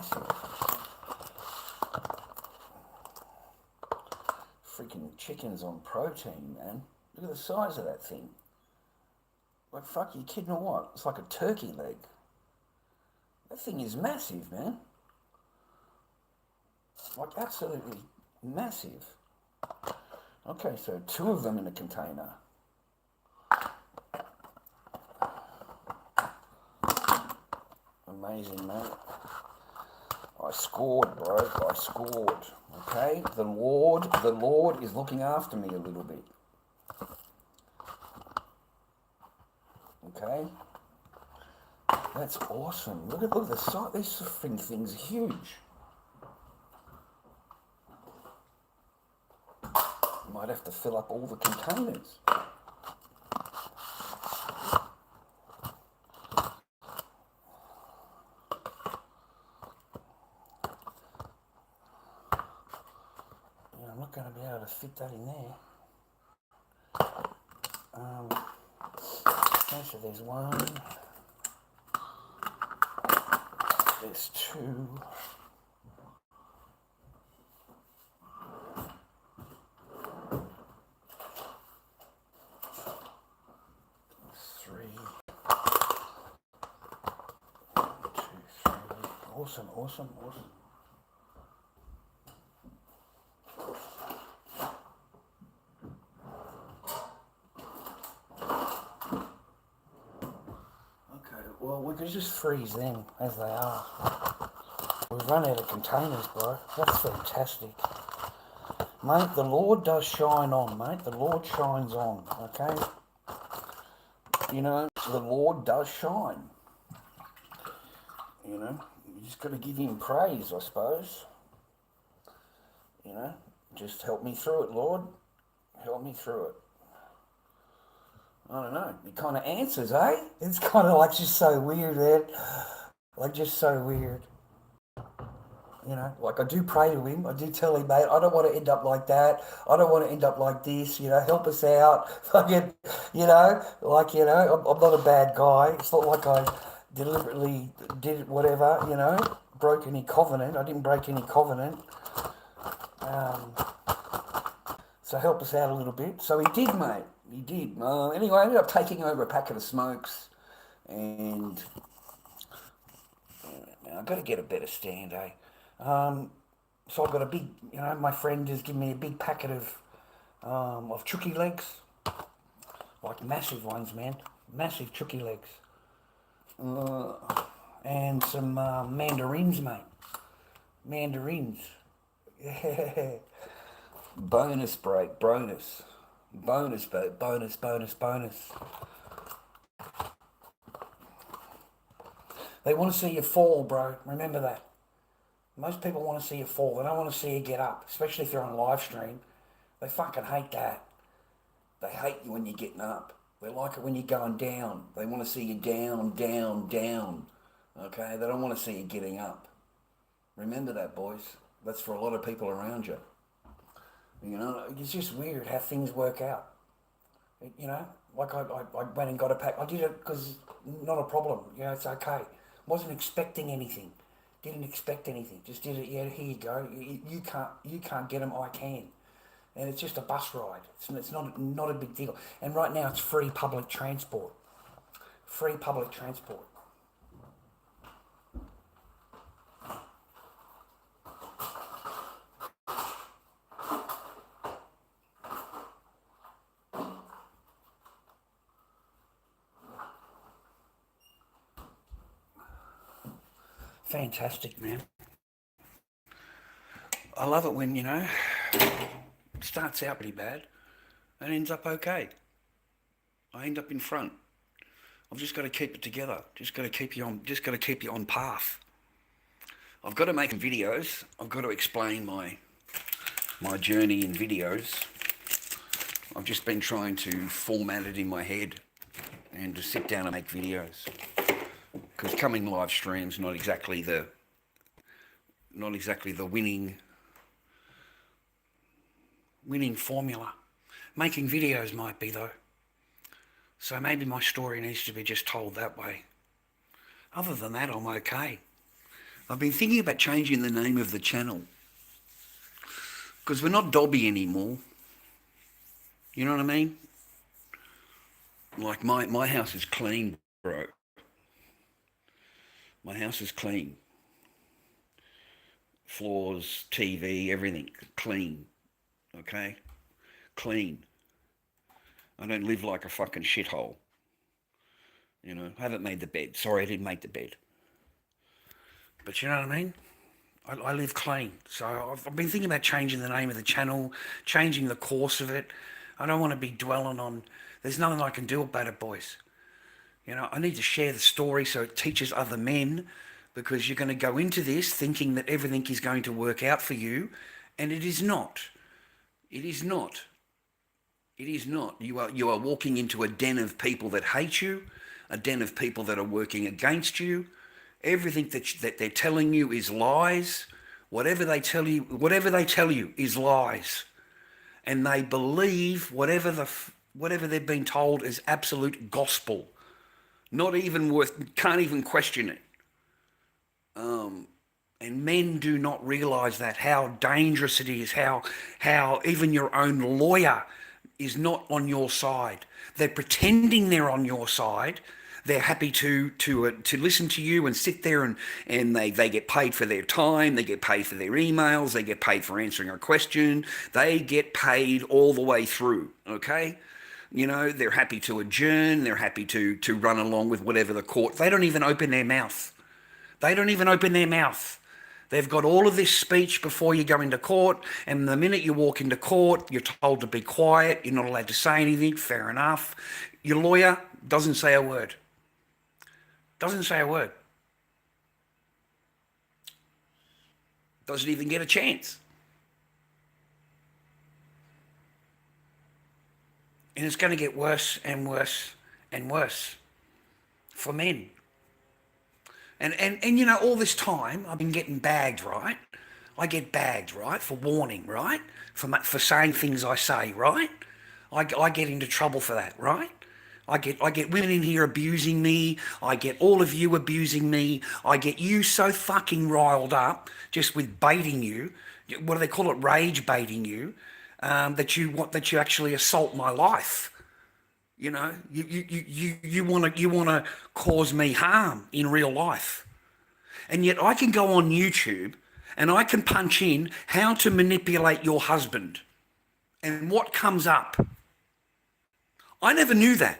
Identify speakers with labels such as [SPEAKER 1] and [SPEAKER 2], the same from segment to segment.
[SPEAKER 1] massive. Freaking chickens on protein, man. Look at the size of that thing. Like, fuck, you kidding or what? It's like a turkey leg. That thing is massive, man. Like, absolutely massive. Okay, so 2 of them in a container. Amazing, mate. I scored, bro. I scored. Okay? The Lord is looking after me a little bit. Okay? That's awesome. Look at the size. This thing's huge. Might have to fill up all the containers. Yeah, I'm not going to be able to fit that in there. Okay, so there's 1. There's 2. 3. 1, 2, 3. Awesome. Well, we could just freeze them as they are. We've run out of containers, bro. That's fantastic. Mate, the Lord does shine on, mate. The Lord shines on, okay? You know, the Lord does shine. You know, you just got to give him praise, I suppose. You know, just help me through it, Lord. Help me through it. I don't know. He kind of answers, eh? It's kind of like just so weird, man. Like just so weird. You know, like I do pray to him. I do tell him, mate, I don't want to end up like that. I don't want to end up like this. You know, help us out. Fucking, you know, like, you know, I'm not a bad guy. It's not like I deliberately did whatever, you know, broke any covenant. I didn't break any covenant. So help us out a little bit. So he did, mate. He did. Anyway, I ended up taking over a packet of smokes, and I've got to get a better stand, eh? So I've got a big, you know, my friend has given me a big packet of chooky legs, like massive ones, man, massive chooky legs, and some mandarins, mate, mandarins. Yeah. Bonus break, bonus. They want to see you fall, bro. Remember that. Most people want to see you fall. They don't want to see you get up, especially if you're on live stream. They fucking hate that. They hate you when you're getting up. They like it when you're going down. They want to see you down. Okay? They don't want to see you getting up. Remember that, boys. That's for a lot of people around you. You know, it's just weird how things work out. You know, like I went and got a pack. I did it because not a problem. You know, it's okay. Wasn't expecting anything. Didn't expect anything. Just did it. Yeah, here you go. You can't get them. I can. And it's just a bus ride. It's not a big deal. And right now it's free public transport. Free public transport. Fantastic, man. I love it when, you know, it starts out pretty bad and ends up okay. I end up in front. I've just got to keep it together. Just got to keep you on path. I've got to make videos. I've got to explain my journey in videos. I've just been trying to format it in my head and to sit down and make videos. Because coming live streams not exactly the winning formula. Making videos might be though. So maybe my story needs to be just told that way. Other than that, I'm okay. I've been thinking about changing the name of the channel because we're not Dobby anymore. You know what I mean? Like my house is clean, bro. My house is clean. Floors, TV, everything clean. Okay? Clean. I don't live like a fucking shithole. You know, I haven't made the bed. Sorry, I didn't make the bed. But you know what I mean? I live clean. So I've been thinking about changing the name of the channel, changing the course of it. I don't want to be dwelling on, there's nothing I can do about it, boys. You know, I need to share the story so it teaches other men, because you're going to go into this thinking that everything is going to work out for you, and it is not. It is not. It is not. You are walking into a den of people that hate you, a den of people that are working against you. Everything that they're telling you is lies. Whatever they tell you is lies. And they believe whatever they've been told is absolute gospel. Not even can't even question it. And men do not realise that, how dangerous it is, how even your own lawyer is not on your side. They're pretending they're on your side. They're happy to listen to you and sit there and they get paid for their time, they get paid for their emails, they get paid for answering a question, they get paid all the way through, okay? You know, they're happy to adjourn, they're happy to run along with whatever the court, they don't even open their mouth. They don't even open their mouth. They've got all of this speech before you go into court, and the minute you walk into court, you're told to be quiet, you're not allowed to say anything, fair enough. Your lawyer doesn't say a word. Doesn't say a word. Doesn't even get a chance. And it's going to get worse and worse and worse for men. And you know, all this time I've been getting bagged, right? I get bagged, right, for warning, right? For saying things I say, right? I get into trouble for that, right? I get women in here abusing me. I get all of you abusing me. I get you so fucking riled up just with baiting you. What do they call it? Rage baiting you. That you actually assault my life. You know, you want to cause me harm in real life. And yet I can go on YouTube and I can punch in how to manipulate your husband. And what comes up? I never knew that.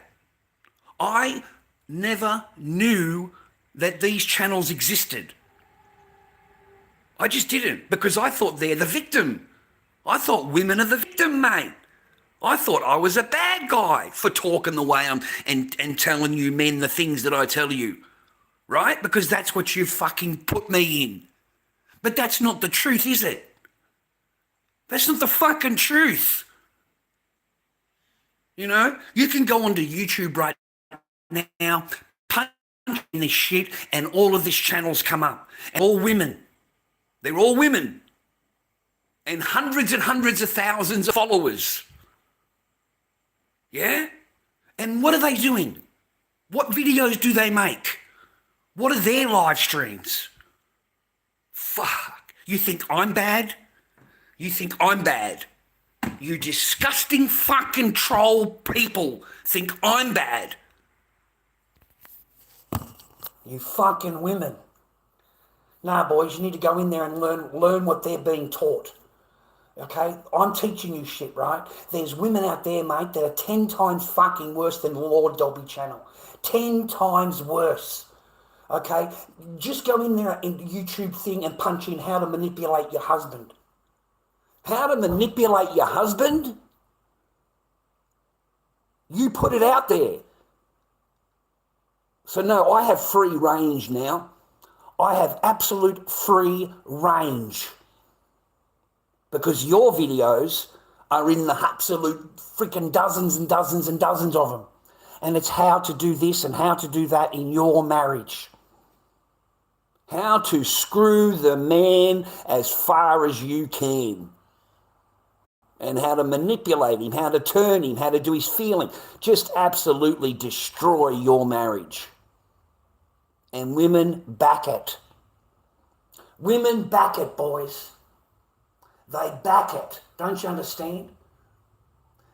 [SPEAKER 1] I never knew that these channels existed. I just didn't, because I thought they're the victim. I thought women are the victim, mate. I thought I was a bad guy for talking the way I'm and telling you men the things that I tell you, right? Because that's what you fucking put me in. But that's not the truth, is it? That's not the fucking truth. You know, you can go onto YouTube right now, punch in this shit, and all of these channels come up. And all women. They're all women. And hundreds of thousands of followers. Yeah? And what are they doing? What videos do they make? What are their live streams? Fuck. You think I'm bad? You think I'm bad? You disgusting fucking troll people think I'm bad. You fucking women. Nah, boys, you need to go in there and learn what they're being taught. Okay? I'm teaching you shit, right? There's women out there, mate, that are 10 times fucking worse than the Lord Dobby channel. 10 times worse. Okay? Just go in there in the YouTube thing and punch in how to manipulate your husband. How to manipulate your husband? You put it out there. So no, I have free range now. I have absolute free range. Because your videos are in the absolute freaking dozens and dozens and dozens of them. And it's how to do this and how to do that in your marriage. How to screw the man as far as you can. And how to manipulate him, how to turn him, how to do his feeling. Just absolutely destroy your marriage. And women back it. Women back it, boys. They back it. Don't you understand?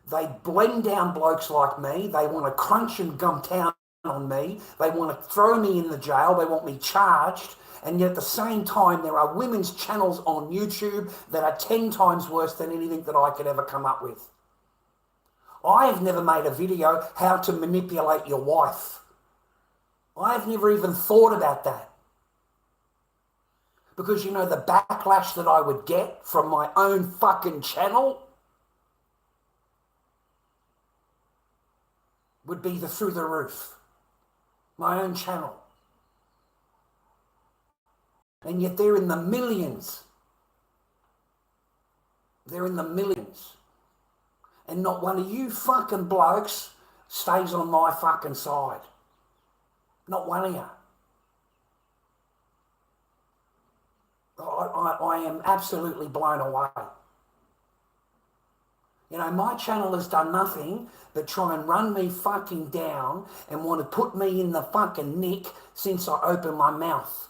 [SPEAKER 1] They blend down blokes like me. They want to crunch and gum down on me. They want to throw me in the jail. They want me charged. And yet at the same time, there are women's channels on YouTube that are 10 times worse than anything that I could ever come up with. I have never made a video how to manipulate your wife. I have never even thought about that. Because you know the backlash that I would get from my own fucking channel would be through the roof. My own channel. And yet they're in the millions. They're in the millions. And not one of you fucking blokes stays on my fucking side. Not one of you. I am absolutely blown away. You know, my channel has done nothing but try and run me fucking down and want to put me in the fucking nick since I opened my mouth.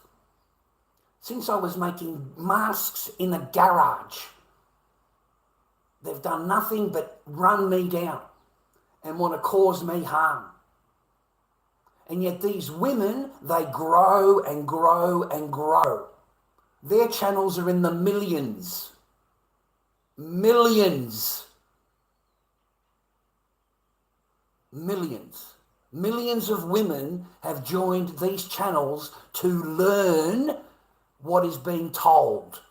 [SPEAKER 1] Since I was making masks in a garage. They've done nothing but run me down and want to cause me harm. And yet these women, they grow and grow and grow. Their channels are in the millions. Millions. Millions. Millions of women have joined these channels to learn what is being told.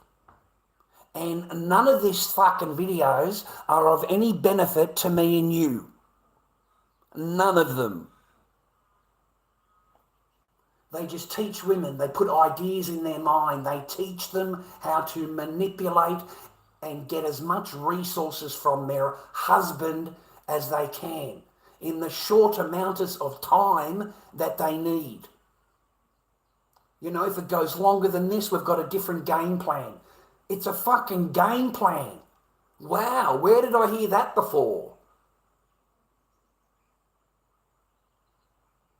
[SPEAKER 1] And none of these fucking videos are of any benefit to me and you. None of them. They just teach women. They put ideas in their mind. They teach them how to manipulate and get as much resources from their husband as they can in the short amount of time that they need. You know, if it goes longer than this, we've got a different game plan. It's a fucking game plan. Wow, where did I hear that before?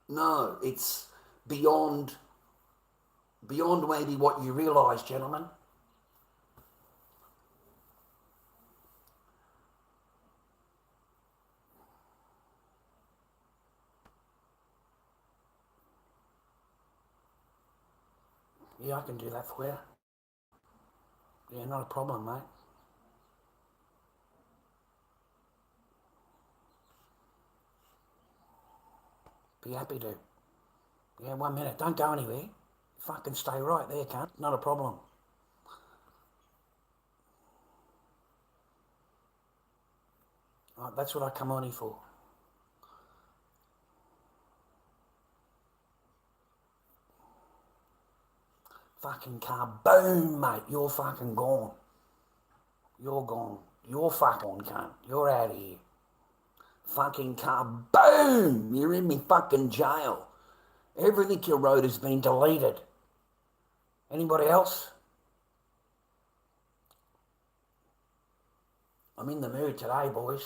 [SPEAKER 1] No, it's beyond maybe what you realise, gentlemen. Yeah, I can do that for you. Yeah, not a problem, mate. Be happy to. Yeah, 1 minute. Don't go anywhere. Fucking stay right there, cunt. Not a problem. Right, that's what I come on here for. Fucking kaboom, mate. You're fucking gone. You're gone. You're fucking cunt. You're out of here. Fucking kaboom. You're in me fucking jail. Everything you wrote has been deleted. Anybody else? I'm in the mood today, boys.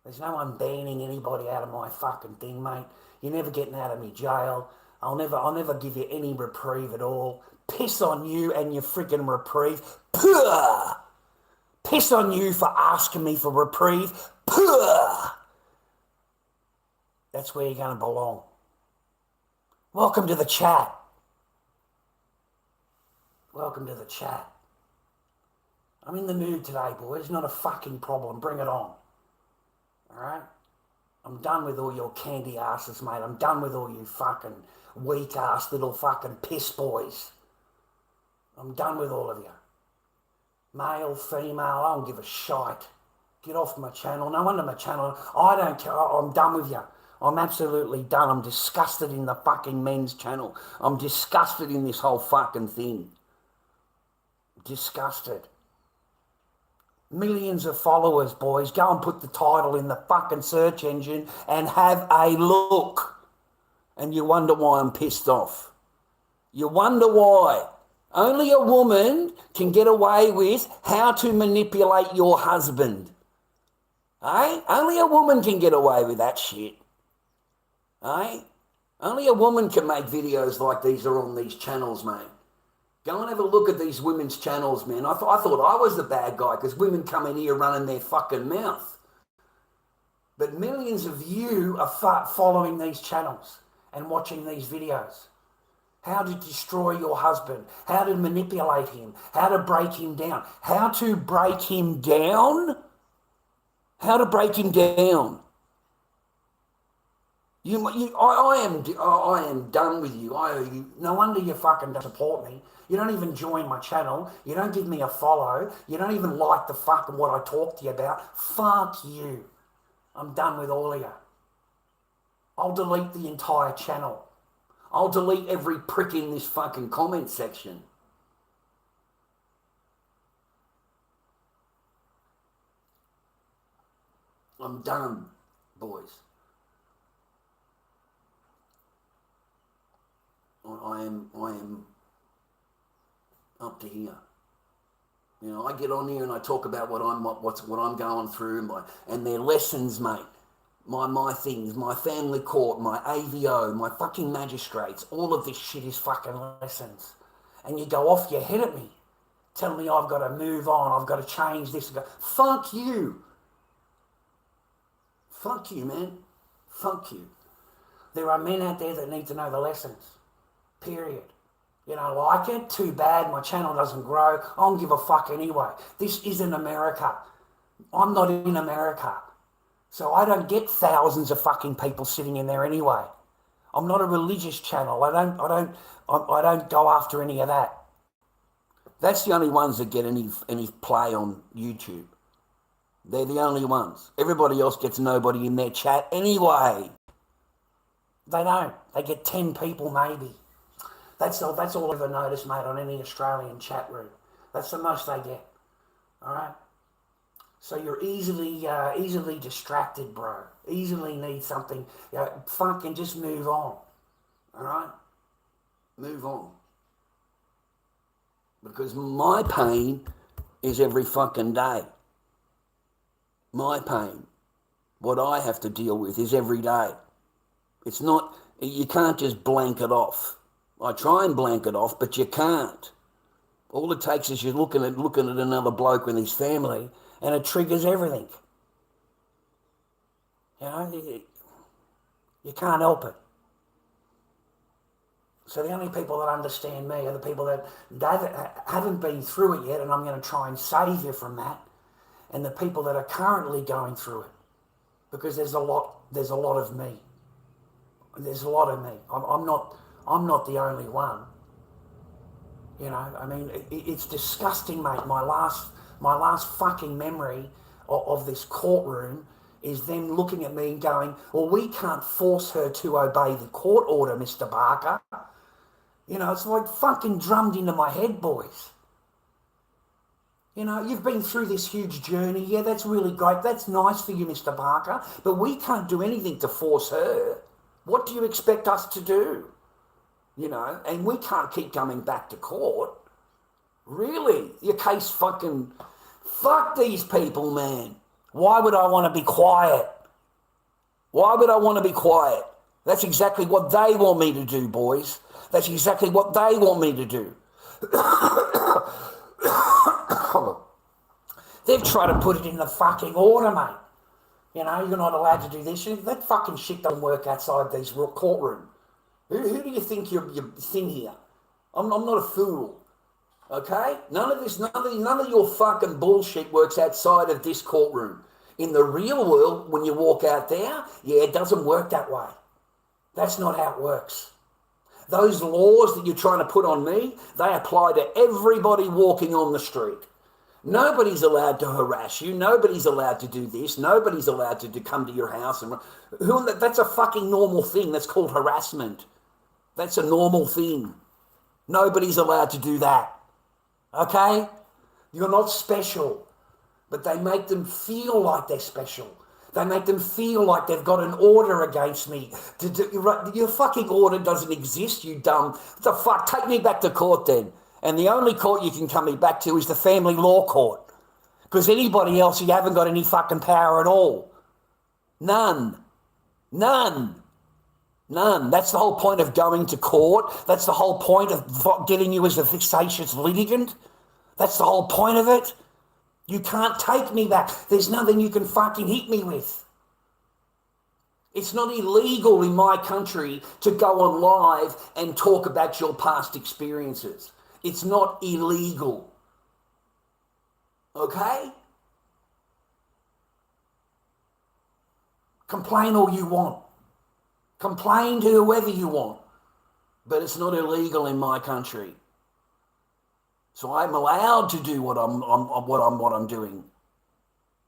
[SPEAKER 1] There's no one banning anybody out of my fucking thing, mate. You're never getting out of me jail. I'll never give you any reprieve at all. Piss on you and your freaking reprieve. Puh! Piss on you for asking me for reprieve. Puh! That's where you're going to belong. Welcome to the chat. Welcome to the chat. I'm in the mood today, boys. Not a fucking problem. Bring it on. All right? I'm done with all your candy asses, mate. I'm done with all you fucking weak-ass little fucking piss boys. I'm done with all of you. Male, female, I don't give a shite. Get off my channel. No wonder my channel. I don't care. I'm done with you. I'm absolutely done. I'm disgusted in the fucking men's channel. I'm disgusted in this whole fucking thing. Disgusted. Millions of followers, boys. Go and put the title in the fucking search engine and have a look. And you wonder why I'm pissed off. You wonder why. Only a woman can get away with how to manipulate your husband. Eh? Only a woman can get away with that shit. Eh? Only a woman can make videos like these are on these channels, mate.
[SPEAKER 2] Go and have a look at these women's channels, man. I thought I was the bad guy because women come in here running their fucking mouth. But millions of you are following these channels and watching these videos. How to destroy your husband, how to manipulate him, how to break him down, how to break him down, how to break him down. I am done with you. I owe you. No wonder you fucking don't support me. You don't even join my channel. You don't give me a follow. You don't even like the fucking what I talk to you about. Fuck you. I'm done with all of you. I'll delete the entire channel. I'll delete every prick in this fucking comment section. I'm done, boys. I am up to here. You know, I get on here and I talk about what I'm going through and their lessons, mate. My things, my family court, my AVO, my fucking magistrates, all of this shit is fucking lessons. And you go off your head at me, tell me I've got to move on, I've got to change this. Fuck you. Fuck you, man. Fuck you. There are men out there that need to know the lessons. Period. You don't like it? Too bad. My channel doesn't grow. I don't give a fuck anyway. This isn't America. I'm not in America. So I don't get thousands of fucking people sitting in there anyway. I'm not a religious channel. I don't go after any of that. That's the only ones that get any play on YouTube. They're the only ones. Everybody else gets nobody in their chat anyway. They don't. They get 10 people maybe. That's all I've ever noticed, mate, on any Australian chat room. That's the most they get. All right? So you're easily distracted, bro. Easily need something. Fucking just move on. All right? Move on. Because my pain is every fucking day. My pain, what I have to deal with is every day. It's not, you can't just blank it off. I try and blank it off, but you can't. All it takes is you're looking at another bloke with his family, and it triggers everything. You know, you can't help it. So the only people that understand me are the people that haven't been through it yet, and I'm going to try and save you from that, and the people that are currently going through it, because there's a lot of me. There's a lot of me. I'm not the only one. You know, I mean, it's disgusting, mate. My last fucking memory of this courtroom is them looking at me and going, well, we can't force her to obey the court order, Mr. Barker. You know, it's like fucking drummed into my head, boys. You know, you've been through this huge journey. Yeah, that's really great. That's nice for you, Mr. Barker. But we can't do anything to force her. What do you expect us to do? You know, and we can't keep coming back to court. Really? Your case fucking... Fuck these people, man. Why would I want to be quiet? Why would I want to be quiet? That's exactly what they want me to do, boys. That's exactly what they want me to do. They've tried to put it in the fucking order, mate. You know, you're not allowed to do this. That fucking shit doesn't work outside these courtrooms. Who do you think you're thing here? I'm not a fool. Okay? None of your fucking bullshit works outside of this courtroom. In the real world, when you walk out there, yeah, it doesn't work that way. That's not how it works. Those laws that you're trying to put on me, they apply to everybody walking on the street. Nobody's allowed to harass you. Nobody's allowed to do this. Nobody's allowed to come to your house. That's a fucking normal thing. That's called harassment. That's a normal thing. Nobody's allowed to do that. Okay? You're not special. But they make them feel like they're special. They make them feel like they've got an order against me. Your fucking order doesn't exist, you dumb. What the fuck? Take me back to court then. And the only court you can come me back to is the family law court. Because anybody else, you haven't got any fucking power at all. None. None. None. That's the whole point of going to court. That's the whole point of getting you as a vexatious litigant. That's the whole point of it. You can't take me back. There's nothing you can fucking hit me with. It's not illegal in my country to go on live and talk about your past experiences. It's not illegal. Okay? Complain all you want. Complain to whoever you want. But it's not illegal in my country. So I'm allowed to do what I'm doing.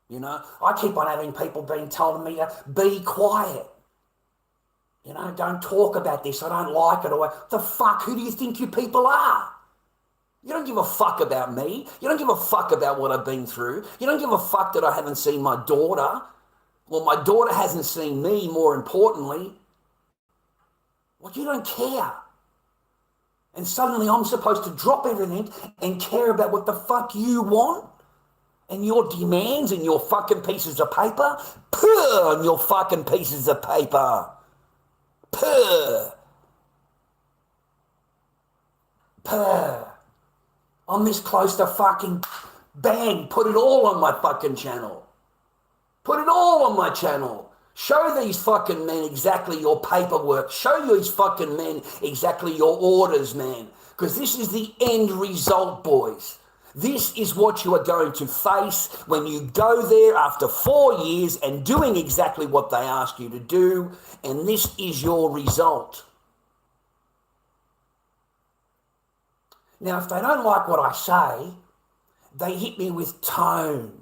[SPEAKER 2] You know, I keep on having people being told me to be quiet. You know, don't talk about this. I don't like it. Or the fuck, who do you think you people are? You don't give a fuck about me. You don't give a fuck about what I've been through. You don't give a fuck that I haven't seen my daughter. Well, my daughter hasn't seen me, more importantly. Well, you don't care. And suddenly I'm supposed to drop everything and care about what the fuck you want? And your demands and your fucking pieces of paper? Puh, and your fucking pieces of paper. Puh. Puh. I'm this close to fucking bang, put it all on my fucking channel. Put it all on my channel. Show these fucking men exactly your paperwork. Show these fucking men exactly your orders, man. Because this is the end result, boys. This is what you are going to face when you go there after 4 years and doing exactly what they ask you to do, and this is your result. Now, if they don't like what I say, they hit me with tone.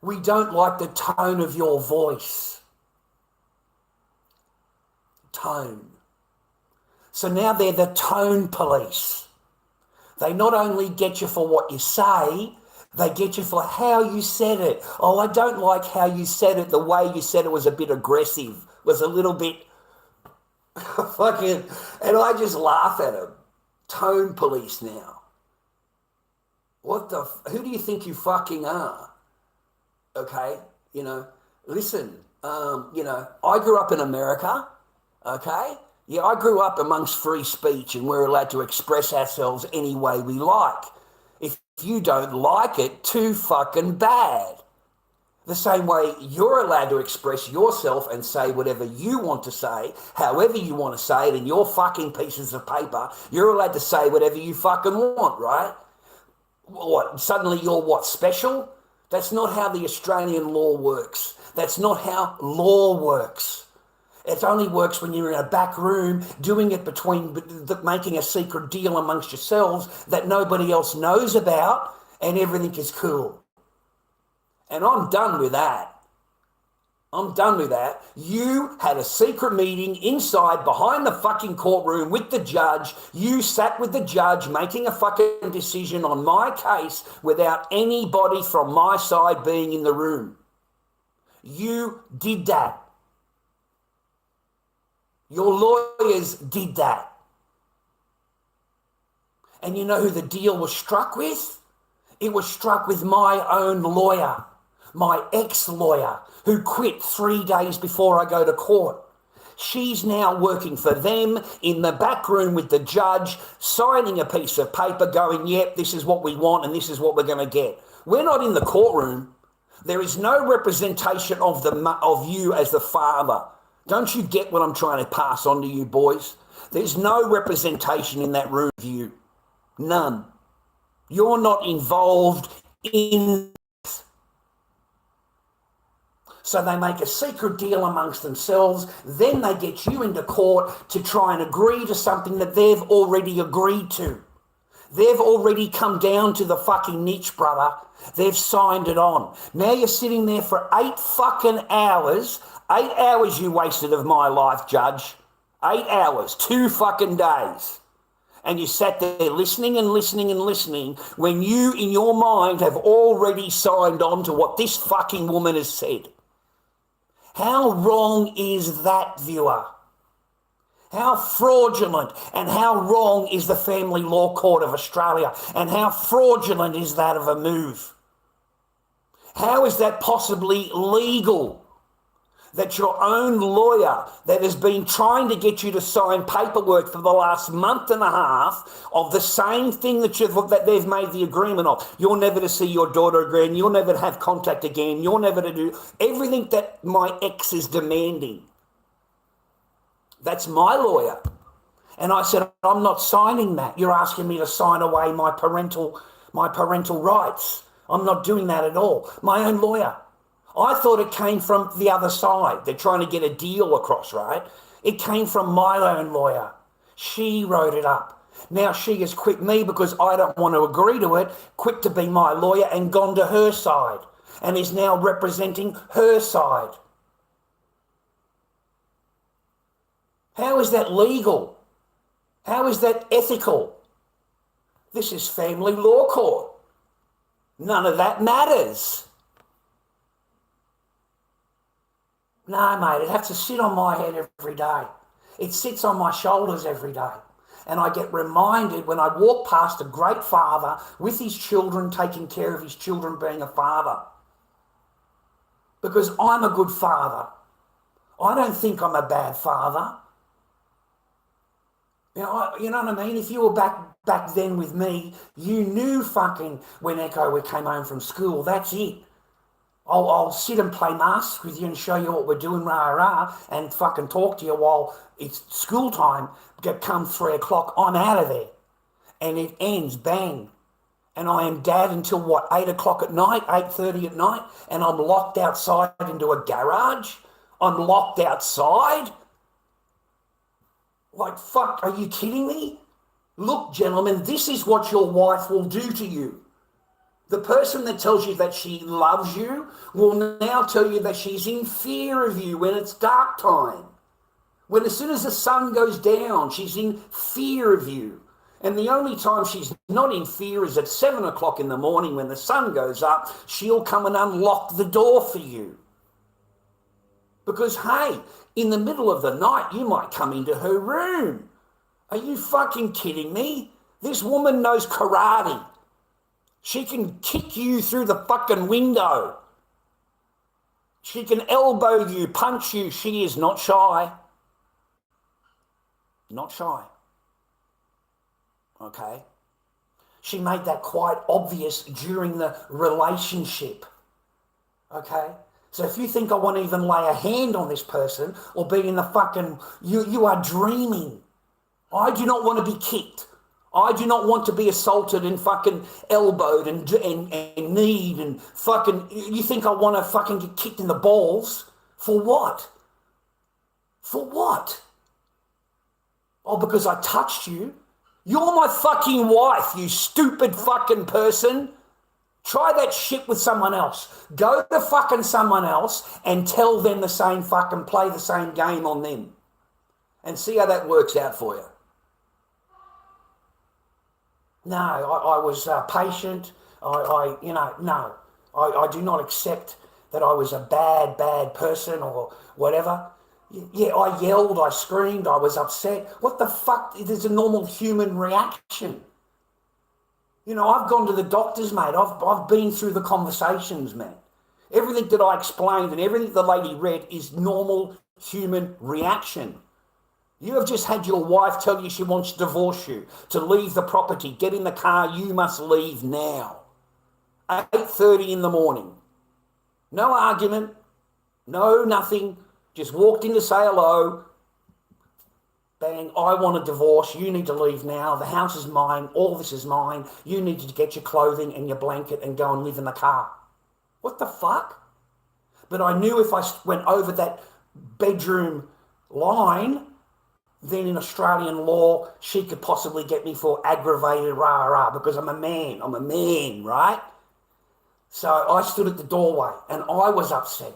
[SPEAKER 2] We don't like the tone of your voice. Tone. So now they're the tone police. They not only get you for what you say, they get you for how you said it. Oh, I don't like how you said it. The way you said it was a bit aggressive, was a little bit fucking, and I just laugh at them. Tone police now. Who do you think you fucking are? Okay, you know, listen, you know, I grew up in America, okay? Yeah, I grew up amongst free speech and we're allowed to express ourselves any way we like. If you don't like it, too fucking bad. The same way you're allowed to express yourself and say whatever you want to say, however you want to say it in your fucking pieces of paper, you're allowed to say whatever you fucking want, right? What, suddenly you're what, special? That's not how the Australian law works. That's not how law works. It only works when you're in a back room doing it making a secret deal amongst yourselves that nobody else knows about and everything is cool. And I'm done with that. I'm done with that. You had a secret meeting inside behind the fucking courtroom with the judge. You sat with the judge making a fucking decision on my case without anybody from my side being in the room. You did that. Your lawyers did that. And you know who the deal was struck with? It was struck with my own lawyer, my ex-lawyer, who quit 3 days before I go to court. She's now working for them in the back room with the judge, signing a piece of paper going, yep, this is what we want and this is what we're going to get. We're not in the courtroom. There is no representation of you as the father. Don't you get what I'm trying to pass on to you, boys? There's no representation in that room of you. None. You're not involved in it. So they make a secret deal amongst themselves, then they get you into court to try and agree to something that they've already agreed to. They've already come down to the fucking niche, brother. They've signed it on. Now you're sitting there for 8 fucking hours. 8 hours you wasted of my life, Judge. 8 hours, 2 fucking days. And you sat there listening and listening and listening when you, in your mind, have already signed on to what this fucking woman has said. How wrong is that, viewer? How fraudulent and how wrong is the Family Law Court of Australia? And how fraudulent is that of a move? How is that possibly legal? that your own lawyer that has been trying to get you to sign paperwork for the last month and a half of the same thing that they've made the agreement of. You're never to see your daughter again. You're never to have contact again. You're never to do everything that my ex is demanding. That's my lawyer. And I said, I'm not signing that. You're asking me to sign away my parental rights. I'm not doing that at all. My own lawyer. I thought it came from the other side. They're trying to get a deal across, right? It came from my own lawyer. She wrote it up. Now she has quit me because I don't want to agree to it, quit to be my lawyer and gone to her side and is now representing her side. How is that legal? How is that ethical? This is family law court. None of that matters. No, mate, it has to sit on my head every day. It sits on my shoulders every day. And I get reminded when I walk past a great father with his children, taking care of his children, being a father. Because I'm a good father. I don't think I'm a bad father. You know what I mean? If you were back then with me, you knew fucking when Echo came home from school, that's it. I'll sit and play masks with you and show you what we're doing, rah, and fucking talk to you while it's school time. Come 3 o'clock, I'm out of there. And it ends, bang. And I am dad until, 8 o'clock at night, 8:30 at night, and I'm locked outside into a garage. I'm locked outside. Like, fuck, are you kidding me? Look, gentlemen, this is what your wife will do to you. The person that tells you that she loves you will now tell you that she's in fear of you when it's dark time. When as soon as the sun goes down, she's in fear of you. And the only time she's not in fear is at 7 o'clock in the morning when the sun goes up. She'll come and unlock the door for you. Because, hey, in the middle of the night, you might come into her room. Are you fucking kidding me? This woman knows karate. She can kick you through the fucking window. She can elbow you, punch you. She is not shy. Not shy. Okay? She made that quite obvious during the relationship. Okay? So if you think I want to even lay a hand on this person or be in the fucking... You are dreaming. I do not want to be kicked. I do not want to be assaulted and fucking elbowed and kneed and fucking... You think I want to fucking get kicked in the balls? For what? For what? Oh, because I touched you? You're my fucking wife, you stupid fucking person. Try that shit with someone else. Go to fucking someone else and tell them the same fucking, play the same game on them. And see how that works out for you. No, I was patient. I do not accept that I was a bad person or whatever. Yeah, I yelled, I screamed, I was upset. What the fuck? There's a normal human reaction. You know, I've gone to the doctors, mate. I've been through the conversations, man. Everything that I explained and everything the lady read is normal human reaction. You have just had your wife tell you she wants to divorce you, to leave the property, get in the car, you must leave now. 8:30 in the morning. No argument, no nothing, just walked in to say hello. Bang, I want a divorce, you need to leave now, the house is mine, all this is mine, you need to get your clothing and your blanket and go and live in the car. What the fuck? But I knew if I went over that bedroom line, then in Australian law, she could possibly get me for aggravated because I'm a man, right? So I stood at the doorway and I was upset.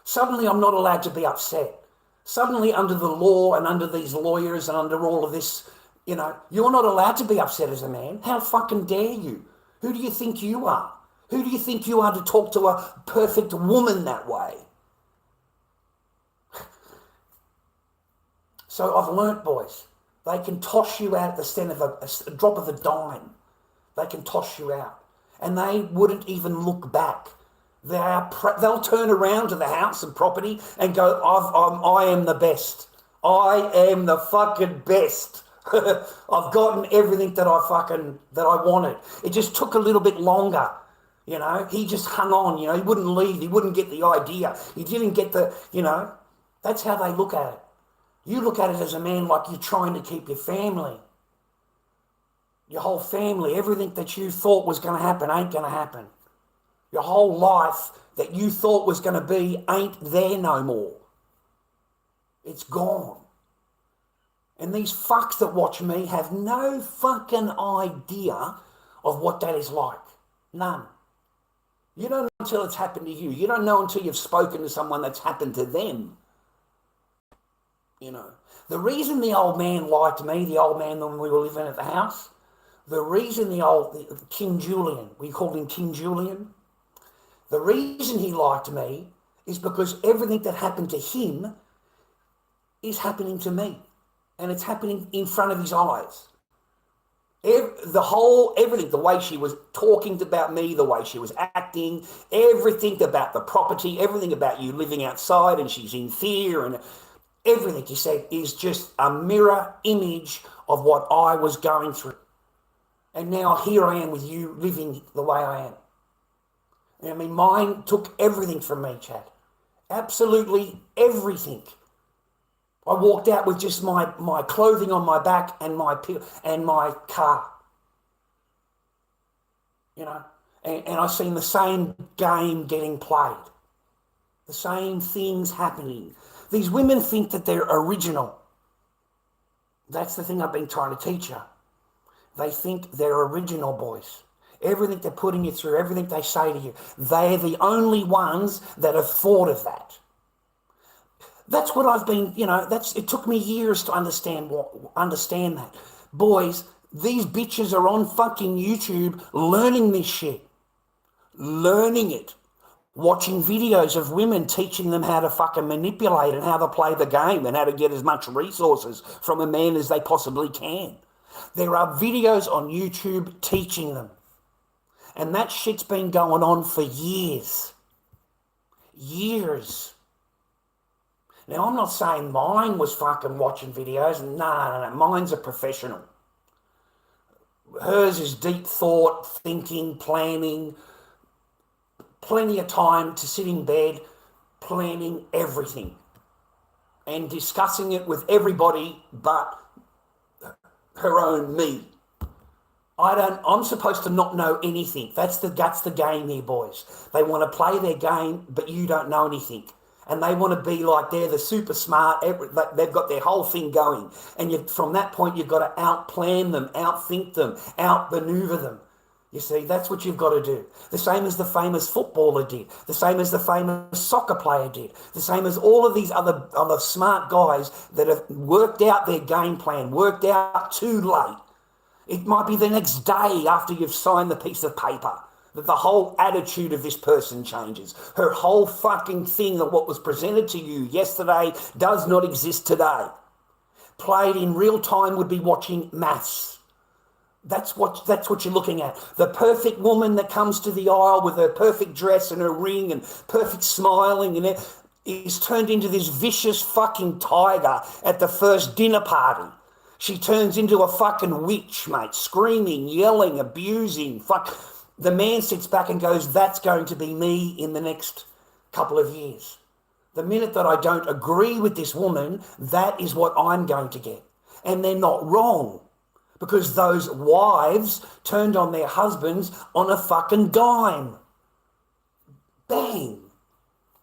[SPEAKER 2] Suddenly I'm not allowed to be upset. Suddenly under the law and under these lawyers and under all of this, you know, you're not allowed to be upset as a man. How fucking dare you? Who do you think you are? Who do you think you are to talk to a perfect woman that way? So I've learnt, boys, they can toss you out at the cent of a drop of a dime. They can toss you out. And they wouldn't even look back. They'll turn around to the house and property and go, I am the best. I am the fucking best. I've gotten everything that I wanted. It just took a little bit longer. You know, he just hung on, you know, he wouldn't leave. He wouldn't get the idea. He didn't get the, you know, that's how they look at it. You look at it as a man like you're trying to keep your family. Your whole family, everything that you thought was going to happen ain't going to happen. Your whole life that you thought was going to be ain't there no more. It's gone. And these fucks that watch me have no fucking idea of what that is like. None. You don't know until it's happened to you. You don't know until you've spoken to someone that's happened to them. You know. The reason the old man liked me, the old man when we were living at the house, the reason the King Julian, we called him King Julian, the reason he liked me is because everything that happened to him is happening to me. And it's happening in front of his eyes. Everything, the way she was talking about me, the way she was acting, everything about the property, everything about you living outside and she's in fear and everything he said is just a mirror image of what I was going through. And now here I am with you living the way I am. I mean, mine took everything from me, Chad. Absolutely everything. I walked out with just my clothing on my back and my car. You know, and I seen the same game getting played. The same things happening. These women think that they're original. That's the thing I've been trying to teach you. They think they're original, boys. Everything they're putting you through, everything they say to you, they're the only ones that have thought of that. That's what I've been, you know, it took me years to understand that. Boys, these bitches are on fucking YouTube learning this shit. Learning it. Watching videos of women teaching them how to fucking manipulate and how to play the game and how to get as much resources from a man as they possibly can. There are videos on YouTube teaching them. And that shit's been going on for years. Years. Now, I'm not saying mine was fucking watching videos. No. Mine's a professional. Hers is deep thought, thinking, planning. Plenty of time to sit in bed, planning everything. And discussing it with everybody but her own me. I'm supposed to not know anything. That's the game here, boys. They want to play their game, but you don't know anything. And they want to be like they're the super smart, they've got their whole thing going. And from that point, you've got to outplan them, outthink them, outmaneuver them. You see, that's what you've got to do. The same as the famous footballer did. The same as the famous soccer player did. The same as all of these other smart guys that have worked out their game plan, worked out too late. It might be the next day after you've signed the piece of paper that the whole attitude of this person changes. Her whole fucking thing of what was presented to you yesterday does not exist today. Played in real time would be watching maths. That's what you're looking at. The perfect woman that comes to the aisle with her perfect dress and her ring and perfect smiling and is turned into this vicious fucking tiger at the first dinner party. She turns into a fucking witch, mate, screaming, yelling, abusing. Fuck. The man sits back and goes, that's going to be me in the next couple of years. The minute that I don't agree with this woman, that is what I'm going to get. And they're not wrong, because those wives turned on their husbands on a fucking dime. Bang.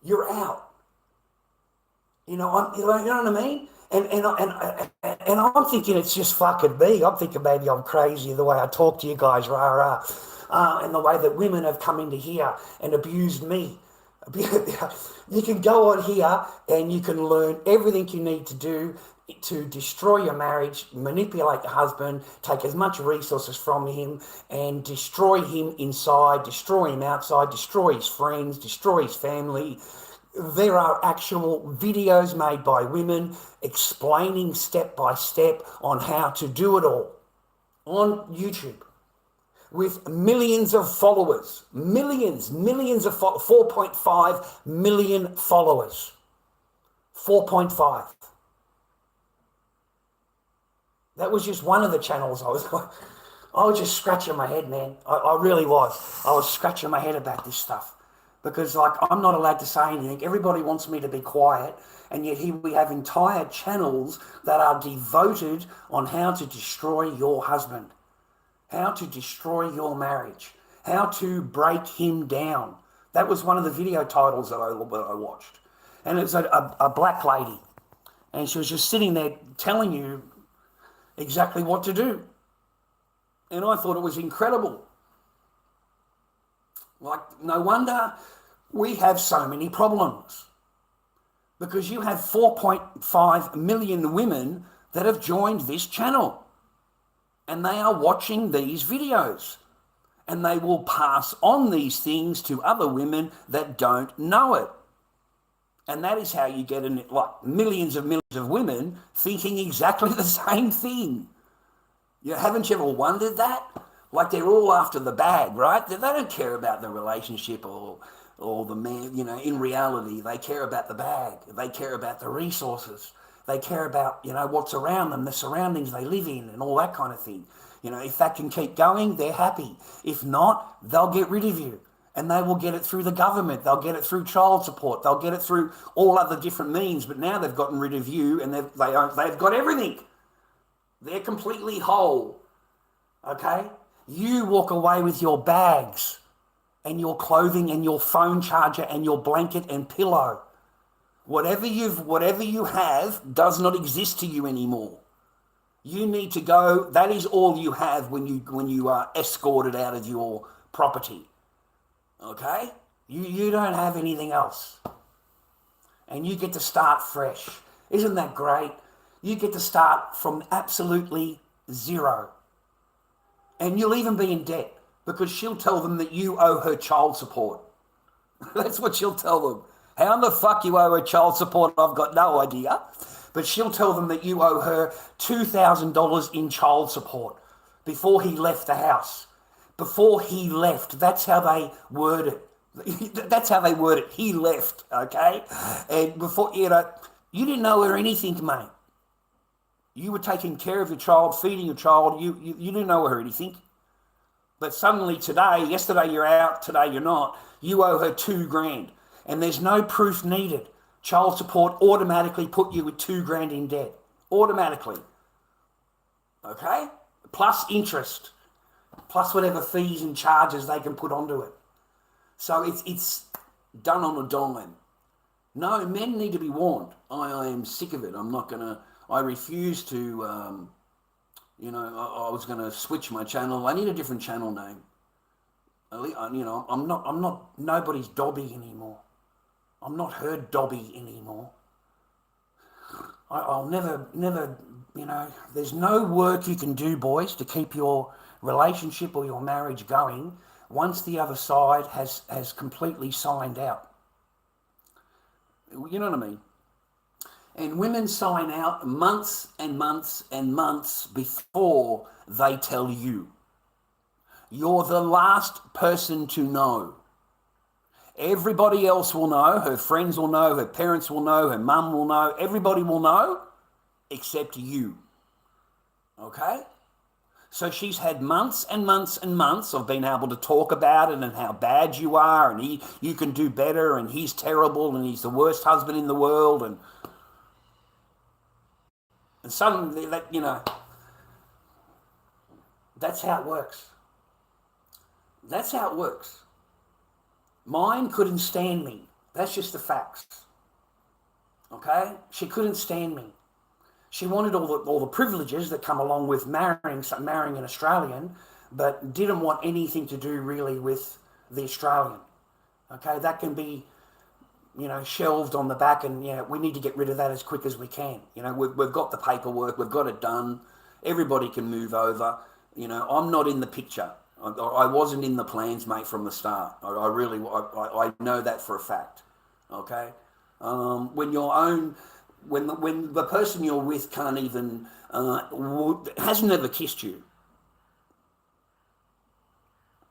[SPEAKER 2] You're out. You know what I mean? And I'm thinking it's just fucking me. I'm thinking maybe I'm crazy the way I talk to you guys, rah. And the way that women have come into here and abused me. You can go on here and you can learn everything you need to do to destroy your marriage, manipulate your husband, take as much resources from him and destroy him inside, destroy him outside, destroy his friends, destroy his family. There are actual videos made by women explaining step by step on how to do it all on YouTube. with millions of followers, millions of 4.5 million followers. 4.5. That was just one of the channels I was just scratching my head, man. I really was. I was scratching my head about this stuff because, like, I'm not allowed to say anything. Everybody wants me to be quiet, and yet here we have entire channels that are devoted on how to destroy your husband, how to destroy your marriage, how to break him down. That was one of the video titles that I watched. And it was a black lady, and she was just sitting there telling you exactly what to do. And I thought it was incredible. Like, no wonder we have so many problems. Because you have 4.5 million women that have joined this channel. And they are watching these videos. And they will pass on these things to other women that don't know it. And that is how you get millions of women thinking exactly the same thing. Haven't you ever wondered that? Like, they're all after the bag, right? They don't care about the relationship or the man. In reality, they care about the bag. They care about the resources. They care about, what's around them, the surroundings they live in, and all that kind of thing. If that can keep going, they're happy. If not, they'll get rid of you. And they will get it through the government. They'll get it through child support. They'll get it through all other different means. But now they've gotten rid of you, and they've got everything. They're completely whole. Okay? You walk away with your bags and your clothing and your phone charger and your blanket and pillow. Whatever you have does not exist to you anymore. You need to go. That is all you have when you are escorted out of your property. Okay? You don't have anything else. And you get to start fresh. Isn't that great? You get to start from absolutely zero. And you'll even be in debt because she'll tell them that you owe her child support. That's what she'll tell them. How in the fuck you owe her child support? I've got no idea. But she'll tell them that you owe her $2,000 in child support before he left the house. Before he left. That's how they word it. That's how they word it. He left, okay? And before, you didn't know her anything, mate. You were taking care of your child, feeding your child. You didn't know her anything. But suddenly today, yesterday you're out, today you're not. You owe her $2,000. And there's no proof needed. Child support automatically put you with $2,000 in debt. Automatically. Okay? Plus interest. Plus whatever fees and charges they can put onto it. So it's done on a dime. No, men need to be warned. I am sick of it. I refuse to, I was going to switch my channel. I need a different channel name. I'm not nobody's Dobby anymore. I'm not her Dobby anymore. I'll never, there's no work you can do, boys, to keep your relationship or your marriage going once the other side has completely signed out. You know what I mean? And women sign out months and months and months before they tell you. You're the last person to know. Everybody else will know, her friends will know, her parents will know, her mum will know, everybody will know except you. Okay? So she's had months and months and months of being able to talk about it and how bad you are and you can do better and he's terrible and he's the worst husband in the world and suddenly that's how it works. That's how it works. Mine couldn't stand me. That's just the facts. Okay? She couldn't stand me. She wanted all the privileges that come along with marrying an Australian, but didn't want anything to do really with the Australian. Okay? That can be, shelved on the back, and we need to get rid of that as quick as we can. We've got the paperwork, we've got it done. Everybody can move over. I'm not in the picture. I wasn't in the plans, mate, from the start. I know that for a fact. Okay, when the person you're with can't even hasn't ever kissed you.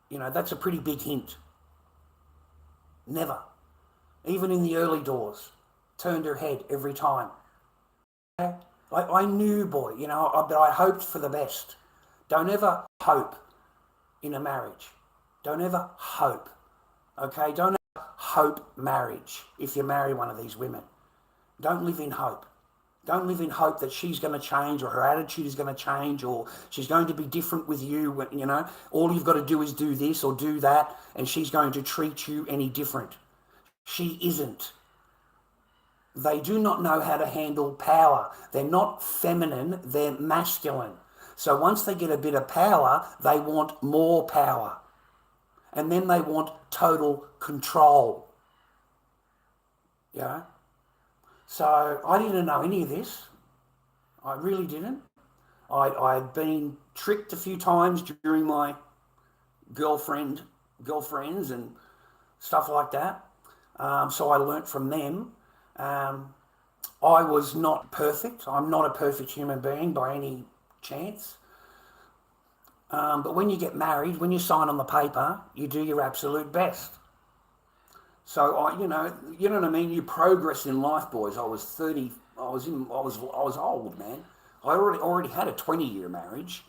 [SPEAKER 2] You know, that's a pretty big hint. Never. Even in the early doors, turned her head every time. I knew, boy, you know, but I hoped for the best. Don't ever hope in a marriage. Don't ever hope, okay? Don't ever hope marriage if you marry one of these women. Don't live in hope. Don't live in hope that she's going to change or her attitude is going to change or she's going to be different with you, you know. All you've got to do is do this or do that and she's going to treat you any different. She isn't. They do not know how to handle power. They're not feminine, they're masculine. So once they get a bit of power, they want more power. And then they want total control. Yeah? So I didn't know any of this. I really didn't. I'd been tricked a few times during my girlfriends and stuff like that. So I learnt from them. I was not perfect. I'm not a perfect human being by any chance. But when you get married, when you sign on the paper, you do your absolute best. So you know what I mean. You progress in life, boys. I was 30. I was old, man. I already had a 20-year marriage.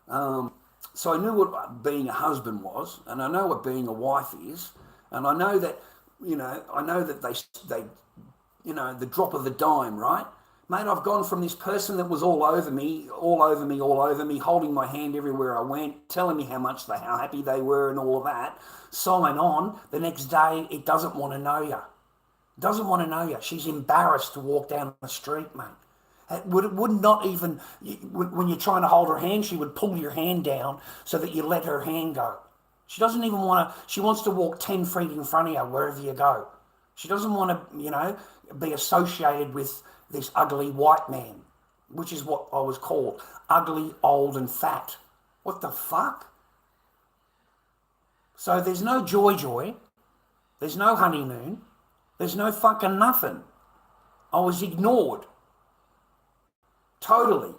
[SPEAKER 2] So I knew what being a husband was, and I know what being a wife is, and I know that they the drop of the dime, right? Mate, I've gone from this person that was all over me, holding my hand everywhere I went, telling me how happy they were and all of that. Sign on, the next day, it doesn't want to know you. Doesn't want to know you. She's embarrassed to walk down the street, mate. It would not even, when you're trying to hold her hand, she would pull your hand down so that you let her hand go. She doesn't even want to, she wants to walk 10 feet in front of you wherever you go. She doesn't want to, be associated with this ugly white man, which is what I was called. Ugly, old and fat. What the fuck? So there's no joy. There's no honeymoon. There's no fucking nothing. I was ignored. Totally.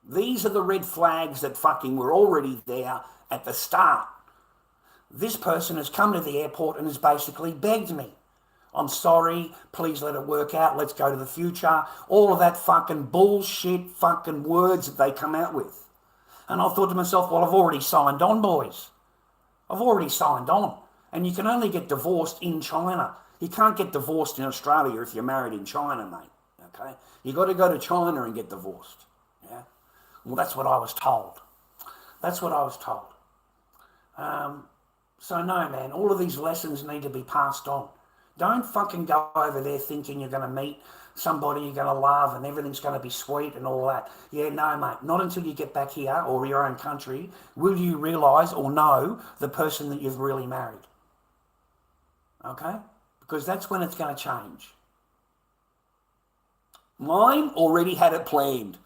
[SPEAKER 2] These are the red flags that fucking were already there at the start. This person has come to the airport and has basically begged me. I'm sorry, please let it work out, let's go to the future. All of that fucking bullshit fucking words that they come out with. And I thought to myself, well, I've already signed on, boys. I've already signed on. And you can only get divorced in China. You can't get divorced in Australia if you're married in China, mate. Okay? You got to go to China and get divorced. Yeah? Well, that's what I was told. That's what I was told. So no, man, all of these lessons need to be passed on. Don't fucking go over there thinking you're going to meet somebody you're going to love and everything's going to be sweet and all that. Yeah, no, mate, not until you get back here or your own country will you realise or know the person that you've really married. Okay? Because that's when it's going to change. Mine already had it planned.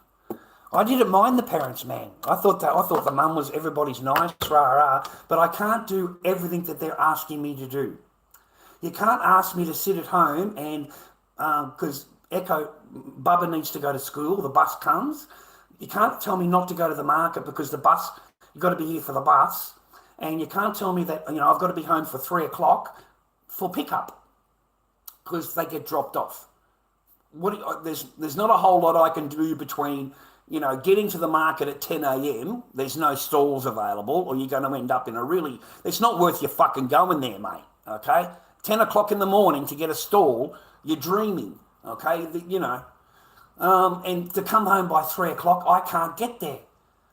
[SPEAKER 2] I didn't mind the parents, man. I thought the mum was everybody's nice, but I can't do everything that they're asking me to do. You can't ask me to sit at home and, because Bubba needs to go to school, the bus comes. You can't tell me not to go to the market because the bus, you've got to be here for the bus. And you can't tell me that, I've got to be home for 3 o'clock for pickup because they get dropped off. There's not a whole lot I can do between, getting to the market at 10 a.m. There's no stalls available or you're going to end up in it's not worth you fucking going there, mate, okay? 10 o'clock in the morning to get a stall, you're dreaming, okay? And to come home by 3 o'clock, I can't get there.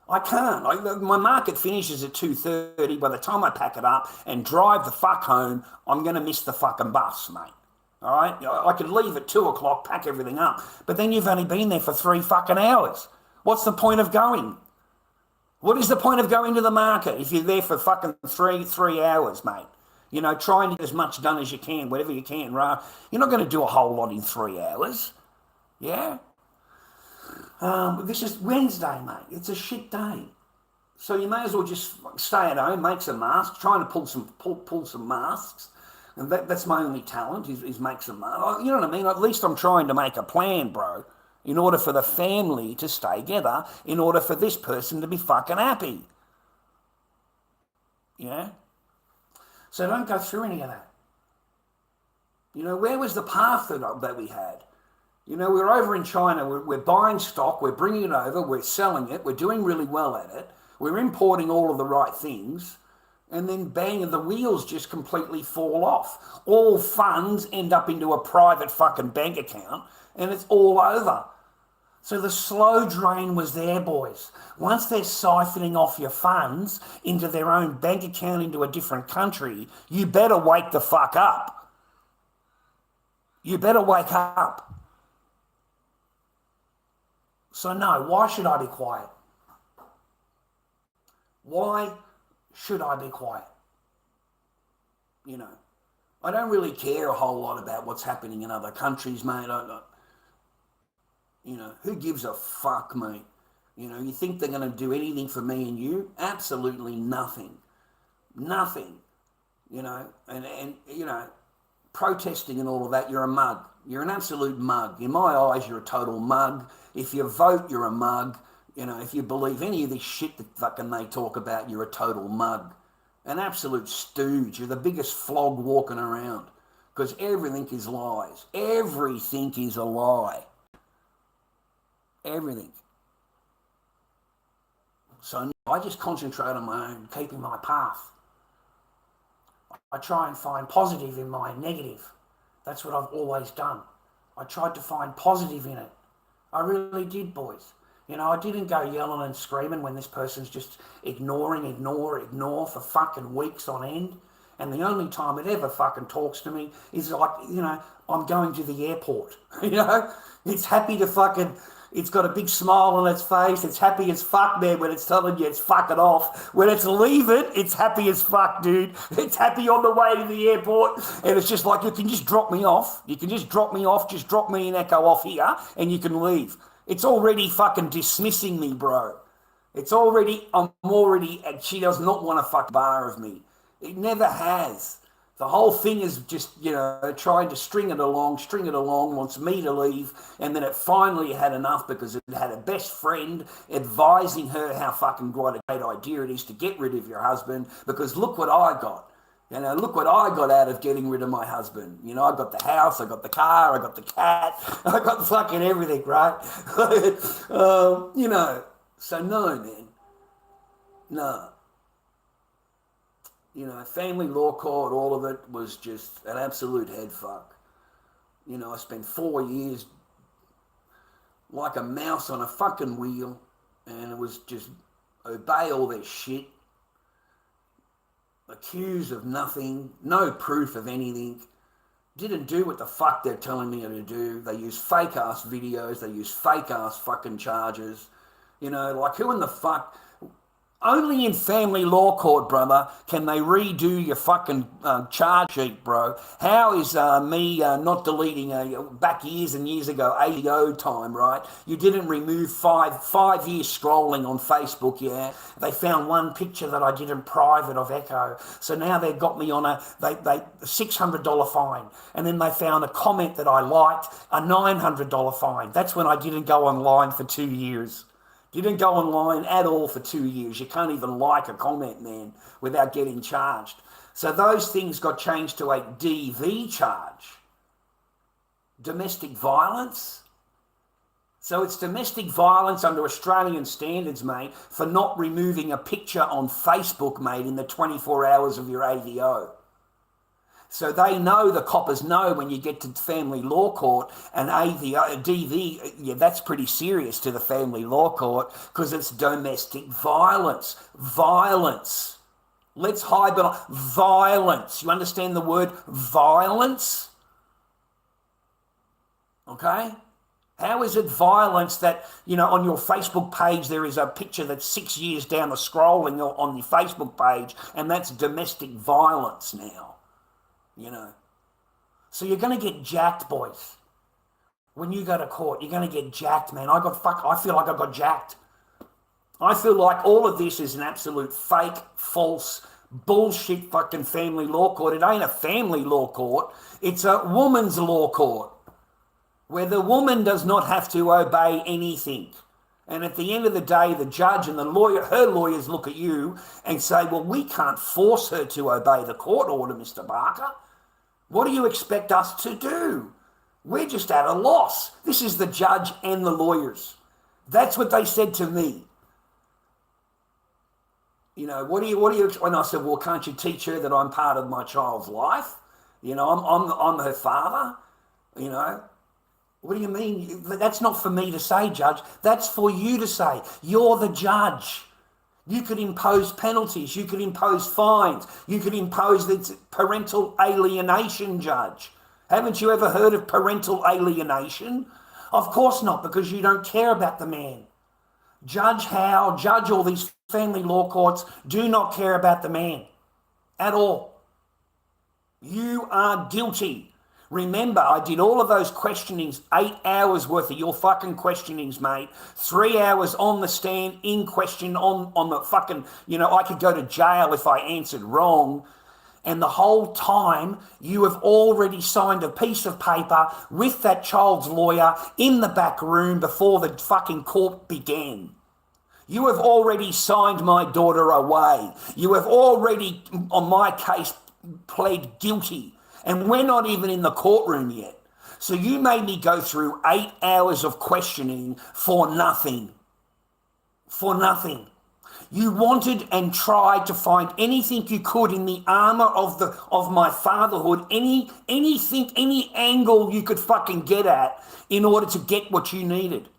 [SPEAKER 2] I can't. My market finishes at 2:30. By the time I pack it up and drive the fuck home, I'm going to miss the fucking bus, mate. All right? I could leave at 2 o'clock, pack everything up, but then you've only been there for 3 fucking hours. What's the point of going? What is the point of going to the market if you're there for fucking three hours, mate? Try and get as much done as you can, whatever you can, right? You're not going to do a whole lot in 3 hours. Yeah? This is Wednesday, mate. It's a shit day. So you may as well just stay at home, make some masks, trying to pull some masks. And that's my only talent is make some masks. You know what I mean? At least I'm trying to make a plan, bro, in order for the family to stay together, in order for this person to be fucking happy.
[SPEAKER 1] you know? So don't go through any of that. You know, where was the path that we had? You know, we're over in China, we're buying stock, we're bringing it over, we're selling it, we're doing really well at it, we're importing all of the right things, and then bang, the wheels just completely fall off. All funds end up into a private fucking bank account, and it's all over. So the slow drain was there, boys. Once they're siphoning off your funds into their own bank account into a different country, you better wake the fuck up. You better wake up. So no, why should I be quiet? Why should I be quiet? You know, I don't really care a whole lot about what's happening in other countries, mate. You know, who gives a fuck, mate? You know, you think they're going to do anything for me and you? Absolutely nothing. Nothing. You know, and you know, protesting and all of that, you're a mug. You're an absolute mug. In my eyes, you're a total mug. If you vote, you're a mug. You know, if you believe any of this shit that fucking they talk about, you're a total mug. An absolute stooge. You're the biggest flog walking around. Because everything is lies. Everything is a lie. Everything. So I just concentrate on my own, keeping my path. I try and find positive in my negative. That's what I've always done. I tried to find positive in it. I really did, boys. You know, I didn't go yelling and screaming when this person's just ignore for fucking weeks on end. And the only time it ever fucking talks to me is like, you know, I'm going to the airport. You know, it's happy to fucking... It's got a big smile on its face. It's happy as fuck, man, when it's telling you it's fucking off. When it's leaving, it's happy as fuck, dude. It's happy on the way to the airport. And it's just like, you can just drop me off. You can just drop me off. Just drop me an Echo off here and you can leave. It's already fucking dismissing me, bro. And she does not want a fuck bar of me. It never has. The whole thing is just, you know, trying to string it along, wants me to leave, and then it finally had enough because it had a best friend advising her how fucking great idea it is to get rid of your husband, because look what I got. You know, look what I got out of getting rid of my husband. You know, I got the house, I got the car, I got the cat, I got fucking everything, right? You know, so no, man. No. You know, family law court, all of it was just an absolute head fuck. You know, I spent 4 years like a mouse on a fucking wheel, and it was just obey all their shit, accused of nothing, no proof of anything, didn't do what the fuck they're telling me to do. They use fake ass videos, they use fake ass fucking charges. You know, like who in the fuck... Only in family law court, brother, can they redo your fucking charge sheet, bro. How is me not deleting back years and years ago, AVO time, right? You didn't remove five years scrolling on Facebook, yeah? They found one picture that I did in private of Echo. So now they've got me on a $600 fine. And then they found a comment that I liked, a $900 fine. That's when I didn't go online for 2 years. Didn't go online at all for 2 years. You can't even like a comment, man, without getting charged. So those things got changed to a DV charge. Domestic violence. So it's domestic violence under Australian standards, mate, for not removing a picture on Facebook, mate, in the 24 hours of your AVO. So they know, the coppers know when you get to family law court and DV, yeah, that's pretty serious to the family law court because it's domestic violence. Violence. Let's hibernate. Violence. You understand the word violence? Okay? How is it violence that, you know, on your Facebook page there is a picture that's 6 years down the scrolling on your Facebook page, and that's domestic violence now? You know, so you're going to get jacked, boys. When you go to court, you're going to get jacked, man. I feel like I got jacked. I feel like all of this is an absolute fake, false, bullshit fucking family law court. It ain't a family law court. It's a woman's law court where the woman does not have to obey anything.
[SPEAKER 2] And at the end of the day, the judge and her lawyers look at you and say, well, we can't force her to obey the court order, Mr. Barker. What do you expect us to do? We're just at a loss. This is the judge and the lawyers. That's what they said to me. You know, what do you, and I said, well, can't you teach her that I'm part of my child's life? You know, I'm her father, you know. What do you mean? That's not for me to say, Judge. That's for you to say. You're the judge. You could impose penalties. You could impose fines. You could impose the parental alienation, Judge. Haven't you ever heard of parental alienation? Of course not, because you don't care about the man. Judge Howe, Judge all these family law courts do not care about the man at all. You are guilty. Remember, I did all of those questionings, 8 hours worth of your fucking questionings, mate. 3 hours on the stand, in question, on the fucking, you know, I could go to jail if I answered wrong. And the whole time, you have already signed a piece of paper with that child's lawyer in the back room before the fucking court began. You have already signed my daughter away. You have already, on my case, pled guilty. And we're not even in the courtroom yet. So you made me go through 8 hours of questioning for nothing. For nothing. You wanted and tried to find anything you could in the armor of my fatherhood, anything, any angle you could fucking get at in order to get what you needed.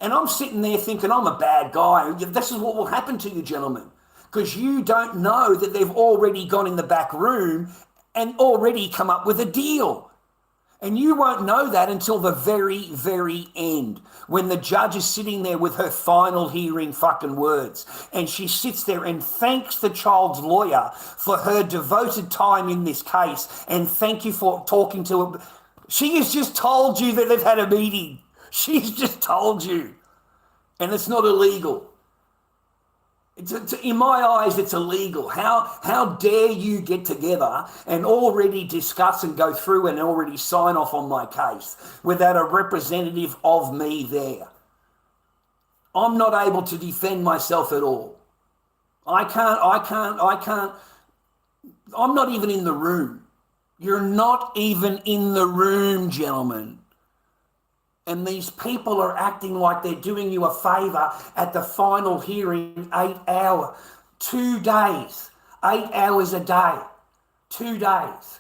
[SPEAKER 2] And I'm sitting there thinking I'm a bad guy. This is what will happen to you, gentlemen, because you don't know that they've already gone in the back room and already come up with a deal. And you won't know that until the very, very end, when the judge is sitting there with her final hearing fucking words. And she sits there and thanks the child's lawyer for her devoted time in this case. And thank you for talking to her. She has just told you that they've had a meeting. She's just told you. And it's not illegal. In my eyes, it's illegal. How dare you get together and already discuss and go through and already sign off on my case without a representative of me there? I'm not able to defend myself at all. I can't. I'm not even in the room. You're not even in the room, gentlemen. And these people are acting like they're doing you a favour at the final hearing, 8 hours, 2 days, 8 hours a day, 2 days.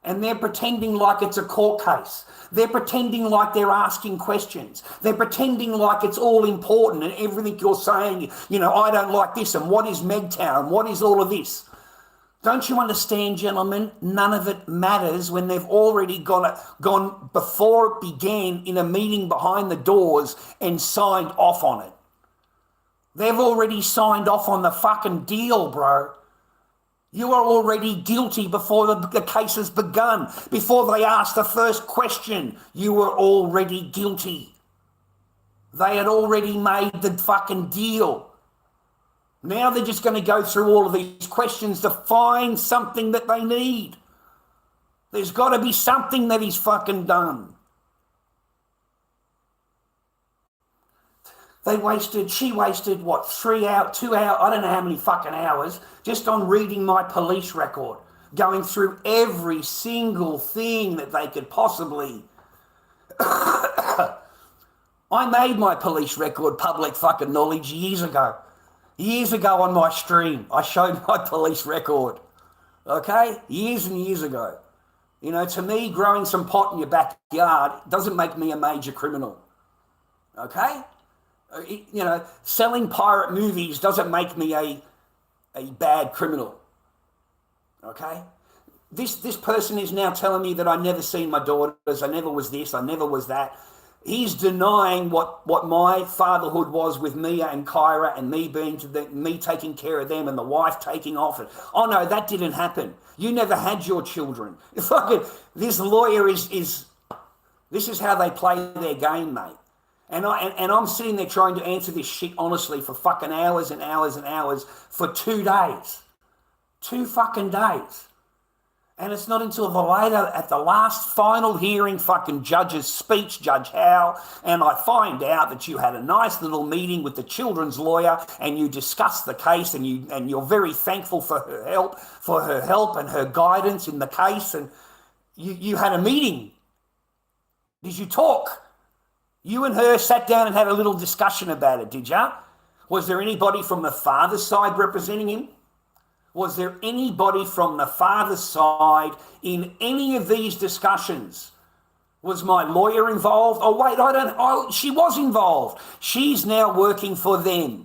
[SPEAKER 2] And they're pretending like it's a court case. They're pretending like they're asking questions. They're pretending like it's all important and everything you're saying, you know, I don't like this and what is MGTOW and what is all of this. Don't you understand, gentlemen? None of it matters when they've already gone before it began in a meeting behind the doors and signed off on it. They've already signed off on the fucking deal, bro. You are already guilty before the case has begun. Before they asked the first question, you were already guilty. They had already made the fucking deal. Now they're just going to go through all of these questions to find something that they need. There's got to be something that he's fucking done. She wasted, what, 3 hours, 2 hours, I don't know how many fucking hours, just on reading my police record, going through every single thing that they could possibly. I made my police record public fucking knowledge years ago. Years ago on my stream, I showed my police record, okay? Years and years ago. You know, to me, growing some pot in your backyard doesn't make me a major criminal, okay? You know, selling pirate movies doesn't make me a bad criminal, okay? This person is now telling me that I never seen my daughters, I never was this, I never was that. He's denying what my fatherhood was with Mia and Kyra and me me taking care of them and the wife taking off. And, oh no, that didn't happen. You never had your children. This lawyer this is how they play their game, mate. And I'm sitting there trying to answer this shit honestly for fucking hours and hours and hours for 2 days. 2 fucking days. And it's not until the later, at the last final hearing, fucking judge's speech, Judge Howe, and I find out that you had a nice little meeting with the children's lawyer and you discussed the case and you're very thankful for her help and her guidance in the case, and you had a meeting. Did you talk? You and her sat down and had a little discussion about it, did ya? Was there anybody from the father's side representing him? Was there anybody from the father's side in any of these discussions? Was my lawyer involved? Oh, wait, she was involved. She's now working for them.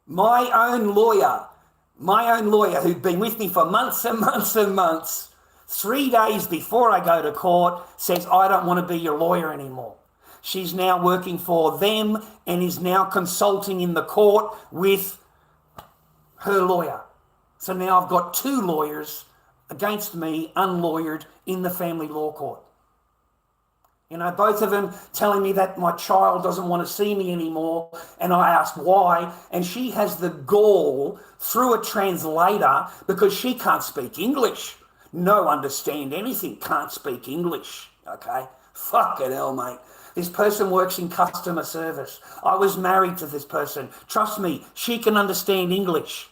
[SPEAKER 2] My own lawyer who'd been with me for months and months and months, 3 days before I go to court, says, I don't want to be your lawyer anymore. She's now working for them and is now consulting in the court with her lawyer. So now I've got 2 lawyers against me, unlawyered, in the family law court. You know, both of them telling me that my child doesn't want to see me anymore, and I asked why, and she has the gall through a translator because she can't speak English. No understand anything, can't speak English, okay? Fucking hell, mate. This person works in customer service. I was married to this person. Trust me, she can understand English,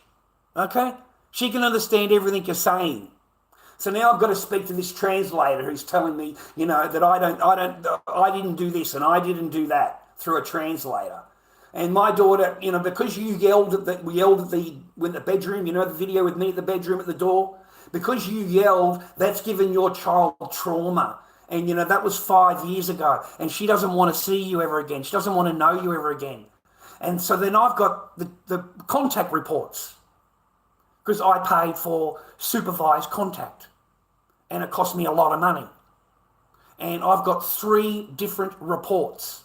[SPEAKER 2] okay? She can understand everything you're saying. So now I've got to speak to this translator who's telling me, you know, that I didn't do this and I didn't do that through a translator. And my daughter, you know, because we yelled in the bedroom, you know, the video with me at the bedroom at the door, because you yelled, that's given your child trauma. And, you know, that was 5 years ago. And she doesn't want to see you ever again. She doesn't want to know you ever again. And so then I've got the contact reports, because I paid for supervised contact and it cost me a lot of money. And I've got 3 different reports.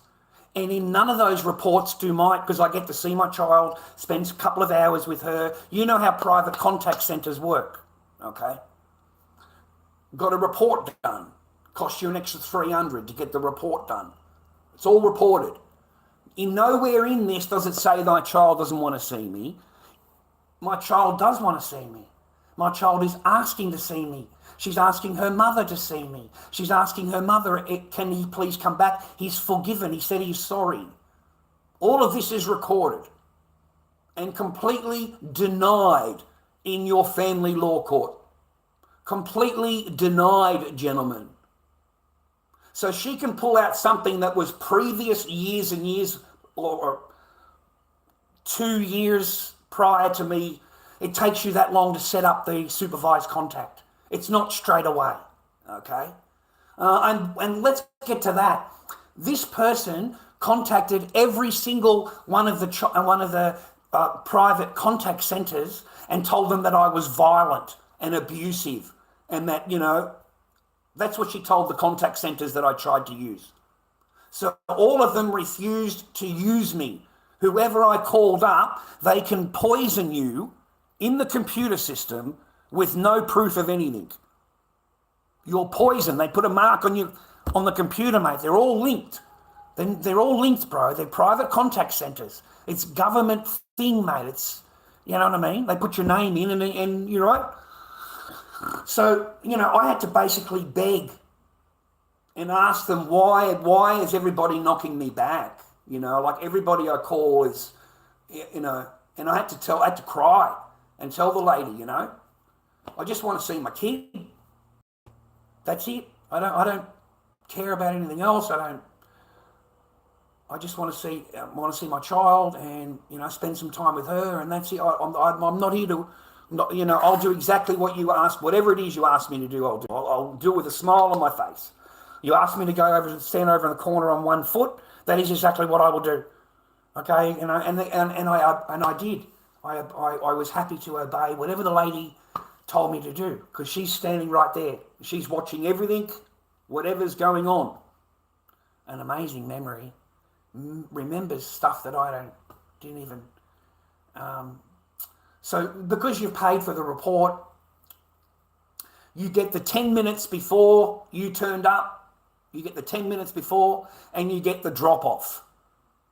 [SPEAKER 2] And in none of those reports because I get to see my child, spend a couple of hours with her. You know how private contact centres work, okay? Got a report done. Cost you an extra $300 to get the report done. It's all reported. Nowhere in this does it say my child doesn't want to see me. My child does want to see me. My child is asking to see me. She's asking her mother to see me. She's asking her mother, can he please come back? He's forgiven. He said he's sorry. All of this is recorded and completely denied in your family law court. Completely denied, gentlemen. So she can pull out something that was previous years and years, or 2 years prior to me. It takes you that long to set up the supervised contact. It's not straight away, okay? And let's get to that. This person contacted every single one of the private contact centres and told them that I was violent and abusive, and that, you know, that's what she told the contact centres that I tried to use. So all of them refused to use me. Whoever I called up, they can poison you in the computer system with no proof of anything. You're poisoned. They put a mark on you on the computer, mate. They're all linked. They're all linked, bro. They're private contact centres. It's government thing, mate. It's, you know what I mean? They put your name in and you're right. So, you know, I had to basically beg and ask them why is everybody knocking me back? You know, like everybody I call is, you know, and I had to cry and tell the lady, you know, I just want to see my kid. That's it. I don't care about anything else. I just want to see my child and, you know, spend some time with her, and that's it. I'm not here to, you know, I'll do exactly what you ask, whatever it is you ask me to do, I'll do. I'll do it with a smile on my face. You ask me to stand over in the corner on 1 foot, that is exactly what I will do. Okay, you know, and I did. I was happy to obey whatever the lady told me to do, because she's standing right there. She's watching everything, whatever's going on. An amazing memory. Remembers stuff that I didn't even. So because you've paid for the report, you get the 10 minutes before you turned up. You get the 10 minutes before, and you get the drop-off.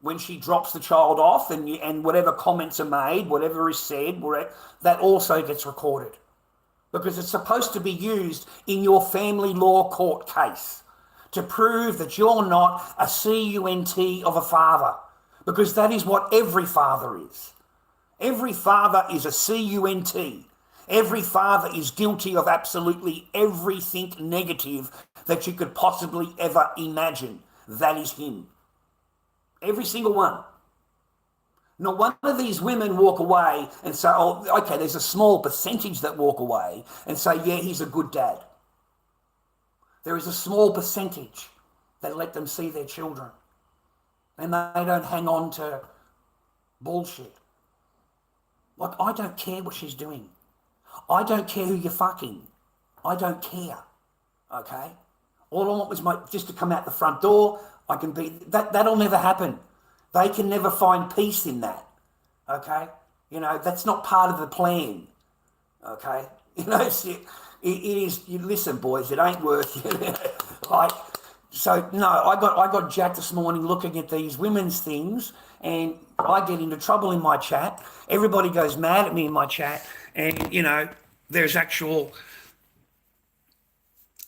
[SPEAKER 2] When she drops the child off, and whatever comments are made, whatever is said, that also gets recorded. because it's supposed to be used in your family law court case to prove that you're not a CUNT of a father, because that is what every father is. Every father is a CUNT. Every father is guilty of absolutely everything negative that you could possibly ever imagine. That is him. Every single one. Not one of these women walk away and say, oh, okay, there's a small percentage that walk away and say, yeah, he's a good dad. There is a small percentage that let them see their children and they don't hang on to bullshit. Like, I don't care what she's doing. I don't care who you're fucking. I don't care. Okay? All I want was just to come out the front door. I can be, that'll never happen. They can never find peace in that. Okay? You know, that's not part of the plan. Okay? You know, it is, listen, boys, it ain't worth it. Like, so no, I got jacked this morning looking at these women's things, and I get into trouble in my chat. Everybody goes mad at me in my chat, and, you know, there's actual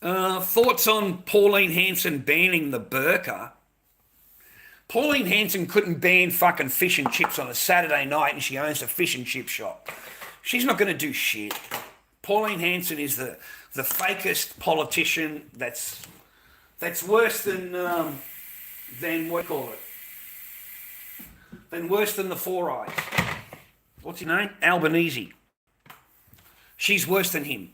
[SPEAKER 2] thoughts on Pauline Hanson banning the burqa. Pauline Hanson couldn't ban fucking fish and chips on a Saturday night, and she owns a fish and chip shop. She's not going to do shit. Pauline Hanson is the fakest politician that's worse than what do you call it? Than worse than the Four Eyes. What's his name? Albanese. She's worse than him.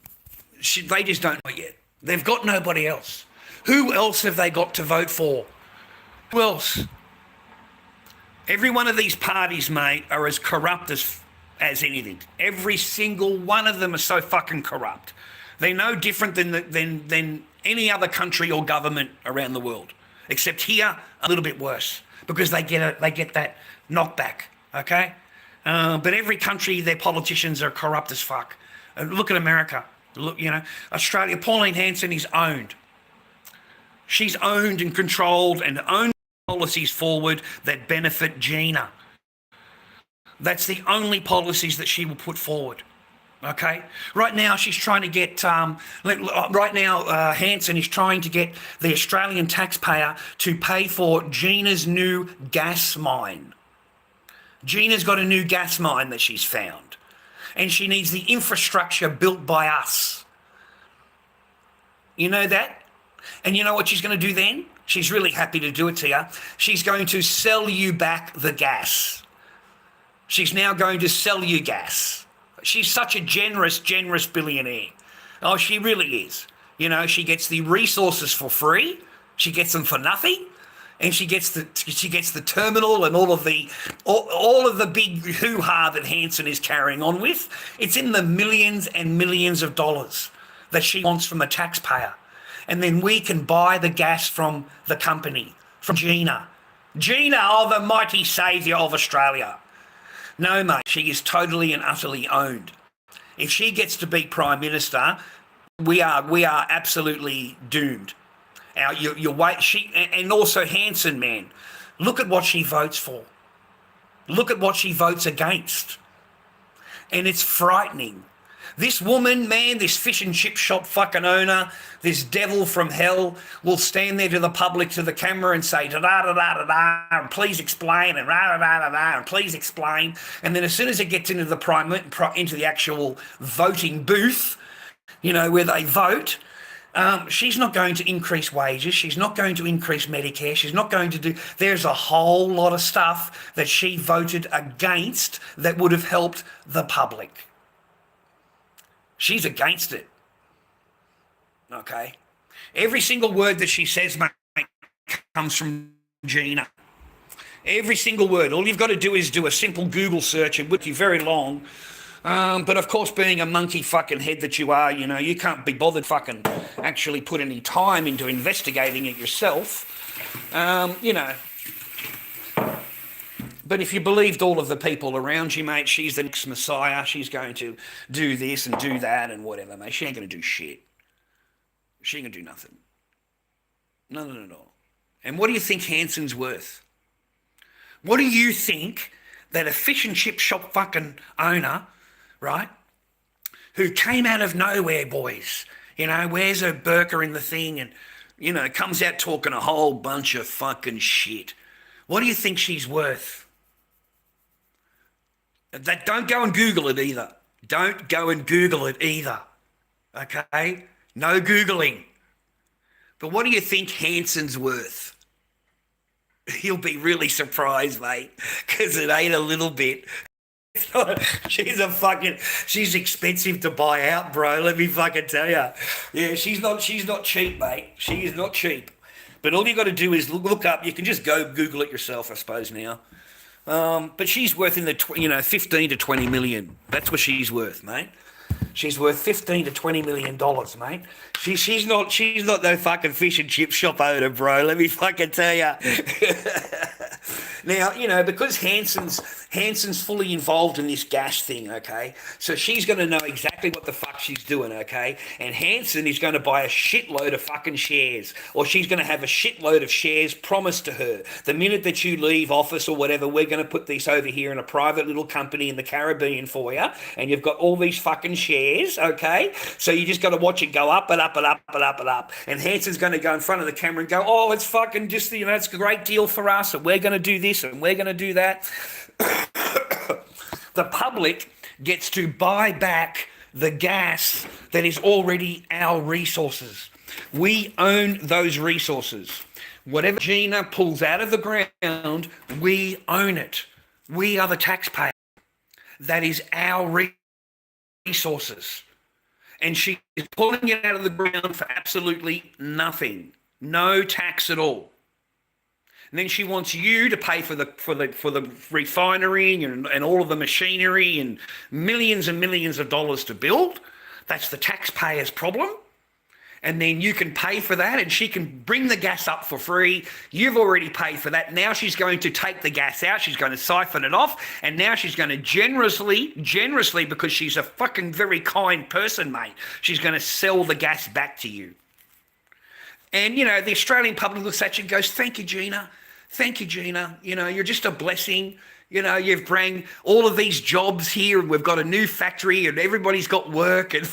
[SPEAKER 2] They just don't know yet. They've got nobody else. Who else have they got to vote for? Who else? Every one of these parties, mate, are as corrupt as anything. Every single one of them are so fucking corrupt. They're no different than any other country or government around the world, except here a little bit worse, because they get that knockback. Okay, but every country, their politicians are corrupt as fuck. Look at America. Look, you know, Australia. Pauline Hanson is owned. She's owned and controlled and owned policies forward that benefit Gina. That's the only policies that she will put forward. Okay? Right now, she's trying to get, Hanson is trying to get the Australian taxpayer to pay for Gina's new gas mine. Gina's got a new gas mine that she's found, and she needs the infrastructure built by us. You know that? And you know what she's going to do then? She's really happy to do it to you. She's going to sell you back the gas. She's now going to sell you gas. She's such a generous billionaire. Oh, she really is. You know, she gets the resources for free. She gets them for nothing. And she gets the terminal and all of the big hoo-ha that Hanson is carrying on with. It's in the millions and millions of dollars that she wants from the taxpayer. And then we can buy the gas from the company, from Gina. Gina, oh, the mighty saviour of Australia. No, mate, she is totally and utterly owned. If she gets to be Prime Minister, we are absolutely doomed. And also Hanson, man, look at what she votes for. Look at what she votes against. And it's frightening. This woman, man, this fish and chip shop fucking owner, this devil from hell, will stand there to the public, to the camera, and say, da-da-da-da-da-da, and please explain, and da-da-da-da-da, and please explain. And then as soon as it gets into the actual voting booth, you know, where they vote, she's not going to increase wages. She's not going to increase Medicare. She's not going to do... There's a whole lot of stuff that she voted against that would have helped the public. She's against it. Okay? Every single word that she says, mate, comes from Gina. Every single word. All you've got to do is do a simple Google search. It would be very long. But of course, being a monkey fucking head that you are, you know, you can't be bothered fucking actually put any time into investigating it yourself. You know. But if you believed all of the people around you, mate, she's the next messiah. She's going to do this and do that and whatever, mate. She ain't going to do shit. She ain't going to do nothing. Nothing at all. And what do you think Hanson's worth? What do you think that a fish and chip shop fucking owner, right,
[SPEAKER 1] who came out of nowhere, boys. You know, wears her burqa in the thing and, you know, comes out talking a whole bunch of fucking shit. What do you think she's worth? Don't go and Google it either. Don't go and Google it either. Okay? No Googling. But what do you think Hanson's worth? You'll be really surprised, mate, because it ain't a little bit. She's expensive to buy out, bro. Let me fucking tell you. Yeah, she's not cheap, mate. She is not cheap. But all you got to do is look up. You can just go Google it yourself, I suppose now. But she's worth in the 15 to 20 million. That's what she's worth, mate. She's worth 15 to 20 million dollars, mate. She's not no fucking fish and chip shop owner, bro. Let me fucking tell you. Now, you know, because Hanson's fully involved in this gas thing, okay? So she's going to know exactly what the fuck she's doing, okay? And Hanson is going to buy a shitload of fucking shares, or she's going to have a shitload of shares promised to her. The minute that you leave office or whatever, we're going to put this over here in a private little company in the Caribbean for you, and you've got all these fucking shares, okay? So you just got to watch it go up and up and up and up and up. And Hanson's going to go in front of the camera and go, oh, it's fucking just, you know, it's a great deal for us, and we're going to do this and we're going to do that. The public gets to buy back the gas that is already our resources. We own those resources. Whatever Gina pulls out of the ground, we own it. We are the taxpayer. That is our resources. And she is pulling it out of the ground for absolutely nothing. No tax at all. And then she wants you to pay for the refinery and all of the machinery and millions of dollars to build. That's the taxpayer's problem. And then you can pay for that, and she can bring the gas up for free. You've already paid for that. Now she's going to take the gas out. She's going to siphon it off. And now she's going to generously, because she's a fucking very kind person, mate, she's going to sell the gas back to you. And, you know, the Australian public looks at you and goes, thank you, Gina. Thank you, Gina. You know, you're just a blessing. You know, you've brought all of these jobs here, and we've got a new factory, and everybody's got work, and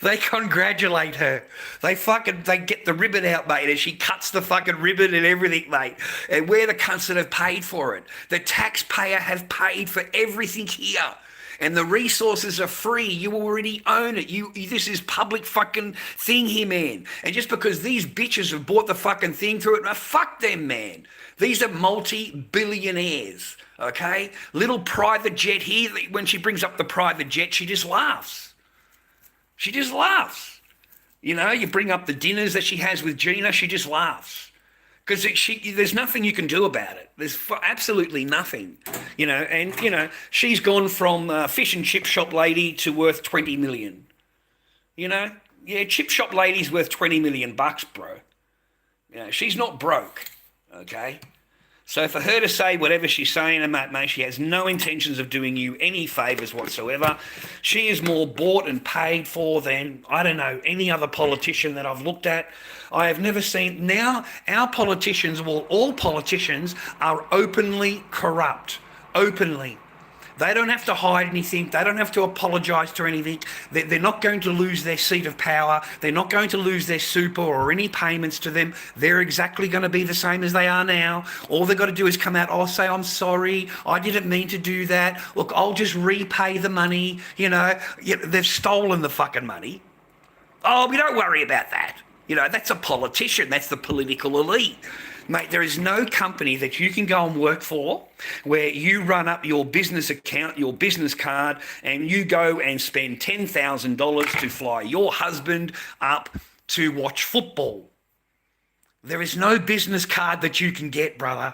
[SPEAKER 1] they congratulate her. They get the ribbon out, mate, and she cuts the fucking ribbon and everything, mate. And we're the cunts that have paid for it. The taxpayer have paid for everything here. And the resources are free. You already own it. This is public fucking thing here, man. And just because these bitches have bought the fucking thing through it, fuck them, man. These are multi-billionaires, okay? Little private jet here. When she brings up the private jet, she just laughs. She just laughs. You know, you bring up the dinners that she has with Gina, she just laughs. Because there's nothing you can do about it. There's absolutely nothing, you know. And, you know, she's gone from fish and chip shop lady to worth 20 million. You know, yeah, chip shop lady's worth 20 million bucks, bro. You know, she's not broke, okay? So for her to say whatever she's saying, and mate, she has no intentions of doing you any favours whatsoever. She is more bought and paid for than, I don't know, any other politician that I've looked at. I have never seen. Now, our politicians, well, all politicians are openly corrupt. Openly. They don't have to hide anything. They don't have to apologise to anything. They're not going to lose their seat of power. They're not going to lose their super or any payments to them. They're exactly going to be the same as they are now. All they've got to do is come out, oh, say, I'm sorry. I didn't mean to do that. Look, I'll just repay the money. You know, they've stolen the fucking money. Oh, we don't worry about that. You know, that's a politician. That's the political elite. Mate, there is no company that you can go and work for where you run up your business account, your business card, and you go and spend $10,000 to fly your husband up to watch football. There is no business card that you can get, brother.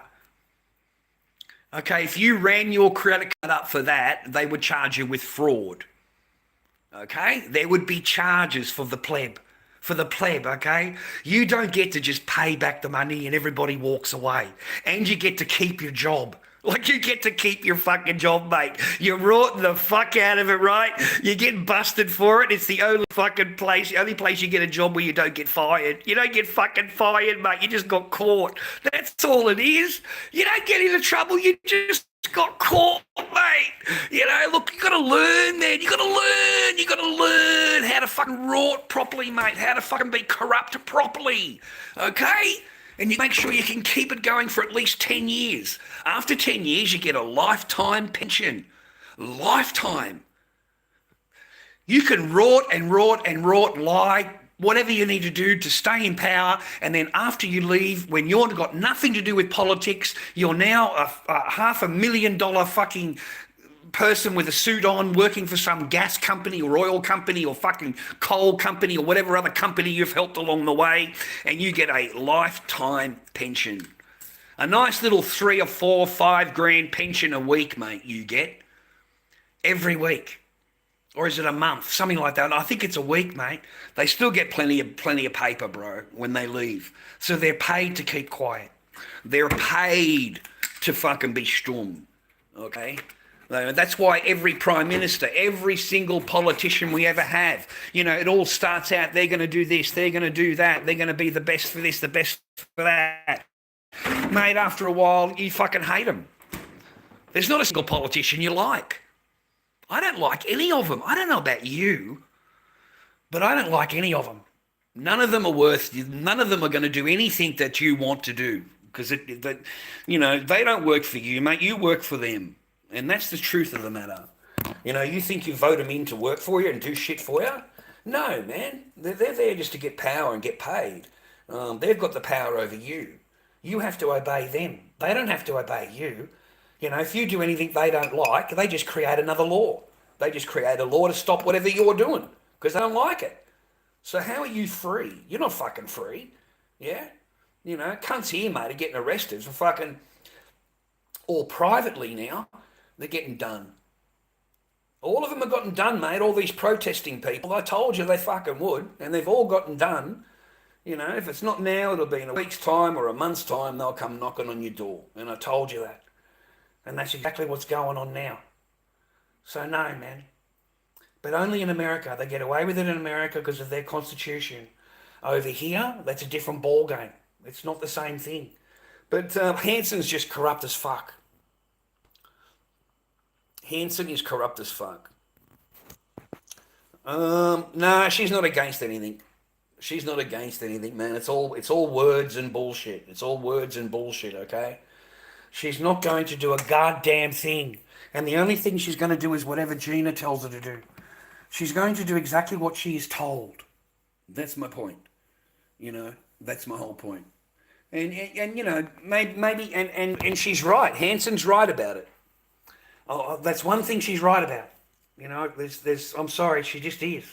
[SPEAKER 1] Okay, if you ran your credit card up for that, they would charge you with fraud. Okay, there would be charges for the pleb. For the pleb, okay? You don't get to just pay back the money and everybody walks away. And you get to keep your job. Like, you get to keep your fucking job, mate. You're rotting the fuck out of it, right? You get busted for it. It's the only fucking place, the only place you get a job where you don't get fired. You don't get fucking fired, mate. You just got caught. That's all it is. You don't get into trouble. You just got caught, mate. You know,
[SPEAKER 3] look, you got to learn, man. You got to learn. You got to learn how to fucking rot properly, mate. How to fucking be corrupt properly, okay? And you make sure you can keep it going for at least 10 years. After 10 years, you get a lifetime pension. Lifetime. You can rot and rot and rot, lie, whatever you need to do to stay in power, and then after you leave, when you've got nothing to do with politics, you're now a $500,000 fucking person with a suit on working for some gas company or oil company or fucking coal company or whatever other company you've helped along the way, and you get a lifetime pension. A nice little 3 or 4 or 5 grand pension a week, mate, you get every week. Or is it a month? Something like that. I think it's a week, mate. They still get plenty of paper, bro, when they leave. So they're paid to keep quiet. They're paid to fucking be stumm. Okay? That's why every prime minister, every single politician we ever have, you know, it all starts out, they're going to do this, they're going to do that, they're going to be the best for this, the best for that. Mate, after a while, you fucking hate them. There's not a single politician you like. I don't like any of them. I don't know about you, but I don't like any of them. None of them are worth, none of them are going to do anything that you want to do because, you know, they don't work for you, mate. You work for them. And that's the truth of the matter. You know, you think you vote them in to work for you and do shit for you? No, man. They're there just to get power and get paid. They've got the power over you. You have to obey them. They don't have to obey you. You know, if you do anything they don't like, they just create another law. They just create a law to stop whatever you're doing because they don't like it. So how are you free? You're not fucking free. Yeah? You know, cunts here, mate, are getting arrested for fucking, or privately now, they're getting done. All of them have gotten done, mate. All these protesting people, I told you they fucking would, and they've all gotten done. You know, if it's not now, it'll be in a week's time or a month's time, they'll come knocking on your door. And I told you that. And that's exactly what's going on now. So no, man. But only in America. They get away with it in America because of their constitution. Over here, that's a different ball game. It's not the same thing. But Hanson's just corrupt as fuck. Hanson is corrupt as fuck. No, she's not against anything. She's not against anything, man. It's all words and bullshit. It's all words and bullshit, okay? She's not going to do a goddamn thing. And the only thing she's going to do is whatever Gina tells her to do. She's going to do exactly what she is told. That's my point. You know, that's my whole point. And you know, maybe, and she's right. Hanson's right about it. Oh, that's one thing she's right about. You know, I'm sorry, she just is.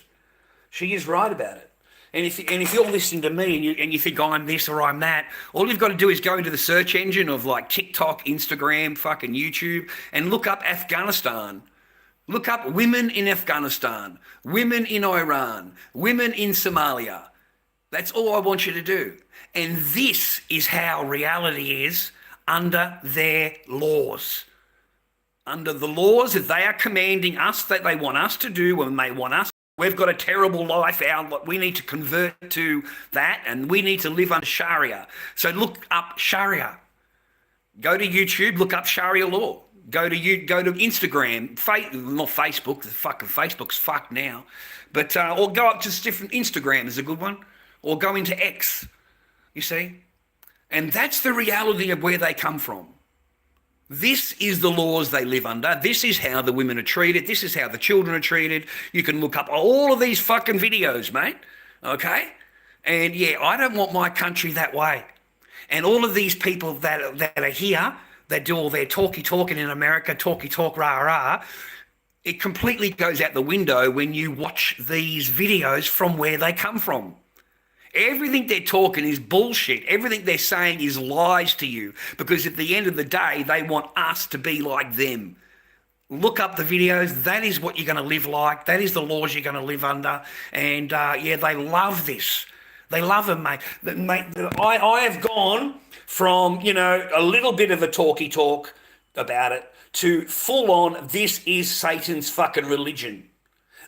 [SPEAKER 3] She is right about it. And if you're listening to me and you think I'm this or I'm that, all you've got to do is go into the search engine of like TikTok, Instagram, fucking YouTube, and look up Afghanistan. Look up women in Afghanistan, women in Iran, women in Somalia. That's all I want you to do. And this is how reality is under their laws. Under the laws that they are commanding us, that they want us to do when they want us. We've got a terrible life. We need to convert to that, and we need to live under Sharia. So look up Sharia. Go to YouTube, look up Sharia law. Go to Instagram, not Facebook. The fucking Facebook's fucked now, but or go up to different. Instagram is a good one, or go into X. You see, and that's the reality of where they come from. This is the laws they live under. This is how the women are treated. This is how the children are treated. You can look up all of these fucking videos, mate. Okay? And yeah, I don't want my country that way. And all of these people that are here, that do all their talking in America, talk, rah. It completely goes out the window when you watch these videos from where they come from. Everything they're talking is bullshit. Everything they're saying is lies to you because at the end of the day, they want us to be like them. Look up the videos. That is what you're going to live like. That is the laws you're going to live under. And yeah, they love this. They love them, mate. I have gone from, you know, a little bit of a talk about it to full on, this is Satan's fucking religion.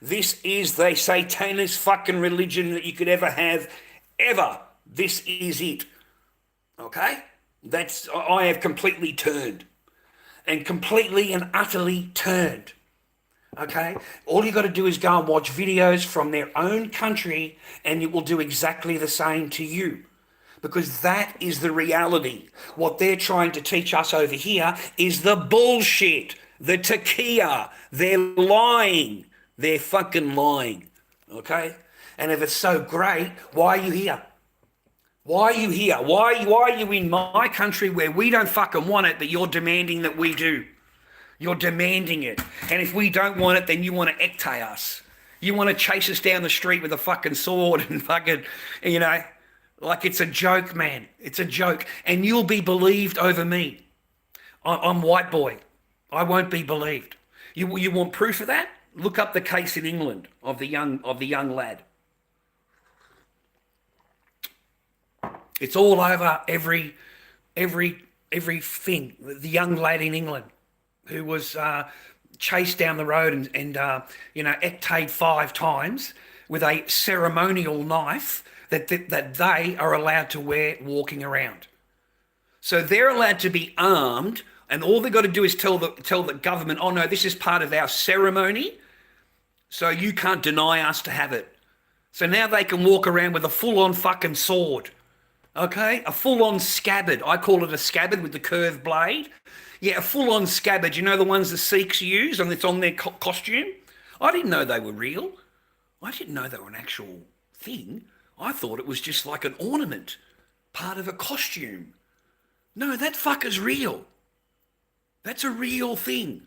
[SPEAKER 3] This is the satanist fucking religion that you could ever have. Ever. This is it. Okay? I have completely turned. And completely and utterly turned. Okay? All you got to do is go and watch videos from their own country and it will do exactly the same to you. Because that is the reality. What they're trying to teach us over here is the bullshit, the takia. They're lying. They're fucking lying. Okay? And if it's so great, why are you here? Why are you here? Why are you in my country where we don't fucking want it, but you're demanding that we do? You're demanding it. And if we don't want it, then you want to ectate us. You want to chase us down the street with a fucking sword and fucking, you know, like it's a joke, man. It's a joke. And you'll be believed over me. I'm white boy. I won't be believed. You want proof of that? Look up the case in England of the young lad. It's all over every thing. The young lad in England who was chased down the road and ectated 5 times with a ceremonial knife that they are allowed to wear walking around. So they're allowed to be armed, and all they've got to do is tell the government, oh no, this is part of our ceremony, so you can't deny us to have it. So now they can walk around with a full-on fucking sword, okay? A full-on scabbard. I call it a scabbard with the curved blade. Yeah, a full-on scabbard. You know the ones the Sikhs use and it's on their costume? I didn't know they were real. I didn't know they were an actual thing. I thought it was just like an ornament, part of a costume. No, that fucker's real. That's a real thing.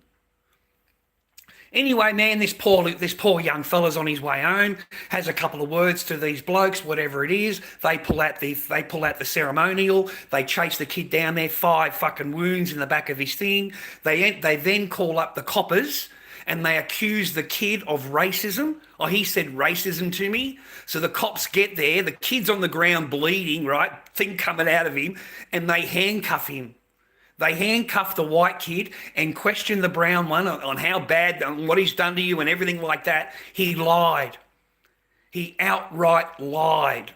[SPEAKER 3] Anyway, man, this poor young fella's on his way home, has a couple of words to these blokes, whatever it is. They pull out the ceremonial. They chase the kid down there, 5 fucking wounds in the back of his thing. They then call up the coppers and they accuse the kid of racism. Oh, he said racism to me. So the cops get there, the kid's on the ground bleeding, right? Thing coming out of him, and they handcuff him. They handcuff the white kid and question the brown one on how bad, on what he's done to you and everything like that. He lied. He outright lied.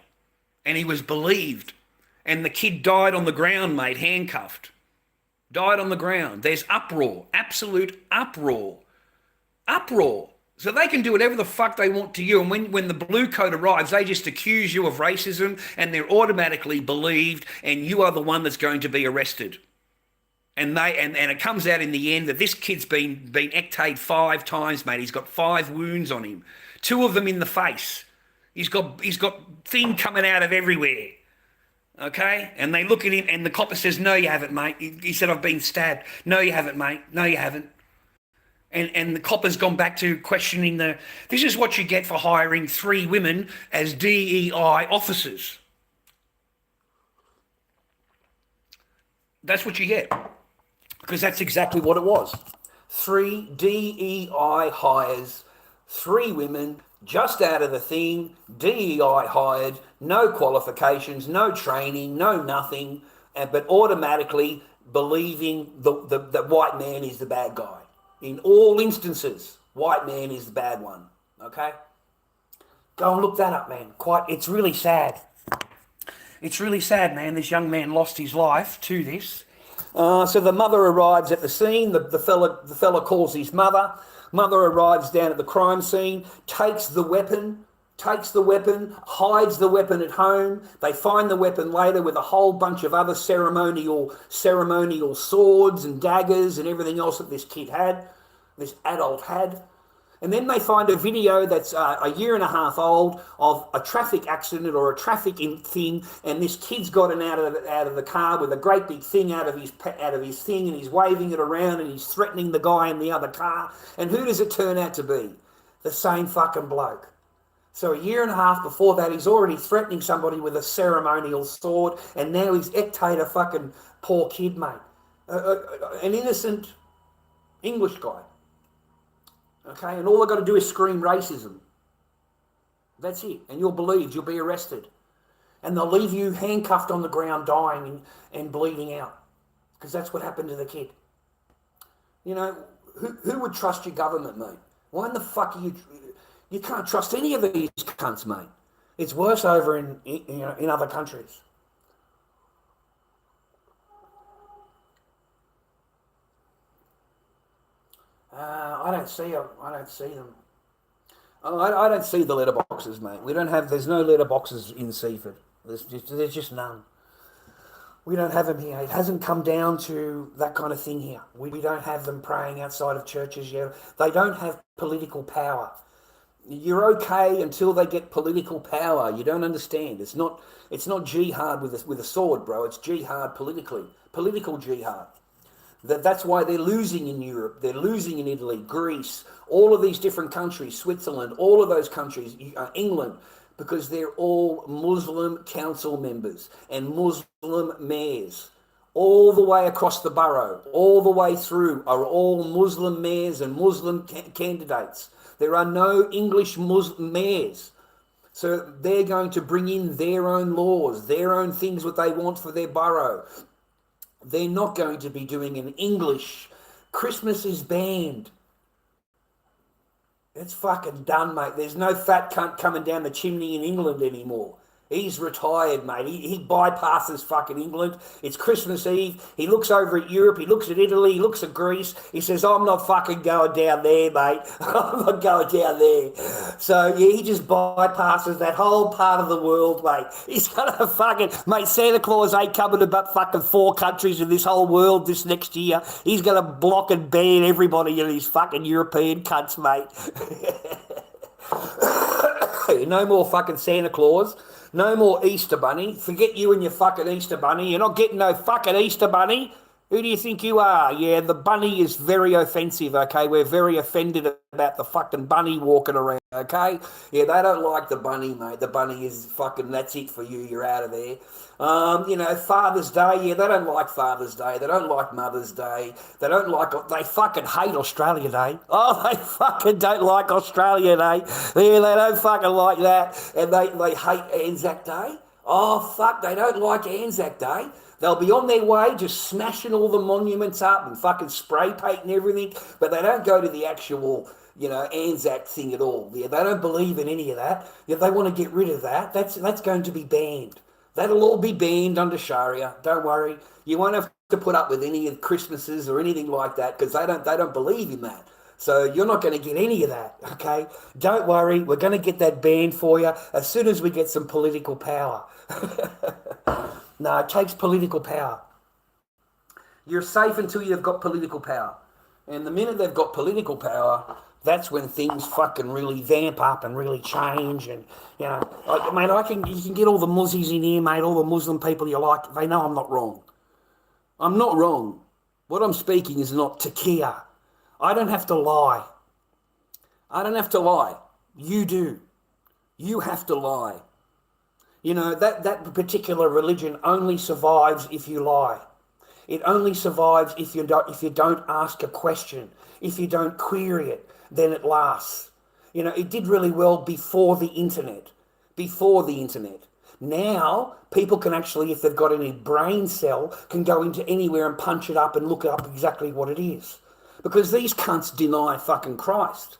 [SPEAKER 3] And he was believed. And the kid died on the ground, mate, handcuffed. Died on the ground. There's uproar, absolute uproar. Uproar. So they can do whatever the fuck they want to you. And when the blue coat arrives, they just accuse you of racism and they're automatically believed and you are the one that's going to be arrested. And it comes out in the end that this kid's been ectated 5 times, mate. He's got 5 wounds on him, 2 of them in the face. He's got thing coming out of everywhere. Okay? And they look at him and the copper says, no, you haven't, mate. He said, I've been stabbed. No, you haven't, mate. No, you haven't. And the copper's gone back to questioning this is what you get for hiring 3 women as DEI officers. That's what you get. Because that's exactly what it was. 3 DEI hires, 3 women, just out of the thing, DEI hired, no qualifications, no training, no nothing, but automatically believing the white man is the bad guy. In all instances, white man is the bad one, okay? Go and look that up, man. It's really sad. It's really sad, man. This young man lost his life to this. So the mother arrives at the scene. The fella calls his mother. Mother arrives down at the crime scene, takes the weapon, hides the weapon at home. They find the weapon later with a whole bunch of other ceremonial swords and daggers and everything else that this adult had. And then they find a video that's a year and a half old of a traffic accident or a traffic thing, and this kid's gotten out of the car with a great big thing out of his thing, and he's waving it around and he's threatening the guy in the other car. And who does it turn out to be? The same fucking bloke. So a year and a half before that, he's already threatening somebody with a ceremonial sword, and now he's ectated a fucking poor kid, mate. An innocent English guy. Okay, and all they've got to do is scream racism. That's it. And you're believed, you'll be arrested. And they'll leave you handcuffed on the ground dying and bleeding out. Because that's what happened to the kid. You know, who would trust your government, mate? Why in the fuck are you... You can't trust any of these cunts, mate. It's worse over in other countries.
[SPEAKER 2] I don't see them. I don't see them.
[SPEAKER 1] I don't see the letterboxes, mate. There's no letterboxes in Seaford. There's just none. We don't have them here. It hasn't come down to that kind of thing here. We don't have them praying outside of churches yet. They don't have political power. You're okay until they get political power. You don't understand. It's not jihad with a sword, bro. It's jihad politically. Political jihad. That's why they're losing in Europe. They're losing in Italy, Greece, all of these different countries, Switzerland, all of those countries, England, because they're all Muslim council members and Muslim mayors. All the way across the borough, all the way through are all Muslim mayors and Muslim candidates. There are no English Muslim mayors. So they're going to bring in their own laws, their own things, what they want for their borough. They're not going to be doing an English. Christmas is banned. It's fucking done, mate. There's no fat cunt coming down the chimney in England anymore. He's retired, mate. He bypasses fucking England. It's Christmas Eve. He looks over at Europe. He looks at Italy. He looks at Greece. He says, I'm not fucking going down there, mate. I'm not going down there. So, yeah, he just bypasses that whole part of the world, mate. He's going to fucking... Mate, Santa Claus ain't coming to but fucking 4 countries in this whole world this next year. He's going to block and ban everybody in these fucking European cunts, mate. No more fucking Santa Claus. No more Easter Bunny. Forget you and your fucking Easter Bunny. You're not getting no fucking Easter Bunny. Who do you think you are? Yeah, the bunny is very offensive, okay? We're very offended about the fucking bunny walking around, okay? Yeah, they don't like the bunny, mate. The bunny is fucking, that's it for you. You're out of there. Father's Day, yeah, they don't like Father's Day. They don't like Mother's Day. They fucking hate Australia Day. Oh, they fucking don't like Australia Day. Yeah, they don't fucking like that. And they hate Anzac Day. Oh, fuck, they don't like Anzac Day. They'll be on their way just smashing all the monuments up and fucking spray painting everything, but they don't go to the actual, Anzac thing at all. Yeah, they don't believe in any of that. Yeah, they want to get rid of that. That's going to be banned. That'll all be banned under Sharia. Don't worry. You won't have to put up with any of Christmases or anything like that because they don't believe in that. So you're not going to get any of that, okay? Don't worry. We're going to get that banned for you as soon as we get some political power. No, it takes political power. You're safe until you've got political power. And the minute they've got political power, that's when things fucking really vamp up and really change. And, you can get all the muzzies in here, mate, all the Muslim people you like. They know I'm not wrong. I'm not wrong. What I'm speaking is not taqiyya. I don't have to lie. I don't have to lie. You do. You have to lie. That particular religion only survives if you lie. It only survives if you don't ask a question. If you don't query it, then it lasts. It did really well before the internet. Now, people can actually, if they've got any brain cell, can go into anywhere and punch it up and look up exactly what it is. Because these cunts deny fucking Christ.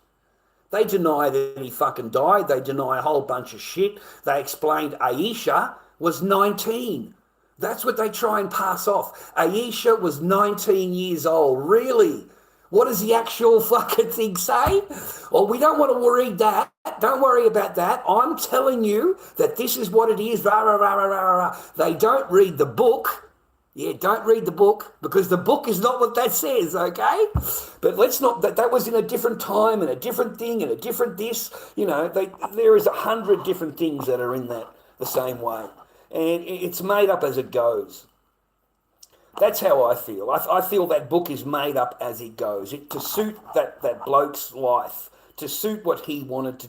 [SPEAKER 1] They deny that he fucking died. They deny a whole bunch of shit. They explained Aisha was 19. That's what they try and pass off. Aisha was 19 years old. Really? What does the actual fucking thing say? Well, we don't want to worry that. Don't worry about that. I'm telling you that this is what it is. Rah, rah, rah, rah, rah, rah. They don't read the book. Yeah, don't read the book because the book is not what that says, okay? But let's not, that was in a different time and a different thing and a different this. There is 100 different things that are in that the same way. And it's made up as it goes. That's how I feel. I feel that book is made up as it goes. To suit that bloke's life, to suit what he wanted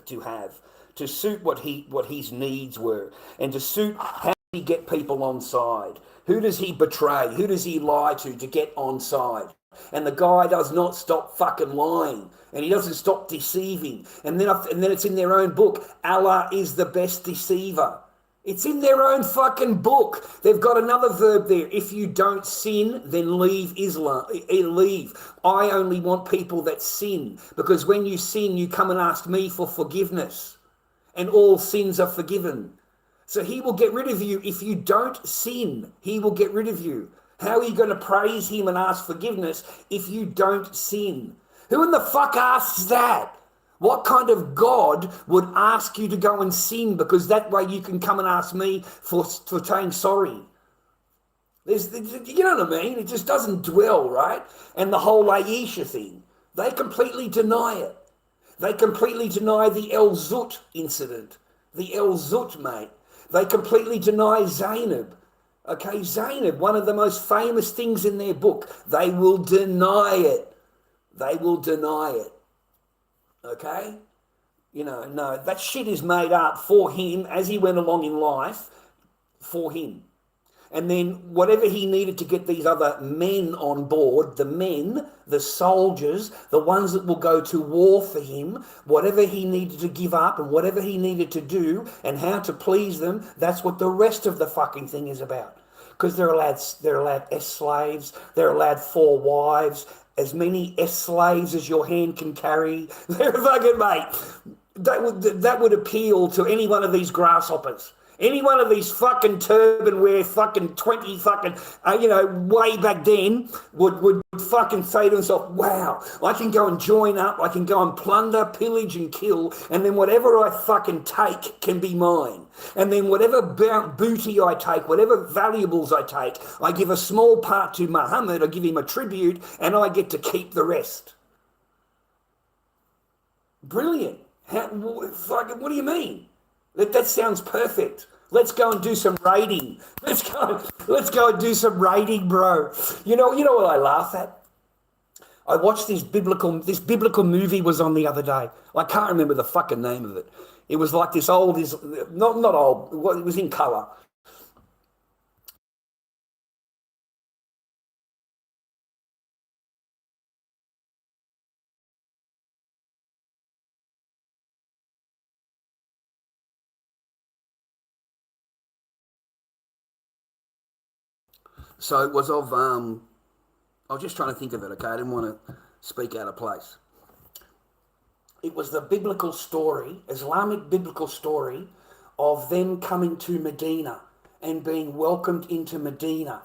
[SPEAKER 1] to have, to suit what his needs were, and to suit how he get people on side. Who does he betray? Who does he lie to get on side? And the guy does not stop fucking lying. And he doesn't stop deceiving. And then it's in their own book. Allah is the best deceiver. It's in their own fucking book. They've got another verb there. If you don't sin, then leave Islam. Leave. I only want people that sin. Because when you sin, you come and ask me for forgiveness. And all sins are forgiven. So he will get rid of you if you don't sin. He will get rid of you. How are you going to praise him and ask forgiveness if you don't sin?
[SPEAKER 2] Who in the fuck asks that? What kind of God would ask you to go and sin because that way you can come and ask me for saying sorry? You know what I mean? It just doesn't dwell, right? And the whole Aisha thing, they completely deny it. They completely deny the El Zut incident. The El Zut, mate. They completely deny Zainab. Okay, Zainab, one of the most famous things in their book. They will deny it. They will deny it. Okay? You know, no, that shit is made up for him as he went along in life, for him. And then whatever he needed to get these other men on board, the men, the soldiers, the ones that will go to war for him, whatever he needed to give up and whatever he needed to do and how to please them, that's what the rest of the fucking thing is about. Because they're allowed S-slaves, they're allowed 4 wives, as many S-slaves as your hand can carry. They're fucking, mate, that would appeal to any one of these grasshoppers. Any one of these fucking turban wear fucking 20 fucking, way back then would fucking say to himself, wow, I can go and join up, I can go and plunder, pillage and kill, and then whatever I fucking take can be mine. And then whatever booty I take, whatever valuables I take, I give a small part to Muhammad, I give him a tribute, and I get to keep the rest. Brilliant. What do you mean? That sounds perfect. Let's go and do some raiding. Let's go and do some raiding, bro. You know what I laugh at? I watched this biblical movie was on the other day. I can't remember the fucking name of it. It was like not old, it was in colour. So it was of, I was just trying to think of it, okay? I didn't want to speak out of place. It was the biblical story, Islamic biblical story, of them coming to Medina and being welcomed into Medina.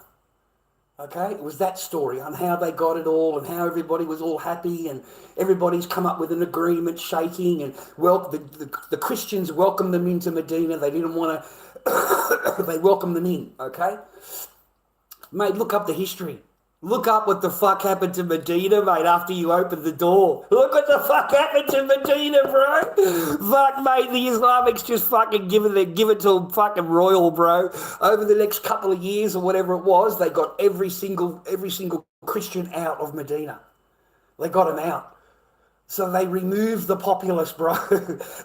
[SPEAKER 2] Okay? It was that story on how they got it all and how everybody was all happy and everybody's come up with an agreement, shaking, and the Christians welcomed them into Medina. They didn't want to, they welcomed them in, okay? Mate, look up the history. Look up what the fuck happened to Medina, mate, after you opened the door. Look what the fuck happened to Medina, bro. Fuck, mate, the Islamics just fucking give it to them fucking royal, bro. Over the next couple of years or whatever it was, they got every single Christian out of Medina. They got them out. So they removed the populace, bro.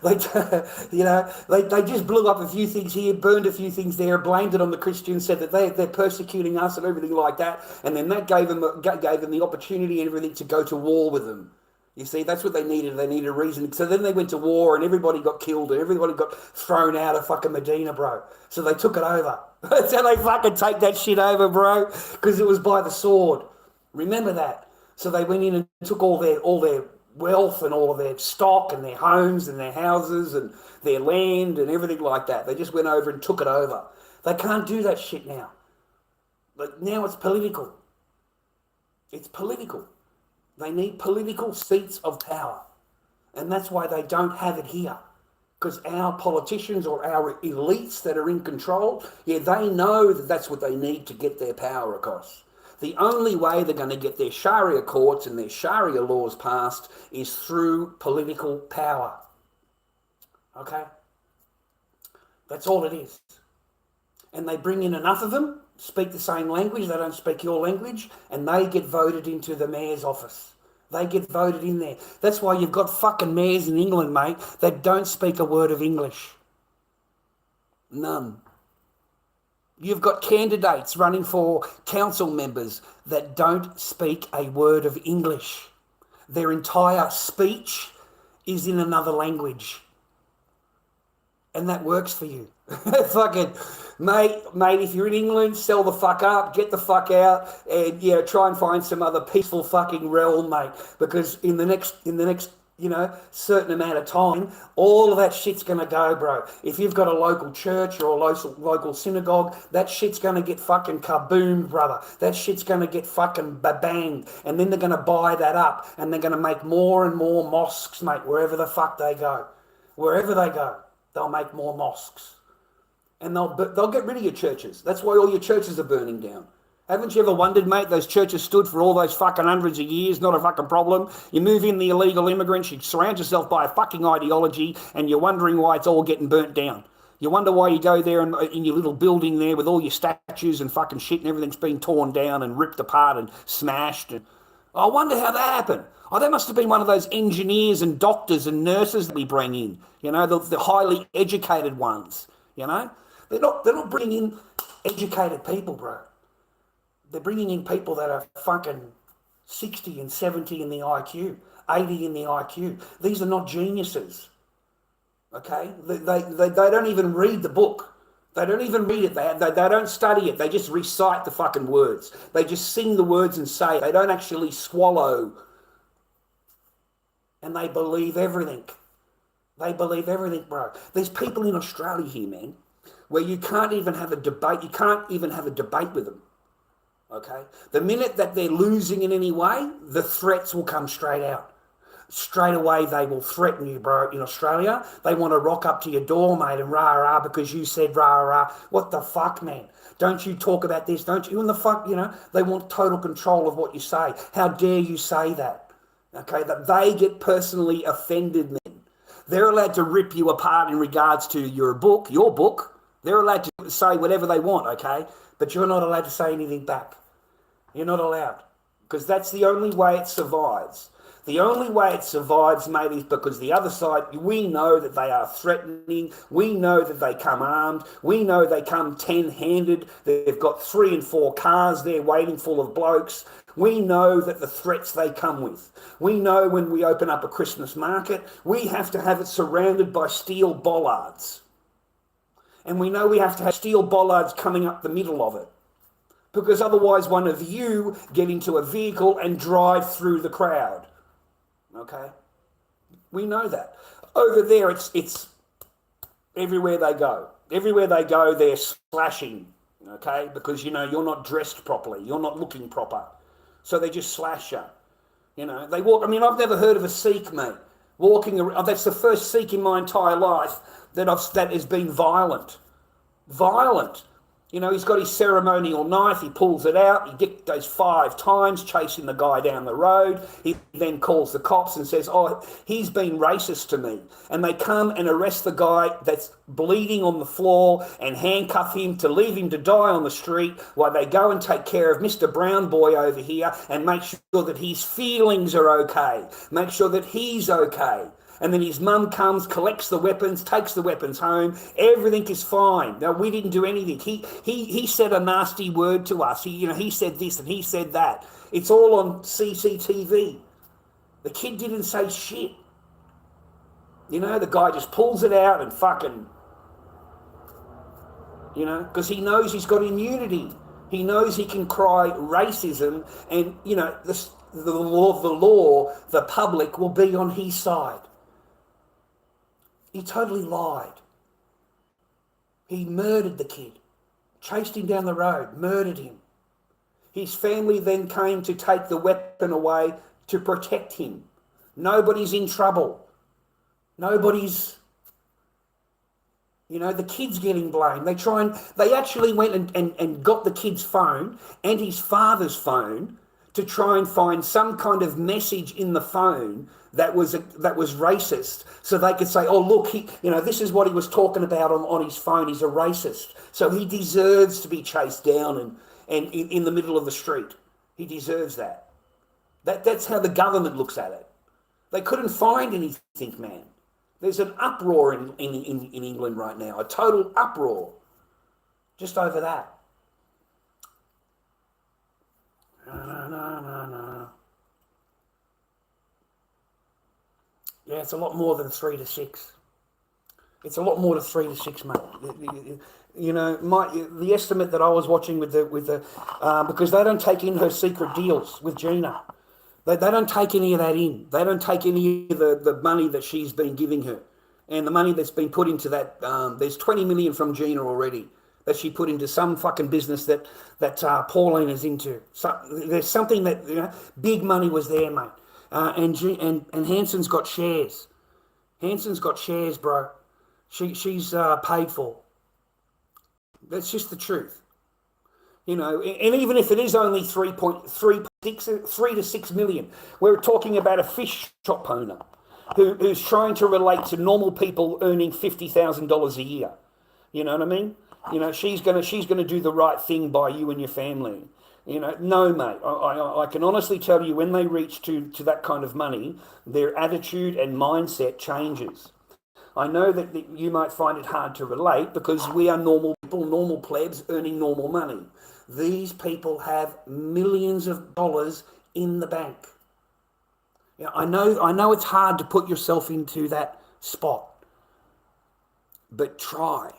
[SPEAKER 2] They just blew up a few things here, burned a few things there, blamed it on the Christians, said that they're persecuting us and everything like that. And then that gave them the opportunity and everything to go to war with them. You see, that's what they needed. They needed a reason. So then they went to war and everybody got killed and everybody got thrown out of fucking Medina, bro. So they took it over. That's how they fucking take that shit over, bro, because it was by the sword. Remember that. So they went in and took all their wealth and all of their stock and their homes and their houses and their land and everything like that. They just went over and took it over. They can't do that shit now. But now it's political. It's political. They need political seats of power. And that's why they don't have it here. Because our politicians or our elites that are in control, they know that that's what they need to get their power across. The only way they're going to get their Sharia courts and their Sharia laws passed is through political power. Okay? That's all it is. And they bring in enough of them, speak the same language, they don't speak your language, and they get voted into the mayor's office. They get voted in there. That's why you've got fucking mayors in England, mate, that don't speak a word of English. None. You've got candidates running for council members that don't speak a word of English. Their entire speech is in another language. And that works for you. Fucking, mate, if you're in England, sell the fuck up, get the fuck out, and try and find some other peaceful fucking realm, mate. Because in the next certain amount of time, all of that shit's going to go, bro. If you've got a local church or a local synagogue, that shit's going to get fucking kaboomed, brother. That shit's going to get fucking banged. And then they're going to buy that up and they're going to make more and more mosques, mate, wherever the fuck they go. Wherever they go, they'll make more mosques. And they'll get rid of your churches. That's why all your churches are burning down. Haven't you ever wondered, mate, those churches stood for all those fucking hundreds of years, not a fucking problem. You move in the illegal immigrants, you surround yourself by a fucking ideology, and you're wondering why it's all getting burnt down. You wonder why you go there in your little building there with all your statues and fucking shit and everything's been torn down and ripped apart and smashed. And I wonder how that happened. Oh, that must have been one of those engineers and doctors and nurses that we bring in, the highly educated ones, They're not bringing in educated people, bro. They're bringing in people that are fucking 60 and 70 in the IQ, 80 in the IQ. These are not geniuses, okay? They don't even read the book. They don't even read it. They don't study it. They just recite the fucking words. They just sing the words and say it. They don't actually swallow. And they believe everything. They believe everything, bro. There's people in Australia here, man, where you can't even have a debate. You can't even have a debate with them. Okay? The minute that they're losing in any way, the threats will come straight out. Straight away, they will threaten you, bro. In Australia, they want to rock up to your door, mate, and rah-rah because you said rah-rah. What the fuck, man? Don't you talk about this? Don't you? And the fuck, they want total control of what you say. How dare you say that? Okay? That they get personally offended, man. They're allowed to rip you apart in regards to your book. They're allowed to say whatever they want, okay? But you're not allowed to say anything back. You're not allowed. Because that's the only way it survives. The only way it survives, mate, is because the other side, we know that they are threatening. We know that they come armed. We know they come 10-handed. They've got 3 and 4 cars there waiting full of blokes. We know that the threats they come with. We know when we open up a Christmas market, we have to have it surrounded by steel bollards. And we know we have to have steel bollards coming up the middle of it. Because otherwise one of you get into a vehicle and drive through the crowd. Okay? We know that. Over there, it's everywhere they go. Everywhere they go, they're slashing. Okay? Because, you're not dressed properly. You're not looking proper. So they just slash you. They walk. I've never heard of a Sikh, mate, walking around. That's the first Sikh in my entire life that has been violent. Violent. He's got his ceremonial knife, he pulls it out, he goes 5 times chasing the guy down the road. He then calls the cops and says, he's been racist to me. And they come and arrest the guy that's bleeding on the floor and handcuff him to leave him to die on the street while they go and take care of Mr. Brown Boy over here and make sure that his feelings are okay, make sure that he's okay. And then his mum comes, collects the weapons, takes the weapons home. Everything is fine. Now, we didn't do anything. He said a nasty word to us. He said this and he said that. It's all on CCTV. The kid didn't say shit. The guy just pulls it out and fucking, because he knows he's got immunity. He knows he can cry racism and, the law, the public will be on his side. He totally lied. He murdered the kid, chased him down the road, murdered him. His family then came to take the weapon away to protect him. Nobody's in trouble. Nobody's, the kid's getting blamed. They actually went and got the kid's phone and his father's phone to try and find some kind of message in the phone that was racist, so they could say, oh, look, this is what he was talking about on his phone. He's a racist. So he deserves to be chased down and in the middle of the street. He deserves that. That's how the government looks at it. They couldn't find anything, man. There's an uproar in England right now, a total uproar just over that. No. Yeah, it's a lot more than 3 to 6. It's a lot more than 3 to 6, mate. The estimate that I was watching with the because they don't take in her secret deals with Gina. They don't take any of that in. They don't take any of the money that she's been giving her. And the money that's been put into that, there's 20 million from Gina already that she put into some fucking business that Pauline is into. So there's something that, big money was there, mate. And Hanson's got shares. Hanson's got shares, bro. She's paid for. That's just the truth. And even if it is only 3 to 6 million, we're talking about a fish shop owner who's trying to relate to normal people earning $50,000 a year. You know what I mean? She's gonna do the right thing by you and your family. No, mate. I can honestly tell you, when they reach to that kind of money, their attitude and mindset changes. I know that you might find it hard to relate because we are normal people, normal plebs earning normal money. These people have millions of dollars in the bank. I know it's hard to put yourself into that spot, but try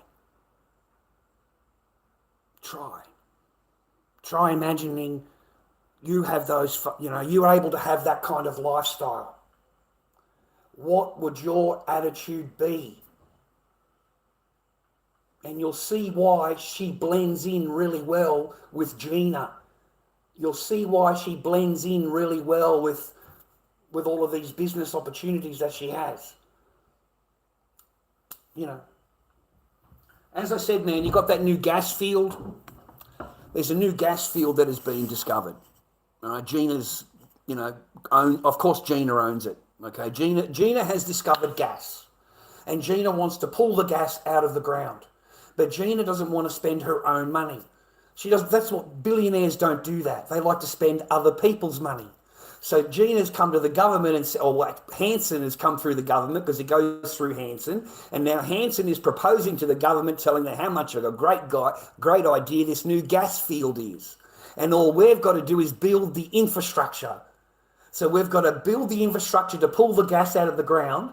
[SPEAKER 2] imagining you have those, you're able to have that kind of lifestyle. What would your attitude be? And you'll see why she blends in really well with Gina. You'll see why she blends in really well with all of these business opportunities that she has. As I said, man, you got that new gas field. There's a new gas field that has been discovered. Gina's, of course Gina owns it. Okay, Gina has discovered gas, and Gina wants to pull the gas out of the ground. But Gina doesn't want to spend her own money. She does. That's what billionaires don't do. That they like to spend other people's money. So Gina's come to the government and said, Hanson has come through the government because it goes through Hanson, and now Hanson is proposing to the government, telling them how much of a great idea this new gas field is, and all we've got to do is build the infrastructure. So we've got to build the infrastructure to pull the gas out of the ground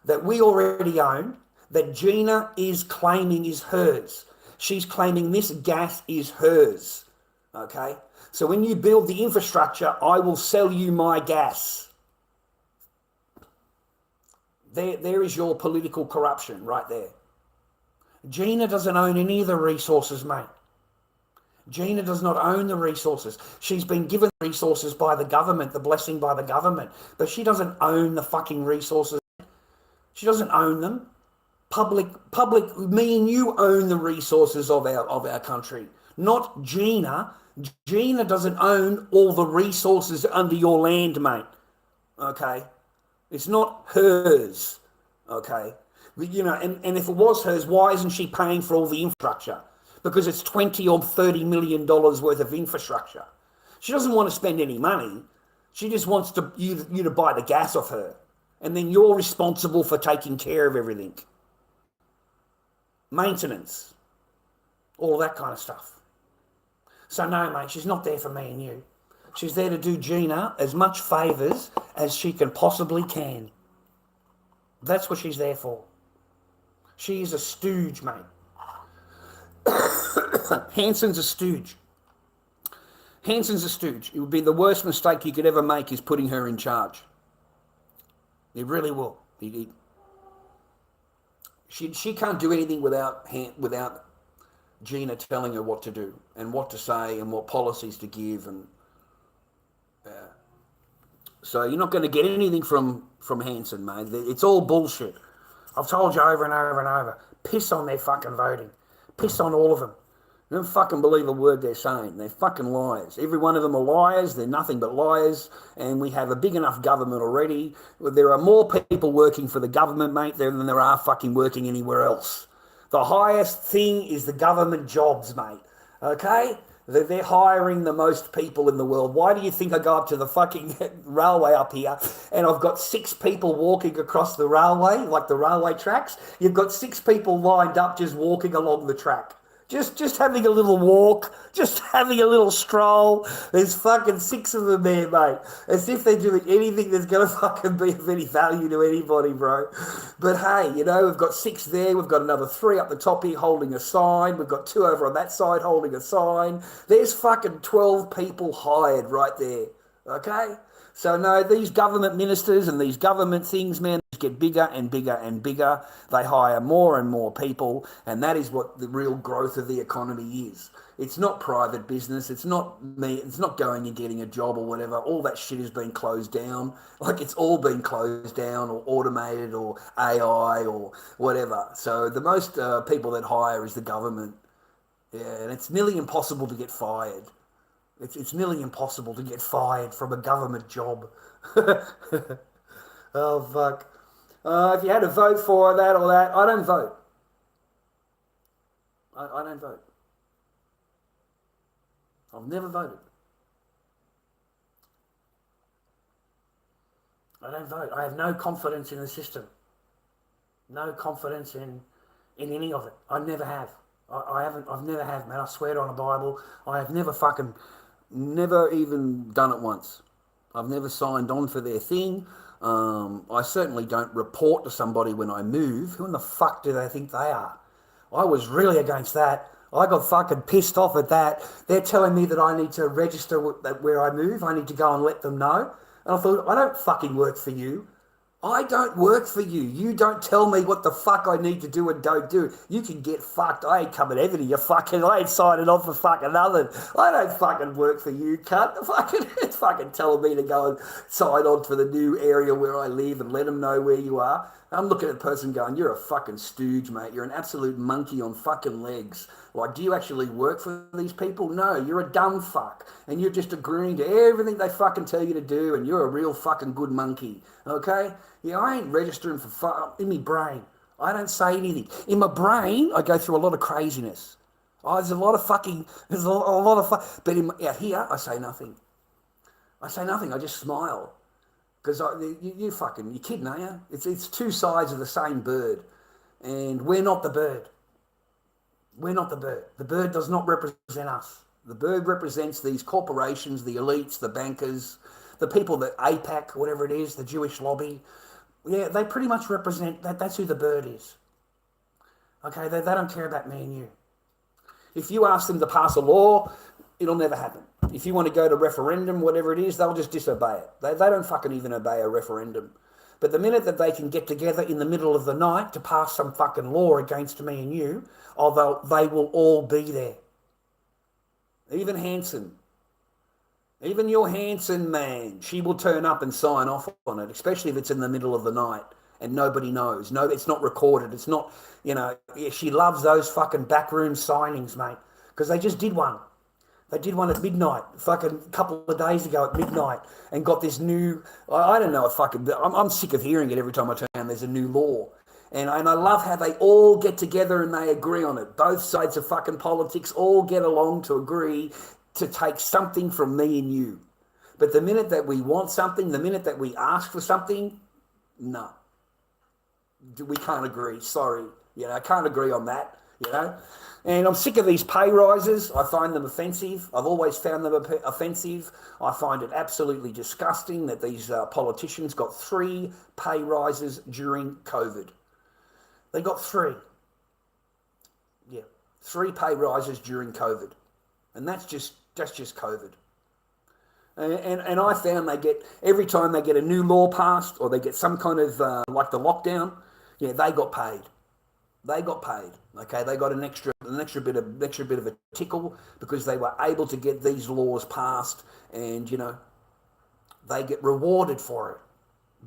[SPEAKER 2] that we already own, that Gina is claiming is hers. She's claiming this gas is hers, okay? So when you build the infrastructure, I will sell you my gas. There is your political corruption right there. Gina doesn't own any of the resources, mate. Gina does not own the resources. She's been given resources by the government, the blessing by the government, but she doesn't own the fucking resources. She doesn't own them. Public, me and you own the resources of our country, not Gina. Gina doesn't own all the resources under your land, mate. Okay? It's not hers. Okay? And if it was hers, why isn't she paying for all the infrastructure? Because it's $20 or $30 million worth of infrastructure. She doesn't want to spend any money. She just wants you to buy the gas off her. And then you're responsible for taking care of everything. Maintenance. All of that kind of stuff. So no, mate, she's not there for me and you. She's there to do Gina as much favours as she can possibly can. That's what she's there for. She is a stooge, mate. Hanson's a stooge. Hanson's a stooge. It would be the worst mistake you could ever make is putting her in charge. It really will. She can't do anything without Gina telling her what to do and what to say and what policies to give. And so you're not going to get anything from Hanson, mate. It's all bullshit. I've told you over and over and over. Piss on their fucking voting. Piss on all of them. You don't fucking believe a word they're saying. They're fucking liars. Every one of them are liars. They're nothing but liars. And we have a big enough government already. There are more people working for the government, mate, than there are fucking working anywhere else. The highest thing is the government jobs, mate. Okay? They're hiring the most people in the world. Why do you think I go up to the fucking railway up here and I've got 6 people walking across the railway, like the railway tracks? You've got 6 people lined up just walking along the track. Just having a little walk, just having a little stroll. There's fucking 6 of them there, mate. As if they're doing anything that's going to fucking be of any value to anybody, bro. But hey, we've got 6 there. We've got another 3 up the top here holding a sign. We've got 2 over on that side holding a sign. There's fucking 12 people hired right there, okay?
[SPEAKER 1] So no, these government ministers and these government things, man, get bigger and bigger and bigger. They hire more and more people, and that is what the real growth of the economy is. It's not private business. It's not me. It's not going and getting a job or whatever. All that shit has been closed down. Like it's all been closed down or automated or AI or whatever. So the most people that hire is the government. Yeah, and it's nearly impossible to get fired. It's nearly impossible to get fired from a government job. Oh, fuck. If you had to vote for that or that, I don't vote. I don't vote. I've never voted. I don't vote. I have no confidence in the system. No confidence in any of it. I never have. I've never have, man. I swear it on a Bible. I have never even done it once. I've never signed on for their thing. I certainly don't report to somebody when I move. Who in the fuck do they think they are? I was really against that. I got fucking pissed off at that. They're telling me that I need to register where I move. I need to go and let them know. And I thought, I don't fucking work for you. I don't work for you. You don't tell me what the fuck I need to do and don't do. You can get fucked. I ain't coming ever to you fucking. I ain't signing off for fucking nothing. I don't fucking work for you, cunt. It's fucking telling me to go and sign on for the new area where I live and let them know where you are. I'm looking at the person going, you're a fucking stooge, mate. You're an absolute monkey on fucking legs. Like, do you actually work for these people? No, you're a dumb fuck. And you're just agreeing to everything they fucking tell you to do, and you're a real fucking good monkey, okay? Yeah, I ain't registering for in my brain. I don't say anything. In my brain, I go through a lot of craziness. Oh, there's a lot of but out here, I say nothing. I say nothing. I just smile. Because you're kidding, are you? It's two sides of the same bird. And we're not the bird. We're not the bird. The bird does not represent us. The bird represents these corporations, the elites, the bankers, the people that AIPAC, whatever it is, the Jewish lobby. Yeah, they pretty much represent that. That's who the bird is. Okay, they don't care about me and you. If you ask them to pass a law, it'll never happen. If you want to go to referendum, whatever it is, they'll just disobey it. They don't fucking even obey a referendum. But the minute that they can get together in the middle of the night to pass some fucking law against me and you, although they will all be there. Even Hanson. Even your Hanson man, she will turn up and sign off on it, especially if it's in the middle of the night and nobody knows. No, it's not recorded. It's not, she loves those fucking backroom signings, mate, because they just did one. They did one at midnight, fucking a couple of days ago at midnight, and got this new, I don't know, I'm sick of hearing it every time I turn around, there's a new law. And I love how they all get together and they agree on it. Both sides of fucking politics all get along to agree to take something from me and you. But the minute that we want something, the minute that we ask for something, no. We can't agree, sorry. I can't agree on that, And I'm sick of these pay rises. I find them offensive. I've always found them offensive. I find it absolutely disgusting that these politicians got 3 pay rises during COVID. They got 3. Yeah, 3 pay rises during COVID. And that's just COVID. And I found every time they get a new law passed or they get some kind of, like the lockdown, they got paid. They got paid, okay? They got an extra bit of a tickle because they were able to get these laws passed, and they get rewarded for it.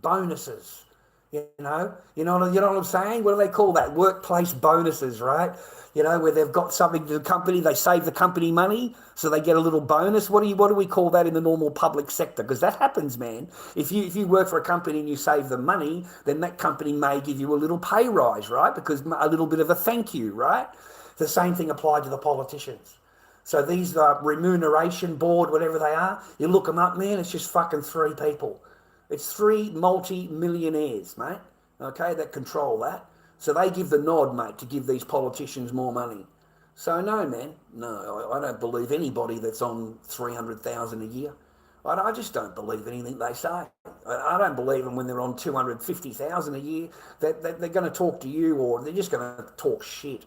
[SPEAKER 1] Bonuses, You know what I'm saying? What do they call that? Workplace bonuses, right? Where they've got something to the company, they save the company money, so they get a little bonus. What do we call that in the normal public sector? Because that happens, man. If you work for a company and you save them money, then that company may give you a little pay rise, right? Because a little bit of a thank you, right? The same thing applied to the politicians. So these remuneration board, whatever they are, you look them up, man, it's just fucking 3 people. It's 3 multi-millionaires, mate, okay, that control that. So they give the nod, mate, to give these politicians more money. So no, man, no, I don't believe anybody that's on 300,000 a year. I just don't believe anything they say. I don't believe them when they're on 250,000 a year that they're going to talk to you, or they're just going to talk shit.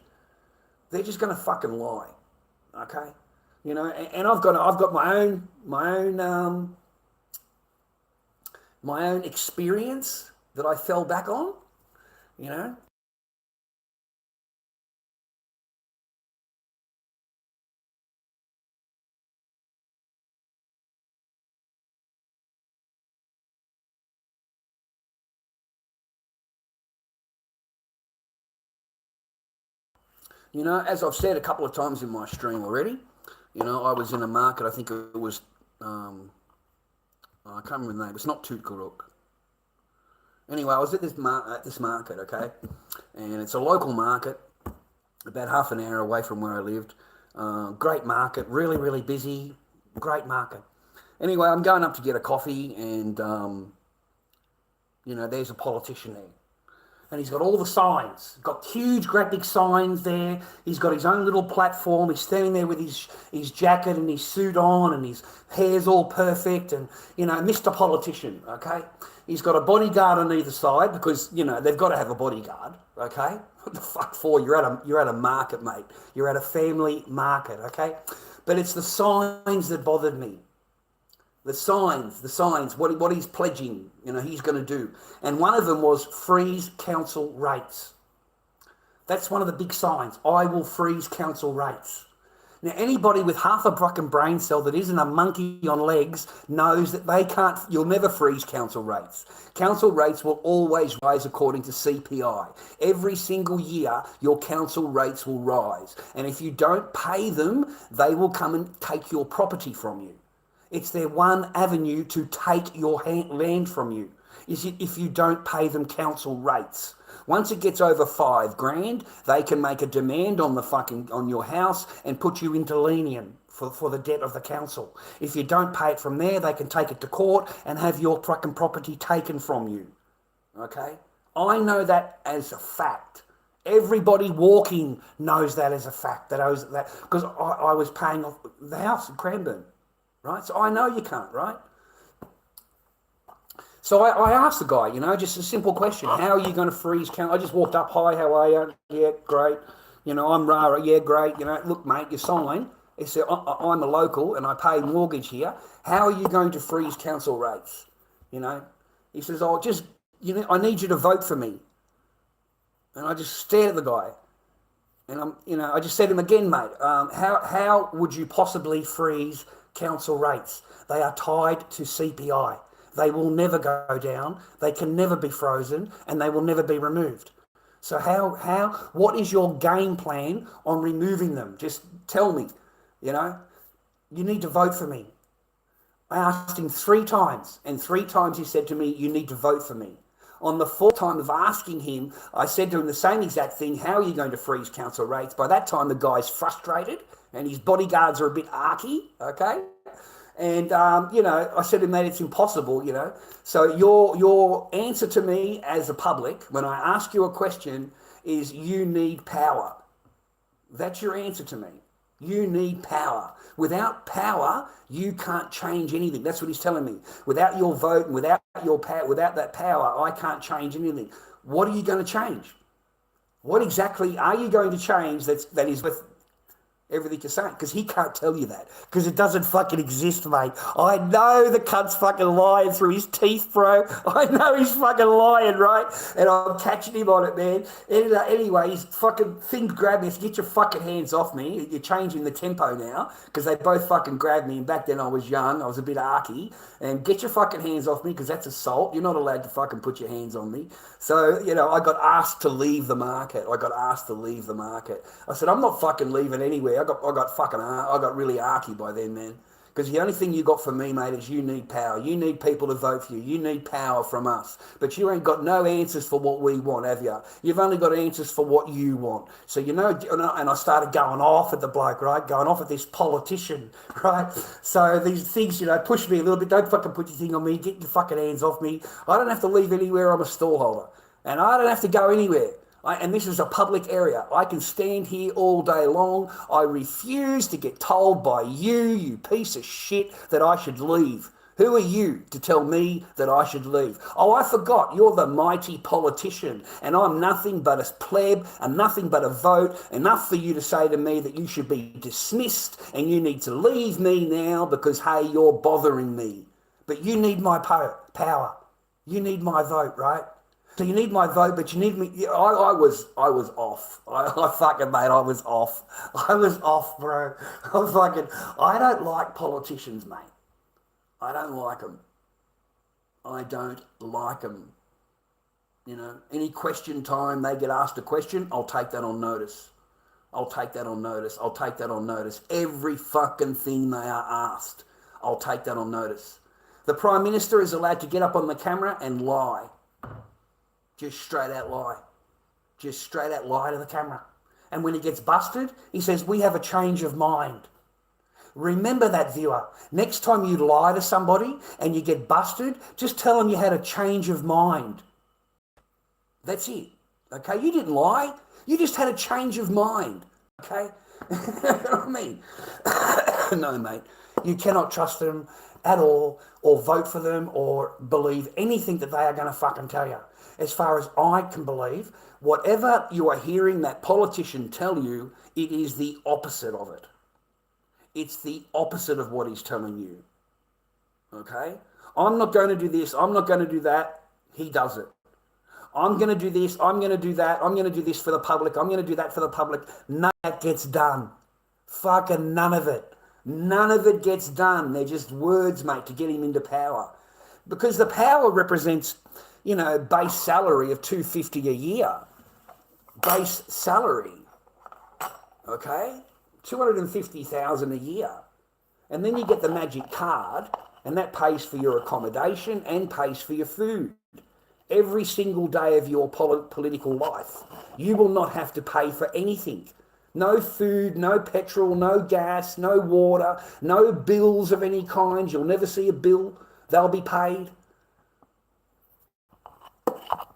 [SPEAKER 1] They're just going to fucking lie, okay? And I've got my own
[SPEAKER 2] my own experience that I fell back on, you know. You know, as I've said a couple of times in my stream already, you know, I was in a market, I think it was, I can't remember the name, it's not Tootkaruk. Anyway, I was at this market, okay, and it's a local market, about half an hour away from where I lived. Great market, really, really busy, great market. Anyway, I'm going up to get a coffee, and, you know, there's a politician there. And he's got all the signs, got huge, great big signs there. He's got his own little platform. He's standing there with his jacket and his suit on, and his hair's all perfect, and, you know, Mr. Politician, okay? He's got a bodyguard on either side because, you know, they've got to have a bodyguard, okay? What the fuck for? You're at a market, mate. You're at a family market, okay? But it's the signs that bothered me. The signs, what he's pledging, you know, he's going to do. And one of them was freeze council rates. That's one of the big signs. I will freeze council rates. Now, anybody with half a fucking brain cell that isn't a monkey on legs knows that you'll never freeze council rates. Council rates will always rise according to CPI. Every single year, your council rates will rise. And if you don't pay them, they will come and take your property from you. It's their one avenue to take your land from you, is if you don't pay them council rates. Once it gets over $5,000, they can make a demand on your house and put you into lenient for the debt of the council. If you don't pay it from there, they can take it to court and have your fucking property taken from you. Okay? I know that as a fact. Everybody walking knows that as a fact. Because I was paying off the house in Cranbourne. Right? So I know you can't, right? So I asked the guy, you know, just a simple question. How are you going to freeze count? I just walked up, hi, how are you? Yeah, great. You know, I'm Rara, yeah, great. You know, look, mate, you sign. He said, I'm a local and I pay mortgage here. How are you going to freeze council rates? You know? He says, I need you to vote for me. And I just stared at the guy. And I just said to him again, mate, how would you possibly freeze council rates? They are tied to CPI. They will never go down. They can never be frozen, and they will never be removed. So what is your game plan on removing them? Just tell me, you know. You need to vote for me. I asked him 3 times, and 3 times he said to me, you need to vote for me. On the 4th time of asking him, I said to him the same exact thing, how are you going to freeze council rates? By that time, the guy's frustrated, and his bodyguards are a bit arky, okay? And, you know, I said to him, mate, it's impossible, you know. So your answer to me as a public, when I ask you a question, is you need power. That's your answer to me. You need power. Without power, you can't change anything. That's what he's telling me. Without your vote and without your power, without that power, I can't change anything. What are you going to change? What exactly are you going to change that is with everything you're saying? Because he can't tell you that. Because it doesn't fucking exist, mate. I know the cunt's fucking lying through his teeth, bro. I know he's fucking lying, right? And I'm catching him on it, man. Anyway, his fucking thing grabbed me. He said, get your fucking hands off me. You're changing the tempo now. Because they both fucking grabbed me. And back then I was young. I was a bit arky. And get your fucking hands off me because that's assault. You're not allowed to fucking put your hands on me. So, you know, I got asked to leave the market. I said, I'm not fucking leaving anywhere. I got really arky by then, man. Because the only thing you got from me, mate, is you need power. You need people to vote for you. You need power from us. But you ain't got no answers for what we want, have you? You've only got answers for what you want. So, you know, and I started going off at the bloke, right? Going off at this politician, right? So these things, you know, push me a little bit. Don't fucking put your thing on me. Get your fucking hands off me. I don't have to leave anywhere. I'm a stallholder. And I don't have to go anywhere. And this is a public area. I can stand here all day long. I refuse to get told by you piece of shit, that I should leave. Who are you to tell me that I should leave? Oh, I forgot. You're the mighty politician, and I'm nothing but a pleb and nothing but a vote. Enough for you to say to me that you should be dismissed and you need to leave me now because, hey, you're bothering me. But you need my power. You need my vote, right? So you need my vote, but you need me. I was off. I fucking, mate, I was off. I was off, bro. I don't like politicians, mate. I don't like them. I don't like them. You know, any question time they get asked a question, I'll take that on notice. I'll take that on notice. I'll take that on notice. Every fucking thing they are asked, I'll take that on notice. The Prime Minister is allowed to get up on the camera and lie. Just straight out lie. Just straight out lie to the camera. And when he gets busted, he says, we have a change of mind. Remember that, viewer. Next time you lie to somebody and you get busted, just tell them you had a change of mind. That's it. Okay? You didn't lie. You just had a change of mind. Okay? You know what I mean? No, mate. You cannot trust them at all, or vote for them, or believe anything that they are going to fucking tell you. As far as I can believe, whatever you are hearing that politician tell you, it is the opposite of it. It's the opposite of what he's telling you. Okay? I'm not going to do this. I'm not going to do that. He does it. I'm going to do this. I'm going to do that. I'm going to do this for the public. I'm going to do that for the public. None of that gets done. Fucking none of it. None of it gets done. They're just words, mate, to get him into power. Because the power represents, you know, base salary of $250 a year. Base salary. Okay? $250,000 a year. And then you get the magic card, and that pays for your accommodation and pays for your food. Every single day of your political life, you will not have to pay for anything. No food, no petrol, no gas, no water, no bills of any kind. You'll never see a bill. They'll be paid.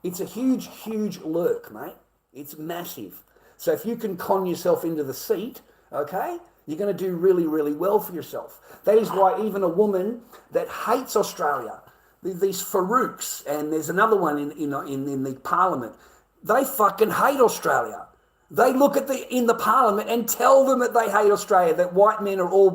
[SPEAKER 2] It's a huge, huge lurk, mate. It's massive. So if you can con yourself into the seat, okay, you're going to do really, really well for yourself. That is why even a woman that hates Australia, these Farouks, and there's another one in the parliament, they fucking hate Australia. They look at in the parliament and tell them that they hate Australia, that white men are all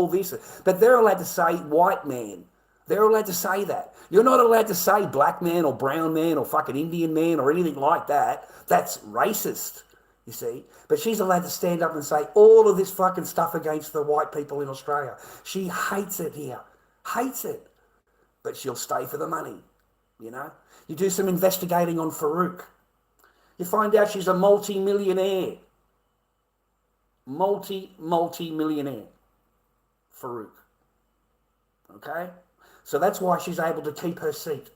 [SPEAKER 2] this, but they're allowed to say white man. They're allowed to say that. You're not allowed to say black man or brown man or fucking Indian man or anything like that. That's racist, you see. But she's allowed to stand up and say all of this fucking stuff against the white people in Australia. She hates it here. Hates it. But she'll stay for the money, you know. You do some investigating on Farouk. You find out she's a multi-millionaire. Multi-millionaire. Farouk. Okay? So that's why she's able to keep her seat.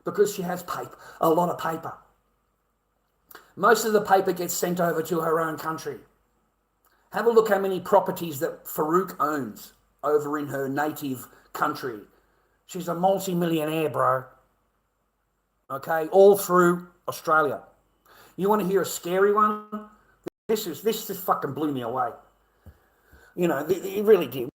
[SPEAKER 2] Because she has paper, a lot of paper. Most of the paper gets sent over to her own country. Have a look how many properties that Farouk owns over in her native country. She's a multi-millionaire, bro. Okay? All through Australia. You want to hear a scary one? This just fucking blew me away. You know, it really did.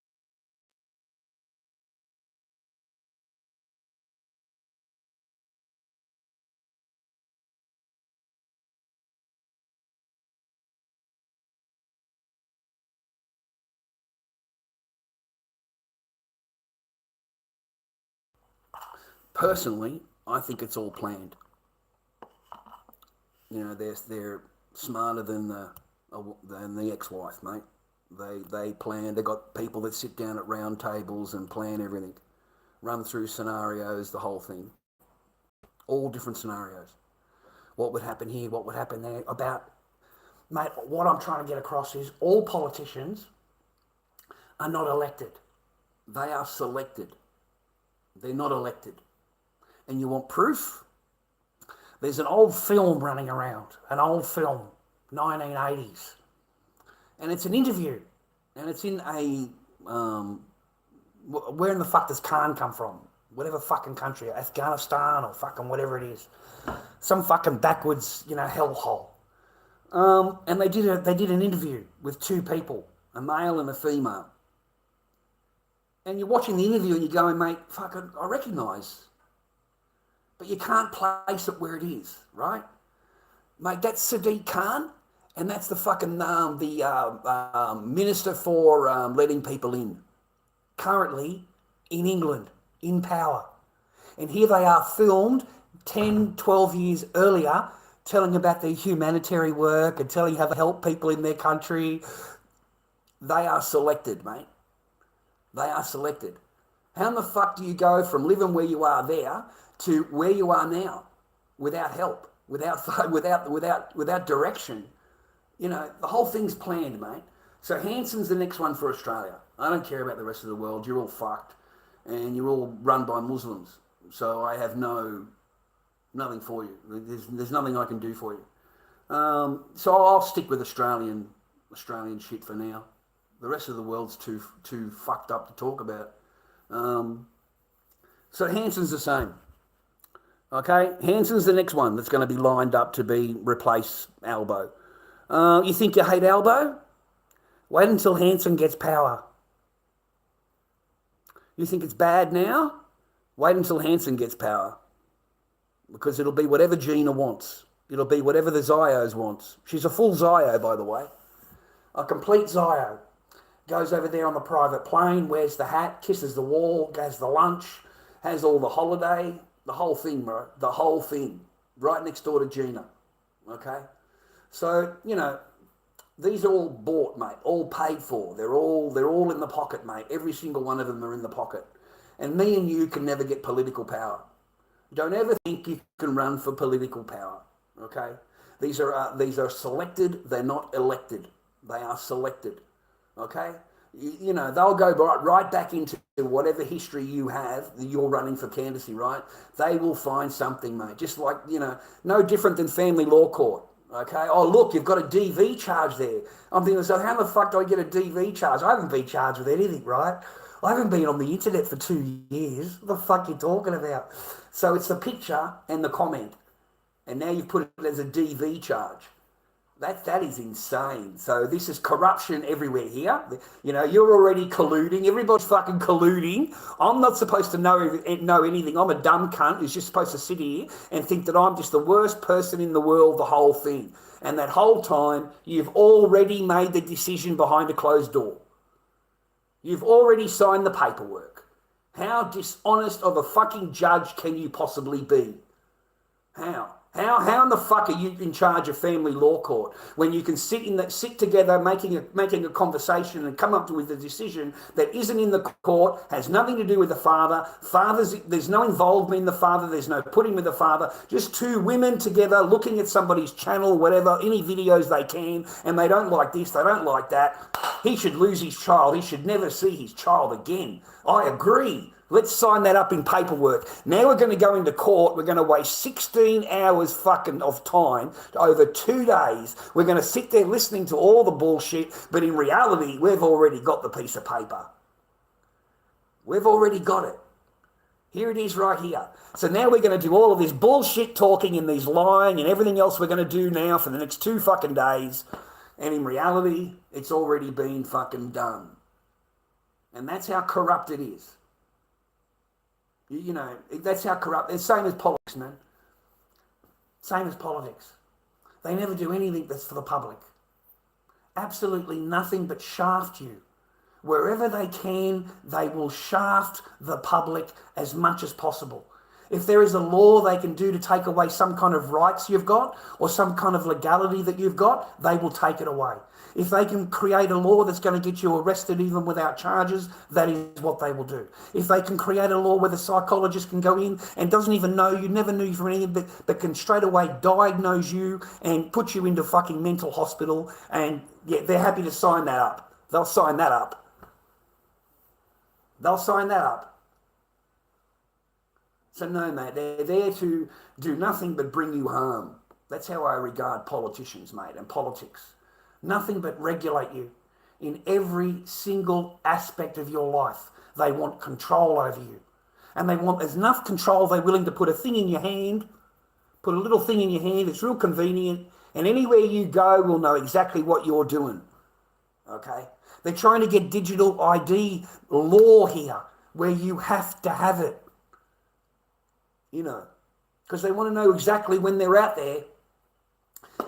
[SPEAKER 2] Personally, I think it's all planned. You know, they're smarter than the ex-wife, mate. They plan. They got people that sit down at round tables and plan everything, run through scenarios, the whole thing, all different scenarios. What would happen here? What would happen there? Mate, what I'm trying to get across is all politicians are not elected. They are selected. They're not elected. And you want proof? There's an old film running around, an old film, 1980s. And it's an interview. And it's in a, where in the fuck does Khan come from? Whatever fucking country, Afghanistan or fucking whatever it is. Some fucking backwards, you know, hellhole. And they did an interview with two people, a male and a female. And you're watching the interview and you're going, mate, fucking, I recognise. But you can't place it where it is, right? Mate, that's Sadiq Khan, and that's the fucking, Minister for letting people in. Currently, in England, in power. And here they are filmed 10, 12 years earlier, telling about their humanitarian work and telling how they help people in their country. They are selected, mate. They are selected. How in the fuck do you go from living where you are there to where you are now without help, without direction? You know, the whole thing's planned, mate. So Hanson's the next one for Australia. I don't care about the rest of the world. You're all fucked. And you're all run by Muslims. So I have nothing for you. There's nothing I can do for you. So I'll stick with Australian shit for now. The rest of the world's too fucked up to talk about. So Hanson's the same. Okay, Hanson's the next one that's going to be lined up to replace Albo. You think you hate Albo? Wait until Hanson gets power. You think it's bad now? Wait until Hanson gets power. Because it'll be whatever Gina wants. It'll be whatever the Zios wants. She's a full Zio, by the way. A complete Zio. Goes over there on the private plane, wears the hat, kisses the wall, has the lunch, has all the holiday, the whole thing, bro. The whole thing. Right next door to Gina. Okay? So, you know, these are all bought, mate. All paid for. They're all in the pocket, mate. Every single one of them are in the pocket. And me and you can never get political power. Don't ever think you can run for political power. Okay? These are selected. They're not elected. They are selected. Okay? You know, they'll go right back into whatever history you have, you're running for candidacy, right? They will find something, mate. Just like, you know, no different than family law court. Okay? Oh, look, you've got a DV charge there. I'm thinking, so how the fuck do I get a DV charge? I haven't been charged with anything, right? I haven't been on the internet for 2 years. What the fuck are you talking about? So it's the picture and the comment. And now you've put it as a DV charge. That is insane. So this is corruption everywhere here. You know, you're already colluding. Everybody's fucking colluding. I'm not supposed to know anything. I'm a dumb cunt who's just supposed to sit here and think that I'm just the worst person in the world, the whole thing. And that whole time, you've already made the decision behind a closed door. You've already signed the paperwork. How dishonest of a fucking judge can you possibly be? How? How in the fuck are you in charge of family law court when you can sit together making a conversation and come up with a decision that isn't in the court, has nothing to do with the father. There's no involvement in the father. There's no putting with the father. Just two women together looking at somebody's channel, whatever, any videos they can, and they don't like this, they don't like that. He should lose his child. He should never see his child again. I agree. Let's sign that up in paperwork. Now we're going to go into court. We're going to waste 16 hours fucking of time over 2 days. We're going to sit there listening to all the bullshit, but in reality, we've already got the piece of paper. We've already got it. Here it is right here. So now we're going to do all of this bullshit talking and these lying and everything else we're going to do now for the next 2 fucking days. And in reality, it's already been fucking done. And that's how corrupt it is. You know, that's how corrupt. It's same as politics, man. Same as politics. They never do anything that's for the public. Absolutely nothing but shaft you. Wherever they can, they will shaft the public as much as possible. If there is a law they can do to take away some kind of rights you've got or some kind of legality that you've got, they will take it away. If they can create a law that's going to get you arrested even without charges, that is what they will do. If they can create a law where the psychologist can go in and doesn't even know you, never knew you from anything, but can straight away diagnose you and put you into fucking mental hospital, and yeah, they're happy to sign that up. They'll sign that up. They'll sign that up. So no, mate, they're there to do nothing but bring you harm. That's how I regard politicians, mate, and politics. Nothing but regulate you in every single aspect of your life. They want control over you. And they want enough control, they're willing to put a thing in your hand, put a little thing in your hand, it's real convenient, and anywhere you go will know exactly what you're doing. Okay? They're trying to get digital ID law here, where you have to have it. You know, because they want to know exactly when they're out there,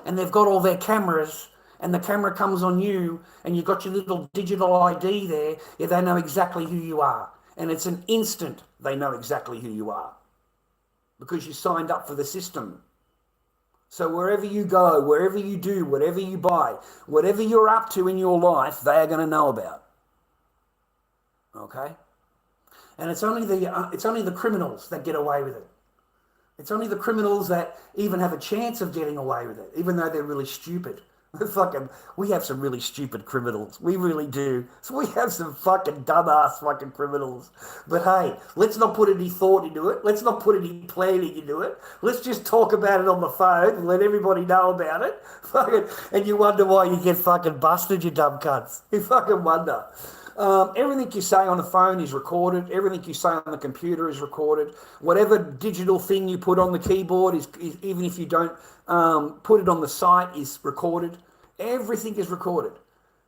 [SPEAKER 2] and they've got all their cameras, and the camera comes on you, and you've got your little digital ID there, yeah, they know exactly who you are. And it's an instant they know exactly who you are. because you signed up for the system. So wherever you go, wherever you do, whatever you buy, whatever you're up to in your life, they are going to know about. Okay? And it's only the criminals that get away with it. It's only the criminals that even have a chance of getting away with it, even though they're really stupid. We have some really stupid criminals. We really do. So we have some fucking dumbass fucking criminals. But hey, let's not put any thought into it. Let's not put any planning into it. Let's just talk about it on the phone and let everybody know about it. And you wonder why you get fucking busted, you dumb cunts. You fucking wonder. Everything you say on the phone is recorded. Everything you say on the computer is recorded. Whatever digital thing you put on the keyboard is even if you don't put it on the site, is recorded. Everything is recorded.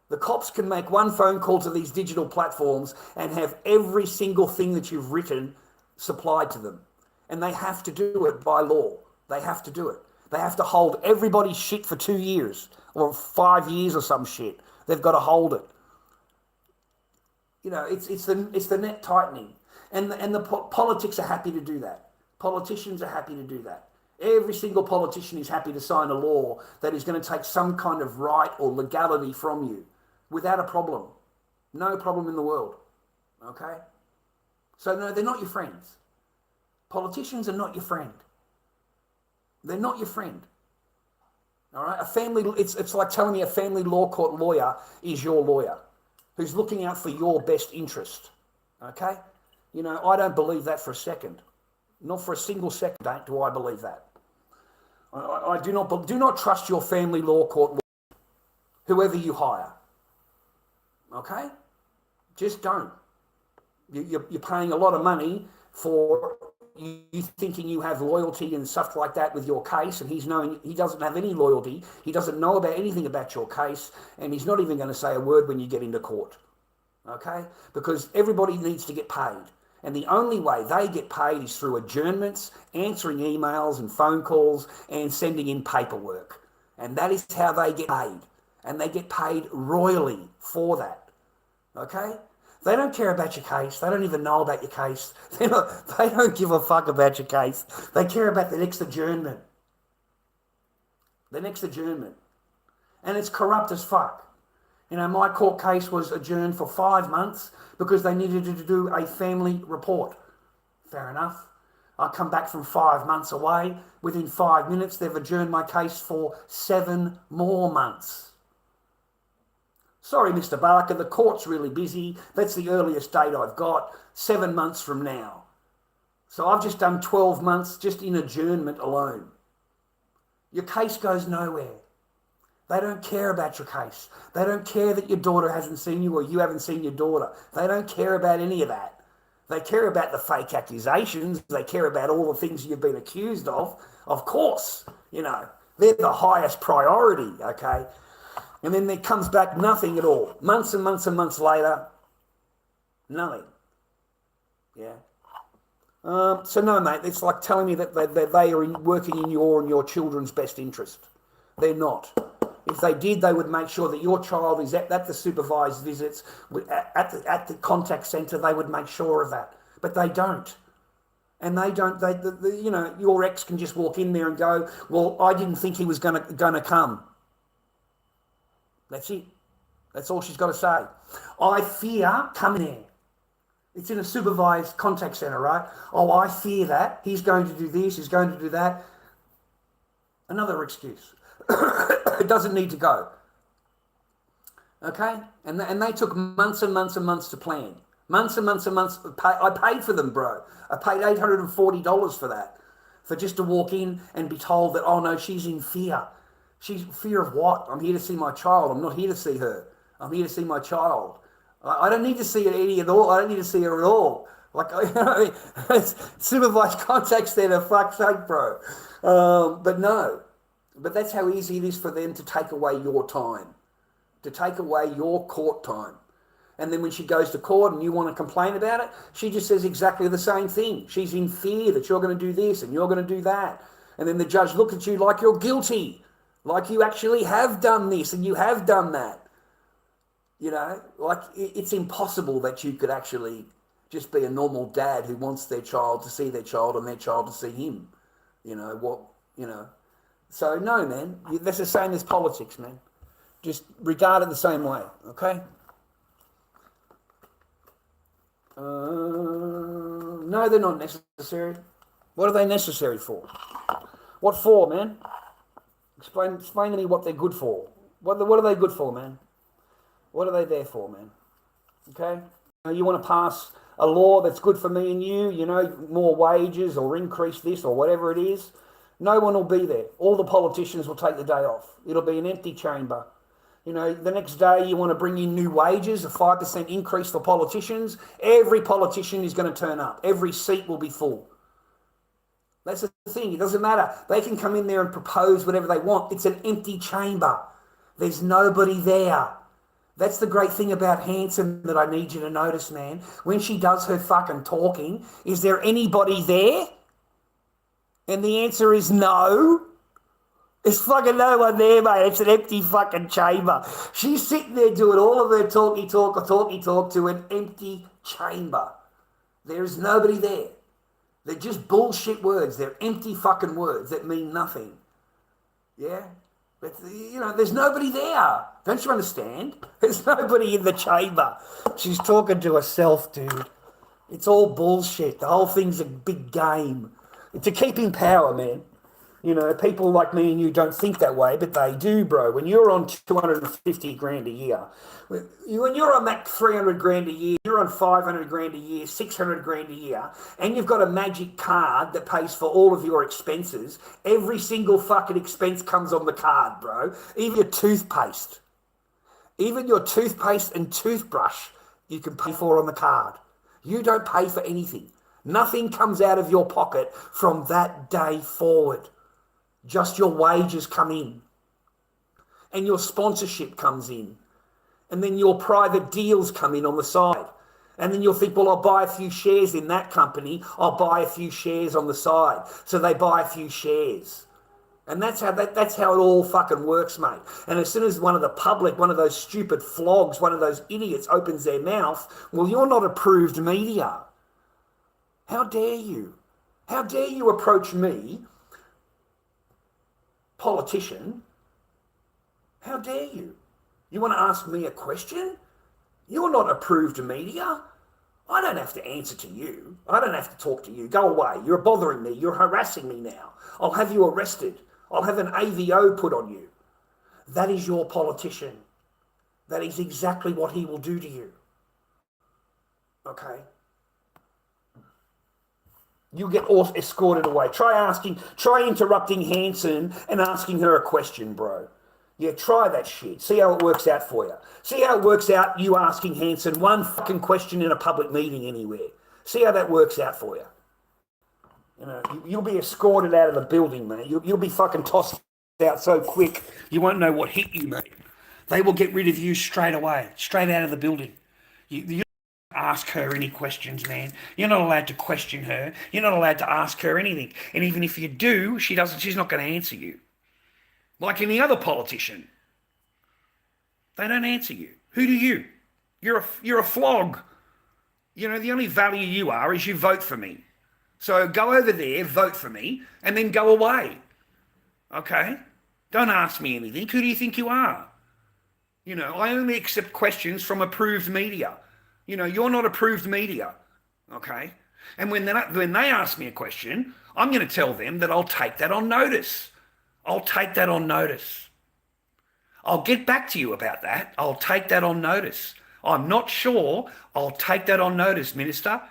[SPEAKER 2] The cops can make one phone call to these digital platforms and have every single thing that you've written supplied to them. And they have to do it by law. They have to do it. They have to hold everybody's shit for 2 years or 5 years or some shit. They've got to hold it. You know, it's the net tightening. And the politics are happy to do that. Politicians are happy to do that. Every single politician is happy to sign a law that is going to take some kind of right or legality from you without a problem. No problem in the world. Okay? So no, they're not your friends. Politicians are not your friend. They're not your friend. All right? It's like telling me a family law court lawyer is your lawyer who's looking out for your best interest. Okay? You know, I don't believe that for a second. Not for a single second do I believe that. I do not trust your family law court lawyer, whoever you hire. Okay? Just don't. You're paying a lot of money for you thinking you have loyalty and stuff like that with your case, and he doesn't have any loyalty. He doesn't know about anything about your case, and he's not even going to say a word when you get into court. Okay? Because everybody needs to get paid. And the only way they get paid is through adjournments, answering emails and phone calls, and sending in paperwork. And that is how they get paid. And they get paid royally for that. Okay? They don't care about your case. They don't even know about your case. They don't give a fuck about your case. They care about the next adjournment. The next adjournment. And it's corrupt as fuck. You know, my court case was adjourned for 5 months because they needed to do a family report. Fair enough. I come back from 5 months away. Within 5 minutes, they've adjourned my case for 7 more months. Sorry, Mr. Barker, the court's really busy. That's the earliest date I've got, 7 months from now. So I've just done 12 months just in adjournment alone. Your case goes nowhere. They don't care about your case. They don't care that your daughter hasn't seen you or you haven't seen your daughter. They don't care about any of that. They care about the fake accusations. They care about all the things you've been accused of. Of course, you know, they're the highest priority, okay? And then there comes back nothing at all. Months and months and months later, nothing. Yeah. So no, mate, it's like telling me that they are working in your children's best interest. They're not. If they did, they would make sure that your child is at the supervised visits, at the contact centre. They would make sure of that, but they don't. And they don't. You know, your ex can just walk in there and go, "Well, I didn't think he was gonna come." That's it. That's all she's got to say. I fear coming there. It's in a supervised contact centre, right? Oh, I fear that he's going to do this. He's going to do that. Another excuse. It doesn't need to go. Okay? And they took months and months and months to plan. Months and months and months. I paid for them, bro. I paid $840 for that. For just to walk in and be told that, oh no, she's in fear. She's fear of what? I'm here to see my child. I'm not here to see her. I'm here to see my child. I don't need to see her at all. I don't need to see her at all. Like, you know, it's supervised contact center, fuck's sake, bro. But no. But that's how easy it is for them to take away your time, to take away your court time. And then when she goes to court and you want to complain about it, she just says exactly the same thing. She's in fear that you're going to do this and you're going to do that. And then the judge looks at you like you're guilty, like you actually have done this and you have done that. You know, like it's impossible that you could actually Just be a normal dad who wants their child to see their child and their child to see him. So no, man, that's the same as politics, man. Just regard it the same way, okay? No, they're not necessary. What are they necessary for? What for, man? Explain to me what they're good for. What are they good for, man? What are they there for, man? Okay? You want to pass a law that's good for me and you, more wages or increase this or whatever it is. No one will be there. All the politicians will take the day off. It'll be an empty chamber. The next day you want to bring in new wages, a 5% increase for politicians. Every politician is going to turn up. Every seat will be full. That's the thing. It doesn't matter. They can come in there and propose whatever they want. It's an empty chamber. There's nobody there. That's the great thing about Hanson that I need you to notice, man. When she does her fucking talking, is there anybody there? And the answer is no. There's fucking no one there, mate. It's an empty fucking chamber. She's sitting there doing all of her talky talk to an empty chamber. There is nobody there. They're just bullshit words. They're empty fucking words that mean nothing. Yeah? But, there's nobody there. Don't you understand? There's nobody in the chamber. She's talking to herself, dude. It's all bullshit. The whole thing's a big game. It's a keeping power, man. People like me and you don't think that way, but they do, bro. When you're on 250 grand a year, when you're on that 300 grand a year, you're on 500 grand a year, 600 grand a year, and you've got a magic card that pays for all of your expenses, every single fucking expense comes on the card, bro. Even your toothpaste. Even your toothpaste and toothbrush you can pay for on the card. You don't pay for anything. Nothing comes out of your pocket from that day forward. Just your wages come in. And your sponsorship comes in. And then your private deals come in on the side. And then you'll think, well, I'll buy a few shares in that company. I'll buy a few shares on the side. So they buy a few shares. And that's how it all fucking works, mate. And as soon as one of the public, one of those stupid flogs, one of those idiots opens their mouth, well, you're not approved media. How dare you? How dare you approach me, politician? How dare you? You want to ask me a question? You're not approved media. I don't have to answer to you. I don't have to talk to you. Go away. You're bothering me. You're harassing me now. I'll have you arrested. I'll have an AVO put on you. That is your politician. That is exactly what he will do to you. Okay? You'll get escorted away. Try interrupting Hanson and asking her a question, bro. Yeah, try that shit. See how it works out for you. See how it works out you asking Hanson one fucking question in a public meeting anywhere. See how that works out for you. You'll be escorted out of the building, mate. You'll be fucking tossed out so quick you won't know what hit you, mate. They will get rid of you straight away, straight out of the building. You don't ask her any questions, man. You're not allowed to question her. You're not allowed to ask her anything. And even if you do, she's not going to answer you. Like any other politician. They don't answer you. Who do you? You're a flog. The only value you are is you vote for me. So go over there, vote for me, and then go away. Okay? Don't ask me anything. Who do you think you are? I only accept questions from approved media. You're not approved media. Okay? And when they ask me a question, I'm going to tell them that I'll take that on notice. I'll take that on notice. I'll get back to you about that. I'll take that on notice. I'm not sure. I'll take that on notice, Minister.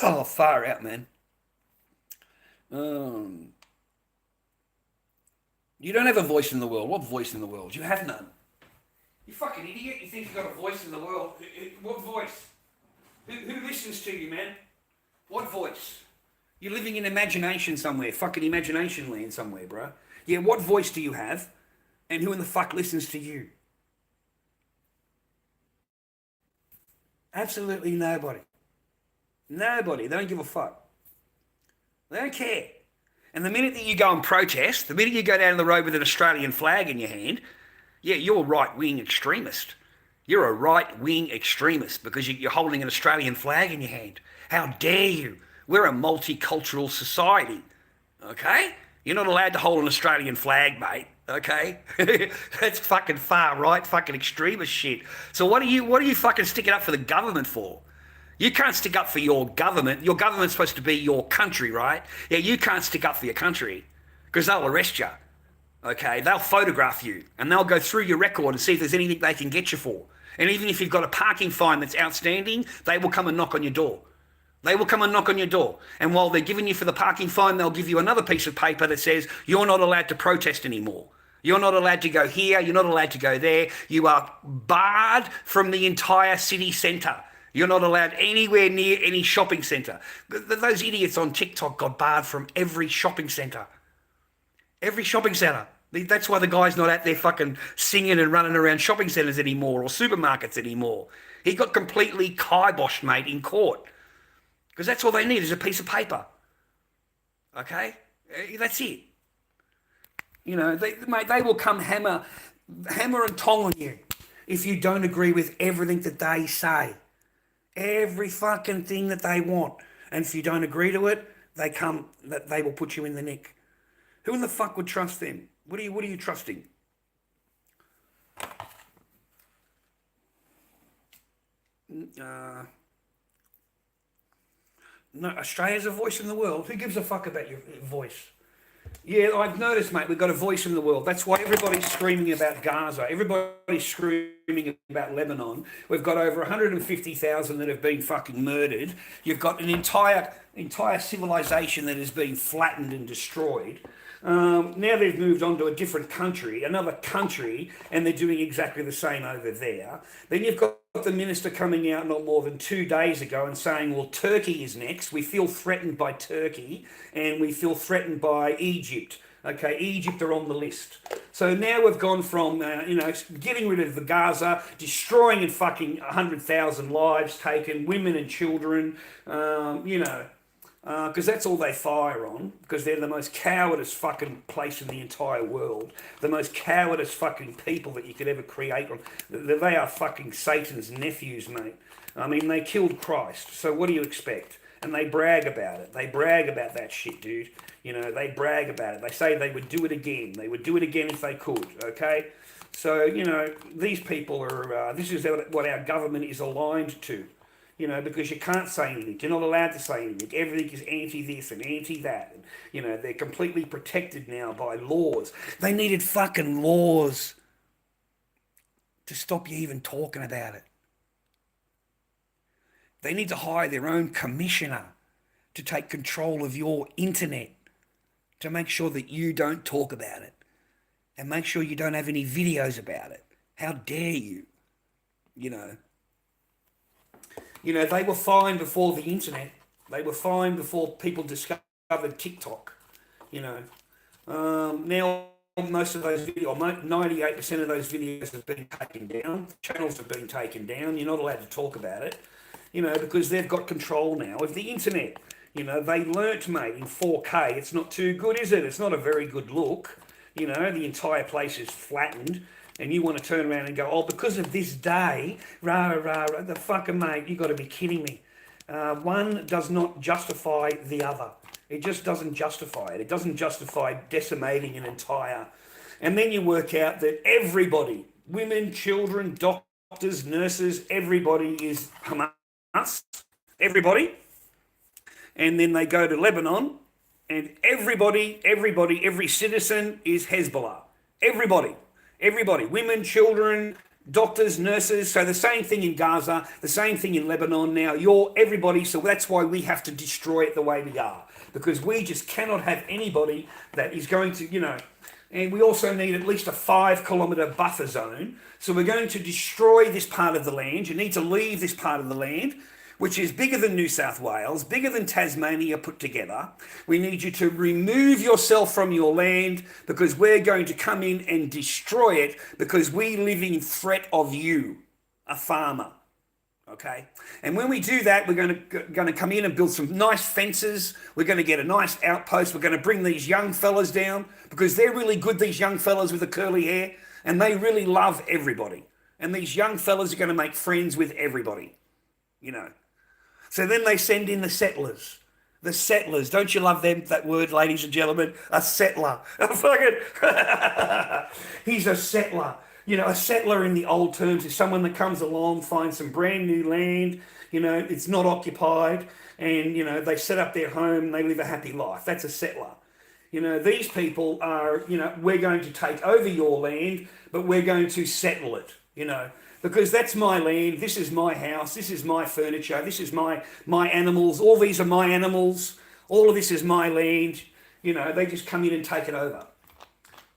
[SPEAKER 2] Oh, far out, man. You don't have a voice in the world. What voice in the world? You have none. You fucking idiot. You think you've got a voice in the world. What voice? Who listens to you, man? What voice? You're living in imagination somewhere. Fucking imagination land somewhere, bro. Yeah, what voice do you have? And who in the fuck listens to you? Absolutely nobody. Nobody. They don't give a fuck. They don't care.
[SPEAKER 3] And the minute that you go and protest, the minute you go down the road with an Australian flag in your hand, yeah, you're a right-wing extremist. You're a right-wing extremist because you're holding an Australian flag in your hand. How dare you? We're a multicultural society, okay? You're not allowed to hold an Australian flag, mate, okay? That's fucking far right, fucking extremist shit. So what are you fucking sticking up for the government for? You can't stick up for your government. Your government's supposed to be your country, right? Yeah, you can't stick up for your country because they'll arrest you, okay? They'll photograph you and they'll go through your record and see if there's anything they can get you for. And even if you've got a parking fine that's outstanding, they will come and knock on your door. They will come and knock on your door. And while they're giving you for the parking fine, they'll give you another piece of paper that says you're not allowed to protest anymore. You're not allowed to go here. You're not allowed to go there. You are barred from the entire city centre. You're not allowed anywhere near any shopping centre. Those idiots on TikTok got barred from every shopping centre. Every shopping centre. That's why the guy's not out there fucking singing and running around shopping centres anymore or supermarkets anymore. He got completely kiboshed, mate, in court. Because that's all they need is a piece of paper. Okay? That's it. You know, they will come hammer and tong on you if you don't agree with everything that they say. Every fucking thing that they want. And if you don't agree to it, they will put you in the nick. Who in the fuck would trust them? What are you trusting? No, Australia's a voice in the world. Who gives a fuck about your voice? Yeah, I've noticed, mate, we've got a voice in the world. That's why everybody's screaming about Gaza. Everybody's screaming about Lebanon. We've got over 150,000 that have been fucking murdered. You've got an entire civilization that has been flattened and destroyed. Now they've moved on to a different country, another country, and they're doing exactly the same over there. Then you've got the minister coming out not more than 2 days ago and saying, well, Turkey is next. We feel threatened by Turkey and we feel threatened by Egypt. Okay, Egypt are on the list. So now we've gone from, getting rid of the Gaza, destroying and fucking 100,000 lives taken, women and children, because that's all they fire on, because they're the most cowardice fucking place in the entire world, the most cowardice fucking people that you could ever create. They are fucking Satan's nephews, mate. I mean, they killed Christ, so what do you expect? And they brag about it. They brag about that shit, dude. You know, they brag about it. They say they would do it again. They would do it again if they could, okay? So, you know, these people are, this is what our government is aligned to. You know, because you can't say anything. You're not allowed to say anything. Everything is anti-this and anti-that. And, you know, they're completely protected now by laws. They needed fucking laws to stop you even talking about it. They need to hire their own commissioner to take control of your internet, to make sure that you don't talk about it and make sure you don't have any videos about it. How dare you, you know. You know, they were fine before the internet. They were fine before people discovered TikTok. You know, now most of those videos, 98% of those videos have been taken down. Channels have been taken down. You're not allowed to talk about it. You know, because they've got control now of the internet. You know, they learnt, mate, in 4K. It's not too good, is it? It's not a very good look. You know, the entire place is flattened. And you want to turn around and go, oh, because of this day, the fucking mate, you got to be kidding me. One does not justify the other. It just doesn't justify it. It doesn't justify decimating an entire... And then you work out that everybody, women, children, doctors, nurses, everybody is Hamas. Everybody. And then they go to Lebanon and every citizen is Hezbollah. Everybody, women, children, doctors, nurses. So the same thing in Gaza, the same thing in Lebanon now. You're everybody, so that's why we have to destroy it the way we are. Because we just cannot have anybody that is going to, you know, and we also need at least a 5-kilometre buffer zone. So we're going to destroy this part of the land. You need to leave this part of the land, which is bigger than New South Wales, bigger than Tasmania put together. We need you to remove yourself from your land because we're going to come in and destroy it because we live in threat of you, a farmer. Okay, and when we do that, we're going to come in and build some nice fences. We're going to get a nice outpost. We're going to bring these young fellas down because they're really good. These young fellas with the curly hair, and they really love everybody. And these young fellas are going to make friends with everybody, you know. So then they send in the settlers. The settlers, don't you love them? That word, ladies and gentlemen, a settler. He's a settler. You know, a settler in the old terms is someone that comes along, finds some brand new land, you know, it's not occupied, and, you know, they set up their home and they live a happy life. That's a settler. You know, these people are, you know, we're going to take over your land, but we're going to settle it, you know, because that's my land, this is my house, this is my furniture, this is my animals, all these are my animals, all of this is my land, you know, they just come in and take it over.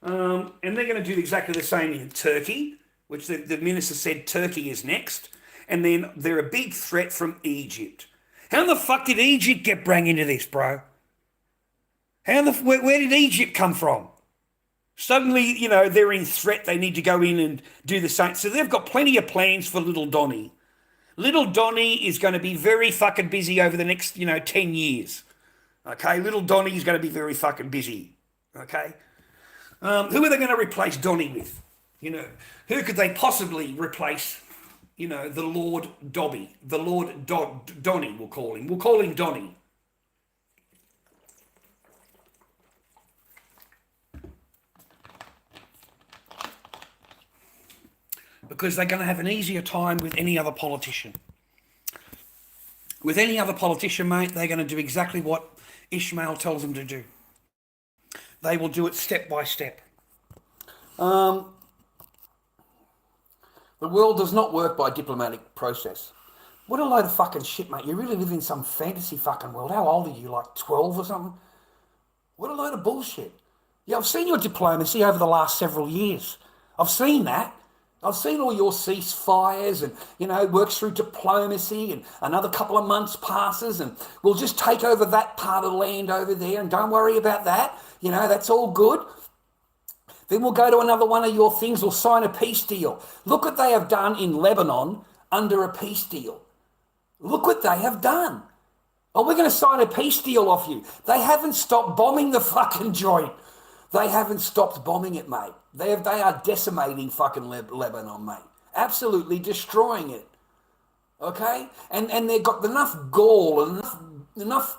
[SPEAKER 3] And they're going to do exactly the same in Turkey, which the minister said Turkey is next. And then they're a big threat from Egypt. How the fuck did Egypt get brought into this, bro? Where did Egypt come from? Suddenly, you know, they're in threat. They need to go in and do the same. So they've got plenty of plans for little Donny. Little Donny is going to be very fucking busy over the next, 10 years. Okay, little Donny is going to be very fucking busy. Okay. Who are they going to replace Donny with? Who could they possibly replace, the Lord Dobby? The Lord Donny, we'll call him. We'll call him Donny. Because they're going to have an easier time with any other politician. With any other politician, mate, they're going to do exactly what Ishmael tells them to do. They will do it step by step. The world does not work by diplomatic process. What a load of fucking shit, mate. You really live in some fantasy fucking world. How old are you, like 12 or something? What a load of bullshit. Yeah, I've seen your diplomacy over the last several years. I've seen that. I've seen all your ceasefires and, it works through diplomacy, and another couple of months passes and we'll just take over that part of the land over there and don't worry about that. That's all good. Then we'll go to another one of your things. We'll sign a peace deal. Look what they have done in Lebanon under a peace deal. Look what they have done. Oh, we're going to sign a peace deal off you. They haven't stopped bombing the fucking joint. They haven't stopped bombing it, mate. They are decimating fucking Lebanon, mate. Absolutely destroying it. Okay? And they've got enough gall and enough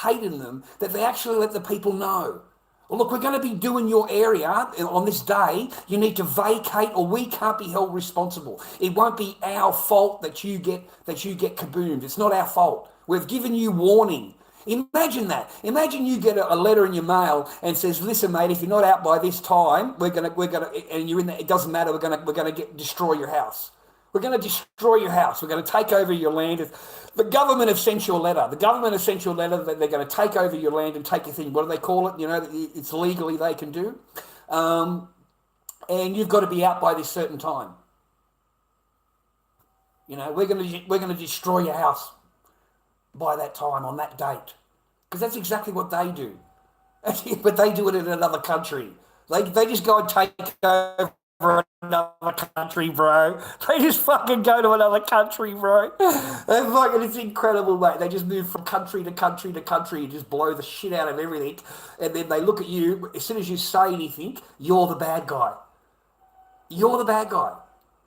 [SPEAKER 3] hate in them that they actually let the people know. Well, look, we're going to be doing your area on this day. You need to vacate, or we can't be held responsible. It won't be our fault that you get kaboomed. It's not our fault. We've given you warning. Imagine that. Imagine you get a letter in your mail and says, "Listen, mate, if you're not out by this time, we're gonna, and you're in there. It doesn't matter. We're gonna destroy your house. We're gonna destroy your house. We're gonna take over your land." The government have sent you a letter. The government have sent you a letter that they're going to take over your land and take your thing. What do they call it? It's legally they can do, and you've got to be out by this certain time. We're going to destroy your house by that time on that date, because that's exactly what they do. But they do it in another country. They just go and take over another country, bro. They just fucking go to another country, bro. It's incredible, mate. They just move from country to country to country and just blow the shit out of everything. And then they look at you. As soon as you say anything, you're the bad guy. You're the bad guy.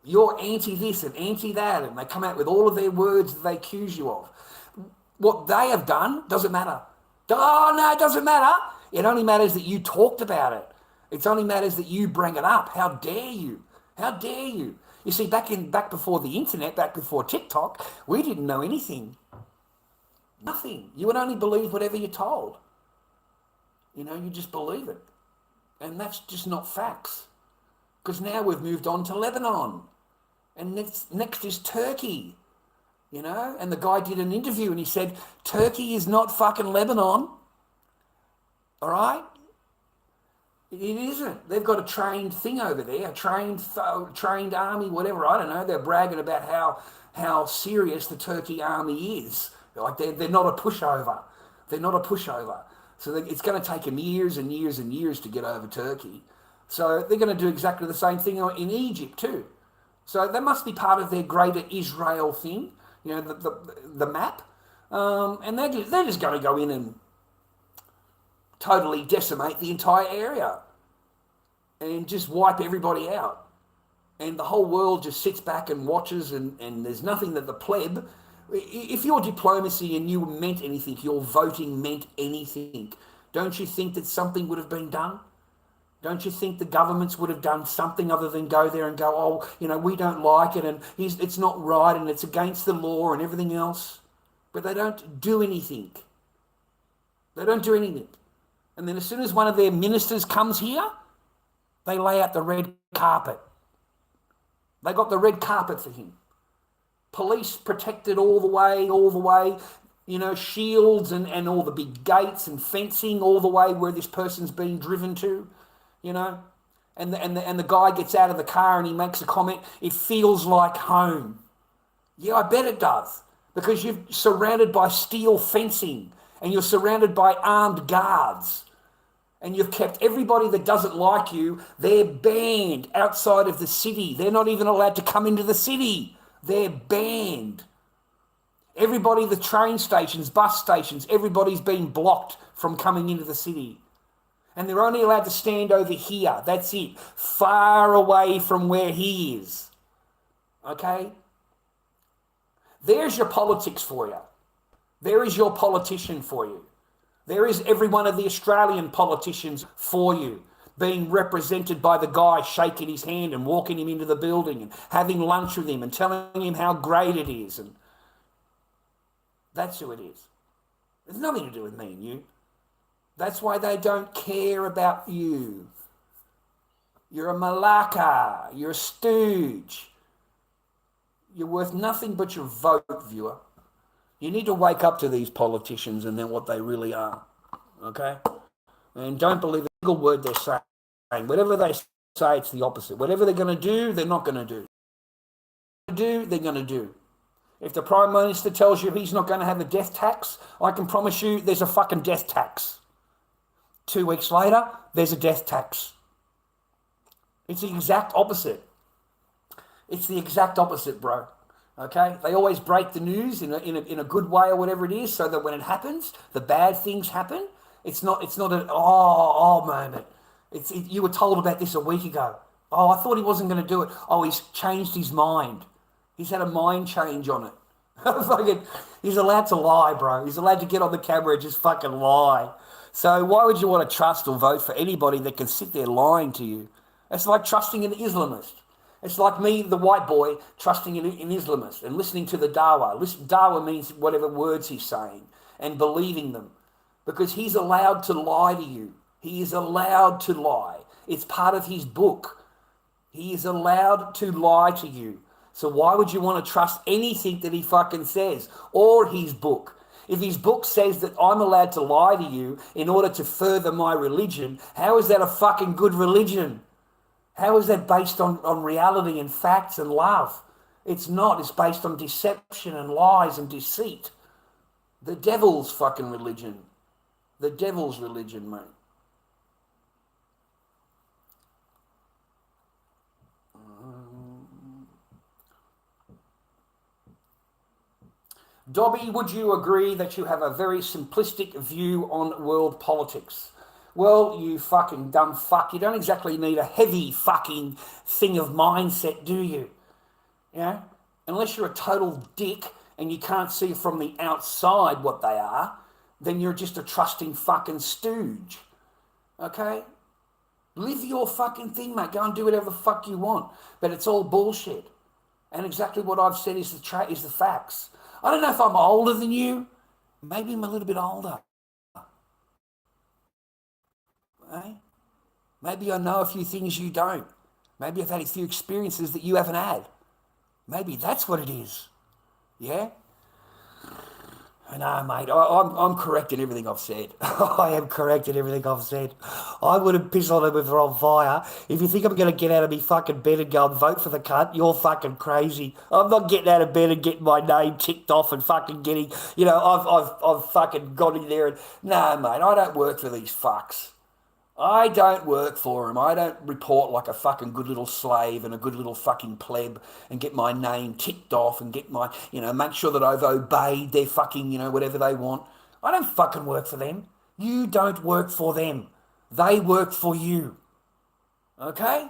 [SPEAKER 3] You're anti this and anti that. And they come out with all of their words that they accuse you of. What they have done doesn't matter. Oh, no, it doesn't matter. It only matters that you talked about it. It only matters that you bring it up. How dare you? How dare you? You see, back before the internet, back before TikTok, we didn't know anything. Nothing. You would only believe whatever you're told. You just believe it. And that's just not facts. Because now we've moved on to Lebanon. And next is Turkey. And the guy did an interview and he said, Turkey is not fucking Lebanon. All right? It isn't. They've got a trained thing over there, a trained army, whatever. I don't know. They're bragging about how serious the Turkey army is. Like they're not a pushover. They're not a pushover. So it's going to take them years and years and years to get over Turkey. So they're going to do exactly the same thing in Egypt too. So that must be part of their greater Israel thing.
[SPEAKER 2] the map, and they're just going to go in and totally decimate the entire area and just wipe everybody out. And the whole world just sits back and watches, and there's nothing that the pleb... If your diplomacy and you meant anything, your voting meant anything, don't you think that something would have been done? Don't you think the governments would have done something other than go there and go, oh, we don't like it, and it's not right, and it's against the law and everything else? But they don't do anything. They don't do anything. And then as soon as one of their ministers comes here, they lay out the red carpet. They got the red carpet for him. Police protected all the way, shields and all the big gates and fencing all the way where this person's being driven to, and the guy gets out of the car and he makes a comment, it feels like home. Yeah, I bet it does, because you're surrounded by steel fencing and you're surrounded by armed guards, and you've kept everybody that doesn't like you, they're banned outside of the city. They're not even allowed to come into the city. They're banned. Everybody, the train stations, bus stations, everybody's been blocked from coming into the city. And they're only allowed to stand over here. That's it. Far away from where he is. Okay? There's your politics for you. There is your politician for you. There is every one of the Australian politicians for you, being represented by the guy shaking his hand and walking him into the building and having lunch with him and telling him how great it is. And that's who it is. There's nothing to do with me and you. That's why they don't care about you. You're a malacca. You're a stooge. You're worth nothing but your vote, viewer. You need to wake up to these politicians and then what they really are. Okay? And don't believe a single word they're saying. Whatever they say, it's the opposite. Whatever they're going to do, they're not going to do. They're going to do. If the Prime Minister tells you he's not going to have a death tax, I can promise you there's a fucking death tax. 2 weeks later, there's a death tax. It's the exact opposite. It's the exact opposite, bro. Okay? They always break the news in a good way or whatever it is, so that when it happens, the bad things happen. It's not an moment. You were told about this a week ago. Oh, I thought he wasn't going to do it. Oh, he's changed his mind. He's had a mind change on it. He's allowed to lie, bro. He's allowed to get on the camera and just fucking lie. So why would you want to trust or vote for anybody that can sit there lying to you? It's like trusting an Islamist. It's like me, the white boy, trusting an Islamist and listening to the dawa. Dawa means whatever words he's saying and believing them. Because he's allowed to lie to you. He is allowed to lie. It's part of his book. He is allowed to lie to you. So why would you want to trust anything that he fucking says or his book? If his book says that I'm allowed to lie to you in order to further my religion, how is that a fucking good religion? How is that based on reality and facts and love? It's not. It's based on deception and lies and deceit. The devil's fucking religion. The devil's religion, mate. Dobby, would you agree that you have a very simplistic view on world politics? Well, you fucking dumb fuck. You don't exactly need a heavy fucking thing of mindset, do you? You know? Unless you're a total dick and you can't see from the outside what they are, then you're just a trusting fucking stooge. Okay? Live your fucking thing, mate. Go and do whatever the fuck you want. But it's all bullshit. And exactly what I've said is the facts. I don't know if I'm older than you. Maybe I'm a little bit older. Eh? Maybe I know a few things you don't. Maybe I've had a few experiences that you haven't had. Maybe that's what it is. Yeah? No, mate, I'm correct in everything I've said. I am correct in everything I've said. I wouldn't piss on him if they're on fire. If you think I'm going to get out of me fucking bed and go and vote for the cunt, you're fucking crazy. I'm not getting out of bed and getting my name ticked off and fucking getting, I've fucking got in there and, no, mate, I don't work for these fucks.
[SPEAKER 1] I don't work for them. I don't report like a fucking good little slave and a good little fucking pleb and get my name ticked off and get my, make sure that I've obeyed their fucking, whatever they want. I don't fucking work for them. You don't work for them. They work for you. Okay?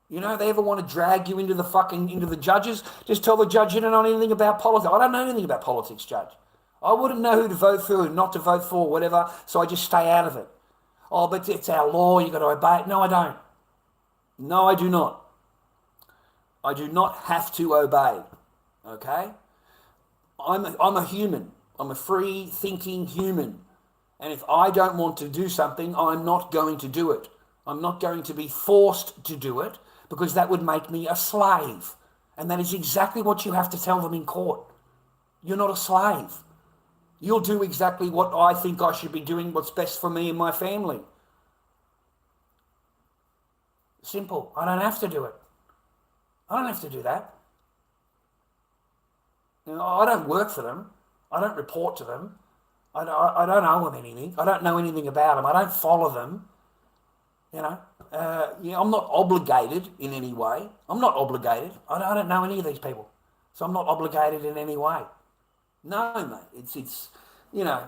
[SPEAKER 1] They ever want to drag you into the judges, just tell the judge you don't know anything about politics. I don't know anything about politics, judge. I wouldn't know who to vote for, who not to vote for, whatever, so I just stay out of it. Oh, but it's our law, you've got to obey it. No, I don't. No, I do not. I do not have to obey, okay? I'm a human. I'm a free thinking human. And if I don't want to do something, I'm not going to do it. I'm not going to be forced to do it because that would make me a slave. And that is exactly what you have to tell them in court. You're not a slave. You'll do exactly what I think I should be doing, what's best for me and my family. Simple. I don't have to do it. I don't have to do that. I don't work for them. I don't report to them. I don't owe them anything. I don't know anything about them. I don't follow them. I'm not obligated in any way. I'm not obligated. I don't know any of these people. So I'm not obligated in any way. No, mate. It's no.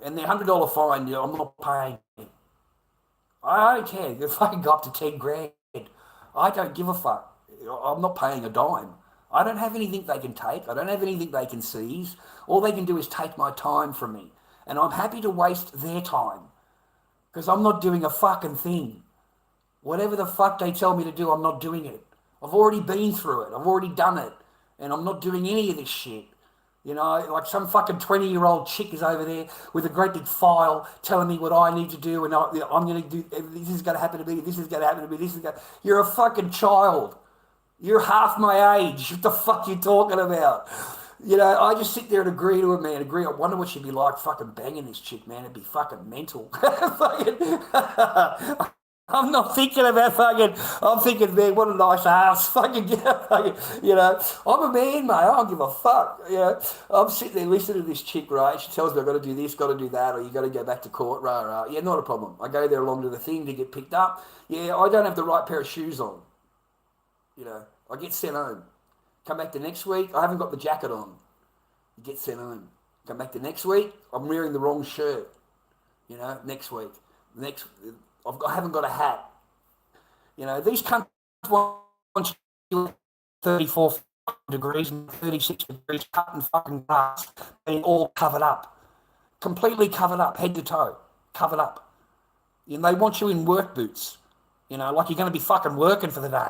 [SPEAKER 1] And the $100 fine, I'm not paying. I don't care. If I can go up to 10 grand, I don't give a fuck. I'm not paying a dime. I don't have anything they can take. I don't have anything they can seize. All they can do is take my time from me. And I'm happy to waste their time because I'm not doing a fucking thing. Whatever the fuck they tell me to do, I'm not doing it. I've already been through it. I've already done it. And I'm not doing any of this shit. Like some fucking 20-year-old chick is over there with a great big file telling me what I need to do and I'm going to do, this is going to happen to me, this is going to happen to me, this is going to... You're a fucking child. You're half my age. What the fuck you talking about? I just sit there and agree to it, man. I wonder what she'd be like fucking banging this chick, man. It'd be fucking mental. I'm not thinking about fucking, I'm thinking, man, what a nice ass. Fucking, I'm a man, mate. I don't give a fuck. I'm sitting there listening to this chick, right? She tells me I've got to do this, got to do that, or you got to go back to court, rah, rah. Yeah, not a problem. I go there along to the thing to get picked up. Yeah, I don't have the right pair of shoes on. I get sent home. Come back the next week, I haven't got the jacket on. You get sent home. Come back the next week, I'm wearing the wrong shirt. Next week. I haven't got a hat. These countries want you 34 degrees and 36 degrees, cutting fucking grass, being all covered up. Completely covered up, head to toe, covered up. They want you in work boots, like you're going to be fucking working for the day.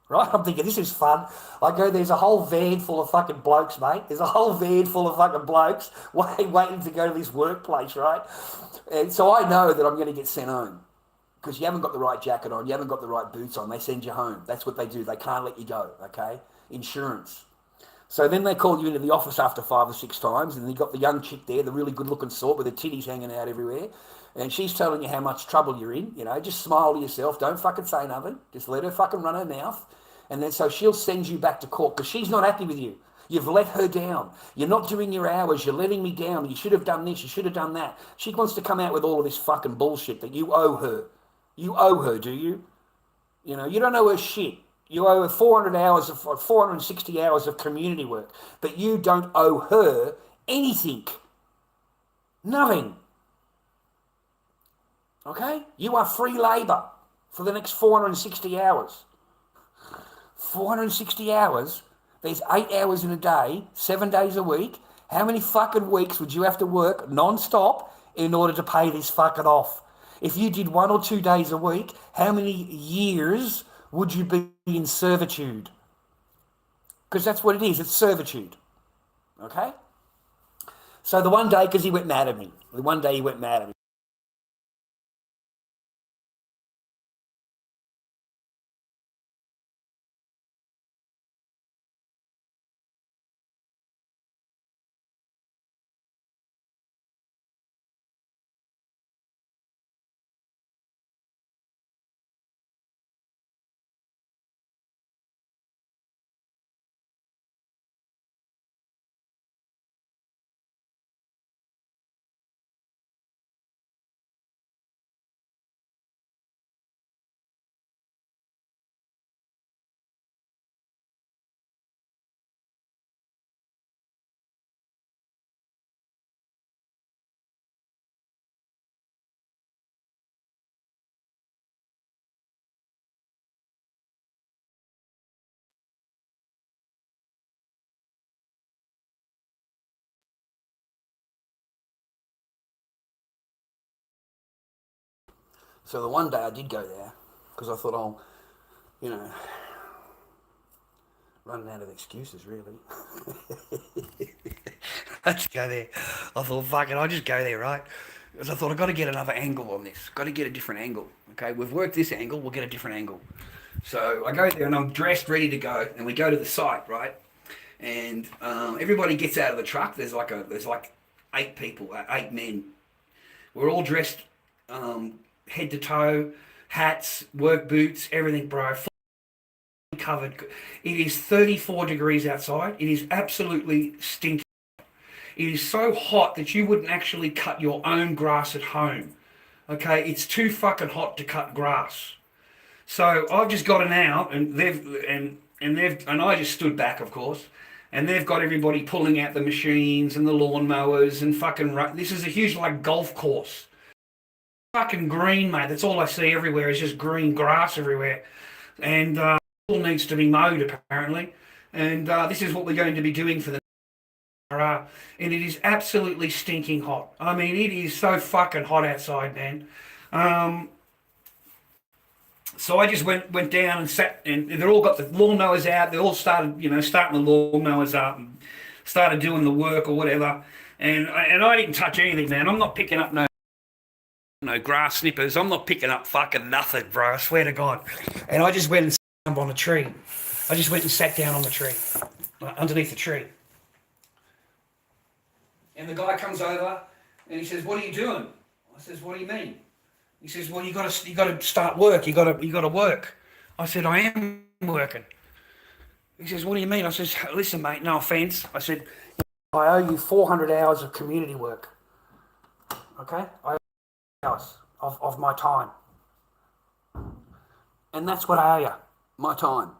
[SPEAKER 1] Right? I'm thinking, this is fun. I go, there's a whole van full of fucking blokes, mate. There's a whole van full of fucking blokes waiting to go to this workplace, right? And so I know that I'm going to get sent home because you haven't got the right jacket on, you haven't got the right boots on. They send you home. That's what they do. They can't let you go, okay? Insurance. So then they call you into the office after 5 or 6 times, and you got the young chick there, the really good-looking sort with the titties hanging out everywhere, and she's telling you how much trouble you're in. Just smile to yourself. Don't fucking say nothing. Just let her fucking run her mouth. And then so she'll send you back to court because she's not happy with you. You've let her down. You're not doing your hours. You're letting me down. You should have done this. You should have done that. She wants to come out with all of this fucking bullshit that you owe her. You owe her, do you? You don't owe her shit. You owe her 460 hours of community work, but you don't owe her anything. Nothing. Okay? You are free labour for the next 460 hours. 460 hours? There's 8 hours in a day, 7 days a week. How many fucking weeks would you have to work non-stop in order to pay this fucking off? If you did 1 or 2 days a week, how many years would you be in servitude? Because that's what it is. It's servitude. Okay? So the one day, because he went mad at me. The one day he went mad at me.
[SPEAKER 2] So the one day I did go there because I thought, oh, you know, running out of excuses, really.
[SPEAKER 3] Let's go there. I thought, fuck it, I'll just go there, right? Because I thought, I've got to get another angle on this. Got to get a different angle. Okay, we've worked this angle, we'll get a different angle. So I go there and I'm dressed, ready to go, and we go to the site, right? And everybody gets out of the truck. There's like 8 people, 8 men. We're all dressed head to toe, hats, work boots, everything, bro. Covered. It is 34 degrees outside. It is absolutely stinking. It is so hot that you wouldn't actually cut your own grass at home. Okay, it's too fucking hot to cut grass. So I've just gotten out, and I just stood back, of course, and they've got everybody pulling out the machines and the lawnmowers and fucking. This is a huge like golf course. Fucking green, mate. That's all I see everywhere is just green grass everywhere, and all needs to be mowed apparently. And this is what we're going to be doing for the. And it is absolutely stinking hot. I mean, it is so fucking hot outside, man. So I just went down and sat, and they've all got the lawnmowers out. They all started, starting the lawnmowers up and started doing the work or whatever. And I didn't touch anything, man. I'm not picking up no grass snippers. I'm not picking up fucking nothing, bro. I swear to God. And I just went and sat on a tree. I just went and sat down on the tree, underneath the tree. And the guy comes over and he says, "What are you doing?" I says, "What do you mean?" He says, "Well, you got to start work. You got to work." I said, "I am working." He says, "What do you mean?" I says, "Listen, mate, no offence." I said, "I owe you 400 hours of community work. Okay? I owe you hours of my time. And that's what I owe you, my time.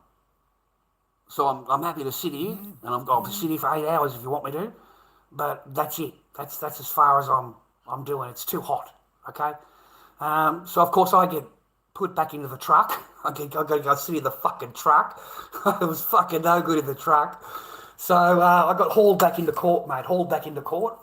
[SPEAKER 3] So I'm happy to sit here, and I'll sit here for 8 hours if you want me to. But that's it. That's as far as I'm doing. It's too hot, okay?" So of course I get put back into the truck. I go sit in the fucking truck. I was fucking no good in the truck. So I got hauled back into court, mate. Hauled back into court.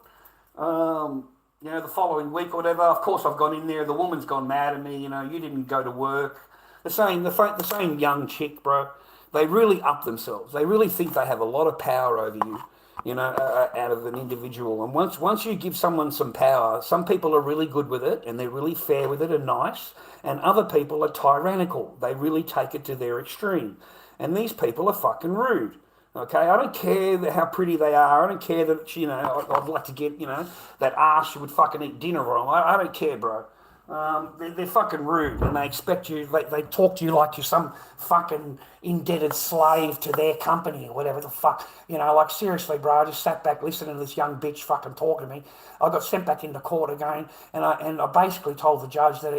[SPEAKER 3] The following week or whatever. Of course I've gone in there. The woman's gone mad at me. You didn't go to work. The same young chick, bro. They really up themselves. They really think they have a lot of power over you. Out of an individual. And once you give someone some power, some people are really good with it and they're really fair with it and nice, and other people are tyrannical. They really take it to their extreme. And these people are fucking rude. Okay, I don't care how pretty they are. I don't care that, I'd like to get, that arse you would fucking eat dinner on. I don't care, bro. They're fucking rude, and they expect you. They talk to you like you're some fucking indebted slave to their company or whatever the fuck. Like seriously, bro. I just sat back listening to this young bitch fucking talking to me. I got sent back into court again, and I basically told the judge that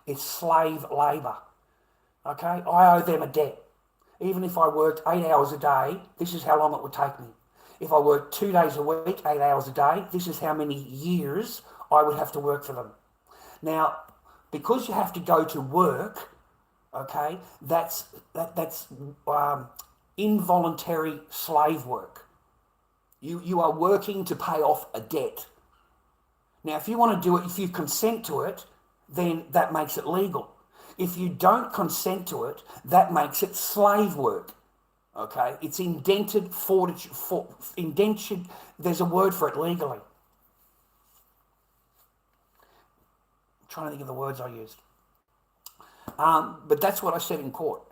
[SPEAKER 3] it's slave labour. Okay, I owe them a debt. Even if I worked 8 hours a day, this is how long it would take me. If I worked 2 days a week, 8 hours a day, this is how many years I would have to work for them. Now, because you have to go to work, okay, that's involuntary slave work. You are working to pay off a debt. Now, if you want to do it, if you consent to it, then that makes it legal. If you don't consent to it, that makes it slave work. Okay, it's indentured. There's a word for it legally. Trying to think of the words I used, but that's what I said in court,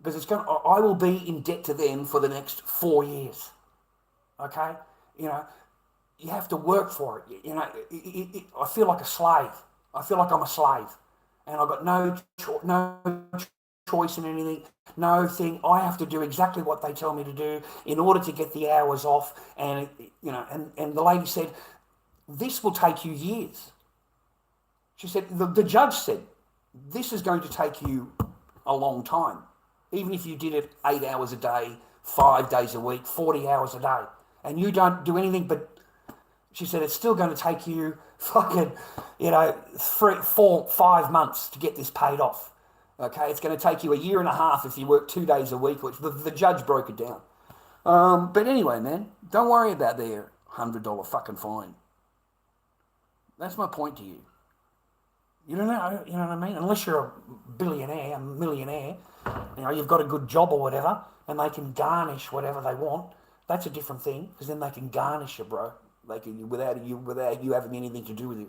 [SPEAKER 3] because I will be in debt to them for the next 4 years. Okay, you have to work for it. I feel like a slave. I feel like I'm a slave, and I've got no choice in anything. No thing. I have to do exactly what they tell me to do in order to get the hours off. And and the lady said, "This will take you years." She said, the judge said, "This is going to take you a long time, even if you did it 8 hours a day, 5 days a week, 40 hours a day, and you don't do anything but," she said, "it's still going to take you fucking, 3, 4, 5 months to get this paid off. Okay, it's going to take you a year and a half if you work 2 days a week," which the judge broke it down. But anyway, man, don't worry about their $100 fucking fine. That's my point to you.
[SPEAKER 2] You don't know, you know what I mean? Unless you're a billionaire, a millionaire, you know, you've got a good job or whatever, and they can garnish whatever they want. That's a different thing, because then they can garnish you, bro. They can, without you having anything to do with it.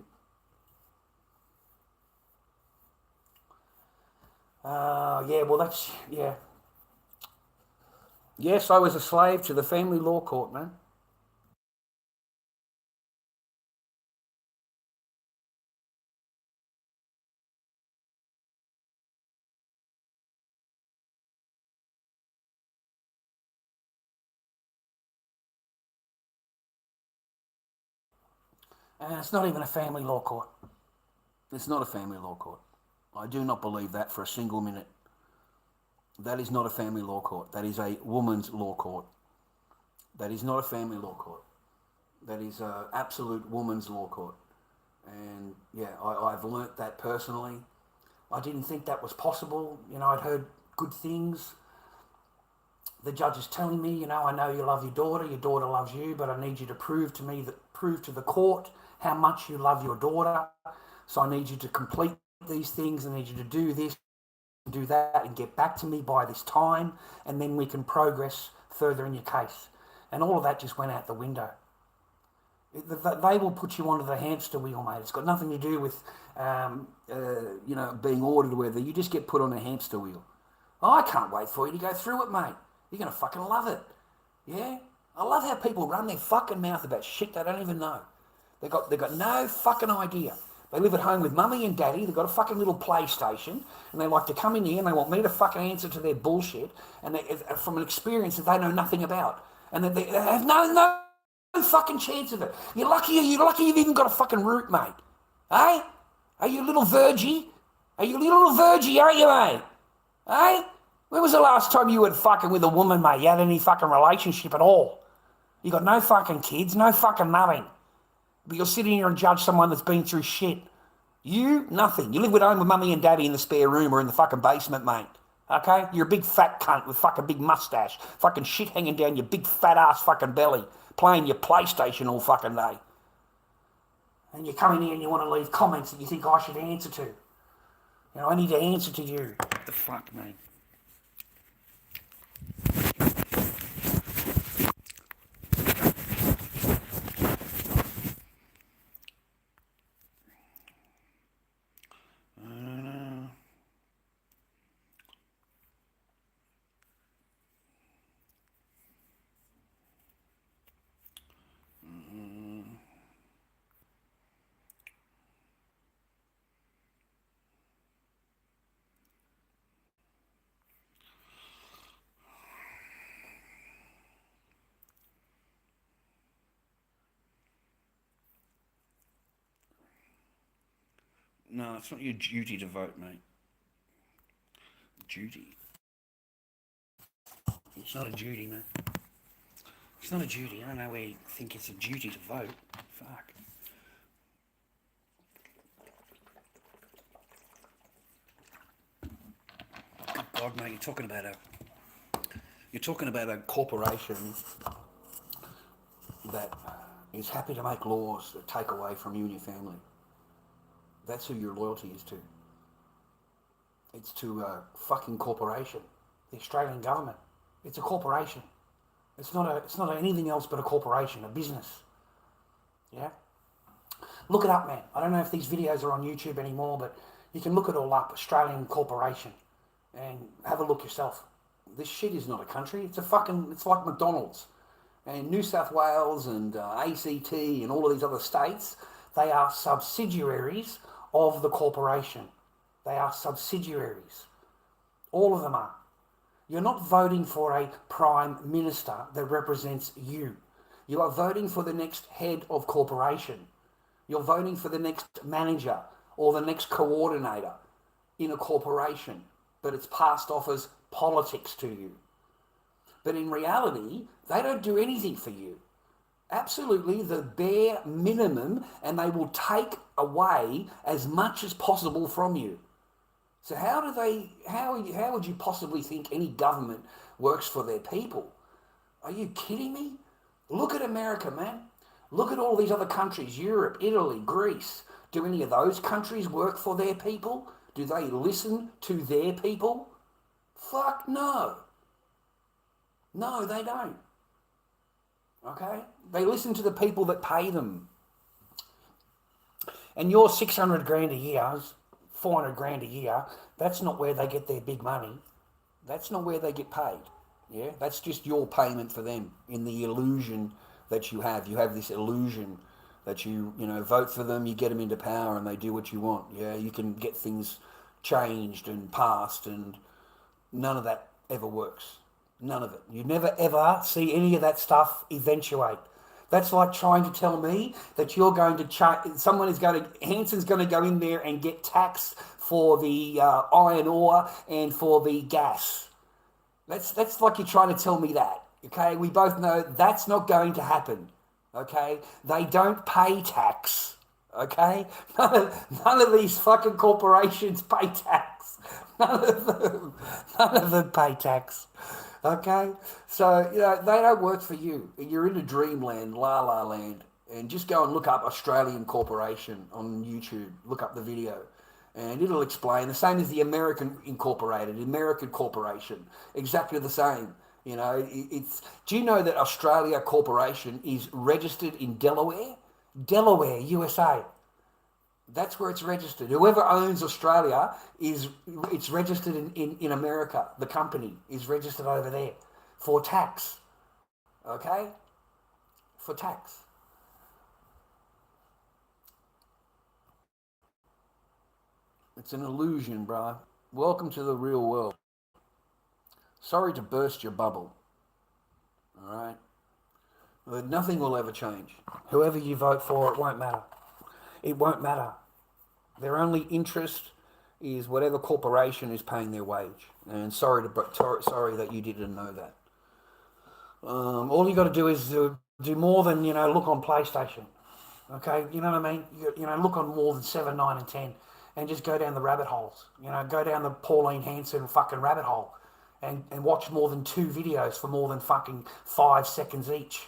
[SPEAKER 2] Yeah, well, that's, yeah. Yes, I was a slave to the family law court, man. And it's not even a family law court. It's not a family law court. I do not believe that for a single minute. That is not a family law court. That is a woman's law court. That is not a family law court. That is an absolute woman's law court. And yeah, I've learnt that personally. I didn't think that was possible. You know, I'd heard good things. The judge is telling me, you know, I know you love your daughter loves you, but I need you to prove to the court how much you love your daughter. So I need you to complete these things. I need you to do this, do that, and get back to me by this time, and then we can progress further in your case. And all of that just went out the window. They will put you onto the hamster wheel, mate. It's got nothing to do with, you know, being ordered or whether. You just get put on a hamster wheel. Oh, I can't wait for you to go through it, mate. You're going to fucking love it. Yeah? I love how people run their fucking mouth about shit they don't even know. They've got no fucking idea. They live at home with mummy and daddy. They've got a fucking little PlayStation, and they like to come in here and they want me to fucking answer to their bullshit, and from an experience that they know nothing about, and they have no fucking chance of it. You're lucky you've even got a fucking root, mate. Hey? Are you a little virgie? Are you a little virgie, aren't you, mate? Hey? When was the last time you were fucking with a woman, mate? You had any fucking relationship at all? You got no fucking kids, no fucking nothing. But you're sitting here and judge someone that's been through shit. You, nothing. You live at home with mummy and daddy in the spare room or in the fucking basement, mate. Okay? You're a big fat cunt with fucking big mustache, fucking shit hanging down your big fat ass fucking belly, playing your PlayStation all fucking day. And you come in here and you want to leave comments that you think I should answer to. You know, I need to answer to you. What the fuck, mate? No, it's not your duty to vote, mate. Duty. It's not a duty, mate. It's not a duty. I don't know where you think it's a duty to vote. Fuck. Good God, mate, you're talking about a corporation that is happy to make laws that take away from you and your family. That's who your loyalty is to. It's to a fucking corporation. The Australian government. It's a corporation. It's not anything else but a corporation, a business. Yeah? Look it up, man. I don't know if these videos are on YouTube anymore, but you can look it all up, Australian corporation, and have a look yourself. This shit is not a country. It's like McDonald's. And New South Wales and ACT and all of these other states, they are subsidiaries of the corporation. They are subsidiaries. All of them are. You're not voting for a prime minister that represents you. You are voting for the next head of corporation. You're voting for the next manager or the next coordinator in a corporation, but it's passed off as politics to you. But in reality, they don't do anything for you. Absolutely the bare minimum, and they will take away as much as possible from you. So how would you possibly think any government works for their people? Are you kidding me? Look at America, man. Look at all these other countries, Europe, Italy, Greece, Do any of those countries work for their people? Do they listen to their people? Fuck no. No, they don't. Okay? They listen to the people that pay them. And your 600 grand a year, 400 grand a year, that's not where they get their big money. That's not where they get paid. Yeah? That's just your payment for them in the illusion that you have. You have this illusion that you vote for them, you get them into power and they do what you want. Yeah, you can get things changed and passed, and none of that ever works. None of it. You never ever see any of that stuff eventuate. That's like trying to tell me that you're going to Hanson's going to go in there and get taxed for the iron ore and for the gas. That's like you're trying to tell me that. Okay, we both know that's not going to happen. Okay, they don't pay tax. Okay, none of these fucking corporations pay tax. None of them pay tax. Okay, so they don't work for you. You're in a dreamland, la la land, and just go and look up Australian Corporation on YouTube. Look up the video, and it'll explain. The same as the American American Corporation, exactly the same. Do you know that Australia Corporation is registered in Delaware? Delaware, USA. That's where it's registered. Whoever owns Australia it's registered in America. The company is registered over there for tax. Okay? For tax. It's an illusion, bro. Welcome to the real world. Sorry to burst your bubble. All right? But nothing will ever change. Whoever you vote for, it won't matter. It won't matter. Their only interest is whatever corporation is paying their wage. And sorry that you didn't know that. All you got to do is do more than look on PlayStation. Okay, you know what I mean? Look on more than 7, 9, and 10, and just go down the rabbit holes. Go down the Pauline Hanson fucking rabbit hole, and watch more than 2 videos for more than fucking 5 seconds each.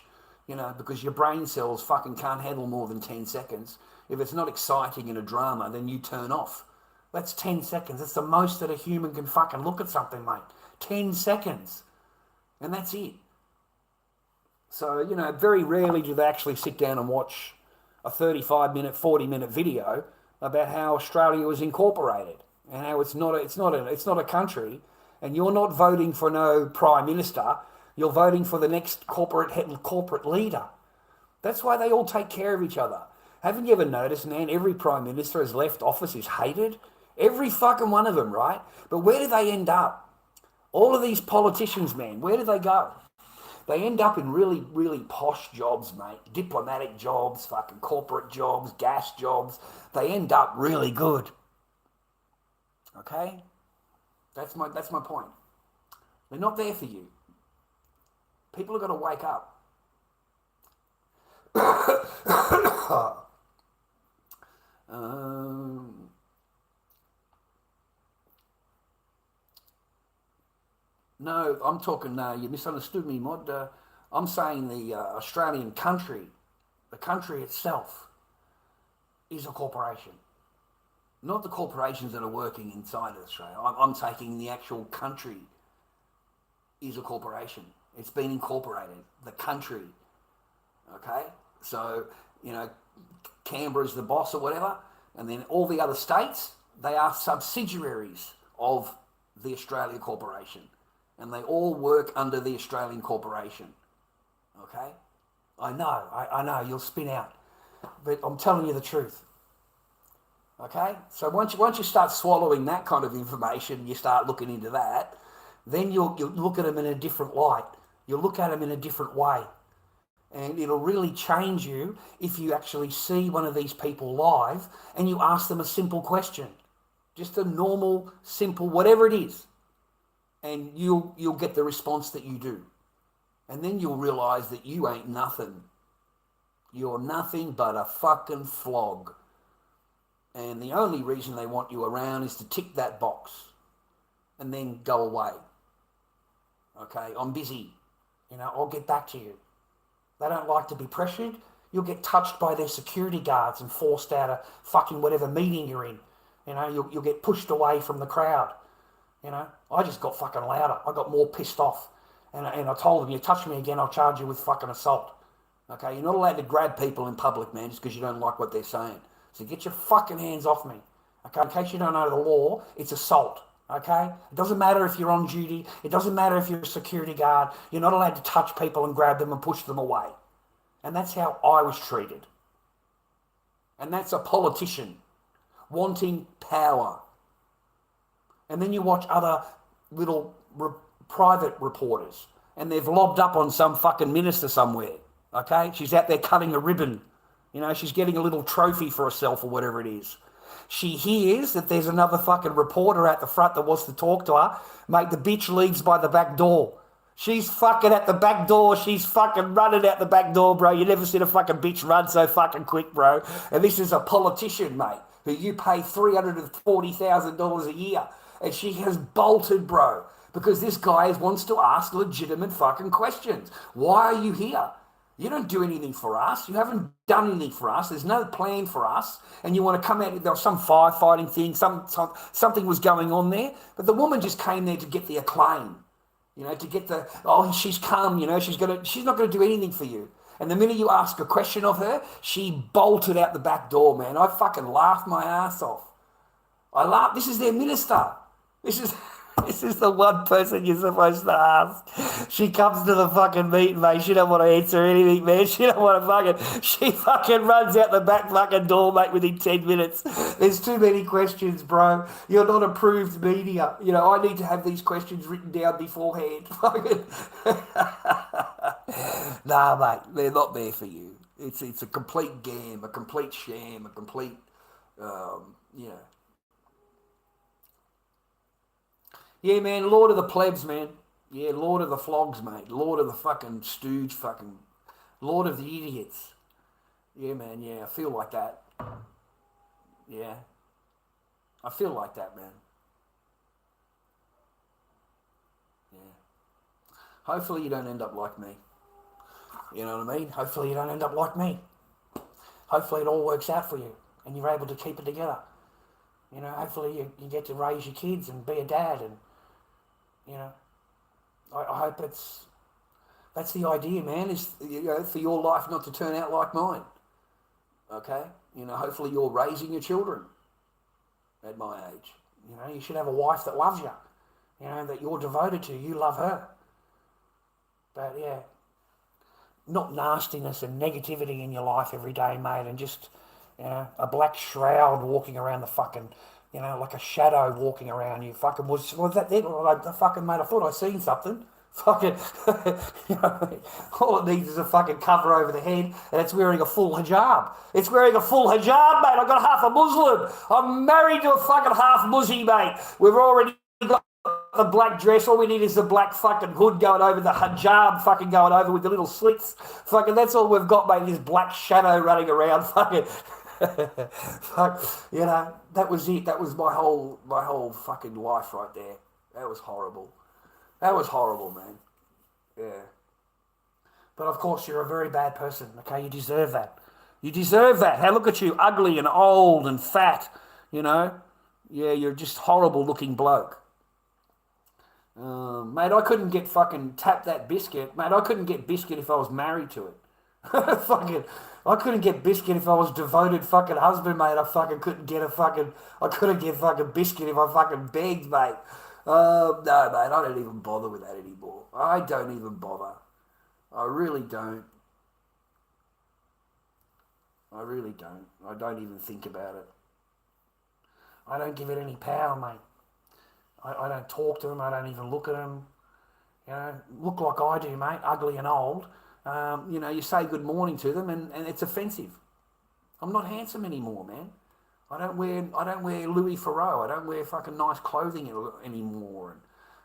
[SPEAKER 2] Because your brain cells fucking can't handle more than 10 seconds. If it's not exciting in a drama, then you turn off. That's 10 seconds. That's the most that a human can fucking look at something, mate. 10 seconds. And that's it. So, very rarely do they actually sit down and watch a 35-minute, 40-minute video about how Australia was incorporated and how it's not a country, and you're not voting for no prime minister. You're voting for the next corporate leader. That's why they all take care of each other. Haven't you ever noticed, man, every prime minister has left office is hated? Every fucking one of them, right? But where do they end up? All of these politicians, man, where do they go? They end up in really, really posh jobs, mate. Diplomatic jobs, fucking corporate jobs, gas jobs. They end up really good. Okay? That's my point. They're not there for you. People have got to wake up. No, I'm talking, you misunderstood me, Mod. I'm saying the Australian country, the country itself, is a corporation. Not the corporations that are working inside of Australia. I'm taking the actual country is a corporation. It's been incorporated. The country. Okay? So, Canberra's the boss or whatever, and then all the other states, they are subsidiaries of the Australia Corporation. And they all work under the Australian Corporation. Okay? I know, you'll spin out. But I'm telling you the truth. Okay? So once you start swallowing that kind of information, you start looking into that, then you'll look at them in a different light. You'll look at them in a different way. And it'll really change you if you actually see one of these people live and you ask them a simple question. Just a normal, simple, whatever it is. And you'll get the response that you do. And then you'll realise that you ain't nothing. You're nothing but a fucking flog. And the only reason they want you around is to tick that box and then go away. Okay, I'm busy. I'll get back to you. They don't like to be pressured. You'll get touched by their security guards and forced out of fucking whatever meeting you're in. You know, you'll get pushed away from the crowd. You know, I just got fucking louder. I got more pissed off. And I told them, you touch me again, I'll charge you with fucking assault. Okay, you're not allowed to grab people in public, man, just because you don't like what they're saying. So get your fucking hands off me. Okay, in case you don't know the law, it's assault. Okay? It doesn't matter if you're on duty. It doesn't matter if you're a security guard. You're not allowed to touch people and grab them and push them away. And that's how I was treated. And that's a politician wanting power. And then you watch other little private reporters and they've lobbed up on some fucking minister somewhere. Okay? She's out there cutting a ribbon. You know, she's getting a little trophy for herself or whatever it is. She hears that there's another fucking reporter at the front that wants to talk to her. Mate, the bitch leaves by the back door. She's fucking at the back door. She's fucking running out the back door, bro. You never seen a fucking bitch run so fucking quick, bro. And this is a politician, mate, who you pay $340,000 a year. And she has bolted, bro, because this guy wants to ask legitimate fucking questions. Why are you here? You don't do anything for us. You haven't done anything for us. There's no plan for us. And you want to come out, there was some firefighting thing, something was going on there. But the woman just came there to get the acclaim, you know, to get the, oh, she's come, you know, she's not going to do anything for you. And the minute you ask a question of her, she bolted out the back door, man. I fucking laughed my ass off. I laughed. This is their minister. This is the one person you're supposed to ask. She comes to the fucking meeting, mate. She don't want to answer anything, man. She fucking runs out the back fucking door, mate, within 10 minutes. There's too many questions, bro. You're not approved media. You know, I need to have these questions written down beforehand. Nah, mate, they're not there for you. It's a complete game, a complete sham, a complete, Yeah, man, Lord of the plebs, man. Yeah, Lord of the flogs, mate. Lord of the fucking stooge, fucking Lord of the idiots. Yeah, man, yeah, I feel like that. Yeah. I feel like that, man. Yeah. Hopefully you don't end up like me. You know what I mean? Hopefully you don't end up like me. Hopefully it all works out for you and you're able to keep it together. You know, hopefully you get to raise your kids and be a dad and, you know, I hope that's the idea, man, is, you know, for your life not to turn out like mine. Okay? You know, hopefully you're raising your children at my age. You know, you should have a wife that loves you, you know, that you're devoted to. You love her. But, yeah, not nastiness and negativity in your life every day, mate, and just, you know, a black shroud walking around the fucking, you know, like a shadow walking around you. Fucking was that there? Fucking, mate, I thought I'd seen something. Fucking, you know, all it needs is a fucking cover over the head, and it's wearing a full hijab. It's wearing a full hijab, mate. I've got half a Muslim. I'm married to a fucking half Muzzy, mate. We've already got the black dress. All we need is the black fucking hood going over, the hijab fucking going over with the little slits. Fucking, that's all we've got, mate. This black shadow running around. Fucking. Fuck, you know, that was it. That was my whole fucking life right there. That was horrible. That was horrible, man. Yeah. But of course, you're a very bad person. Okay, you deserve that. You deserve that. Hey, look at you, ugly and old and fat. You know, yeah, you're just horrible looking bloke. Mate, I couldn't get fucking tap that biscuit. Mate, I couldn't get biscuit if I was married to it. Fucking, I couldn't get biscuit if I was devoted fucking husband, mate. I couldn't get fucking biscuit if I fucking begged, mate. No, mate, I don't even bother with that anymore. I don't even bother. I really don't. I really don't. I don't even think about it. I don't give it any power, mate. I don't talk to them. I don't even look at them. You know, look like I do, mate, ugly and old. You know, you say good morning to them and it's offensive. I'm not handsome anymore, man. I don't wear Louis Theroux. I don't wear fucking nice clothing anymore and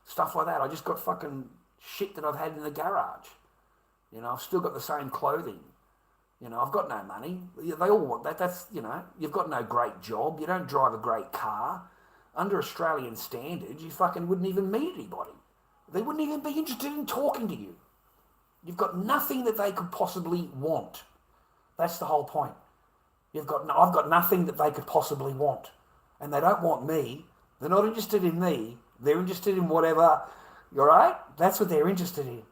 [SPEAKER 2] stuff like that. I just got fucking shit that I've had in the garage. You know, I've still got the same clothing. You know, I've got no money. They all want that. That's, you know, you've got no great job. You don't drive a great car. Under Australian standards, you fucking wouldn't even meet anybody. They wouldn't even be interested in talking to you. You've got nothing that they could possibly want. That's the whole point. I've got nothing that they could possibly want. And they don't want me. They're not interested in me. They're interested in whatever, you all right? That's what they're interested in.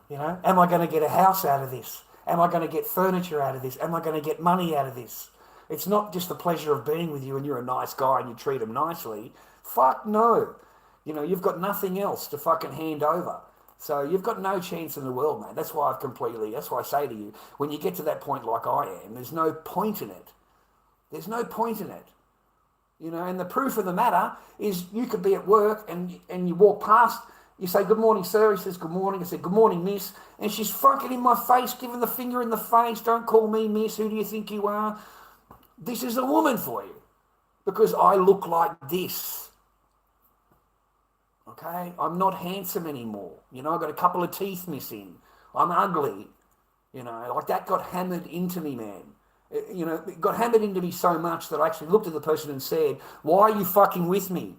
[SPEAKER 2] You know, am I going to get a house out of this? Am I going to get furniture out of this? Am I going to get money out of this? It's not just the pleasure of being with you and you're a nice guy and you treat them nicely. Fuck no. You know, you've got nothing else to fucking hand over. So you've got no chance in the world, mate. That's why I say to you, when you get to that point like I am, there's no point in it. There's no point in it. You know, and the proof of the matter is you could be at work and you walk past, you say, good morning, sir. He says, good morning. I said, good morning, miss. And she's fucking in my face, giving the finger in the face. Don't call me miss. Who do you think you are? This is a woman for you because I look like this. Okay? I'm not handsome anymore. You know, I've got a couple of teeth missing. I'm ugly. You know, like that got hammered into me, man. You know, it got hammered into me so much that I actually looked at the person and said, why are you fucking with me?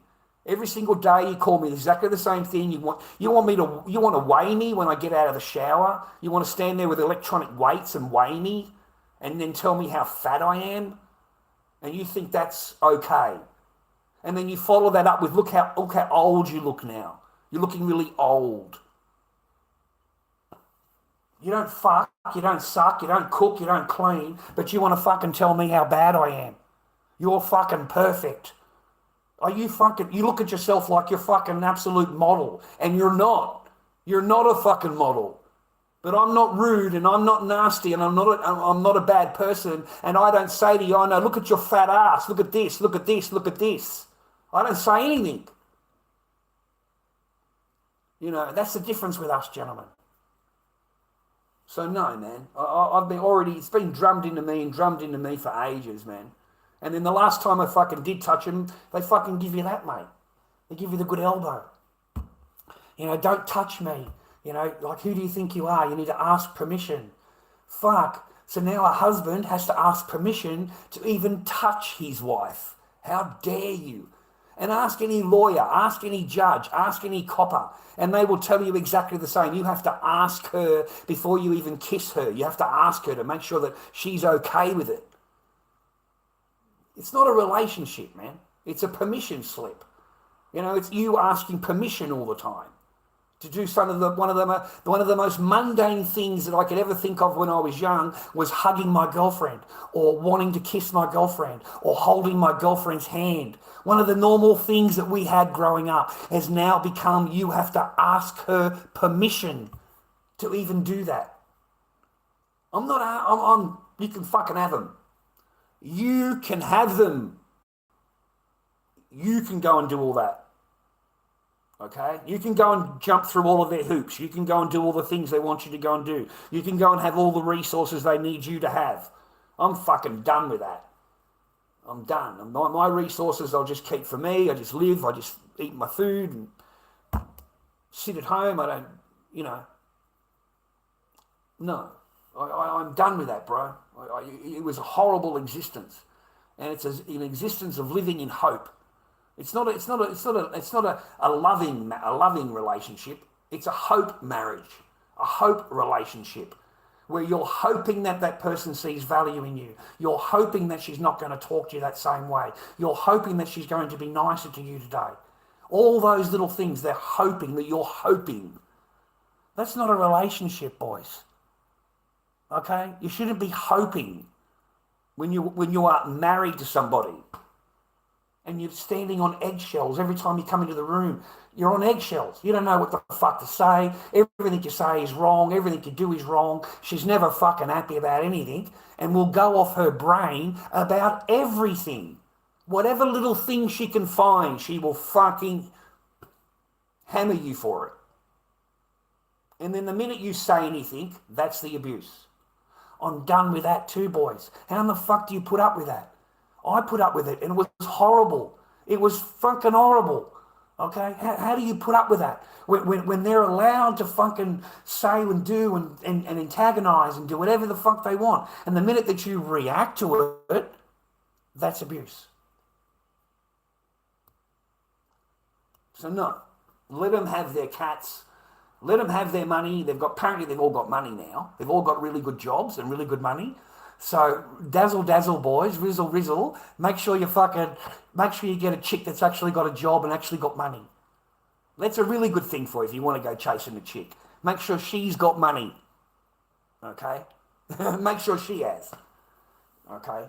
[SPEAKER 2] Every single day you call me exactly the same thing. You want to weigh me when I get out of the shower? You want to stand there with electronic weights and weigh me and then tell me how fat I am? And you think that's okay. And then you follow that up with, look how old you look now. You're looking really old. You don't fuck, you don't suck, you don't cook, you don't clean, but you want to fucking tell me how bad I am. You're fucking perfect. You look at yourself like you're fucking an absolute model, and you're not. You're not a fucking model. But I'm not rude, and I'm not nasty, and I'm not a bad person, and I don't say to you, oh no, look at your fat ass, look at this, look at this, look at this. I don't say anything. You know, that's the difference with us, gentlemen. So no, man, it's been drummed into me for ages, man. And then the last time I fucking did touch them, they fucking give you that, mate. They give you the good elbow. You know, don't touch me. You know, like, who do you think you are? You need to ask permission. Fuck. So now a husband has to ask permission to even touch his wife. How dare you? And ask any lawyer, ask any judge, ask any copper, and they will tell you exactly the same. You have to ask her before you even kiss her. You have to ask her to make sure that she's okay with it. It's not a relationship, man. It's a permission slip. You know, it's you asking permission all the time to do one of the most mundane things that I could ever think of when I was young was hugging my girlfriend or wanting to kiss my girlfriend or holding my girlfriend's hand. One of the normal things that we had growing up has now become you have to ask her permission to even do that. You can fucking have them. You can have them. You can go and do all that. Okay? You can go and jump through all of their hoops. You can go and do all the things they want you to go and do. You can go and have all the resources they need you to have. I'm fucking done with that. I'm done. My resources I'll just keep for me. I just live. I just eat my food and sit at home. I don't, you know. No. I'm done with that, bro. It was a horrible existence. And it's an existence of living in hope. It's not a loving relationship. It's a hope marriage, a hope relationship where you're hoping that that person sees value in you. You're hoping that she's not going to talk to you that same way. You're hoping that she's going to be nicer to you today. All those little things, they're hoping that you're hoping. That's not a relationship, boys. Okay? You shouldn't be hoping when you are married to somebody. And you're standing on eggshells every time you come into the room. You're on eggshells. You don't know what the fuck to say. Everything you say is wrong. Everything you do is wrong. She's never fucking happy about anything and will go off her brain about everything. Whatever little thing she can find, she will fucking hammer you for it. And then the minute you say anything, that's the abuse. I'm done with that too, boys. How in the fuck do you put up with that? I put up with it, and it was horrible. It was fucking horrible. Okay? How do you put up with that? When they're allowed to fucking say and do and antagonize and do whatever the fuck they want. And the minute that you react to it, that's abuse. So no. Let them have their cats. Let them have their money. Apparently they've all got money now. They've all got really good jobs and really good money. So dazzle dazzle boys, rizzle rizzle, make sure you get a chick that's actually got a job and actually got money. That's a really good thing for you if you want to go chasing a chick. Make sure she's got money. Okay? Make sure she has. Okay?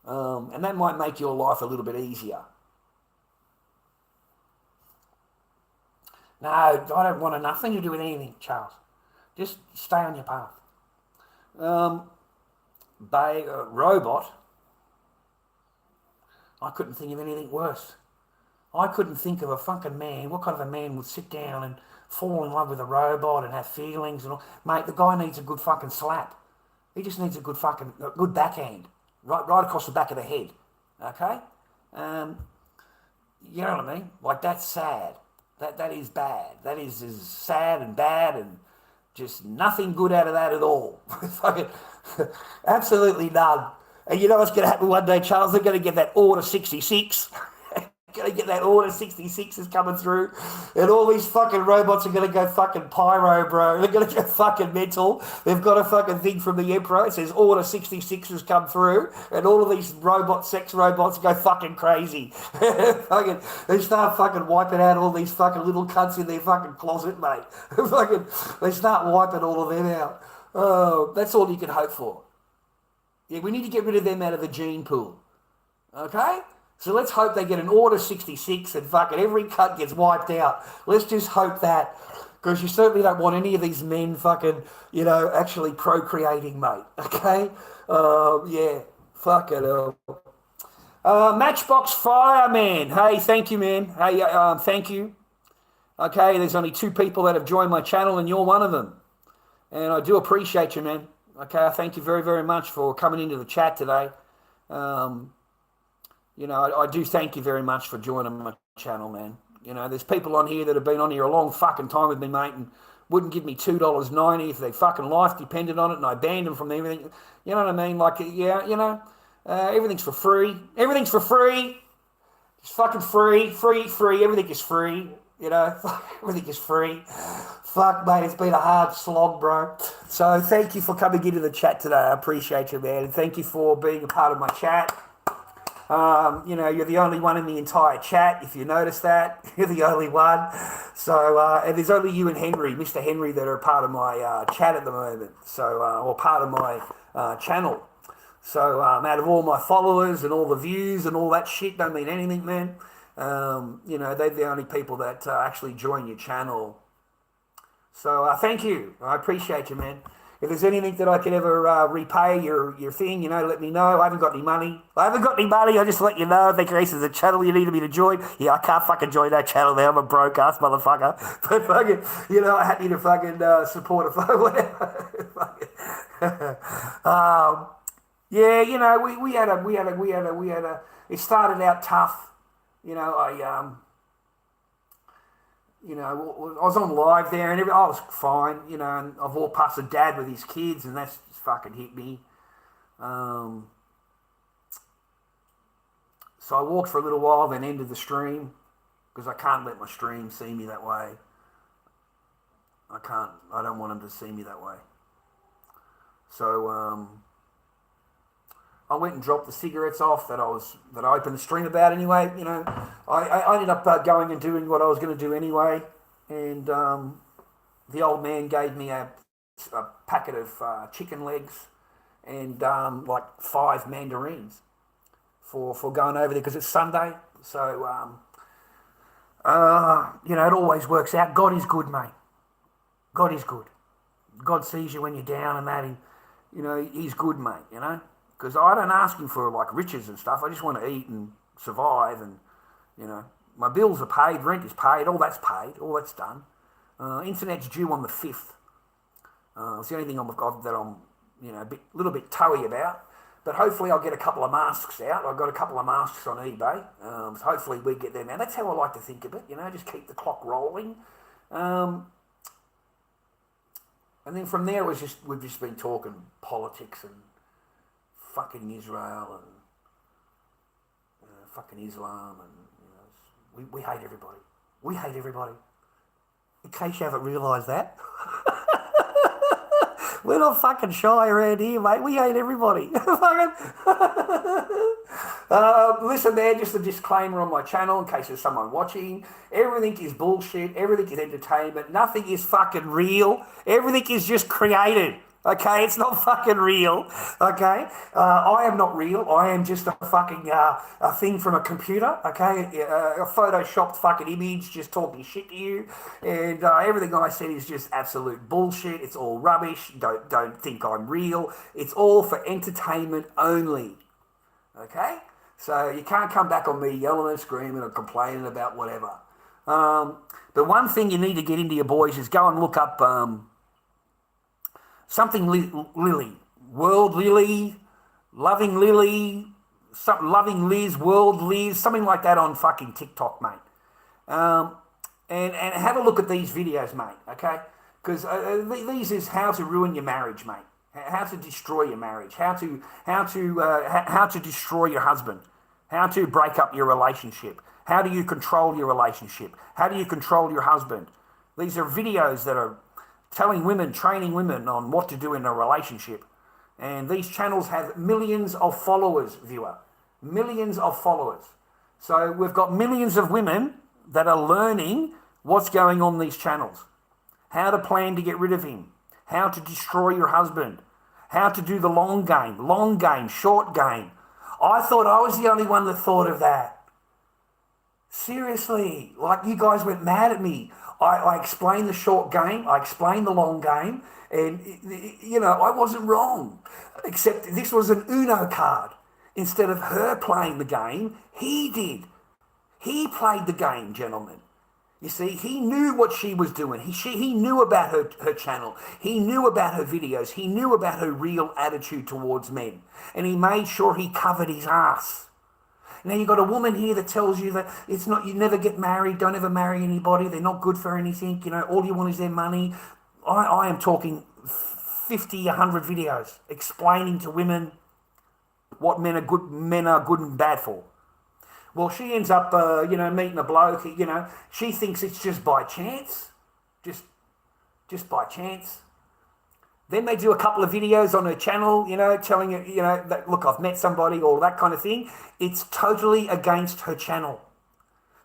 [SPEAKER 2] And that might make your life a little bit easier. No, I don't want nothing to do with anything, Charles. Just stay on your path. Robot. I couldn't think of anything worse. I couldn't think of a fucking man. What kind of a man would sit down and fall in love with a robot and have feelings and all? Mate, the guy needs a good fucking slap. He just needs a good backhand. Right across the back of the head. Okay? You know what I mean? Like, that's sad. That is bad. That is sad and bad and just nothing good out of that at all. Fucking absolutely none. And you know what's going to happen one day, Charles? They're going to get that Order 66. Going to get that Order 66 is coming through, and all these fucking robots are going to go fucking pyro, bro. They're going to go fucking mental. They've got a fucking thing from the Emperor. It says Order 66 has come through, and all of these sex robots go fucking crazy. They start fucking wiping out all these fucking little cunts in their fucking closet, mate. They start wiping all of them out. Oh, that's all you can hope for. Yeah, we need to get rid of them out of the gene pool. Okay? So let's hope they get an Order 66 and fucking every cunt gets wiped out. Let's just hope that, because you certainly don't want any of these men fucking, actually procreating, mate. Okay? Yeah. Fuck it. Matchbox Fireman. Hey, thank you, man. Hey, thank you. Okay, there's only 2 people that have joined my channel and you're one of them. And I do appreciate you, man. Okay, I thank you very, very much for coming into the chat today. I do thank you very much for joining my channel, man. There's people on here that have been on here a long fucking time with me, mate, and wouldn't give me $2.90 if their fucking life depended on it, and I banned them from everything. You know what I mean? Like, yeah, everything's for free. Everything's for free. It's fucking free. Free. Everything is free. Everything is free. Fuck, mate, it's been a hard slog, bro. So thank you for coming into the chat today. I appreciate you, man, and thank you for being a part of my chat. You're the only one in the entire chat, if you notice that. You're the only one. So, and there's only you and Henry, Mr. Henry, that are part of my chat at the moment. So, or part of my channel. So, out of all my followers and all the views and all that shit, don't mean anything, man. They're the only people that actually join your channel. So, thank you. I appreciate you, man. If there's anything that I could ever repay your thing, let me know. I haven't got any money. I just let you know. If there is a channel you need me to join, yeah, I can't fucking join that channel now. I'm a broke ass motherfucker. But fucking, I'm happy to fucking support it. Whatever. It started out tough. I was on live there and I was fine, and I've walked past a dad with his kids and that's just fucking hit me. So I walked for a little while, then ended the stream because I can't let my stream see me that way. I don't want them to see me that way. So I went and dropped the cigarettes off that I opened the stream about anyway. I ended up going and doing what I was going to do anyway, and the old man gave me a packet of chicken legs and like 5 mandarins for going over there because it's Sunday. So it always works out. God is good, mate. God is good. God sees you when you're down and that, and He's good, mate. Because I don't ask Him for like riches and stuff. I just want to eat and survive, and my bills are paid, rent is paid, all that's paid, all that's done. Internet's due on the 5th. It's the only thing that I'm a little bit toey about. But hopefully I'll get a couple of masks out. I've got a couple of masks on eBay. So hopefully we get them out. That's how I like to think of it. Just keep the clock rolling. And then from there we've just been talking politics and fucking Israel and fucking Islam, and we hate everybody. We hate everybody. In case you haven't realised that,
[SPEAKER 1] We're not fucking shy around here, mate. We hate everybody. Listen, there, just a disclaimer on my channel in case there's someone watching. Everything is bullshit. Everything is entertainment. Nothing is fucking real. Everything is just created. Okay, it's not fucking real. Okay, I am not real. I am just a fucking a thing from a computer. Okay, a photoshopped fucking image, just talking shit to you, and everything I said is just absolute bullshit. It's all rubbish. Don't think I'm real. It's all for entertainment only. Okay, so you can't come back on me yelling and screaming or complaining about whatever. But one thing you need to get into your boys is go and look up. Something Lily, World Lily, Loving Lily, something Loving Liz, World Liz, something like that on fucking TikTok, mate. And have a look at these videos, mate. Okay, because these is how to ruin your marriage, mate. How to destroy your marriage. How to destroy your husband. How to break up your relationship. How do you control your relationship? How do you control your husband? These are videos that are telling women, training women on what to do in a relationship. And these channels have millions of followers, viewer. Millions of followers. So we've got millions of women that are learning what's going on these channels. How to plan to get rid of him. How to destroy your husband. How to do the long game, short game. I thought I was the only one that thought of that. Seriously, like you guys went mad at me. I explained the short game, I explained the long game, and, you know, I wasn't wrong. Except this was an Uno card. Instead of her playing the game, he did. He played the game, gentlemen. You see, he knew what she was doing. He knew about her channel. He knew about her videos. He knew about her real attitude towards men. And he made sure he covered his ass. Now you've got a woman here that tells you that it's not, you never get married, don't ever marry anybody, they're not good for anything, you know, all you want is their money. I am talking 50, 100 videos explaining to women what men are good and bad for. Well, she ends up, meeting a bloke, she thinks it's just by chance, just by chance. Then they do a couple of videos on her channel, telling her, that, look, I've met somebody or that kind of thing. It's totally against her channel.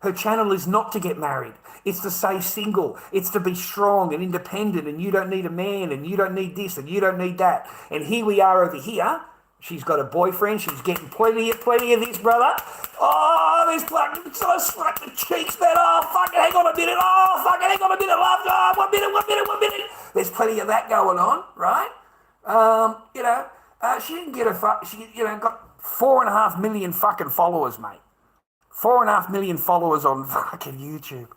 [SPEAKER 1] Her channel is not to get married. It's to stay single. It's to be strong and independent, and you don't need a man, and you don't need this, and you don't need that. And here we are over here. She's got a boyfriend. She's getting plenty of this, brother. Oh, there's fucking so slap the cheeks, man. Oh, fucking hang on a minute. Oh, fucking hang on a minute, love. Oh, one minute. There's plenty of that going on, right? She didn't get got 4.5 million fucking followers, mate. 4.5 million followers on fucking YouTube.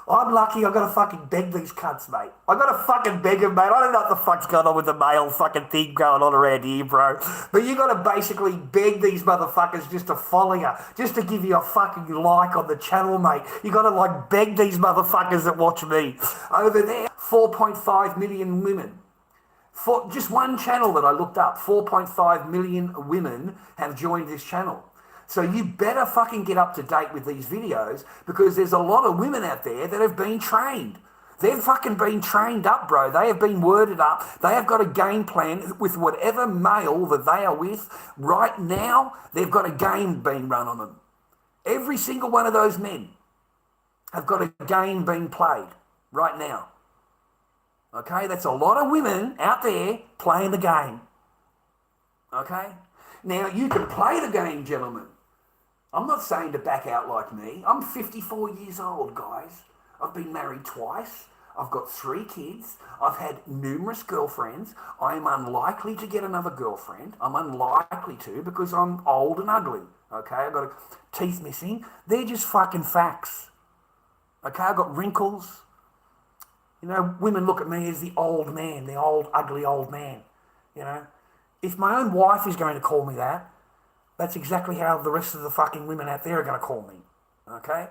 [SPEAKER 1] I'm lucky I got to fucking beg these cunts, mate. I got to fucking beg them, mate. I don't know what the fuck's going on with the male fucking thing going on around here, bro. But you got to basically beg these motherfuckers just to follow you, just to give you a fucking like on the channel, mate. You got to beg these motherfuckers that watch me. Over there, 4.5 million women. For just one channel that I looked up, 4.5 million women have joined this channel. So you better fucking get up to date with these videos, because there's a lot of women out there that have been trained. They've fucking been trained up, bro. They have been worded up. They have got a game plan with whatever male that they are with. Right now, they've got a game being run on them. Every single one of those men have got a game being played right now. Okay? That's a lot of women out there playing the game. Okay? Now, you can play the game, gentlemen. I'm not saying to back out like me. I'm 54 years old, guys. I've been married twice. I've got 3 kids. I've had numerous girlfriends. I am unlikely to get another girlfriend. I'm unlikely to, because I'm old and ugly. Okay, I've got teeth missing. They're just fucking facts. Okay, I've got wrinkles. Women look at me as the old man, the old, ugly old man. If my own wife is going to call me that, that's exactly how the rest of the fucking women out there are going to call me. Okay?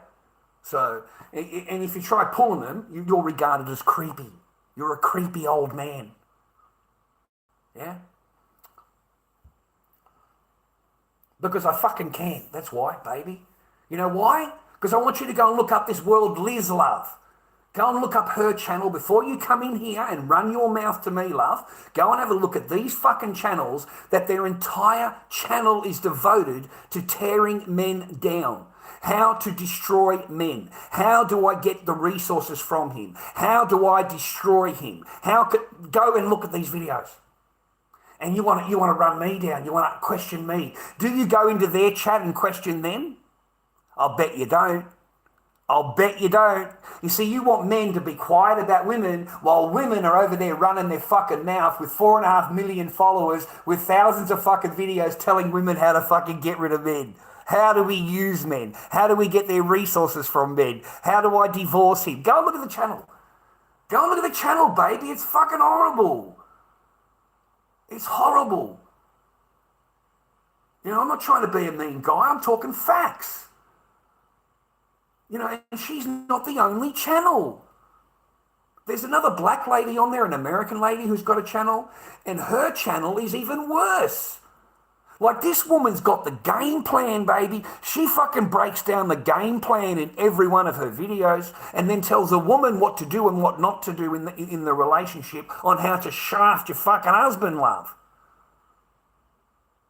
[SPEAKER 1] So, and if you try pulling them, you're regarded as creepy. You're a creepy old man. Yeah? Because I fucking can. That's why, baby. You know why? Because I want you to go and look up this World Liz love. Go and look up her channel before you come in here and run your mouth to me, love. Go and have a look at these fucking channels that their entire channel is devoted to tearing men down. How to destroy men. How do I get the resources from him? How do I destroy him? Go and look at these videos. And you want to run me down. You want to question me. Do you go into their chat and question them? I'll bet you don't. I'll bet you don't. You see, you want men to be quiet about women while women are over there running their fucking mouth with 4.5 million followers with thousands of fucking videos telling women how to fucking get rid of men. How do we use men? How do we get their resources from men? How do I divorce him? Go and look at the channel. Go and look at the channel, baby. It's fucking horrible. It's horrible. You know, I'm not trying to be a mean guy. I'm talking facts. You know, and she's not the only channel. There's another black lady on there, an American lady who's got a channel, and her channel is even worse. Like, this woman's got the game plan, baby. She fucking breaks down the game plan in every one of her videos and then tells a woman what to do and what not to do in the relationship on how to shaft your fucking husband, love.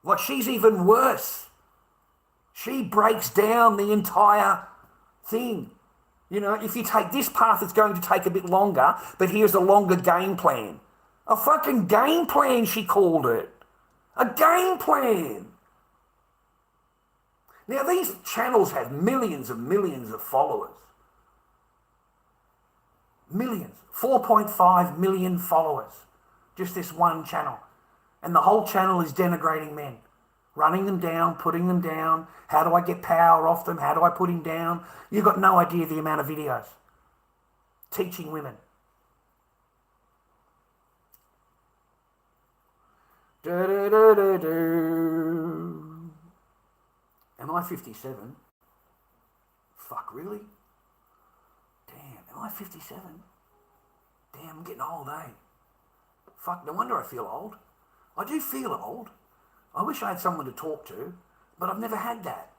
[SPEAKER 1] Like, she's even worse. She breaks down the entire thing. You know, if you take this path, it's going to take a bit longer, but here's a longer game plan. A fucking game plan, she called it. A game plan. Now, these channels have millions and millions of followers. Millions. 4.5 million followers. Just this one channel. And the whole channel is denigrating men. Running them down, putting them down. How do I get power off them? How do I put him down? You've got no idea the amount of videos. Teaching women. Am I 57? Fuck, really? Damn, am I 57? Damn, I'm getting old, eh? Fuck, no wonder I feel old. I do feel old. I wish I had someone to talk to, but I've never had that.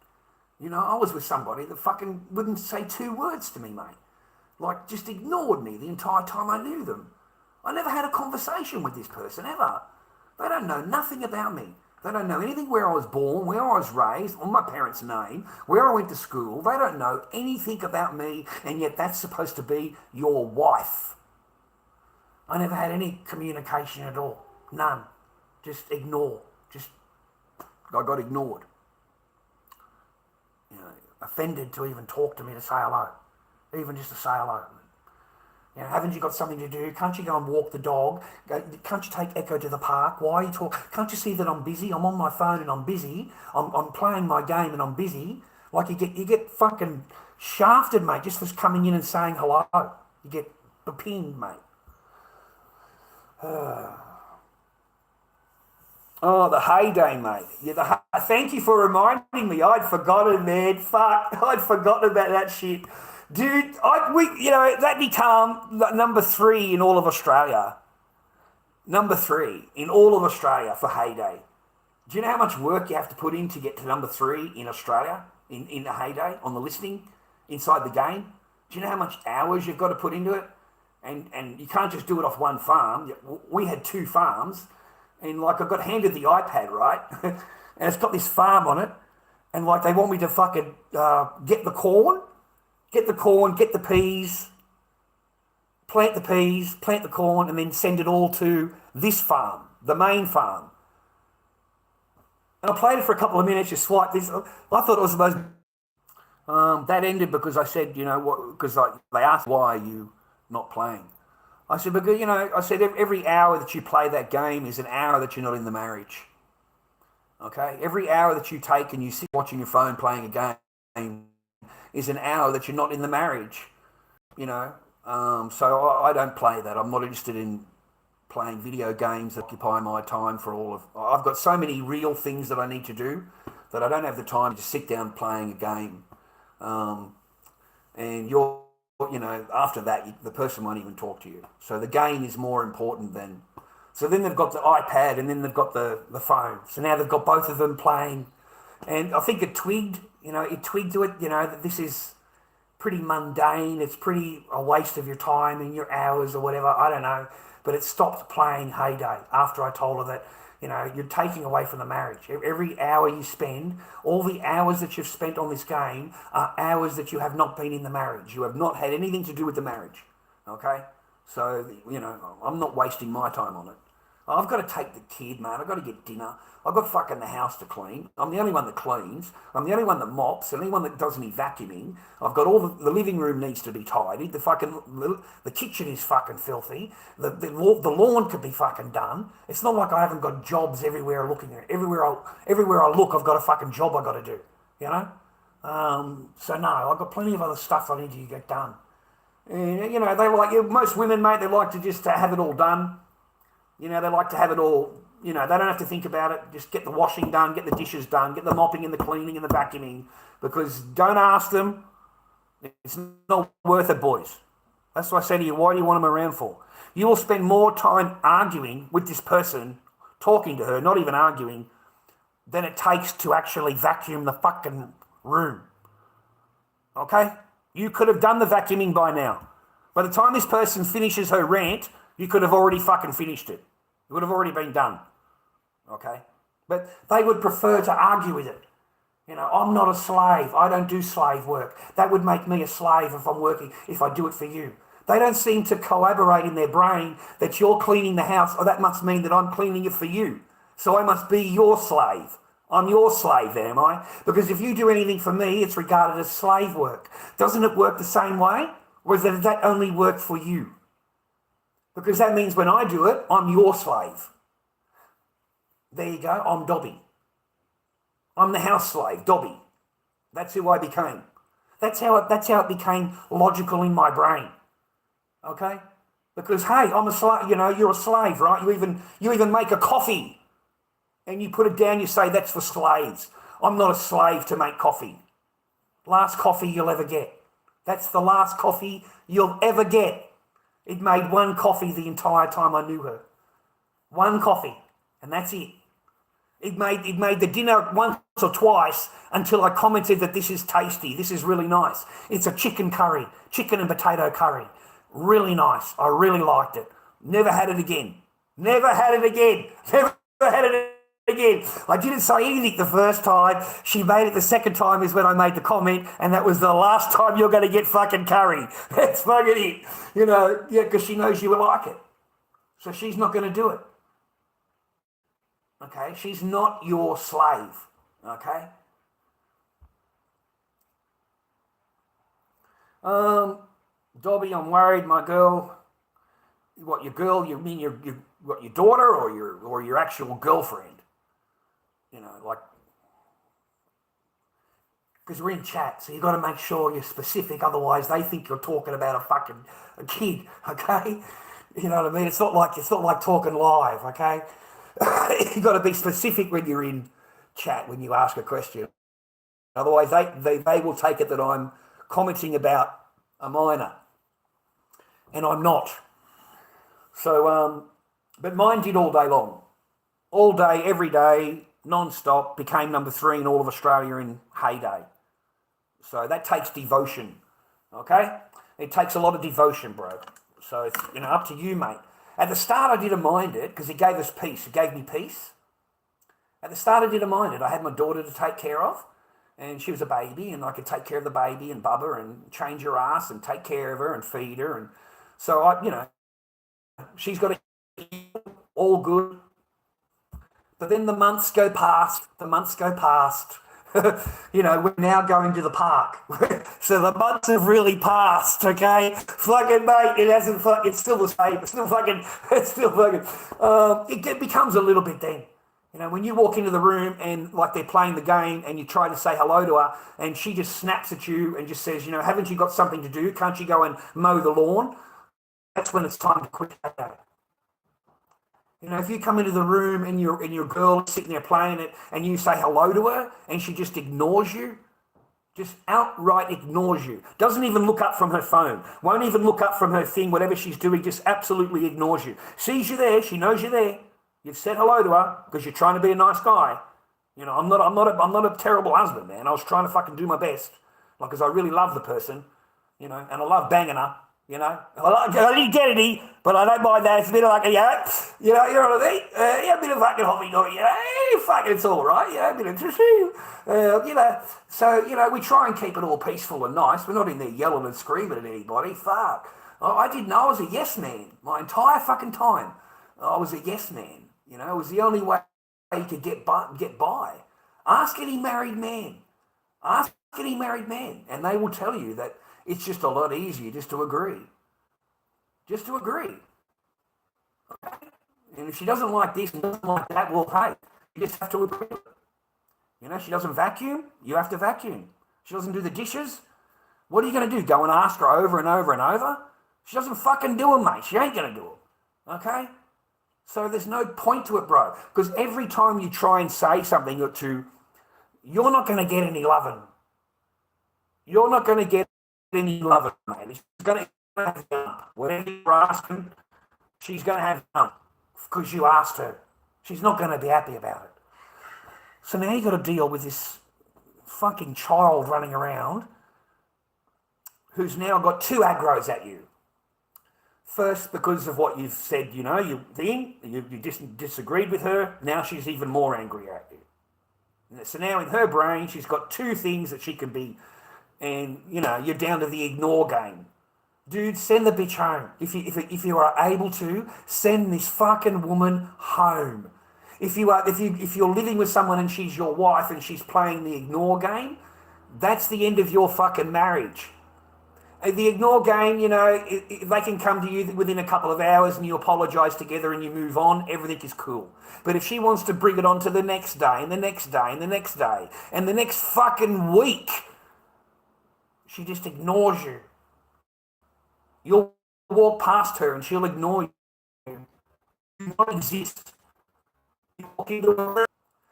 [SPEAKER 1] You know, I was with somebody that fucking wouldn't say 2 words to me, mate. Like, just ignored me the entire time I knew them. I never had a conversation with this person, ever. They don't know nothing about me. They don't know anything where I was born, where I was raised, or my parents' name, where I went to school. They don't know anything about me, and yet that's supposed to be your wife. I never had any communication at all. None. Just ignore. I got ignored. You know, offended to even talk to me to say hello. Even just to say hello. You know, haven't you got something to do? Can't you go and walk the dog? Can't you take Echo to the park? Why are you talking? Can't you see that I'm busy? I'm on my phone and I'm busy. I'm playing my game and I'm busy. Like, you get fucking shafted, mate, just for coming in and saying hello. You get pinged, mate. Oh, the heyday, mate. Yeah, thank you for reminding me. I'd forgotten, man. Fuck, I'd forgotten about that shit. Dude, that became number 3 in all of Australia. Number 3 in all of Australia for heyday. Do you know how much work you have to put in to get to number 3 in Australia, in the heyday, on the listing, inside the game? Do you know how much hours you've got to put into it? And you can't just do it off one farm. We had 2 farms. And, like, I got handed the iPad, right? And it's got this farm on it. And, like, they want me to fucking get the corn, get the peas, plant the corn, and then send it all to this farm, the main farm. And I played it for a couple of minutes, just swiped this. I thought it was the most... that ended because I said, you know, what? Because they asked, why are you not playing? I said, because, you know, every hour that you play that game is an hour that you're not in the marriage. Okay? Every hour that you take and you sit watching your phone playing a game is an hour that you're not in the marriage. You know? So I don't play that. I'm not interested in playing video games that occupy my time for all of... I've got so many real things that I need to do that I don't have the time to sit down playing a game. And you know, after that, the person won't even talk to you. So the game is more important than... So then they've got the iPad and then they've got the phone. So now they've got both of them playing. And I think it twigged to it, you know, that this is
[SPEAKER 2] pretty mundane. It's pretty a waste of your time and your hours or whatever. I don't know. But it stopped playing Heyday after I told her that, you're taking away from the marriage. Every hour you spend, all the hours that you've spent on this game are hours that you have not been in the marriage. You have not had anything to do with the marriage. Okay? So, I'm not wasting my time on it. I've got to take the kid, mate. I've got to get dinner. I've got fucking the house to clean. I'm the only one that cleans. I'm the only one that mops. The only one that does any vacuuming. I've got all the living room needs to be tidied. The kitchen is fucking filthy. The lawn could be fucking done. It's not like I haven't got jobs everywhere looking at. Everywhere I look, I've got a fucking job I've got to do. So no, I've got plenty of other stuff I need to get done. And, they most women, mate, they like to just have it all done. They like to have it all, they don't have to think about it. Just get the washing done, get the dishes done, get the mopping and the cleaning and the vacuuming. Because don't ask them. It's not worth it, boys. That's what I say to you. Why do you want them around for? You will spend more time arguing with this person, talking to her, not even arguing, than it takes to actually vacuum the fucking room. Okay? You could have done the vacuuming by now. By the time this person finishes her rant, you could have already fucking finished it. It would have already been done. Okay? But they would prefer to argue with it. I'm not a slave. I don't do slave work. That would make me a slave if I do it for you. They don't seem to collaborate in their brain that you're cleaning the house, or that must mean that I'm cleaning it for you. So I must be your slave. I'm your slave, am I? Because if you do anything for me, it's regarded as slave work. Doesn't it work the same way? Or does that only work for you? Because that means when I do it, I'm your slave. There you go, I'm Dobby. I'm the house slave, Dobby. That's who I became. That's how it became logical in my brain. Okay? Because hey, I'm a slave, you're a slave, right? You even make a coffee and you put it down, you say that's for slaves. I'm not a slave to make coffee. Last coffee you'll ever get. That's the last coffee you'll ever get. It made one coffee the entire time I knew her. One coffee, and that's it. It made the dinner once or twice until I commented that this is tasty, this is really nice. It's a chicken and potato curry. Really nice. I really liked it. Never had it again. Never had it again. Never had it again. I didn't say anything the first time. She made it the second time is when I made the comment, and that was the last time you're going to get fucking curry. That's fucking it. Because she knows you will like it. So she's not going to do it. Okay? She's not your slave. Okay? Dobby, I'm worried, my girl. What, your girl? You mean your daughter or your actual girlfriend? Because we're in chat, so you've got to make sure you're specific, otherwise they think you're talking about a kid, okay? You know what I mean? It's not like talking live, okay? You've got to be specific when you're in chat, when you ask a question. Otherwise, they will take it that I'm commenting about a minor, and I'm not. So, but mine did all day long. All day, every day, non-stop, became number 3 in all of Australia in heyday. So that takes devotion, okay? It takes a lot of devotion, bro. So it's, up to you, mate. At the start, I didn't mind it because it gave us peace. It gave me peace. At the start, I didn't mind it. I had my daughter to take care of, and she was a baby, and I could take care of the baby and bub her and change her ass and take care of her and feed her. And so, she's got to eat, all good. But then the months go past. We're now going to the park. So the months have really passed, okay? Fucking mate, it's still the same. It becomes a little bit then. When you walk into the room and like they're playing the game and you try to say hello to her and she just snaps at you and just says, haven't you got something to do? Can't you go and mow the lawn? That's when it's time to quit that. If you come into the room and your girl is sitting there playing it and you say hello to her and she just ignores you, just outright ignores you, doesn't even look up from her phone, won't even look up from her thing, whatever she's doing, just absolutely ignores you. Sees you there, she knows you're there. You've said hello to her because you're trying to be a nice guy. I'm not a terrible husband, man. I was trying to fucking do my best, because I really love the person.
[SPEAKER 1] you know, and I love banging her, you know. I didn't get any, but I don't mind that. It's a bit of like, you know what I mean? Yeah, a bit of fucking hoppy-doppy, you know, fucking it's all right, you know, a bit of, you know. So, you know, we try and keep it all peaceful and nice. We're not in there yelling and screaming at anybody, fuck. I didn't know I was a yes man my entire fucking time. I was a yes man, you know. It was the only way you could get by. Ask any married man. Ask any married man, and they will tell you that it's just a lot easier just to agree. Just to agree. Okay? And if she doesn't like this and doesn't like that, well, hey, you just have to agree with it. You know, she doesn't vacuum, you have to vacuum. She doesn't do the dishes, what are you going to do? Go and ask her over and over and over? She doesn't fucking do them, mate. She ain't going to do them. Okay? So there's no point to it, bro. Because every time you try and say something or two, you're not going to get any loving. You're not going to get any loving, mate. She's going to have none. Whatever you're asking, she's going to have none. Because you asked her. She's not going to be happy about it. So now you've got to deal with this fucking child running around who's now got two aggros at you. First, because of what you've said, you know, you disagreed with her. Now she's even more angry at you. So now in her brain, she's got two things that she can be, and, you know, you're down to the ignore game. Dude, send the bitch home. If you are able to, send this fucking woman home. If you're living with someone and she's your wife and she's playing the ignore game, that's the end of your fucking marriage. The ignore game, you know, they can come to you within a couple of hours and you apologise together and you move on, everything is cool. But if she wants to bring it on to the next day and the next day and the next day and the next fucking week, she just ignores you. You'll walk past her and she'll ignore you. You won't exist. You walk into a room,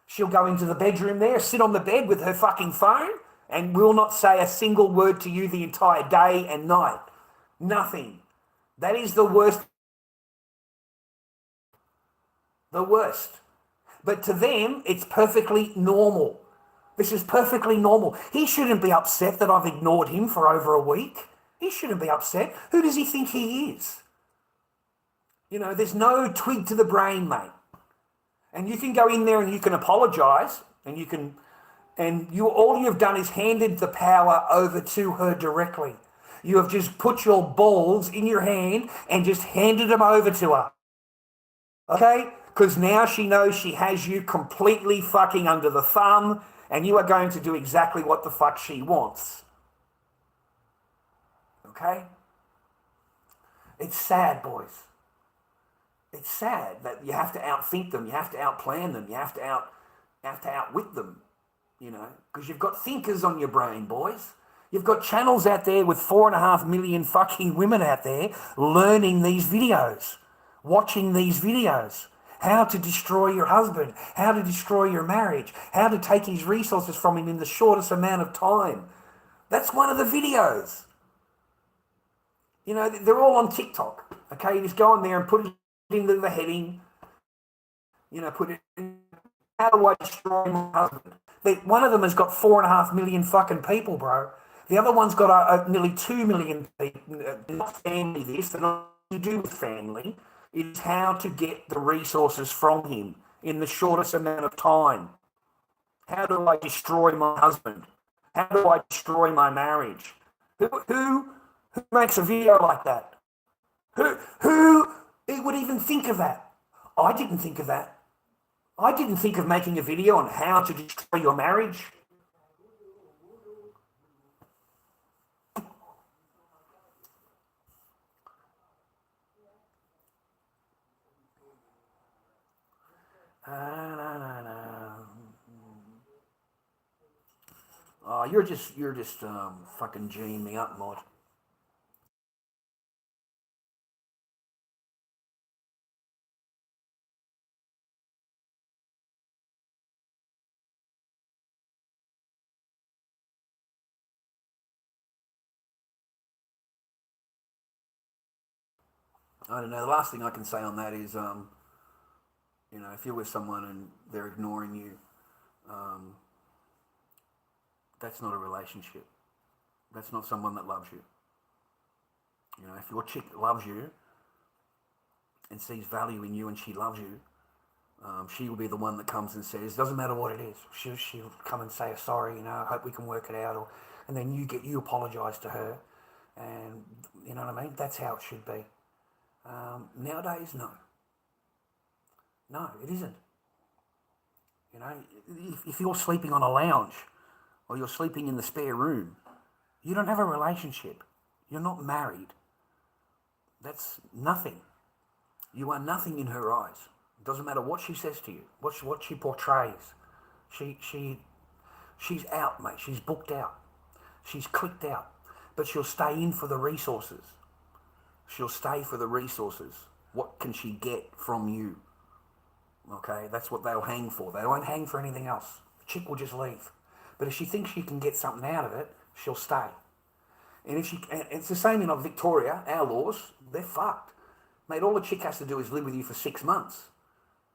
[SPEAKER 1] she'll go into the bedroom there, sit on the bed with her fucking phone, and will not say a single word to you the entire day and night. Nothing. That is the worst. The worst. But to them, it's perfectly normal. This is perfectly normal. He shouldn't be upset that I've ignored him for over a week. He shouldn't be upset. Who does he think he is? You know, there's no twig to the brain, mate. And you can go in there and you can apologise and you can... And all you've done is handed the power over to her directly. You have just put your balls in your hand and just handed them over to her. Okay? Because now she knows she has you completely fucking under the thumb and you are going to do exactly what the fuck she wants. Okay? It's sad, boys. It's sad that you have to outthink them, you have to outplan them, you have to outwit them. You know, because you've got thinkers on your brain, boys. You've got channels out there with 4.5 million fucking women out there learning these videos, watching these videos. How to destroy your husband, how to destroy your marriage, how to take his resources from him in the shortest amount of time. That's one of the videos. You know, they're all on TikTok. Okay, you just go on there and put it into the heading. You know, put it in, how do I destroy my husband? One of them has got 4.5 million fucking people, bro. The other one's got nearly 2 million people. Not family this, they're not to do with family. It's how to get the resources from him in the shortest amount of time. How do I destroy my husband? How do I destroy my marriage? Who makes a video like that? Who would even think of that? I didn't think of that. I didn't think of making a video on how to destroy your marriage. Oh, you're just fucking G'ing me up, mod. I don't know. The last thing I can say on that is, you know, if you're with someone and they're ignoring you, that's not a relationship. That's not someone that loves you. You know, if your chick loves you and sees value in you and she loves you, she will be the one that comes and says, doesn't matter what it is, she'll come and say, sorry, you know, I hope we can work it out, and then you apologise to her, and you know what I mean? That's how it should be. Nowadays, no, it isn't. You know, if you're sleeping on a lounge or you're sleeping in the spare room, you don't have a relationship. You're not married. That's nothing. You are nothing in her eyes. It doesn't matter what she says to you, what she portrays. She's out, mate. She's booked out. She's clicked out. But she'll stay in for the resources. She'll stay for the resources. What can she get from you? Okay, that's what they'll hang for. They won't hang for anything else. The chick will just leave. But if she thinks she can get something out of it, she'll stay. And it's the same in Victoria, our laws, they're fucked. Mate, all the chick has to do is live with you for 6 months.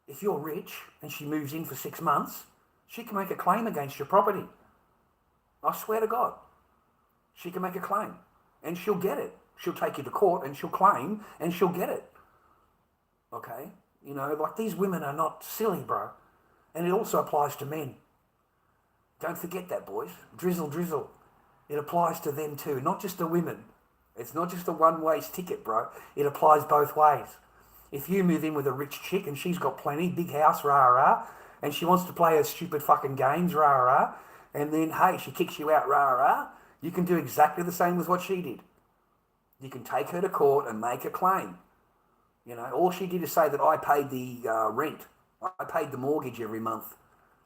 [SPEAKER 1] If you're rich and she moves in for 6 months, she can make a claim against your property. I swear to God. She can make a claim and she'll get it. She'll take you to court and she'll claim and she'll get it. Okay? You know, like, these women are not silly, bro. And it also applies to men. Don't forget that, boys. Drizzle. It applies to them too, not just the women. It's not just a one-way ticket, bro. It applies both ways. If you move in with a rich chick and she's got plenty, big house, rah-rah, and she wants to play her stupid fucking games, rah-rah, and then, hey, she kicks you out, rah-rah, you can do exactly the same with what she did. You can take her to court and make a claim. You know, all she did is say that I paid the rent. I paid the mortgage every month.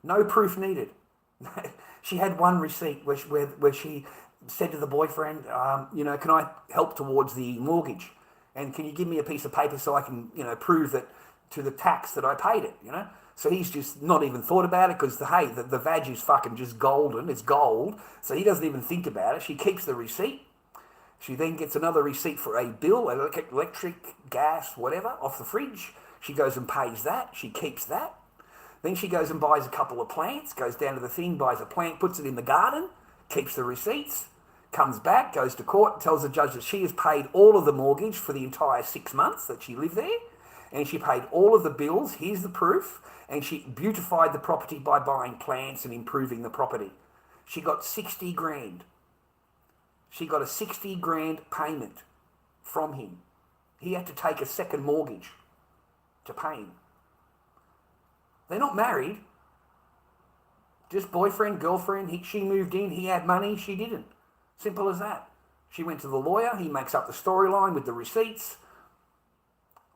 [SPEAKER 1] No proof needed. She had one receipt where she said to the boyfriend, you know, can I help towards the mortgage? And can you give me a piece of paper so I can, you know, prove that to the tax that I paid it, you know? So he's just not even thought about it because, the vag is fucking just golden. It's gold. So he doesn't even think about it. She keeps the receipt. She then gets another receipt for a bill, electric, gas, whatever, off the fridge. She goes and pays that. She keeps that. Then she goes and buys a couple of plants, goes down to the thing, buys a plant, puts it in the garden, keeps the receipts, comes back, goes to court, tells the judge that she has paid all of the mortgage for the entire 6 months that she lived there, and she paid all of the bills, here's the proof, and she beautified the property by buying plants and improving the property. She got 60 grand. She got a 60 grand payment from him. He had to take a second mortgage to pay him. They're not married. Just boyfriend, girlfriend. She moved in, he had money, she didn't. Simple as that. She went to the lawyer, he makes up the storyline with the receipts.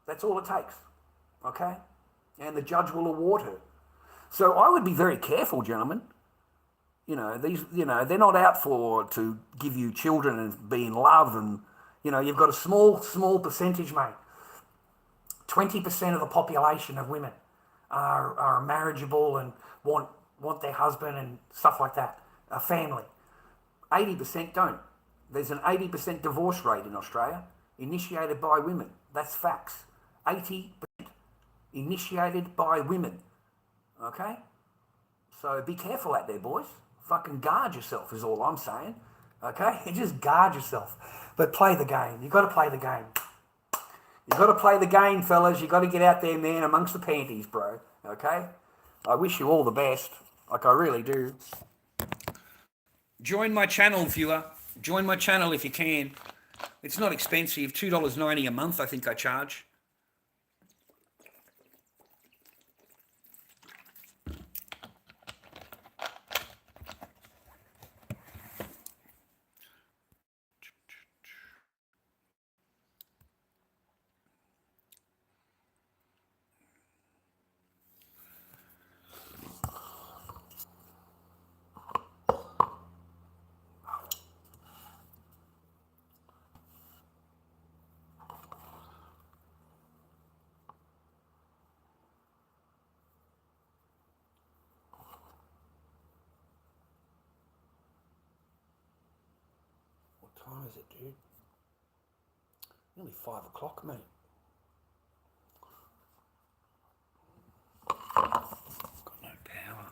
[SPEAKER 1] That's all it takes. Okay? And the judge will award her. So I would be very careful, gentlemen. You know, they're not out to give you children and be in love, and, you know, you've got a small percentage, mate. 20% of the population of women are marriageable and want their husband and stuff like that, a family. 80% don't. There's an 80% divorce rate in Australia, initiated by women. That's facts. 80% initiated by women. Okay? So be careful out there, boys. Fucking guard yourself is all I'm saying. Okay? Just guard yourself. But play the game. You've got to play the game. You've got to play the game, fellas. You've got to get out there, man, amongst the panties, bro. Okay? I wish you all the best. Like, I really do.
[SPEAKER 3] Join my channel, viewer. Join my channel if you can. It's not expensive. $2.90 a month, I think I charge.
[SPEAKER 1] What time is it, dude? Nearly 5 o'clock, mate. Got no power.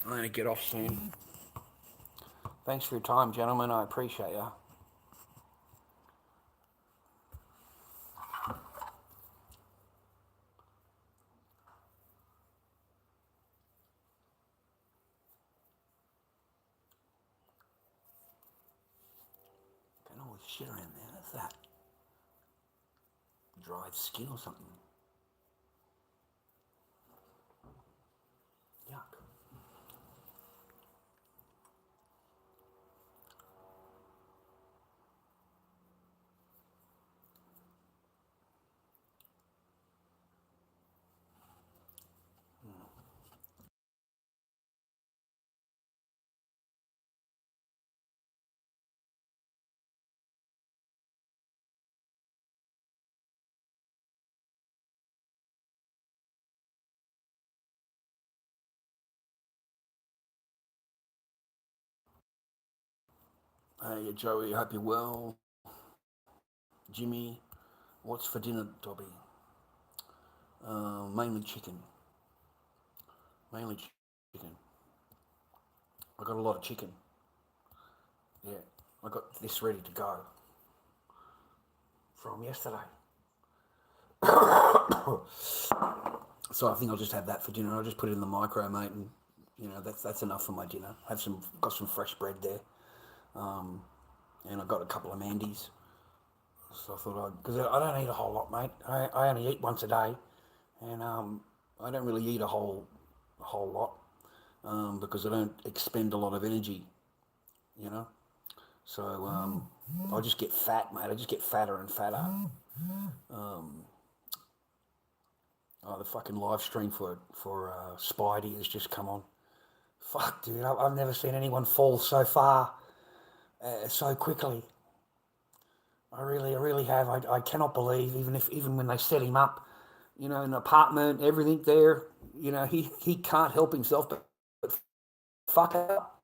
[SPEAKER 1] I'm going to get off soon. Thanks for your time, gentlemen. I appreciate you.
[SPEAKER 2] shit around there. What's that? Dried skin or something. Yuck. Hey, Joey, hope you're well. Jimmy, what's for dinner, Dobby? Mainly chicken. Mainly chicken. I got a lot of chicken. Yeah, I got this ready to go from yesterday. So I think I'll just have that for dinner. I'll just put it in the micro, mate, and that's enough for my dinner. Got some fresh bread there, and I got a couple of Mandy's. So I thought because I don't eat a whole lot, mate. I only eat once a day, and I don't really eat a whole lot because I don't expend a lot of energy, So I just get fat, mate. I just get fatter and fatter. The fucking live stream for Spidey has just come on. Fuck, dude, I've never seen anyone fall so far, so quickly. I really have. I cannot believe, even when they set him up, in an apartment, everything there, he can't help himself but fuck up.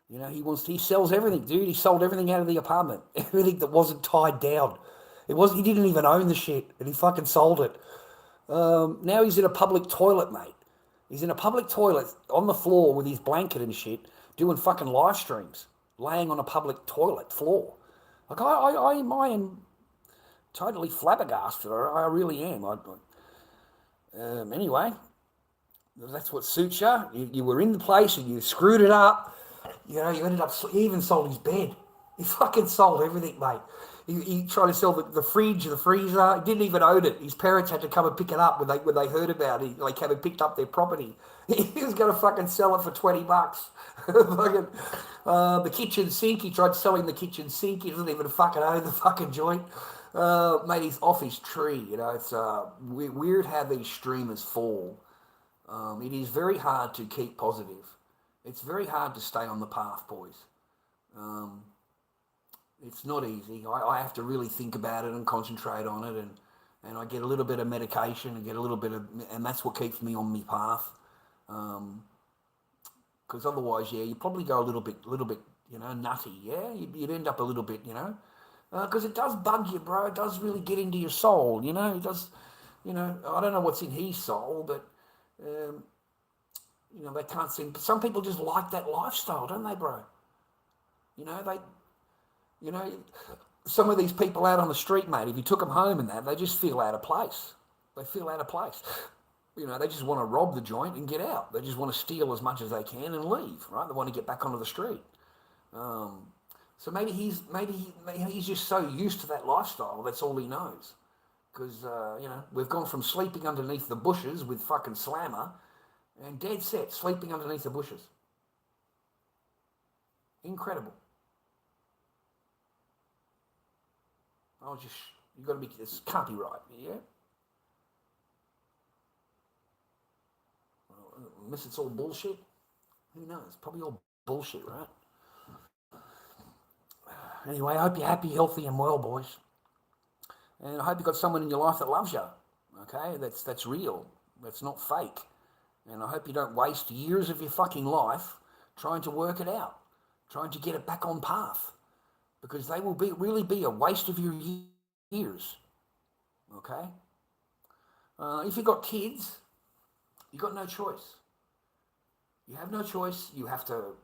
[SPEAKER 2] He sells everything, dude. He sold everything out of the apartment, everything that wasn't tied down. He didn't even own the shit, and he fucking sold it. Now he's in a public toilet, mate. He's in a public toilet on the floor with his blanket and shit, doing fucking live streams, laying on a public toilet floor. Like, I am totally flabbergasted. I really am. Anyway, that's what suits you. You were in the place and you screwed it up. You ended up, he even sold his bed. He fucking sold everything, mate. He tried to sell the fridge, the freezer. He didn't even own it. His parents had to come and pick it up when they heard about it. They came and picked up their property. He was going to fucking sell it for $20. Fucking, the kitchen sink, he tried selling the kitchen sink. He doesn't even fucking own the fucking joint. Mate, he's off his tree. It's weird how these streamers fall. It is very hard to keep positive. It's very hard to stay on the path, boys. It's not easy. I have to really think about it and concentrate on it, and I get a little bit of medication and that's what keeps me on my path. Because otherwise, you probably go a little bit, nutty. Yeah, you'd end up a little bit, because it does bug you, bro. It does really get into your soul, It does, I don't know what's in his soul, but they can't seem. But some people just like that lifestyle, don't they, bro? Some of these people out on the street, mate, if you took them home and that, they just feel out of place. They feel out of place. They just want to rob the joint and get out. They just want to steal as much as they can and leave, right? They want to get back onto the street. So maybe he's just so used to that lifestyle, that's all he knows. Because, we've gone from sleeping underneath the bushes with fucking Slammer and dead set, sleeping underneath the bushes. Incredible. You got to be, this can't be right, yeah? Well, unless it's all bullshit, who knows? Probably all bullshit, right? Anyway, I hope you're happy, healthy, and well, boys. And I hope you got someone in your life that loves you, okay? That's real. That's not fake. And I hope you don't waste years of your fucking life trying to work it out, trying to get it back on path, because they will really be a waste of your years, okay? If you've got kids, you've got no choice. You have no choice. You have to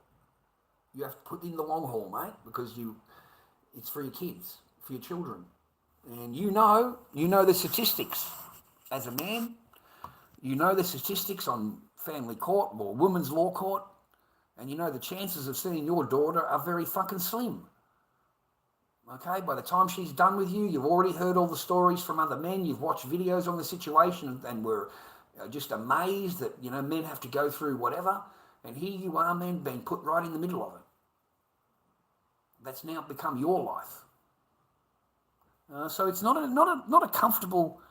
[SPEAKER 2] put in the long haul, mate, because it's for your kids, for your children. And you know the statistics. As a man, you know the statistics on family court or women's law court, and the chances of seeing your daughter are very fucking slim.
[SPEAKER 1] Okay, by the time she's done with you, you've already heard all the stories from other men, you've watched videos on the situation and we're just amazed that, men have to go through whatever. And here you are, men, being put right in the middle of it. That's now become your life. So it's not a comfortable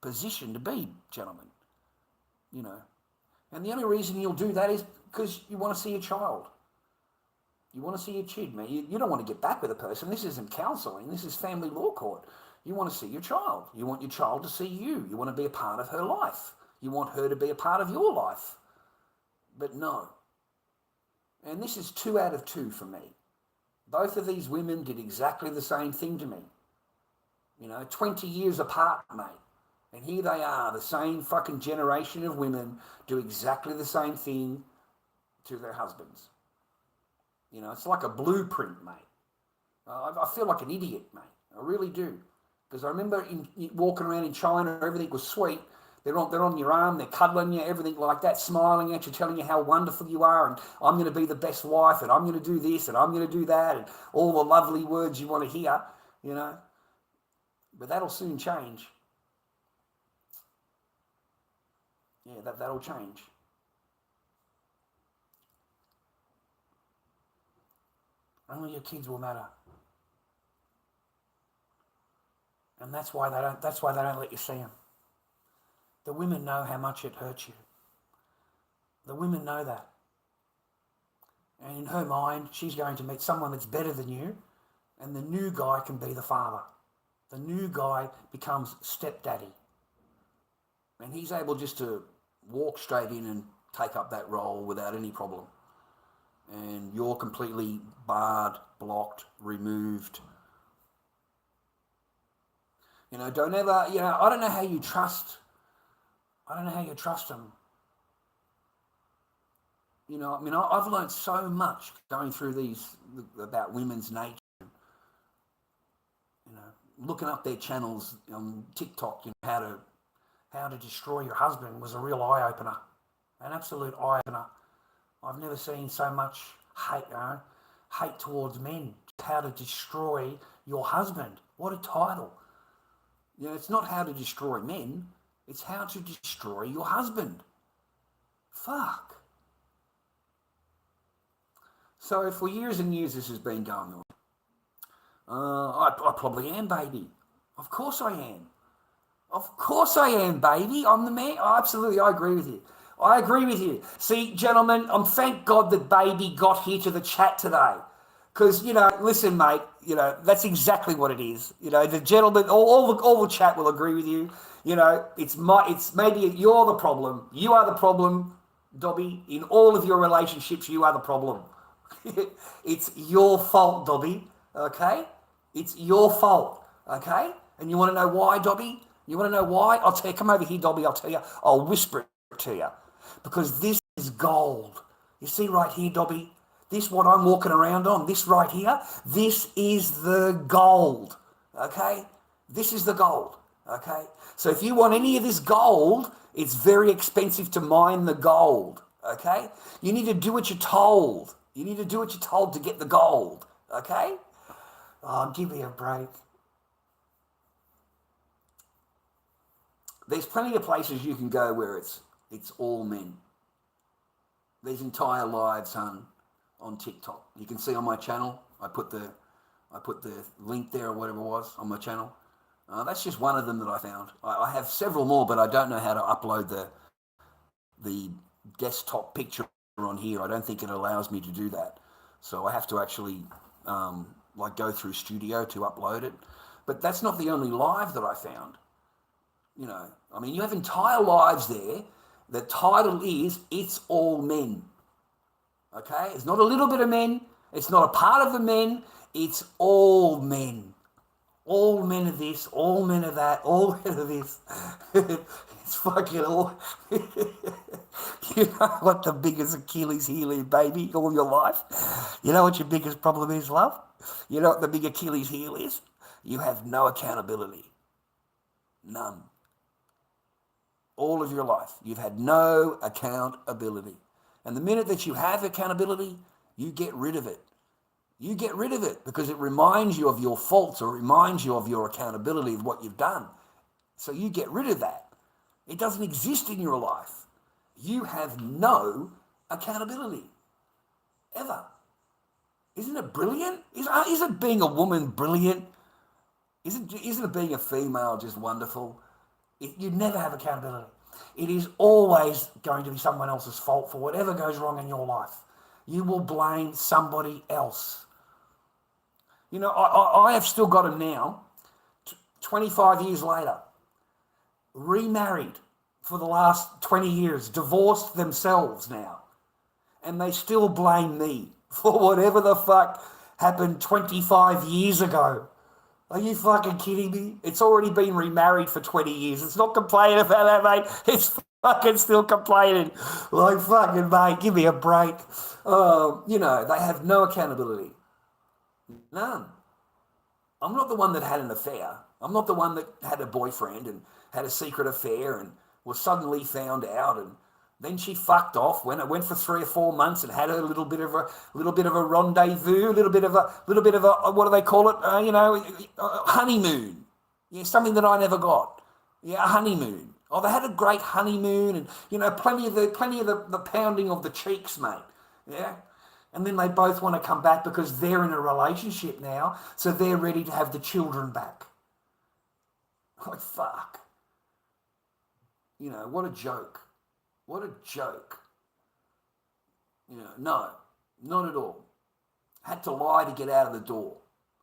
[SPEAKER 1] position to be, gentlemen. And the only reason you'll do that is because you want to see your child. You want to see your kid, man. You don't want to get back with a person. This isn't counselling. This is family law court. You want to see your child. You want your child to see you. You want to be a part of her life. You want her to be a part of your life. But no. And this is 2 out of 2 for me. Both of these women did exactly the same thing to me. 20 years apart, mate. And here they are, the same fucking generation of women do exactly the same thing to their husbands. It's like a blueprint, mate. I feel like an idiot, mate. I really do. Because I remember walking around in China, everything was sweet. They're on your arm, they're cuddling you, everything like that, smiling at you, telling you how wonderful you are, and I'm going to be the best wife, and I'm going to do this, and I'm going to do that, and all the lovely words you want to hear, But that'll soon change. Yeah, that'll change. Only your kids will matter. And that's why they don't let you see them. The women know how much it hurts you. The women know that. And in her mind, she's going to meet someone that's better than you, and the new guy can be the father. The new guy becomes stepdaddy. And he's able just to walk straight in and take up that role without any problem. And you're completely barred, blocked, removed. Don't ever, I don't know how you trust them. I've learned so much going through these about women's nature. Looking up their channels on TikTok, how to destroy your husband was a real eye opener, an absolute eye opener. I've never seen so much hate towards men. How to destroy your husband. What a title. It's not how to destroy men. It's how to destroy your husband. Fuck. So for years and years this has been going on. I probably am, baby. Of course I am. Of course I am, baby. I'm the man. Absolutely, I agree with you. I agree with you. See, gentlemen, thank God that baby got here to the chat today. Because, listen, mate, that's exactly what it is. The gentlemen, all the chat will agree with you. It's maybe you're the problem. You are the problem, Dobby. In all of your relationships, you are the problem. It's your fault, Dobby, okay? It's your fault, okay? And you want to know why, Dobby? You want to know why? I'll tell you, come over here, Dobby, I'll tell you. I'll whisper it to you. Because this is gold. You see right here, Dobby? This what I'm walking around on, this right here, this is the gold, okay? This is the gold, okay? So if you want any of this gold, it's very expensive to mine the gold, okay? You need to do what you're told. You need to do what you're told to get the gold, okay? Oh, give me a break. There's plenty of places you can go where it's all men. These entire lives, son, on TikTok. You can see on my channel, I put the link there or whatever it was on my channel. That's just one of them that I found. I have several more, but I don't know how to upload the desktop picture on here. I don't think it allows me to do that. So I have to actually go through Studio to upload it. But that's not the only live that I found. You have entire lives there. The title is It's All Men. Okay? It's not a little bit of men. It's not a part of the men. It's all men. All men of this, all men of that, all men of this. It's fucking all. You know what the biggest Achilles heel is, baby, all your life? You know what your biggest problem is, love? You know what the big Achilles heel is? You have no accountability. None. All of your life, you've had no accountability. And the minute that you have accountability, you get rid of it. You get rid of it because it reminds you of your faults or reminds you of your accountability of what you've done. So you get rid of that. It doesn't exist in your life. You have no accountability, ever. Isn't it brilliant? Isn't being a woman brilliant? Isn't it being a female just wonderful? You never have accountability. It is always going to be someone else's fault for whatever goes wrong in your life. You will blame somebody else. You know, I have still got them now, 25 years later, remarried for the last 20 years, divorced themselves now, and they still blame me for whatever the fuck happened 25 years ago. Are you fucking kidding me? It's already been remarried for 20 years. It's not complaining about that, mate. It's fucking still complaining. Like, fucking, mate, give me a break. You know, they have no accountability. None. I'm not the one that had an affair. I'm not the one that had a boyfriend and had a secret affair and was suddenly found out, and then she fucked off. Went for 3 or 4 months and had a little bit of a rendezvous, a little bit of a what do they call it? Honeymoon. Yeah, something that I never got. Yeah, a honeymoon. Oh, they had a great honeymoon, and you know, plenty of the pounding of the cheeks, mate. Yeah. And then they both want to come back because they're in a relationship now, so they're ready to have the children back. Like, fuck. You know, what a joke. What a joke. You know, no, not at all. Had to lie to get out of the door.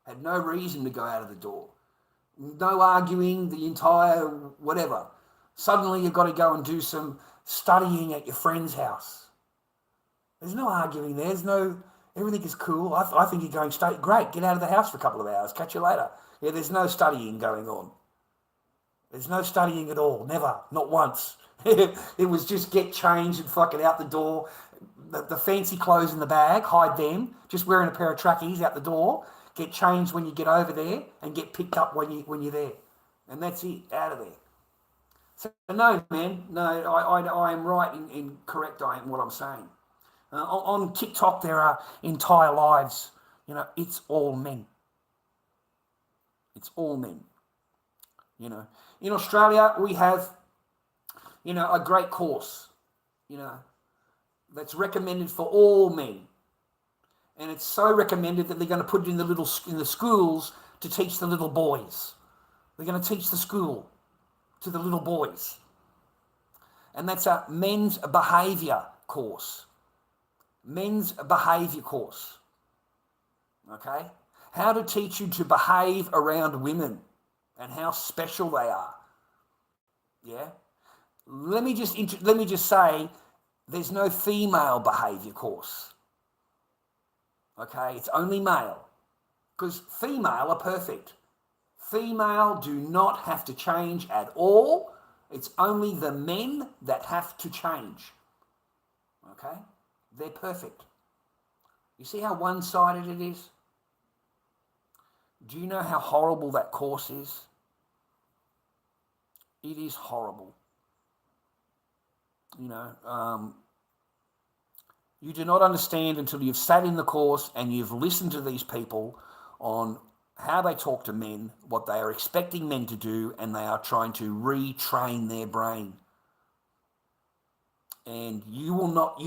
[SPEAKER 1] Had no reason to go out of the door. No arguing the entire whatever. Suddenly you've got to go and do some studying at your friend's house. There's no arguing there. There's no, everything is cool. I think you're going straight. Great, get out of the house for a couple of hours. Catch you later. Yeah, there's no studying going on. There's no studying at all. Never. Not once. It was just get changed and fucking out the door. The fancy clothes in the bag, hide them. Just wearing a pair of trackies out the door. Get changed when you get over there and get picked up when you're there. And that's it. Out of there. So no, man. No, I am right in correct in what I'm saying. On TikTok, there are entire lives. You know, it's all men. It's all men. You know, in Australia, we have, you know, a great course, you know, that's recommended for all men. And it's so recommended that they're going to put it in the schools to teach the little boys. They're going to teach the school to the little boys. And that's a men's behaviour course. Men's behaviour course. Okay? How to teach you to behave around women and how special they are. Yeah? Let me just say there's no female behaviour course. Okay? It's only male. Because female are perfect. Female do not have to change at all. It's only the men that have to change. Okay? They're perfect. You see how one-sided it is? Do you know how horrible that course is? It is horrible. You know, you do not understand until you've sat in the course and you've listened to these people on how they talk to men, what they are expecting men to do, and they are trying to retrain their brain. And you will not,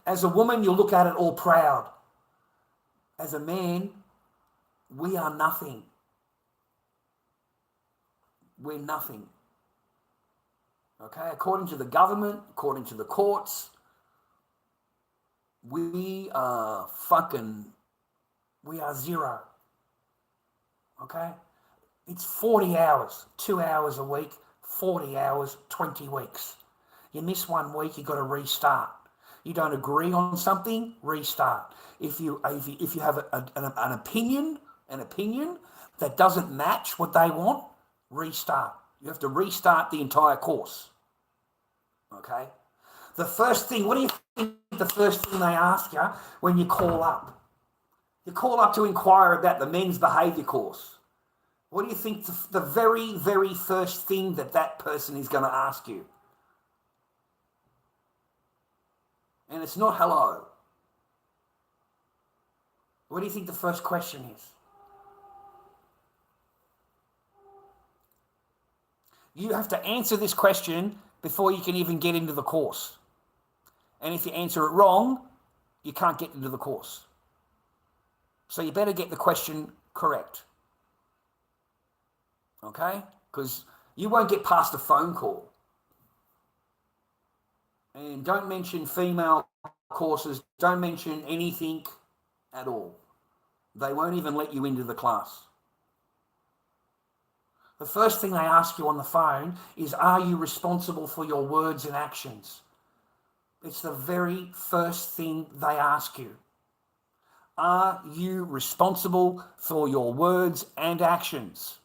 [SPEAKER 1] as a woman, you'll look at it all proud. As a man, we are nothing. We're nothing. Okay? According to the government, according to the courts, we are zero. Okay? It's 40 hours, 2 hours a week, 40 hours, 20 weeks. You miss 1 week, you've got to restart. You don't agree on something, restart. If you have an opinion that doesn't match what they want, restart. You have to restart the entire course. Okay? The first thing, what do you think the first thing they ask you when you call up? You call up to inquire about the men's behaviour course. What do you think the very, very first thing that person is going to ask you? And it's not hello.
[SPEAKER 2] What do you think the first question is? You have to answer this question before you can even get into the course. And if you answer it wrong, you can't get into the course. So you better get the question correct. Okay? Because you won't get past a phone call. And don't mention female courses. Don't mention anything at all. They won't even let you into the class. The first thing they ask you on the phone is, are you responsible for your words and actions? It's the very first thing they ask you. Are you responsible for your words and actions?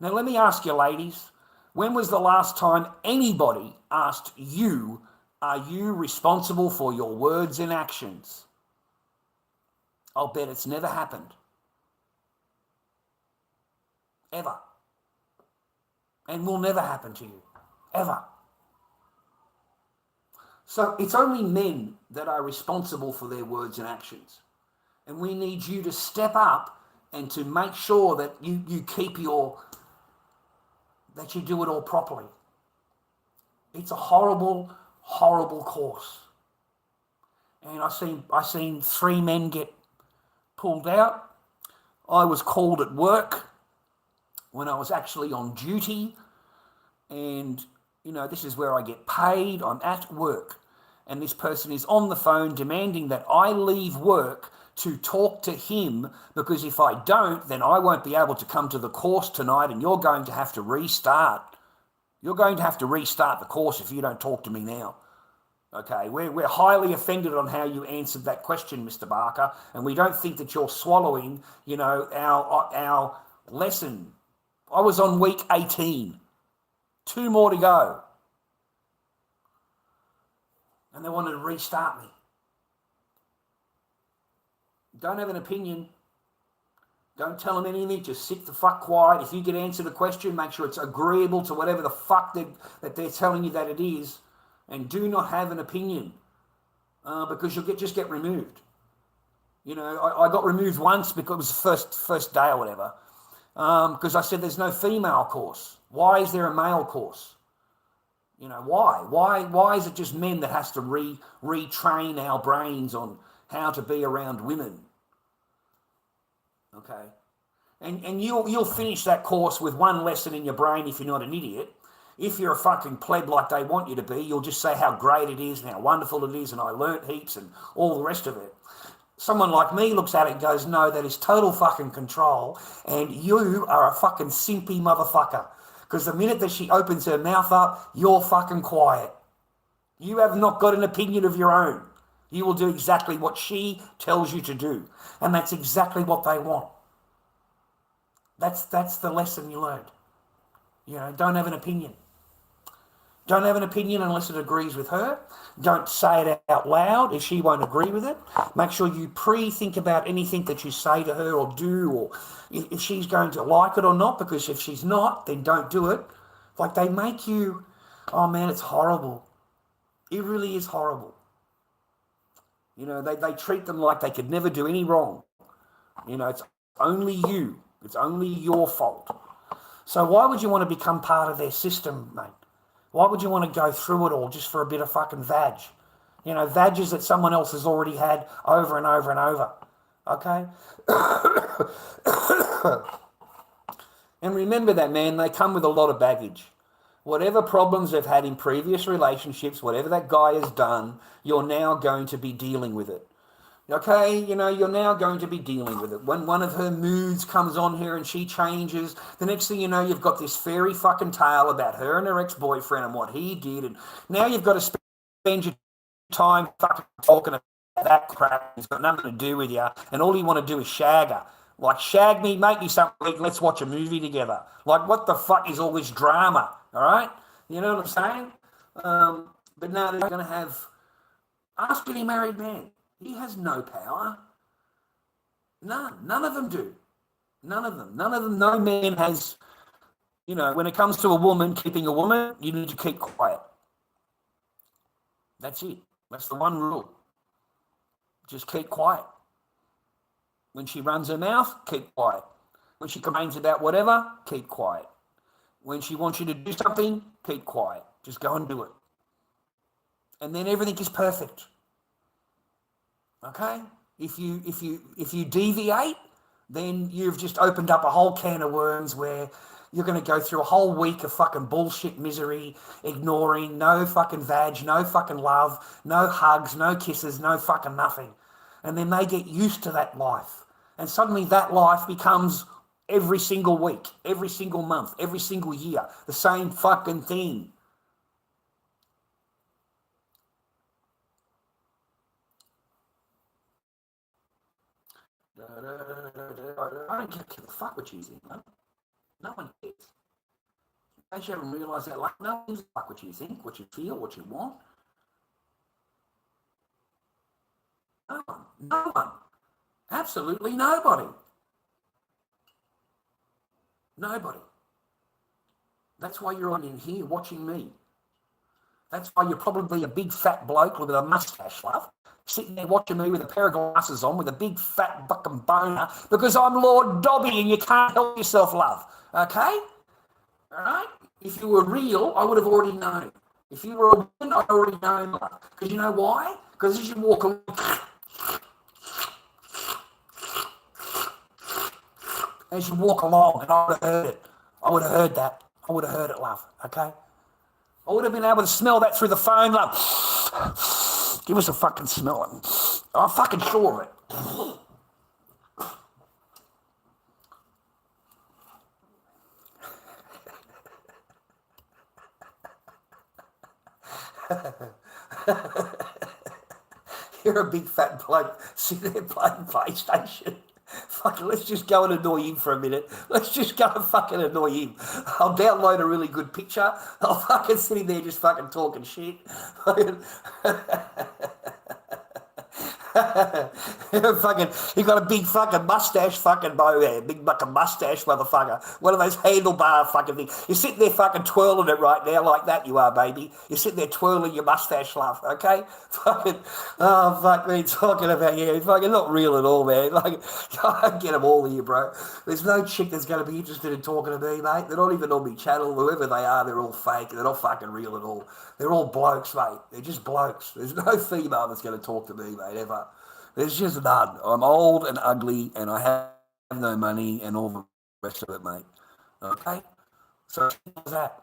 [SPEAKER 2] Now, let me ask you, ladies, when was the last time anybody asked you, are you responsible for your words and actions? I'll bet it's never happened. Ever. And will never happen to you. Ever. So it's only men that are responsible for their words and actions. And we need you to step up and to make sure that you keep that you do it all properly. It's a horrible, horrible course. And I seen 3 men get pulled out. I was called at work when I was actually on duty. And, you know, this is where I get paid. I'm at work. And this person is on the phone demanding that I leave work to talk to him, because if I don't, then I won't be able to come to the course tonight, and you're going to have to restart. You're going to have to restart the course if you don't talk to me now. Okay, we're highly offended on how you answered that question, Mr. Barker, and we don't think that you're swallowing, you know, our lesson. I was on week 18. 2 more to go. And they wanted to restart me. Don't have an opinion. Don't tell them anything. Just sit the fuck quiet. If you get answered a question, make sure it's agreeable to whatever the fuck that they're telling you that it is. And do not have an opinion, because you'll just get removed. You know, I got removed once because it was the first day or whatever, because I said there's no female course. Why is there a male course? You know, why? Why is it just men that has to retrain our brains on how to be around women? Okay, and you'll finish that course with 1 lesson in your brain if you're not an idiot. If you're a fucking pleb like they want you to be, you'll just say how great it is and how wonderful it is and I learnt heaps and all the rest of it. Someone like me looks at it and goes, no, that is total fucking control, and you are a fucking simpy motherfucker. Because the minute that she opens her mouth up, you're fucking quiet. You have not got an opinion of your own. You will do exactly what she tells you to do. And that's exactly what they want. That's the lesson you learned. You know, don't have an opinion. Don't have an opinion unless it agrees with her. Don't say it out loud if she won't agree with it. Make sure you pre-think about anything that you say to her or do, or if she's going to like it or not, because if she's not, then don't do it. Like, they make you, oh man, it's horrible. It really is horrible. You know, they treat them like they could never do any wrong. You know, it's only you. It's only your fault. So why would you want to become part of their system, mate? Why would you want to go through it all just for a bit of fucking vag? You know, vages that someone else has already had over and over and over. Okay? And remember that, man, they come with a lot of baggage. Whatever problems they've had in previous relationships, whatever that guy has done, you're now going to be dealing with it. Okay, you know, you're now going to be dealing with it. When one of her moods comes on her and she changes, the next thing you know, you've got this fairy fucking tale about her and her ex-boyfriend and what he did. And now you've got to spend your time fucking talking about that crap. It's got nothing to do with you. And all you want to do is shag her. Like, shag me, make me something, let's watch a movie together. Like, what the fuck is all this drama? All right? You know what I'm saying? But now they're going to have... Ask any married man. He has no power. None of them do. None of them. No man has, you know, when it comes to a woman, keeping a woman, you need to keep quiet. That's it. That's the one rule. Just keep quiet.
[SPEAKER 1] When she runs her mouth, keep quiet. When she complains about whatever, keep quiet. When she wants you to do something, keep quiet. Just go and do it. And then everything is perfect. Okay? If you deviate, then you've just opened up a whole can of worms where you're going to go through a whole week of fucking bullshit misery, ignoring, no fucking vag, no fucking love, no hugs, no kisses, no fucking nothing. And then they get used to that life. And suddenly that life becomes every single week, every single month, every single year, the same fucking thing. I don't give a fuck what you think, man. No one cares. In case you haven't realised that, like, no one gives a fuck what you think, what you feel, what you want. No one. No one. Absolutely nobody. Nobody. That's why you're on in here watching me. That's why you're probably a big fat bloke with a mustache, love, sitting there watching me with a pair of glasses on with a big fat fucking boner because I'm Lord Dobby and you can't help yourself, love. Okay? All right? If you were real, I would have already known. If you were a woman, I'd already known, love. Because you know why? Because as you walk along, and I would have heard it. I would have heard that. I would have heard it, love. Okay? I would have been able to smell that through the phone, love. Give us a fucking smell. I'm fucking sure of it. You're a big fat bloke sitting there playing PlayStation. Fucking, let's just go and annoy him for a minute. Let's just go and fucking annoy him. I'll download a really good picture. I'll fucking sitting there just fucking talking shit. Fucking, you got a big fucking mustache fucking bow there, big fucking mustache motherfucker. One of those handlebar fucking things. You're sitting there fucking twirling it right now like that you are, baby. You're sitting there twirling your mustache, love, okay? Fucking, oh, fuck me, talking about you. Fucking not real at all, man. Like, I don't get them all here, bro. There's no chick that's going to be interested in talking to me, mate. They're not even on me channel. Whoever they are, they're all fake. They're not fucking real at all. They're all blokes, mate. They're just blokes. There's no female that's going to talk to me, mate, ever. There's just none. I'm old and ugly and I have no money and all the rest of it, mate. Okay? So what's that?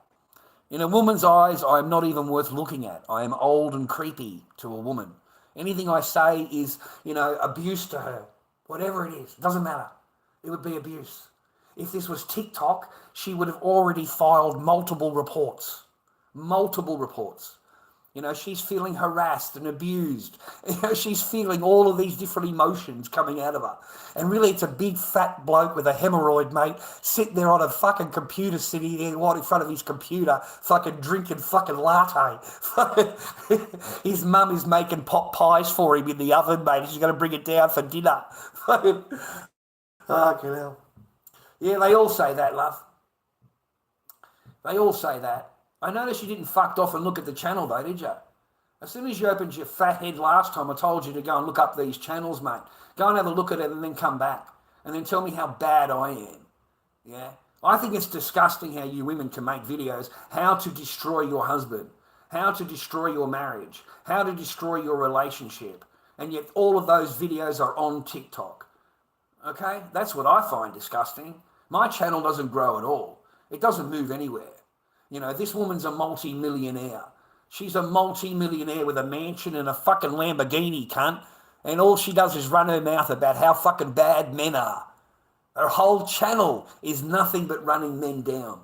[SPEAKER 1] In a woman's eyes, I am not even worth looking at. I am old and creepy to a woman. Anything I say is, abuse to her. Whatever it is, doesn't matter. It would be abuse. If this was TikTok, she would have already filed multiple reports. Multiple reports. She's feeling harassed and abused. She's feeling all of these different emotions coming out of her. And really, it's a big fat bloke with a hemorrhoid, mate, sitting there on a fucking computer, sitting there in front of his computer, fucking drinking fucking latte. His mum is making pot pies for him in the oven, mate. She's going to bring it down for dinner. Fucking hell. Yeah, they all say that, love. They all say that. I noticed you didn't fucked off and look at the channel though, did you? As soon as you opened your fat head last time, I told you to go and look up these channels, mate. Go and have a look at it and then come back. And then tell me how bad I am. Yeah? I think it's disgusting how you women can make videos how to destroy your husband, how to destroy your marriage, how to destroy your relationship. And yet all of those videos are on TikTok. Okay? That's what I find disgusting. My channel doesn't grow at all. It doesn't move anywhere. This woman's a multi-millionaire. She's a multi-millionaire with a mansion and a fucking Lamborghini, cunt. And all she does is run her mouth about how fucking bad men are. Her whole channel is nothing but running men down.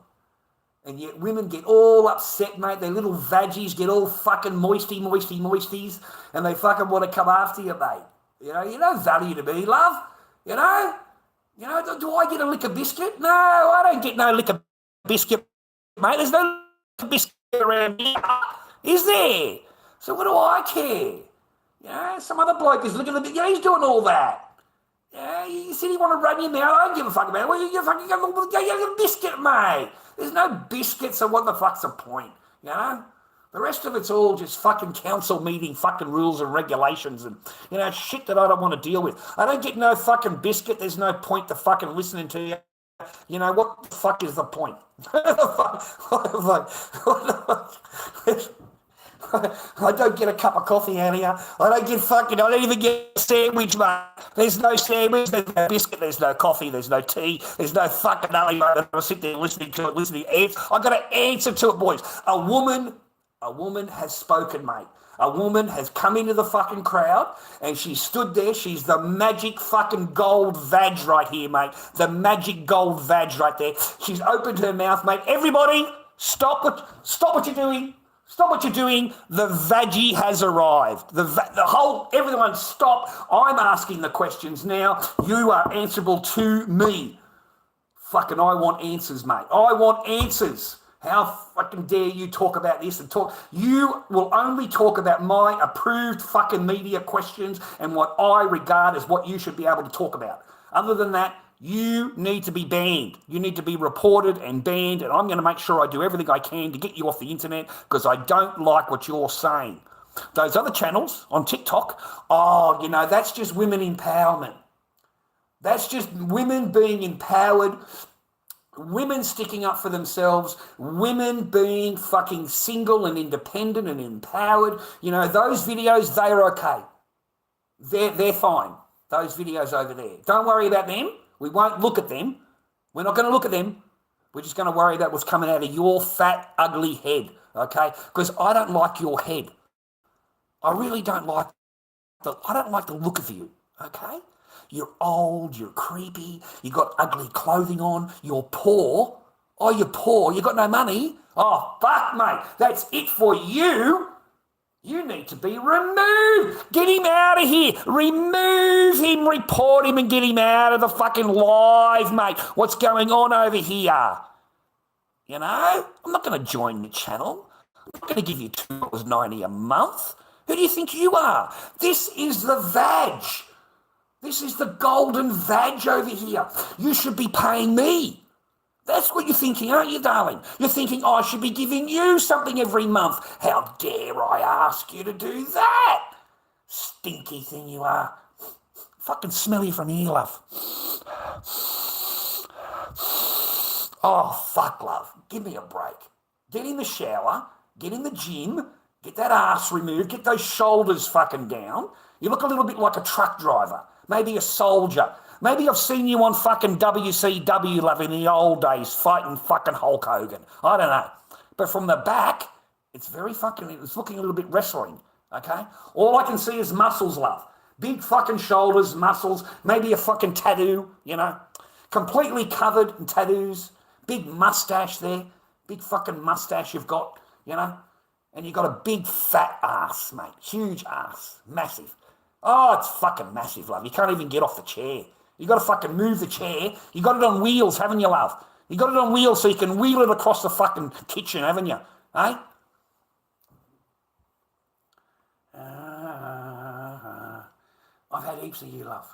[SPEAKER 1] And yet women get all upset, mate. Their little vaggies get all fucking moisties. And they fucking want to come after you, mate. You're no value to me, love. Do I get a lick of biscuit? No, I don't get no lick of biscuit. Mate, there's no biscuit around here, is there? So what do I care? Some other bloke is looking at the he's doing all that. You said you want to run your mouth. I don't give a fuck about it. Well, you fucking go get a biscuit, mate. There's no biscuit, so what the fuck's the point? The rest of it's all just fucking council meeting fucking rules and regulations and, shit that I don't want to deal with. I don't get no fucking biscuit. There's no point to fucking listening to you. What the fuck is the point? I don't get a cup of coffee out of you. I don't even get a sandwich, mate. There's no sandwich, there's no biscuit, there's no coffee, there's no tea, there's no fucking nothing, mate. I'm sit there listening to it, I've got to answer to it, boys. A woman has spoken, mate. A woman has come into the fucking crowd and she stood there. She's the magic fucking gold vag right here, mate. The magic gold vag right there. She's opened her mouth, mate. Everybody, stop what you're doing. Stop what you're doing. The vaggie has arrived. Everyone stop. I'm asking the questions now. You are answerable to me. Fucking I want answers, mate. I want answers. How fucking dare you talk about this and talk? You will only talk about my approved fucking media questions and what I regard as what you should be able to talk about. Other than that, you need to be banned. You need to be reported and banned, and I'm going to make sure I do everything I can to get you off the internet because I don't like what you're saying. Those other channels on TikTok, that's just women empowerment. That's just women being empowered, women sticking up for themselves, women being fucking single and independent and empowered. Those videos, they're okay. They're fine. Those videos over there. Don't worry about them. We won't look at them. We're not going to look at them. We're just going to worry about what's coming out of your fat, ugly head, okay? Because I don't like your head. I really don't like the look of you, okay? You're old, you're creepy, you got ugly clothing on, you're poor. Oh, you're poor, you got no money. Oh, fuck, mate, that's it for you. You need to be removed. Get him out of here. Remove him, report him and get him out of the fucking live, mate. What's going on over here? I'm not going to join the channel. I'm not going to give you $2.90 a month. Who do you think you are? This is the vag. This is the golden vag over here. You should be paying me. That's what you're thinking, aren't you, darling? You're thinking, I should be giving you something every month. How dare I ask you to do that? Stinky thing you are. Fucking smell you from here, love. Oh, fuck, love. Give me a break. Get in the shower, get in the gym, get that ass removed, get those shoulders fucking down. You look a little bit like a truck driver, maybe a soldier. Maybe I've seen you on fucking WCW, love, in the old days, fighting fucking Hulk Hogan. I don't know. But from the back, it's looking a little bit wrestling, okay? All I can see is muscles, love. Big fucking shoulders, muscles, maybe a fucking tattoo, completely covered in tattoos, big mustache there, big fucking mustache you've got, and you've got a big fat ass, mate, huge ass, massive. Oh, it's fucking massive, love. You can't even get off the chair. You got to fucking move the chair. You got it on wheels, haven't you, love? You got it on wheels so you can wheel it across the fucking kitchen, haven't you? Eh? I've had heaps of you, love.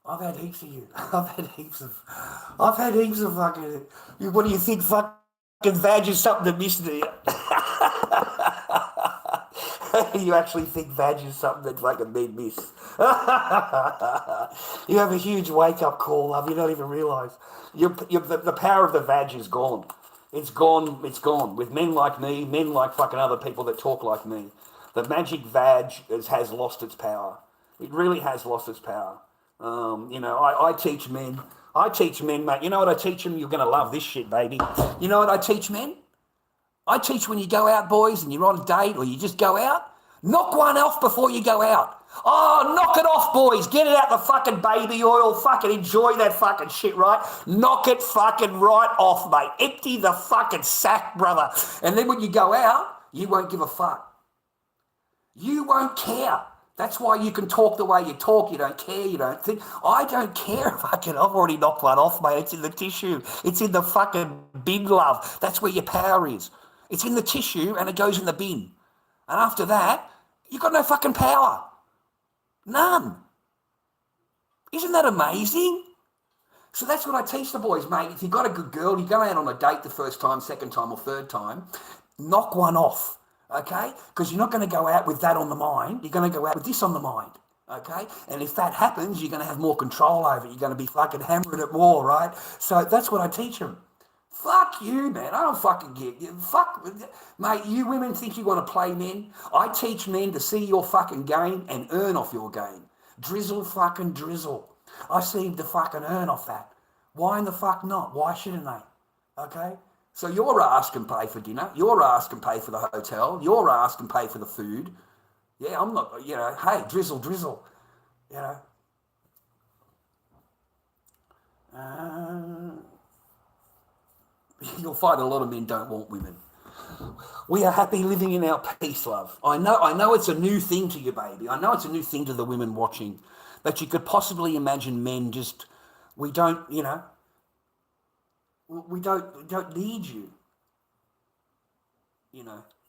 [SPEAKER 1] I've had heaps of you. I've had heaps of fucking... What do you think fucking vag is something to miss, do you? You actually think vag is something that fucking been miss. You have a huge wake-up call, love. You don't even realise. The power of the vag is gone. It's gone. It's gone. With men like me, men like fucking other people that talk like me, the magic vag has lost its power. It really has lost its power. I teach men. Mate. You know what I teach them? You're going to love this shit, baby. You know what I teach men? I teach when you go out, boys, and you're on a date or you just go out, knock one off before you go out. Oh, knock it off, boys. Get it out the fucking baby oil. Fucking enjoy that fucking shit, right? Knock it fucking right off, mate. Empty the fucking sack, brother. And then when you go out, you won't give a fuck. You won't care. That's why you can talk the way you talk. You don't care. You don't think. I don't care. Fucking, I've already knocked one off, mate. It's in the tissue. It's in the fucking bin, love. That's where your power is. It's in the tissue and it goes in the bin. And after that, you've got no fucking power. None. Isn't that amazing? So that's what I teach the boys, mate. If you've got a good girl, you go out on a date the first time, second time or third time, knock one off.
[SPEAKER 2] okay? Because you're not going to go out with that on the mind. You're going to go out with this on the mind, okay? And if that happens, you're going to have more control over it. You're going to be fucking hammering it more, right? So that's what I teach them. Fuck you, man. I don't fucking get you. Fuck, mate, you women think you want to play men? I teach men to see your fucking game and earn off your game. Drizzle fucking drizzle. I seem to fucking earn off that. Why in the fuck not? Why shouldn't they? Okay? So your ass can pay for dinner. Your ass can pay for the hotel. Your ass can pay for the food. Yeah, I'm not, hey, drizzle, drizzle. You'll find a lot of men don't want women. We are happy living in our peace, love. I know it's a new thing to you, baby. I know it's a new thing to the women watching, that you could possibly imagine men just, we don't need you.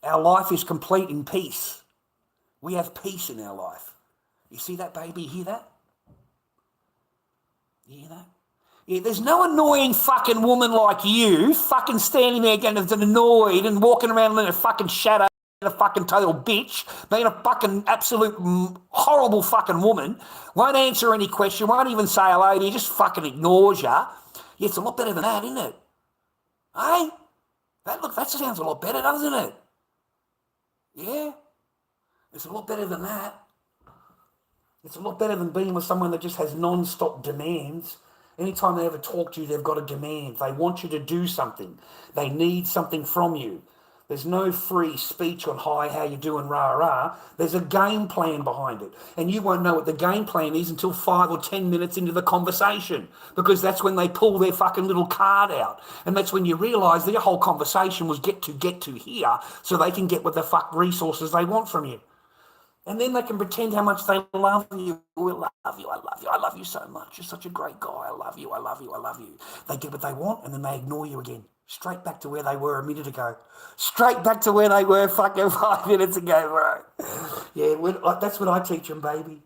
[SPEAKER 2] Our life is complete in peace. We have peace in our life. You see that, baby? You hear that? You hear that? Yeah, there's no annoying fucking woman like you fucking standing there getting annoyed and walking around in a fucking shadow, a fucking total bitch, being a fucking absolute horrible fucking woman, won't answer any question, won't even say hello to you, just fucking ignores you. Yeah, it's a lot better than that, isn't it? Hey? That sounds a lot better, doesn't it? Yeah? It's a lot better than that. It's a lot better than being with someone that just has non-stop demands. Anytime they ever talk to you, they've got a demand. They want you to do something. They need something from you. There's no free speech on, hi, how you doing, rah, rah. There's a game plan behind it. And you won't know what the game plan is until 5 or 10 minutes into the conversation, because that's when they pull their fucking little card out. And that's when you realise their whole conversation was get to here so they can get what the fuck resources they want from you. And then they can pretend how much they love you. I love you, I love you, I love you so much. You're such a great guy. I love you, I love you, I love you. They get what they want and then they ignore you again. Straight back to where they were a minute ago. Straight back to where they were fucking 5 minutes ago, bro. Yeah, that's what I teach them, baby.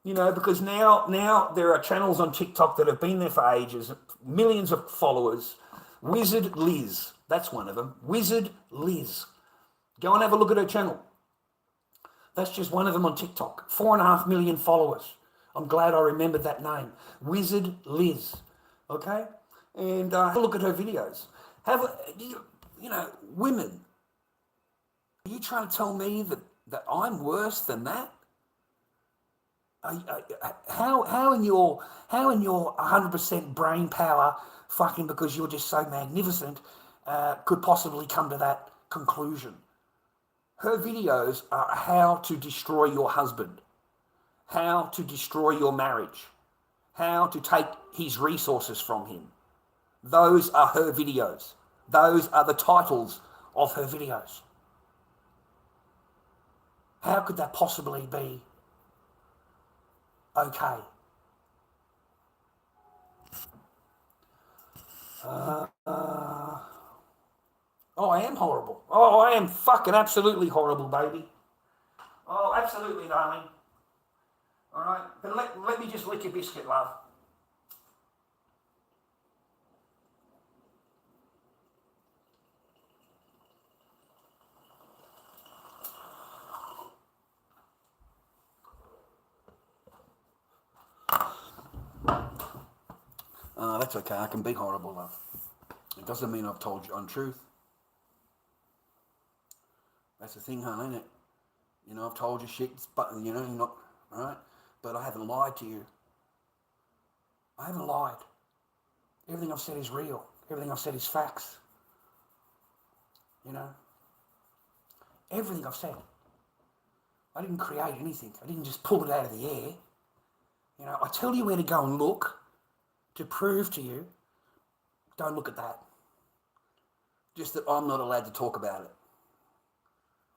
[SPEAKER 2] Because now there are channels on TikTok that have been there for ages, millions of followers. Wizard Liz, that's one of them. Wizard Liz. Go and have a look at her channel. That's just one of them on TikTok. 4.5 million followers. I'm glad I remembered that name. Wizard Liz. Okay? And have a look at her videos. Women. Are you trying to tell me that I'm worse than that? How in your 100% brain power, fucking because you're just so magnificent, could possibly come to that conclusion? Her videos are how to destroy your husband, how to destroy your marriage, how to take his resources from him. Those are her videos. Those are the titles of her videos. How could that possibly be okay? Oh, I am horrible. Oh, I am fucking absolutely horrible, baby. Oh, absolutely, darling. All right, but let me just lick your biscuit, love. That's okay. I can be horrible, love. It doesn't mean I've told you untruth. That's the thing, hon, isn't it? I've told you shit, but, you're not, all right? But I haven't lied to you. I haven't lied. Everything I've said is real. Everything I've said is facts. Everything I've said. I didn't create anything. I didn't just pull it out of the air. I tell you where to go and look to prove to you. Don't look at that. Just that I'm not allowed to talk about it.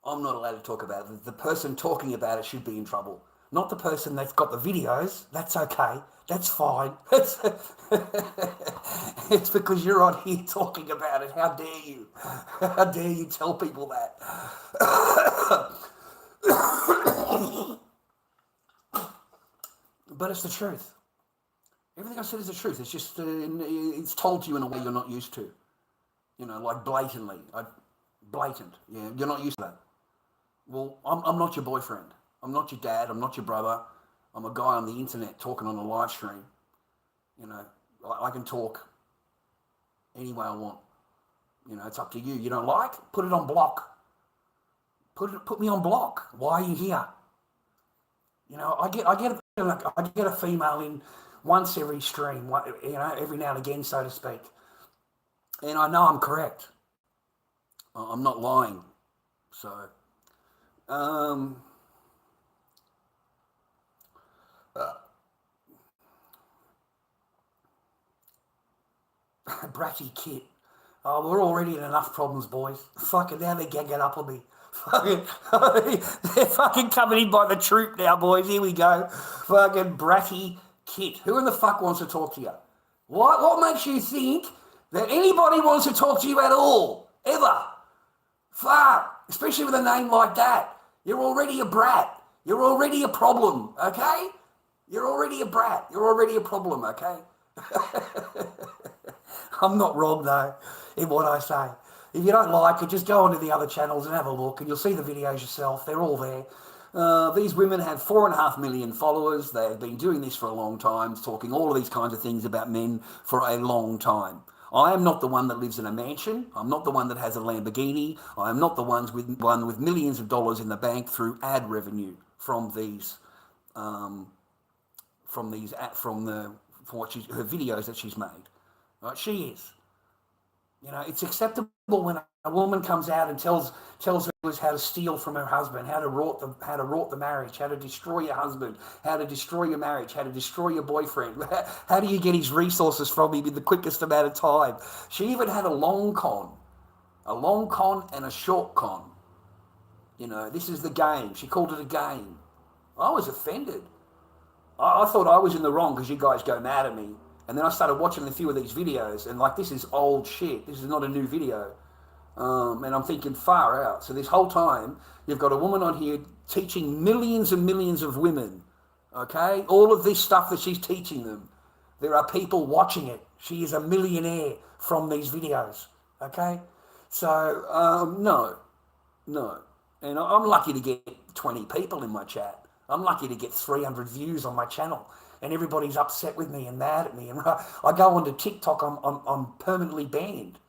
[SPEAKER 2] I'm not allowed to talk about it. The person talking about it should be in trouble. Not the person that's got the videos. That's okay. That's fine. It's because you're on here talking about it. How dare you? How dare you tell people that? But it's the truth. Everything I said is the truth. It's just, it's told to you in a way you're not used to. Like blatantly. Blatant. Yeah, you're not used to that. Well, I'm not your boyfriend. I'm not your dad. I'm not your brother. I'm a guy on the internet talking on a live stream. You know, I can talk any way I want. You know, it's up to you. You don't like? Put it on block. Put me on block. Why are you here? You know, I get a female in once every stream. You know, every now and again, so to speak. And I know I'm correct. I'm not lying. So, bratty kid. Oh, we're already in enough problems, boys. Fucking now they're gagging up on me. Fucking, they're fucking coming in by the troop now, boys. Here we go. Fucking bratty kid. Who in the fuck wants to talk to you? What makes you think that anybody wants to talk to you at all? Ever? Fuck. Especially with a name like that. You're already a brat. You're already a problem, okay? You're already a brat. You're already a problem, okay? I'm not wrong, though, in what I say. If you don't like it, just go onto the other channels and have a look, and you'll see the videos yourself. They're all there. These women have 4.5 million followers. They've been doing this for a long time, talking all of these kinds of things about men for a long time. I am not the one that lives in a mansion. I'm not the one that has a Lamborghini. I am not the one with millions of dollars in the bank through ad revenue from these, her videos that she's made. Right? She is. You know, it's acceptable when a woman comes out and tells her how to steal from her husband, how to rot the marriage, how to destroy your husband, how to destroy your marriage, how to destroy your boyfriend. How do you get his resources from him in the quickest amount of time? She even had a long con and a short con. You know, this is the game. She called it a game. I was offended. I thought I was in the wrong because you guys go mad at me. And then I started watching a few of these videos and like, this is old shit. This is not a new video. And I'm thinking far out. So this whole time, you've got a woman on here teaching millions and millions of women, okay? All of this stuff that she's teaching them. There are people watching it. She is a millionaire from these videos, okay? So, no. And I'm lucky to get 20 people in my chat. I'm lucky to get 300 views on my channel. And everybody's upset with me and mad at me. And I go onto TikTok, I'm permanently banned.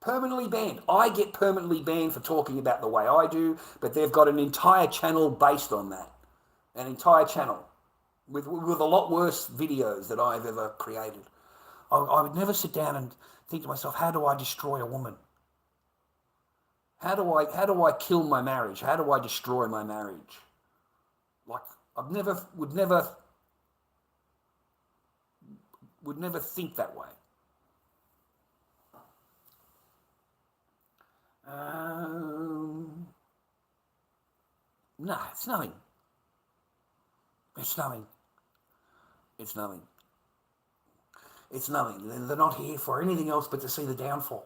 [SPEAKER 2] Permanently banned. I get permanently banned for talking about the way I do, but they've got an entire channel based on that. An entire channel with a lot worse videos that I've ever created. I would never sit down and think to myself, how do I destroy a woman? How do I kill my marriage? How do I destroy my marriage? Like, would never think that way. No, it's nothing. It's nothing. It's nothing. It's nothing. They're not here for anything else but to see the downfall.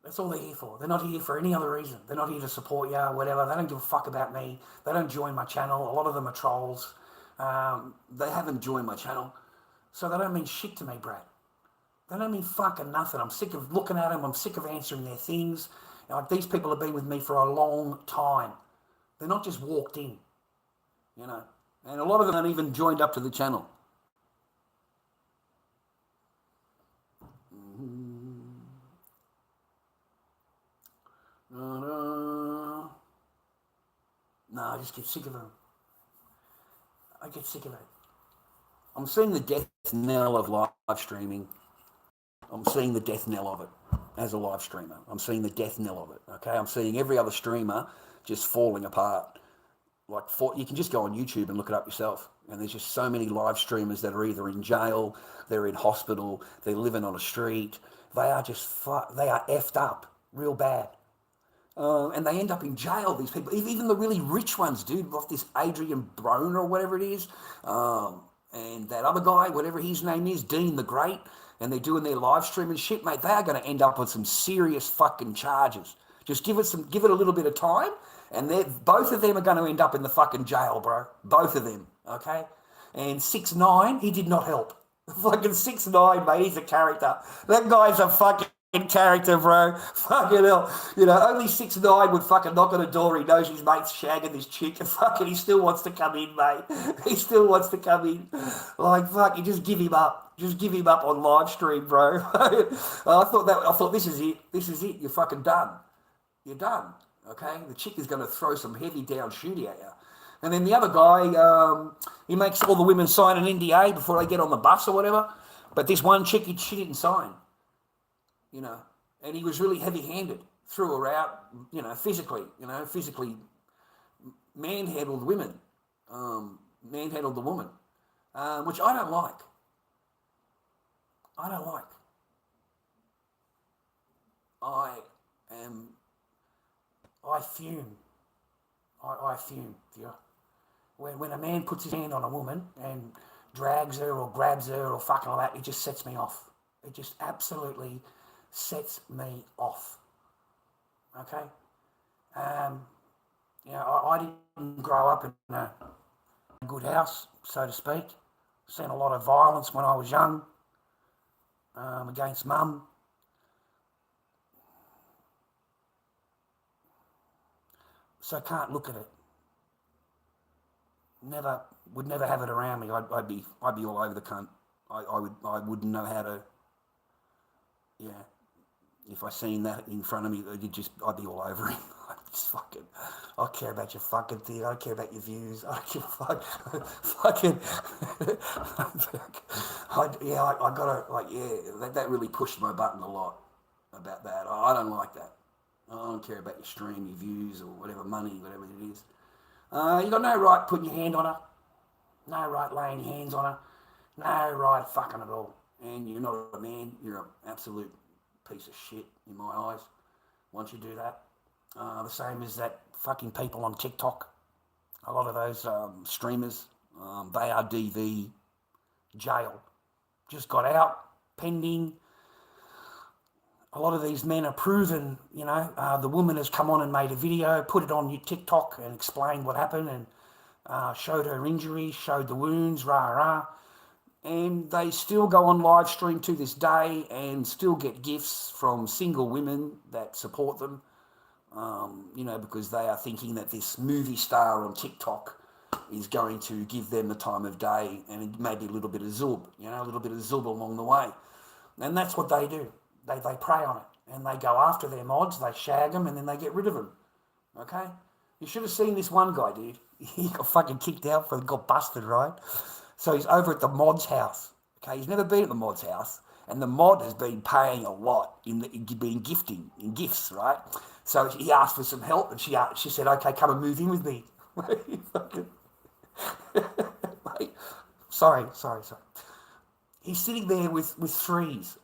[SPEAKER 2] That's all they're here for. They're not here for any other reason. They're not here to support you or whatever. They don't give a fuck about me. They don't join my channel. A lot of them are trolls. They haven't joined my channel. So they don't mean shit to me, Brad. They don't mean fucking nothing. I'm sick of looking at them. I'm sick of answering their things. Like, these people have been with me for a long time. They're not just walked in, you know. And a lot of them aren't even joined up to the channel. No, I just get sick of them. I get sick of it. I'm seeing the death knell of live streaming. I'm seeing the death knell of it as a live streamer. I'm seeing the death knell of it, okay? I'm seeing every other streamer just falling apart. You can just go on YouTube and look it up yourself. And there's just so many live streamers that are either in jail, they're in hospital, they're living on a street. They are effed up real bad. And they end up in jail, these people. Even the really rich ones, dude, like this Adrian Broner or whatever it is. And that other guy, whatever his name is, Dean the Great, and they're doing their live stream and shit, mate, they are going to end up with some serious fucking charges. Just give it a little bit of time, and both of them are going to end up in the fucking jail, bro. Both of them, okay? And 6ix9ine, he did not help. Fucking 6ix9ine, mate, he's a character. That guy's a fucking character, bro. Fucking hell. You know, only 6'9" would fucking knock on a door. He knows his mate's shagging this chick, and fucking he still wants to come in, mate. He still wants to come in. Like, fuck, you just give him up. Just give him up on live stream, bro. I thought this is it. This is it. You're fucking done. You're done. Okay? The chick is going to throw some heavy down shooty at you. And then the other guy, he makes all the women sign an NDA before they get on the bus or whatever. But this one chick, she didn't sign. You know, and he was really heavy-handed, threw her out, physically manhandled women, manhandled the woman, which I don't like. I fume. I fume, dear. When a man puts his hand on a woman and drags her or grabs her or fucking like that, it just sets me off. It just absolutely sets me off. Okay? I didn't grow up in a good house, so to speak. Seen a lot of violence when I was young, against mum. So I can't look at it. Would never have it around me. I'd be all over the cunt. I wouldn't know how to. Yeah, if I seen that in front of me, I'd be all over him. I care about your fucking thing. I don't care about your views. I don't give a fuck. Fucking. That really pushed my button a lot about that. I don't like that. I don't care about your stream, your views, or whatever money, whatever it is. You got no right putting your hand on her. No right laying your hands on her. No right fucking at all. And you're not a man. You're an absolute piece of shit in my eyes once you do that. The same as that fucking people on TikTok. A lot of those streamers, they are DV jail. Just got out, pending. A lot of these men are proven, the woman has come on and made a video, put it on TikTok and explained what happened and showed her injuries, showed the wounds, rah. And they still go on live stream to this day and still get gifts from single women that support them, because they are thinking that this movie star on TikTok is going to give them the time of day and maybe a little bit of zub, a little bit of zub along the way. And that's what they do. They prey on it and they go after their mods, they shag them and then they get rid of them. Okay? You should have seen this one guy, dude. He got fucking kicked out got busted, right? So he's over at the mod's house. Okay, he's never been at the mod's house, and the mod has been paying a lot in gifting, in gifts, right? So he asked for some help, and she said, "Okay, come and move in with me." Sorry. He's sitting there with threes.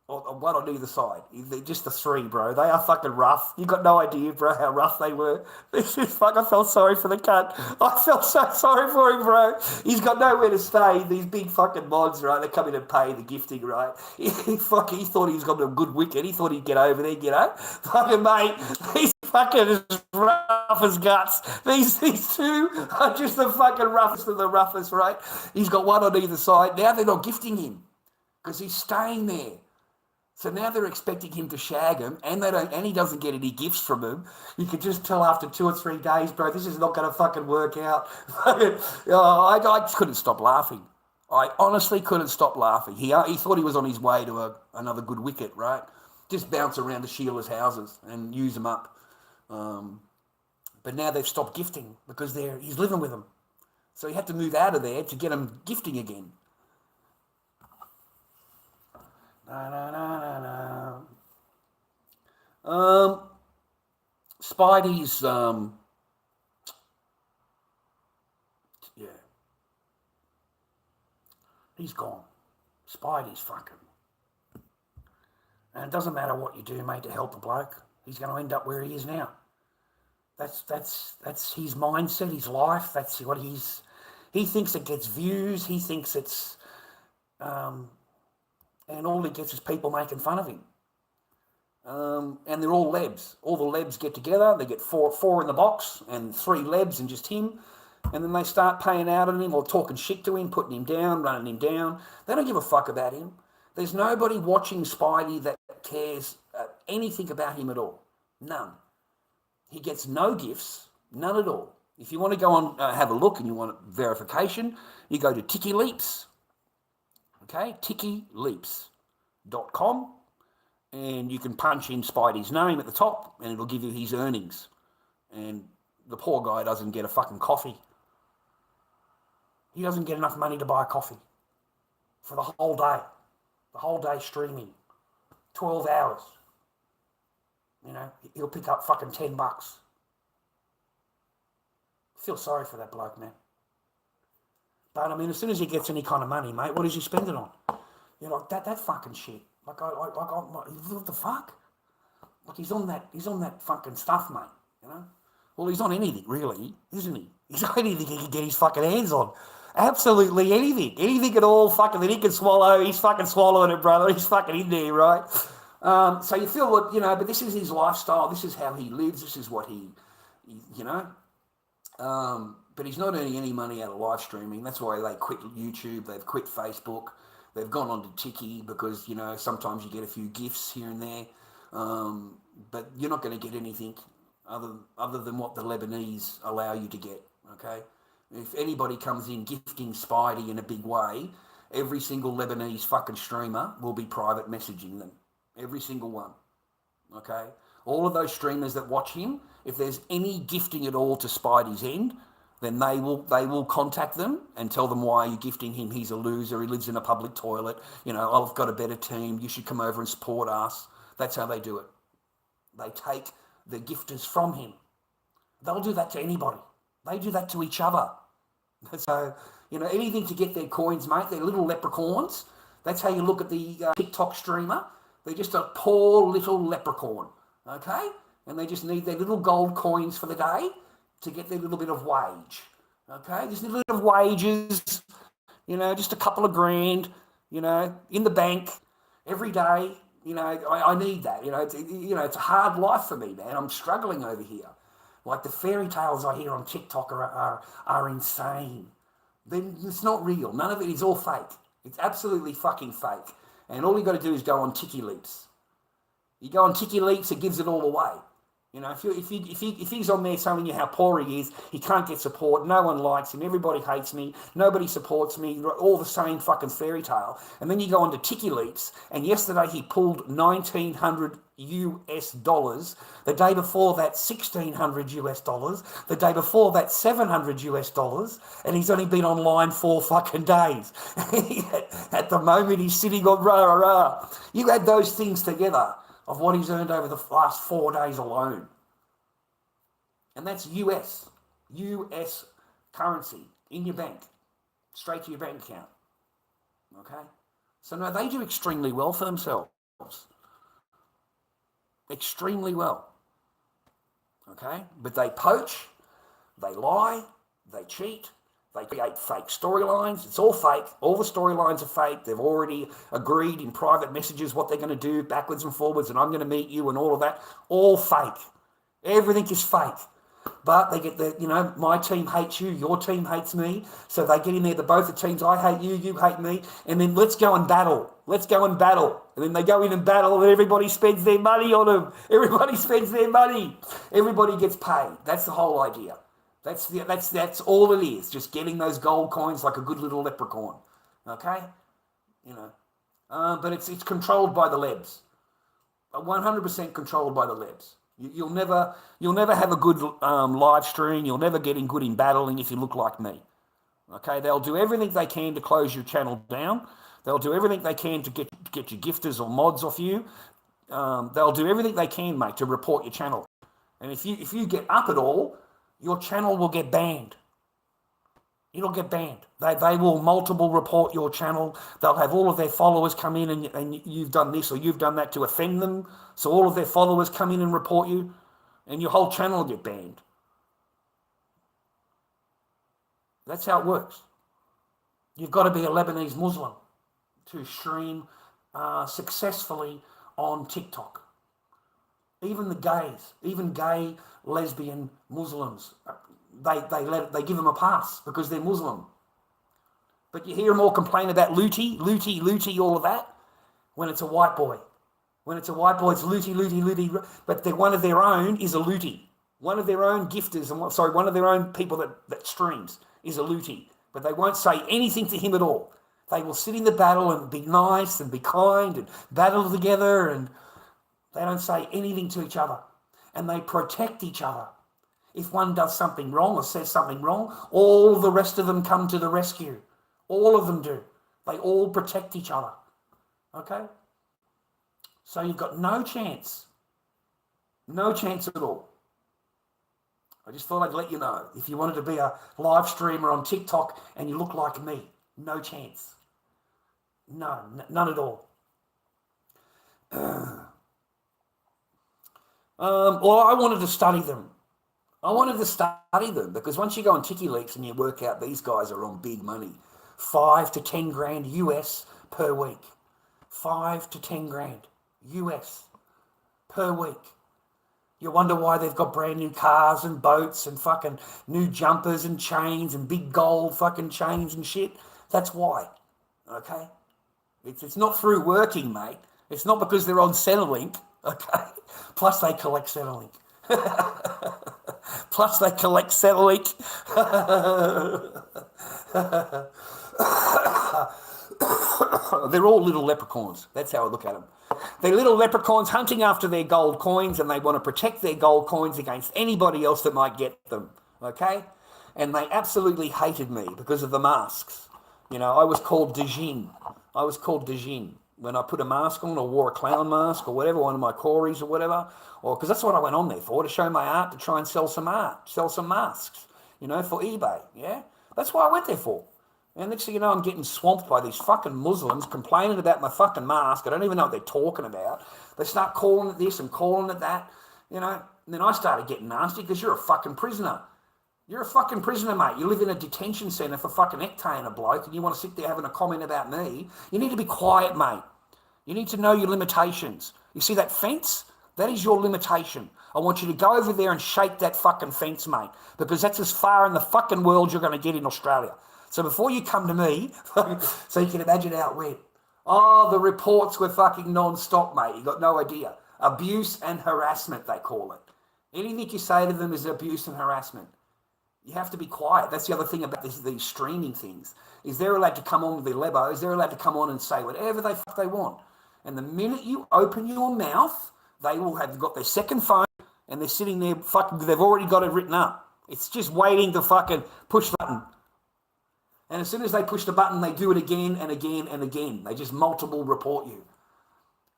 [SPEAKER 2] Or one on either side. They're just the three, bro. They are fucking rough. You got no idea, bro, how rough they were. This is I felt sorry for the cunt. I felt so sorry for him, bro. He's got nowhere to stay. These big fucking mods, right? They come in and pay the gifting, right? He thought he was got a good wicket. He thought he'd get over there, Fucking mate, he's fucking as rough as guts. These two are just the fucking roughest of the roughest, right? He's got one on either side. Now they're not gifting him because he's staying there. So now they're expecting him to shag him, and he doesn't get any gifts from them. You can just tell after 2 or 3 days, bro, this is not going to fucking work out. I just couldn't stop laughing. I honestly couldn't stop laughing. He thought he was on his way to another good wicket, right? Just bounce around the Sheila's houses and use them up. But now they've stopped gifting because he's living with them. So he had to move out of there to get him gifting again. Spidey's he's gone. Spidey's fucking, and it doesn't matter what you do, mate, to help the bloke. He's going to end up where he is now. That's his mindset, his life. That's what he thinks it gets views. He thinks it's and all he gets is people making fun of him. And they're all lebs. All the lebs get together. They get four in the box and 3 lebs and just him. And then they start paying out on him or talking shit to him, putting him down, running him down. They don't give a fuck about him. There's nobody watching Spidey that
[SPEAKER 1] cares anything about him at all. None. He gets no gifts, none at all. If you want to go on, have a look and you want verification, you go to Ticky Leaps, okay, tickyleaps.com, and you can punch in Spidey's name at the top and it'll give you his earnings. And the poor guy doesn't get a fucking coffee. He doesn't get enough money to buy a coffee for the whole day streaming, 12 hours. You know, he'll pick up fucking $10. Feel sorry for that bloke, man. But I mean, as soon as he gets any kind of money, mate, what does he spend it on? You're like, that fucking shit. What the fuck? Like he's on that fucking stuff, mate. You know. Well, he's on anything, really, isn't he? He's on anything he can get his fucking hands on. Absolutely anything. Anything at all fucking that he can swallow, he's fucking swallowing it, brother. He's fucking in there, right? So you feel what, you know, but this is his lifestyle. This is how he lives. This is what he you know. But he's not earning any money out of live streaming. That's why they quit YouTube. They've quit Facebook. They've gone on to Tiki because, you know, sometimes you get a few gifts here and there. But you're not going to get anything other than what the Lebanese allow you to get, okay? If anybody comes in gifting Spidey in a big way, every single Lebanese fucking streamer will be private messaging them. Every single one, okay? All of those streamers that watch him, if there's any gifting at all to Spidey's end, then they will contact them and tell them, why are you gifting him? He's a loser. He lives in a public toilet. You know, I've got a better team. You should come over and support us. That's how they do it. They take the gifters from him. They'll do that to anybody. They do that to each other. So, you know, anything to get their coins, mate. They're little leprechauns. That's how you look at the TikTok streamer. They're just a poor little leprechaun, okay? And they just need their little gold coins for the day to get their little bit of wage, okay? Just a little bit of wages, you know, just a couple of grand, you know, in the bank every day. You know, I need that. You know, it's a hard life for me, man. I'm struggling over here. Like the fairy tales I hear on TikTok are insane. Then it's not real. None of it is all fake. It's absolutely fucking fake. And all you got to do is go on Ticky Leaps. You go on Ticky Leaps, it gives it all away. You know, if he's on there telling you how poor he is, he can't get support, no one likes him, everybody hates me, nobody supports me, all the same fucking fairy tale. And then you go on to Ticky Leaps, and yesterday he pulled $1,900 US. The day before that, $1,600 US. The day before that, $700 US. And he's only been online 4 fucking days. At the moment, he's sitting on rah, rah, rah. You add those things together of what he's earned over the last 4 days alone. And that's US currency in your bank, straight to your bank account. Okay? So no, they do extremely well for themselves. Extremely well. Okay? But they poach, they lie, they cheat, they create fake storylines. It's all fake. All the storylines are fake. They've already agreed in private messages what they're going to do backwards and forwards, and I'm going to meet you and all of that. All fake. Everything is fake. But they get the, you know, my team hates you, your team hates me. So they get in there, both the teams, I hate you, you hate me. And then let's go and battle. Let's go and battle. And then they go in and battle and everybody spends their money on them. Everybody spends their money. Everybody gets paid. That's the whole idea. That's all it is. Just getting those gold coins like a good little leprechaun. Okay? You know. But it's controlled by the lebs. 100% controlled by the lebs. You'll never have a good live stream. You'll never get in good in battling if you look like me. Okay? They'll do everything they can to close your channel down. They'll do everything they can to get your gifters or mods off you. They'll do everything they can, mate, to report your channel. And if you get up at all, your channel will get banned. It'll get banned. They will multiple report your channel. They'll have all of their followers come in and you've done this or you've done that to offend them. So all of their followers come in and report you and your whole channel will get banned. That's how it works. You've got to be a Lebanese Muslim to stream successfully on TikTok. Even the gays, even gay, lesbian Muslims, they give them a pass because they're Muslim. But you hear them all complain about looty, all of that, when it's a white boy.
[SPEAKER 2] When it's a white boy, it's looty, but one of their own is a looty. One of their own gifters, one of their own people that streams is a looty, but they won't say anything to him at all. They will sit in the battle and be nice and be kind and battle together, and they don't say anything to each other, and they protect each other. If one does something wrong or says something wrong, all the rest of them come to the rescue. All of them do. They all protect each other. Okay? So you've got no chance. No chance at all. I just thought I'd let you know. If you wanted to be a live streamer on TikTok and you look like me, no chance. None at all. Well, I wanted to study them. Because once you go on TikiLeaks and you work out these guys are on big money, 5 to 10 grand US per week. 5 to 10 grand US per week. You wonder why they've got brand new cars and boats and fucking new jumpers and chains and big gold fucking chains and shit. That's why, okay? It's not through working, mate. It's not because they're on Centrelink, okay? Plus they collect Centrelink. They're all little leprechauns. That's how I look at them. They're little leprechauns hunting after their gold coins, and they want to protect their gold coins against anybody else that might get them, okay? And they absolutely hated me because of the masks. You know, I was called Dejin. When I put a mask on or wore a clown mask or whatever, one of my Corys or whatever, or because that's what I went on there for, to show my art, to try and sell some masks, you know, for eBay, yeah? That's what I went there for. And next thing you know, I'm getting swamped by these fucking Muslims complaining about my fucking mask. I don't even know what they're talking about. They start calling it this and calling it that, you know. And then I started getting nasty because you're a fucking prisoner. You're a fucking prisoner, mate. You live in a detention centre for fucking hectaring a bloke and you want to sit there having a comment about me. You need to be quiet, mate. You need to know your limitations. You see that fence? That is your limitation. I want you to go over there and shake that fucking fence, mate, because that's as far in the fucking world you're going to get in Australia. So before you come to me, so you can imagine how it went. Oh, the reports were fucking non-stop, mate. You got no idea. Abuse and harassment, they call it. Anything you say to them is abuse and harassment. You have to be quiet. That's the other thing about these streaming things, is they're allowed to come on with their lebos. They're allowed to come on and say whatever they want. And the minute you open your mouth, they will have got their second phone and they're sitting there fucking, they've already got it written up. It's just waiting to fucking push the button. And as soon as they push the button, they do it again and again and again. They just multiple report you.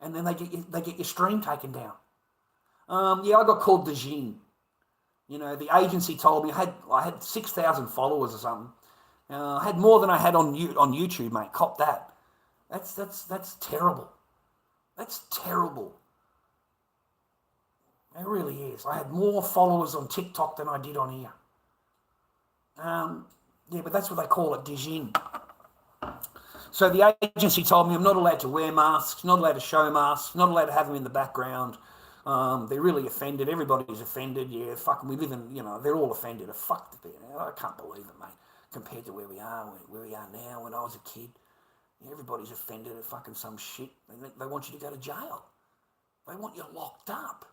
[SPEAKER 2] And then they get your stream taken down. I got called Dejin. You know, the agency told me I had 6,000 followers or something. I had more than I had on YouTube, mate. Cop that. That's terrible. That's terrible. It really is. I had more followers on TikTok than I did on here. But that's what they call it, Dejin. So the agency told me I'm not allowed to wear masks, not allowed to show masks, not allowed to have them in the background. They're really offended. Everybody's offended. Yeah, fucking, we live in, you know, they're all offended. Fuck the bit. I can't believe it, mate. Compared to where we are now. When I was a kid, everybody's offended at fucking some shit. They want you to go to jail. They want you locked up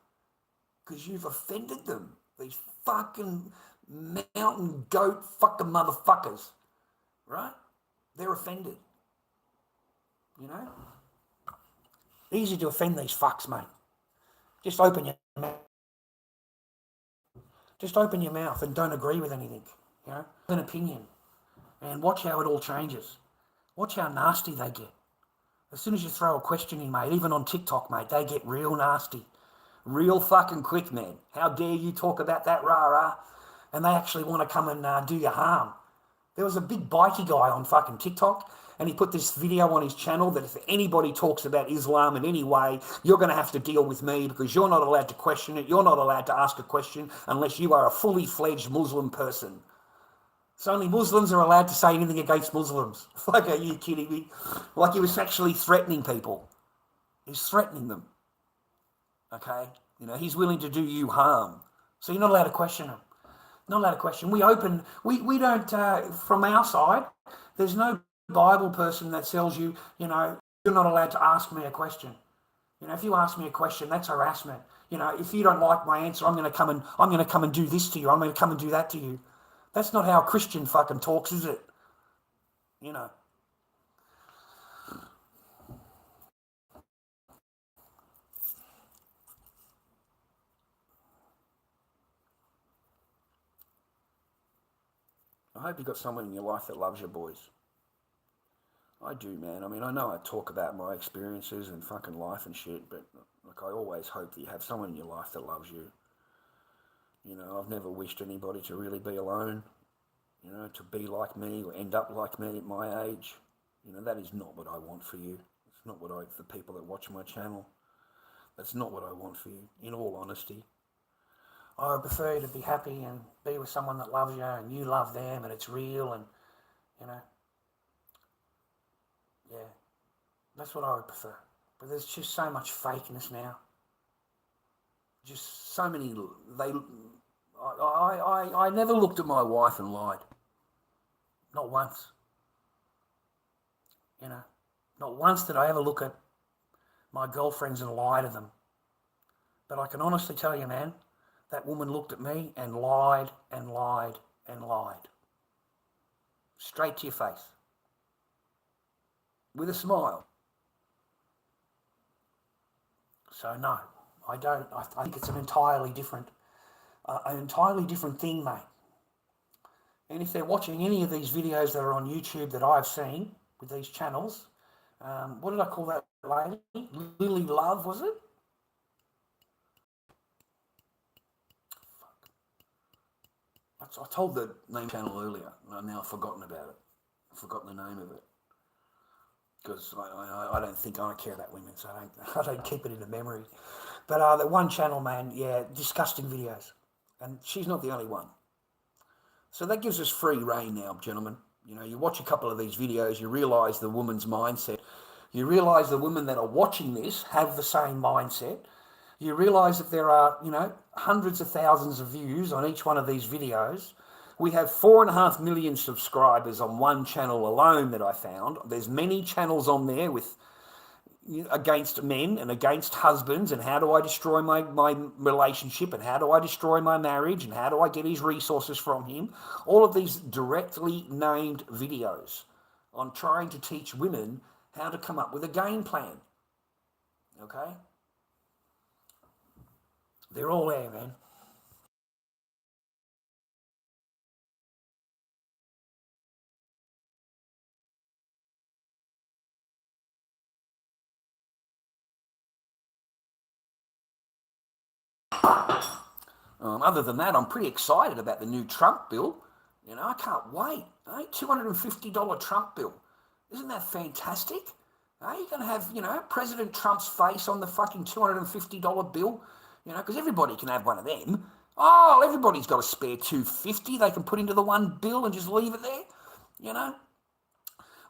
[SPEAKER 2] because you've offended them. These fucking mountain goat fucking motherfuckers, right? They're offended. You know? Easy to offend these fucks, mate. Just open your mouth. Just open your mouth and don't agree with anything, you know? An opinion. And watch how it all changes. Watch how nasty they get. As soon as you throw a question in, mate, even on TikTok, mate, they get real nasty. Real fucking quick, man. How dare you talk about that, rah-rah? And they actually want to come and do you harm. There was a big bikey guy on fucking TikTok, and he put this video on his channel that if anybody talks about Islam in any way, you're going to have to deal with me because you're not allowed to question it. You're not allowed to ask a question unless you are a fully fledged Muslim person. So only Muslims are allowed to say anything against Muslims. Like, are you kidding me? Like he was actually threatening people. He's threatening them. Okay? You know, he's willing to do you harm. So you're not allowed to question him. Not allowed to question. We don't, from our side, there's no Bible person that tells you, you know, you're not allowed to ask me a question. You know, if you ask me a question, that's harassment. You know, if you don't like my answer, I'm going to come and do this to you. I'm going to come and do that to you. That's not how a Christian fucking talks, is it? You know. I hope you've got someone in your life that loves you, boys. I do, man. I mean, I know I talk about my experiences and fucking life and shit, but like, I always hope that you have someone in your life that loves you. You know, I've never wished anybody to really be alone, you know, to be like me or end up like me at my age. You know, that is not what I want for you. It's not what for people that watch my channel. That's not what I want for you, in all honesty. I would prefer you to be happy and be with someone that loves you and you love them and it's real and, you know, yeah, that's what I would prefer. But there's just so much fakeness now. Just so many, I never looked at my wife and lied. Not once. You know, not once did I ever look at my girlfriends and lie to them. But I can honestly tell you, man, that woman looked at me and lied and lied and lied. Straight to your face. With a smile. So no, I don't. I think it's an entirely different thing, mate. And if they're watching any of these videos that are on YouTube that I've seen with these channels, what did I call that lady? Lily Love, was it? I told the name channel earlier, and now I've forgotten about it. I've forgotten the name of it. Because I don't care about women, so I don't keep it in the memory. But the one channel, man, yeah, disgusting videos. And she's not the only one. So that gives us free reign now, gentlemen. You know, you watch a couple of these videos, you realise the woman's mindset. You realise the women that are watching this have the same mindset. You realise that there are, you know, hundreds of thousands of views on each one of these videos. We have 4.5 million subscribers on one channel alone that I found. There's many channels on there with against men and against husbands and how do I destroy my relationship and how do I destroy my marriage and how do I get his resources from him. All of these directly named videos on trying to teach women how to come up with a game plan. Okay? They're all there, man. Other than that, I'm pretty excited about the new Trump bill. You know, I can't wait. $250 Trump bill. Isn't that fantastic? You're going to have, you know, President Trump's face on the fucking $250 bill. You know, because everybody can have one of them. Oh, everybody's got a spare $250 they can put into the one bill and just leave it there. You know.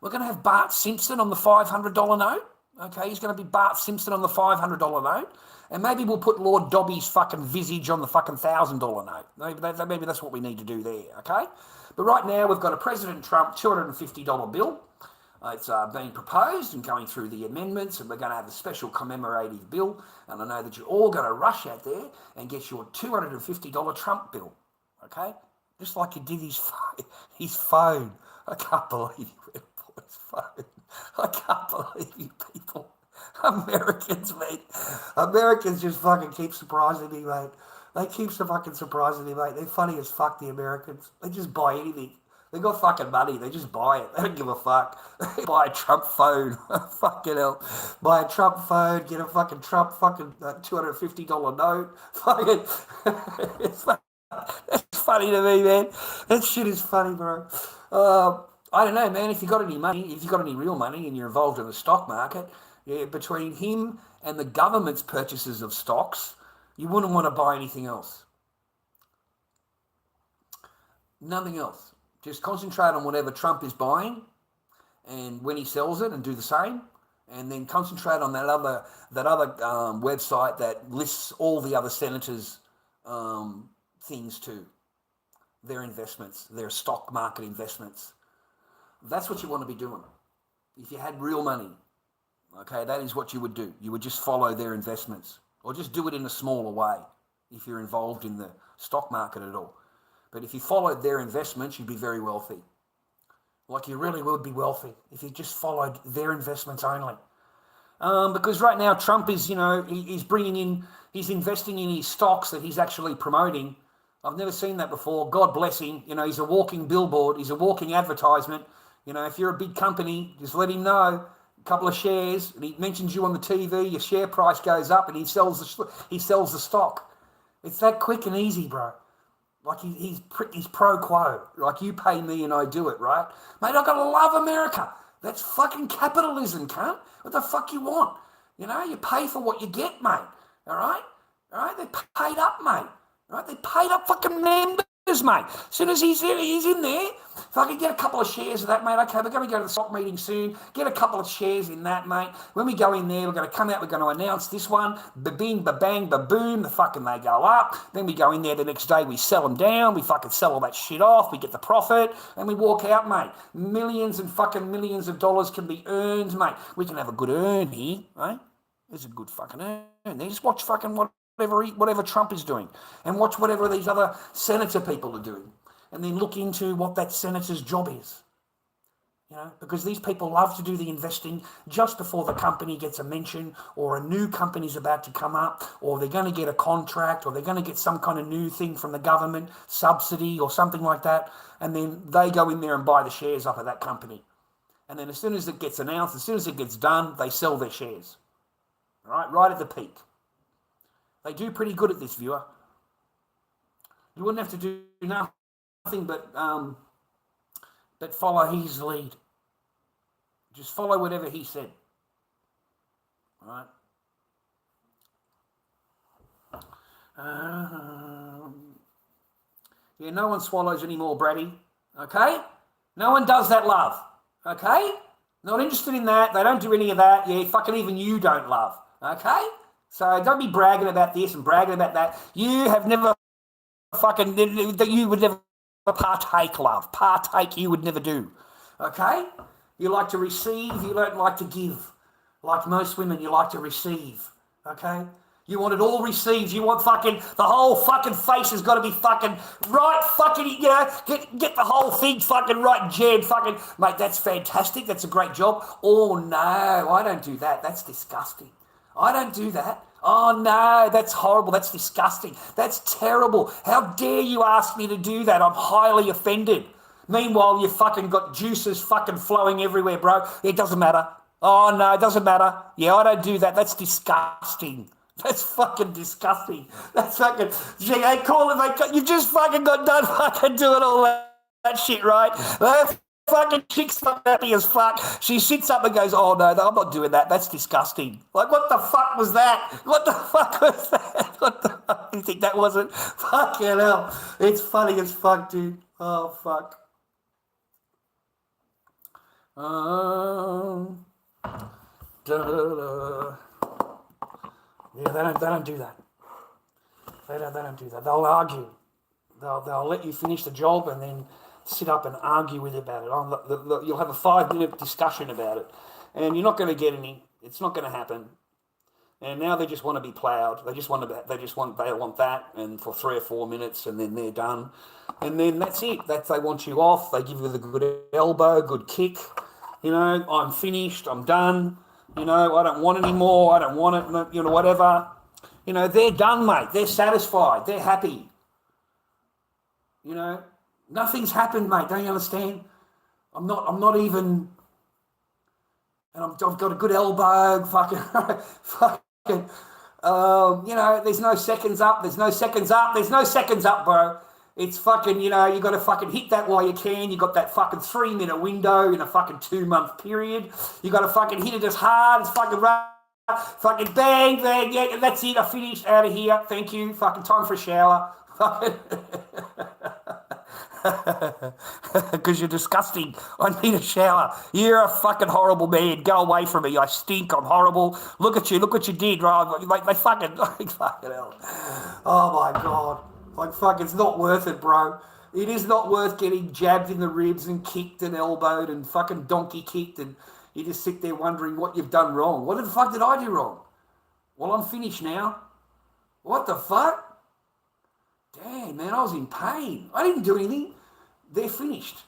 [SPEAKER 2] We're going to have Bart Simpson on the $500 note. Okay, he's going to be Bart Simpson on the $500 note. And maybe we'll put Lord Dobby's fucking visage on the fucking $1,000 note. Maybe that's what we need to do there, okay? But right now we've got a President Trump $250 bill. It's being proposed and going through the amendments, and we're going to have a special commemorative bill. And I know that you're all going to rush out there and get your $250 Trump bill, okay? Just like you did his phone. I can't believe you went for his phone. I can't believe you people. Americans, mate. Americans just fucking keep surprising me, mate. They keep fucking surprising me, mate. They're funny as fuck, the Americans. They just buy anything. They got fucking money. They just buy it. They don't give a fuck. They buy a Trump phone. Fucking hell. Buy a Trump phone. Get a fucking Trump fucking $250 note. Fucking. That's funny to me, man. That shit is funny, bro. I don't know, man. If you got any money, if you got any real money and you're involved in the stock market, yeah, between him and the government's purchases of stocks, you wouldn't want to buy anything else. Nothing else. Just concentrate on whatever Trump is buying and when he sells it and do the same. And then concentrate on that other website that lists all the other senators' things too. Their investments, their stock market investments. That's what you want to be doing. If you had real money,
[SPEAKER 1] Okay, that is what you would do. You would just follow their investments, or just do it in a smaller way if you're involved in the stock market at all. But if you followed their investments, you'd be very wealthy. Like, you really would be wealthy if you just followed their investments only. Because right now Trump is, he's investing in his stocks that he's actually promoting. I've never seen that before. God bless him. He's a walking billboard. He's a walking advertisement. If you're a big company, just let him know. A couple of shares, and he mentions you on the TV, your share price goes up, and he sells the stock. It's that quick and easy, bro. Like, he's pro quo. Like, you pay me and I do it, right? Mate, I gotta love America. That's fucking capitalism, cunt. What the fuck you want? You pay for what you get, mate. All right? They're paid up, mate. All right? They paid up fucking members, mate. As soon as he's in there, if I could get a couple of shares of that, mate, okay, we're going to go to the stock meeting soon, get a couple of shares in that, mate. When we go in there, we're going to come out, we're going to announce this one, ba-bing, ba-bang, ba-boom, the fucking they go up. Then we go in there the next day, we sell them down, we fucking sell all that shit off, we get the profit, and we walk out, mate. Millions and fucking millions of dollars can be earned, mate. We can have a good earn here, right? There's a good fucking earn. They just watch fucking whatever Trump is doing, and watch whatever these other senator people are doing, and then look into what that senator's job is. Because these people love to do the investing just before the company gets a mention, or a new company's about to come up, or they're going to get a contract, or they're going to get some kind of new thing from the government, subsidy or something like that, and then they go in there and buy the shares up of that company. And then as soon as it gets announced, as soon as it gets done, they sell their shares. Right at the peak. They do pretty good at this, viewer. You wouldn't have to do nothing but follow his lead. Just follow whatever he said. All right? No one swallows anymore, Braddy. Okay? No one does that, love. Okay? Not interested in that. They don't do any of that. Yeah, fucking even you don't, love. Okay? So don't be bragging about this and bragging about that. You have never you would never partake, love. Partake you would never do. Okay? You like to receive, you don't like to give. Like most women, you like to receive. Okay? You want it all received. You want fucking, the whole fucking face has got to be fucking right fucking, get the whole thing fucking right jammed fucking. Mate, that's fantastic. That's a great job. Oh, no, I don't do that. That's disgusting. I don't do that. Oh, no, that's horrible. That's disgusting. That's terrible. How dare you ask me to do that? I'm highly offended. Meanwhile, you fucking got juices fucking flowing everywhere, bro. It doesn't matter. Oh, no, it doesn't matter. Yeah, I don't do that. That's disgusting. That's fucking disgusting. That's fucking, they call it, you just fucking got done fucking doing all that shit, right? That fucking chick's happy as fuck. She sits up and goes, oh no, I'm not doing that. That's disgusting. Like, what the fuck was that? What the fuck was that? What the fuck? You think that wasn't? Fucking hell. It's funny as fuck, dude. Oh, fuck. Yeah, they don't do that. They don't do that. They'll argue. They'll let you finish the job and then sit up and argue with you about it. You'll have a 5-minute discussion about it, and you're not going to get any. It's not going to happen. And now they just want to be ploughed. They want that, and for 3 or 4 minutes, and then they're done. And then that's it. They want you off. They give you the good elbow, good kick. I'm finished. I'm done. I don't want any more. I don't want it. Whatever. They're done, mate. They're satisfied. They're happy. Nothing's happened, mate. Don't you understand? I'm not even. And I've got a good elbow. Fucking. There's no seconds up. There's no seconds up. There's no seconds up, bro. It's fucking, you got to fucking hit that while you can. You got that fucking 3-minute window in a fucking 2-month period. You got to fucking hit it as hard as fucking right. Fucking bang, bang, yeah, that's it. I finished. Out of here. Thank you. Fucking time for a shower. Fucking. Because you're disgusting. I need a shower. You're a fucking horrible man. Go away from me. I stink. I'm horrible. Look at you. Look what you did, right? They fucking hell. Oh my God. It's not worth it, bro. It is not worth getting jabbed in the ribs and kicked and elbowed and fucking donkey kicked and,
[SPEAKER 2] You just sit there wondering what you've done wrong. What the fuck did I do wrong? Well, I'm finished now. What the fuck? Damn, man, I was in pain. I didn't do anything. They're finished.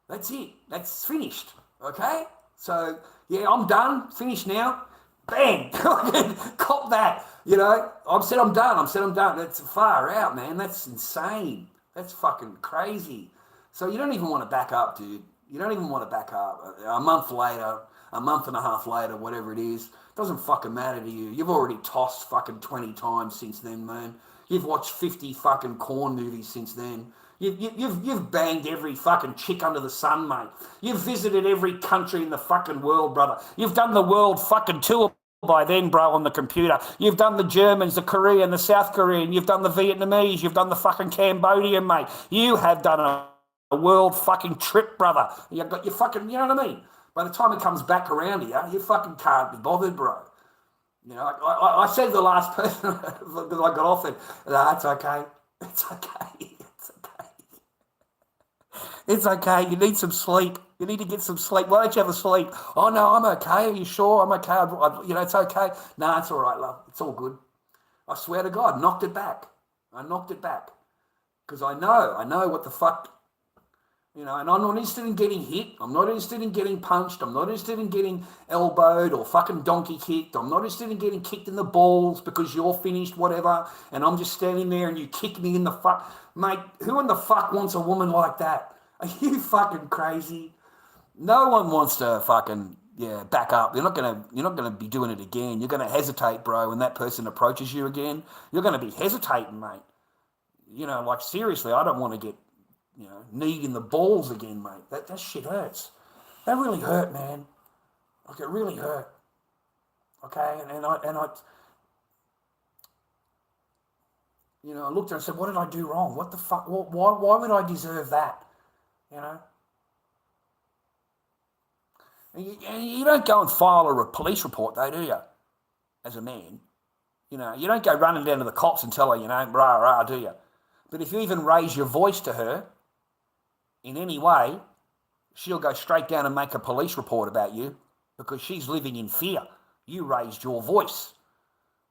[SPEAKER 2] That's it. That's finished. Okay? So, yeah, I'm done. Finished now. Bang! Cop that. You know, I've said I'm done. That's far out, man. That's insane. That's fucking crazy. So you don't even want to back up, dude. You don't even want to back up. A month later, a month and a half later, whatever it is, doesn't fucking matter to you. You've already tossed fucking 20 times since then, man. You've watched 50 fucking corn movies since then. You've banged every fucking chick under the sun, mate. You've visited every country in the fucking world, brother. You've done the world fucking tour by then, bro, on the computer. You've done the Germans, the Korean, the South Korean. You've done the Vietnamese. You've done the fucking Cambodian, mate. You have done a world fucking trip, brother. You've got your fucking, you know what I mean? By the time it comes back around here, you fucking can't be bothered, bro. You know, I said to the last person that I got off it, it's okay. It's okay. It's okay. It's okay. You need some sleep. You need to get some sleep. Why don't you have a sleep? Oh, no, I'm okay. Are you sure? I'm okay. You know, it's okay. No, it's all right, love. It's all good. I swear to God, knocked it back. I knocked it back. Because I know what the fuck, you know, and I'm not interested in getting hit. I'm not interested in getting punched. I'm not interested in getting elbowed or fucking donkey kicked. I'm not interested in getting kicked in the balls because you're finished, whatever, and I'm just standing there and you kick me in the fuck. Mate, who in the fuck wants a woman like that? Are you fucking crazy? No one wants to fucking, back up. You're not gonna be doing it again. You're gonna hesitate, bro, when that person approaches you again. You're gonna be hesitating, mate. You know, like seriously, I don't want to get, you know, kneed in the balls again, mate. That shit hurts. That really hurt, man. Like it really hurt. Okay, and I you know, I looked at her and said, what did I do wrong? What the fuck? Why would I deserve that? You know? You don't go and file a police report, though, do you? As a man. You know, you don't go running down to the cops and tell her, you know, rah, rah, do you? But if you even raise your voice to her in any way, she'll go straight down and make a police report about you because she's living in fear. You raised your voice.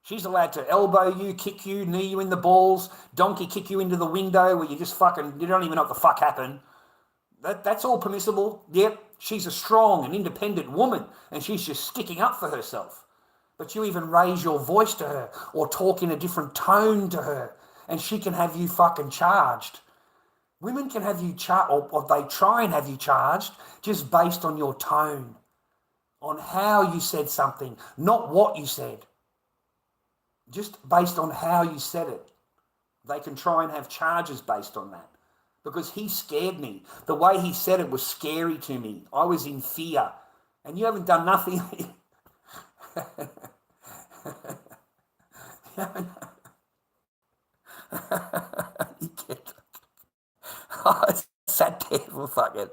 [SPEAKER 2] She's allowed to elbow you, kick you, knee you in the balls, donkey kick you into the window where you just fucking, you don't even know what the fuck happened. That's all permissible. Yep, she's a strong and independent woman and she's just sticking up for herself. But you even raise your voice to her or talk in a different tone to her and she can have you fucking charged. Women can have you charged, or they try and have you charged just based on your tone, on how you said something, not what you said. Just based on how you said it. They can try and have charges based on that. Because he scared me. The way he said it was scary to me. I was in fear. And you haven't done nothing. You get it. I sat there for fucking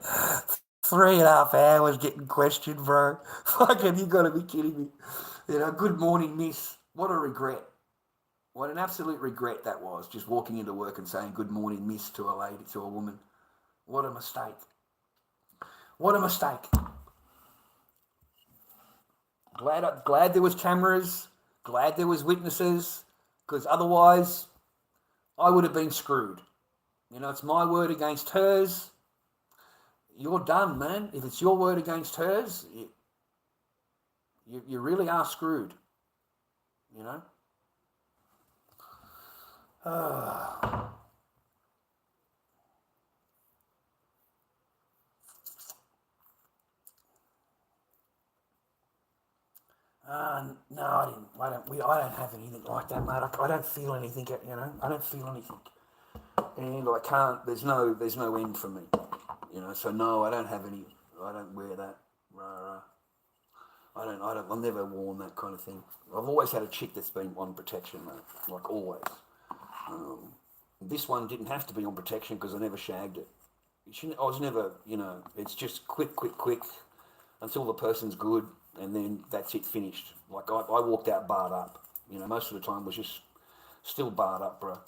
[SPEAKER 2] 3.5 hours getting questioned, bro. Fucking, you got to be kidding me. You know, good morning, miss. What a regret. What an absolute regret that was, just walking into work and saying good morning, miss, to a lady, to a woman. What a mistake. What a mistake. Glad there was cameras, glad there was witnesses, because otherwise I would have been screwed. You know, it's my word against hers. You're done, man. If it's your word against hers, you really are screwed, you know? No, I didn't. I don't have anything like that, mate. I don't feel anything. You know, I don't feel anything, and I can't. There's no end for me. You know, so no, I don't have any. I don't wear that. I've never worn that kind of thing. I've always had a chick that's been on protection, mate. Like always. This one didn't have to be on protection because I never shagged it. I was never, you know, it's just quick until the person's good and then that's it, finished. Like I walked out barred up, you know, most of the time was just still barred up, bro.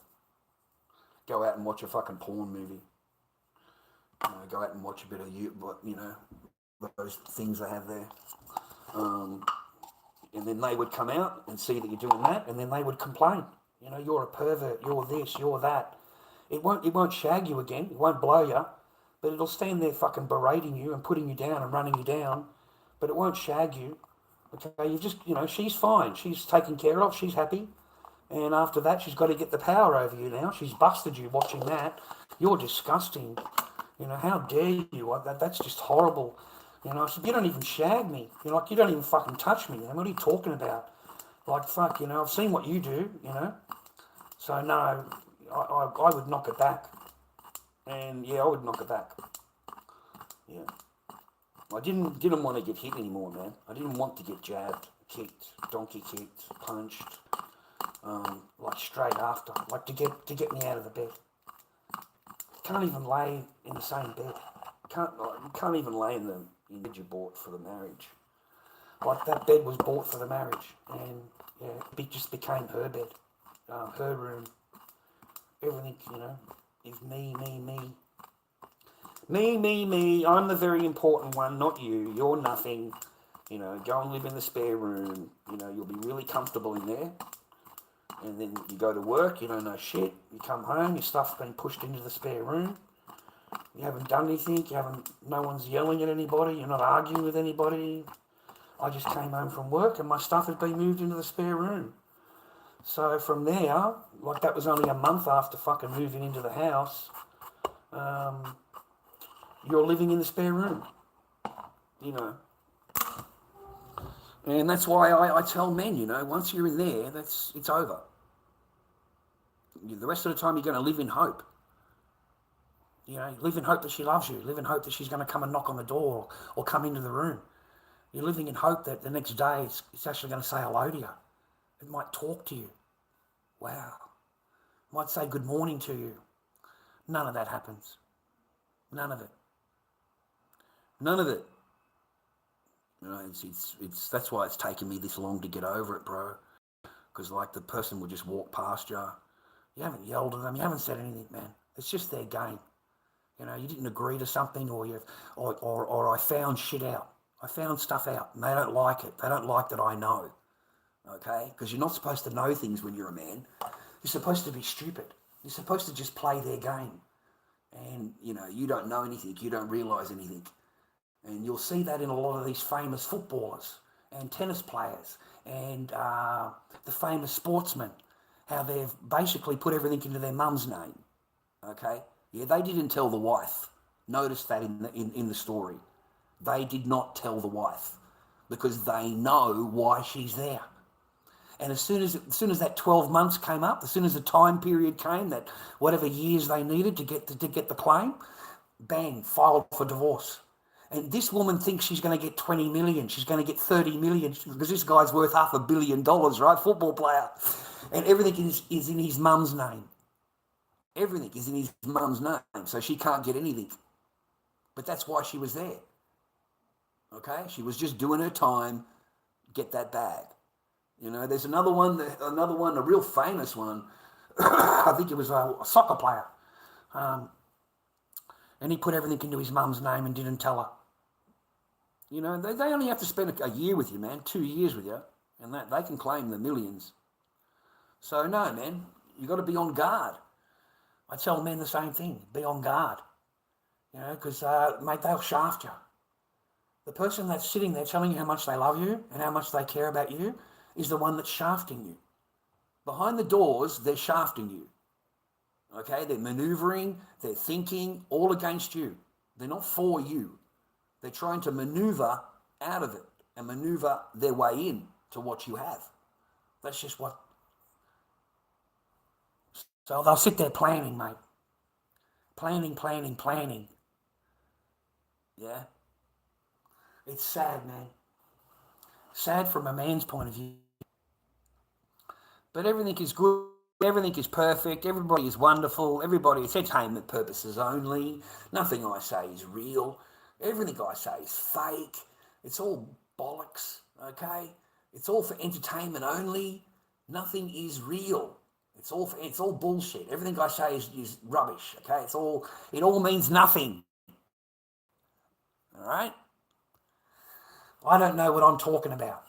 [SPEAKER 2] Go out and watch a fucking porn movie. You know, go out and watch a bit of, you know,
[SPEAKER 1] those things they have there. And then they would come out and see that you're doing that, and then they would complain. You know, you're a pervert, you're this, you're that. It won't shag you again, it won't blow you, but it'll stand there fucking berating you and putting you down and running you down, but it won't shag you. Okay, you just, you know, she's fine, she's taken care of, she's happy, and after that she's got to get the power over you now. She's busted you watching that. You're disgusting. You know, how dare you? That's just horrible. You know, I said, you don't even shag me. You're like, you don't even fucking touch me. What are you talking about? Like, fuck, you know, I've seen what you do, you know. So, no, I would knock it back. And, yeah, I would knock it back. Yeah. I didn't want to get hit anymore, man. I didn't want to get jabbed, kicked, donkey kicked, punched, like straight after, like to get me out of the bed. Can't even lay in the same bed. You can't even lay in the bed you bought for the marriage. Like that bed was bought for the marriage, and yeah, it just became her bed, her room. Everything, you know, is me. Me. I'm the very important one, not you. You're nothing. You know, go and live in the spare room. You know, you'll be really comfortable in there. And then you go to work, you don't know shit. You come home, your stuff's been pushed into the spare room. You haven't done anything. No one's yelling at anybody. You're not arguing with anybody. I just came home from work and my stuff had been moved into the spare room. So from there, like that was only a month after fucking moving into the house, you're living in the spare room, you know. And that's why I tell men, you know, once you're in there, it's over. The rest of the time you're going to live in hope. You know, live in hope that she loves you. Live in hope that she's going to come and knock on the door or come into the room. You're living in hope that the next day it's actually going to say hello to you. It might talk to you. Wow. It might say good morning to you. None of that happens. None of it. None of it. You know, it's that's why it's taken me this long to get over it, bro. Because like the person will just walk past you. You haven't yelled at them. You haven't said anything, man. It's just their game. You know, you didn't agree to something, or I found shit out. I found stuff out, and they don't like it. They don't like that I know. Okay? Because you're not supposed to know things when you're a man. You're supposed to be stupid. You're supposed to just play their game. And, you know, you don't know anything. You don't realise anything. And you'll see that in a lot of these famous footballers and tennis players and the famous sportsmen, how they've basically put everything into their mum's name. Okay? Yeah, they didn't tell the wife. Notice that in the story. They did not tell the wife because they know why she's there. And as soon as that 12 months came up, as soon as the time period came, that whatever years they needed to get the claim, bang, filed for divorce. And this woman thinks she's going to get 20 million. She's going to get 30 million because this guy's worth $500 million, right? Football player. And everything is in his mum's name. Everything is in his mum's name. So she can't get anything. But that's why she was there. Okay? She was just doing her time, get that bag. You know, there's another one, a real famous one. I think it was a soccer player. And he put everything into his mum's name and didn't tell her. You know, they only have to spend a year with you, man, 2 years with you, and that they can claim the millions. So, no, man, you got to be on guard. I tell men the same thing, be on guard. You know, because, mate, they'll shaft you. The person that's sitting there telling you how much they love you and how much they care about you is the one that's shafting you. Behind the doors, they're shafting you. Okay, they're manoeuvring, they're thinking, all against you. They're not for you. They're trying to manoeuvre out of it and manoeuvre their way in to what you have. That's just what... So they'll sit there planning, mate. Planning. Yeah? It's sad, man. Sad from a man's point of view. But everything is good. Everything is perfect. Everybody is wonderful. It's entertainment purposes only. Nothing I say is real. Everything I say is fake. It's all bollocks, okay? It's all for entertainment only. Nothing is real. It's all bullshit. Everything I say is rubbish, okay? It all means nothing. All right?
[SPEAKER 2] I don't know what I'm talking about.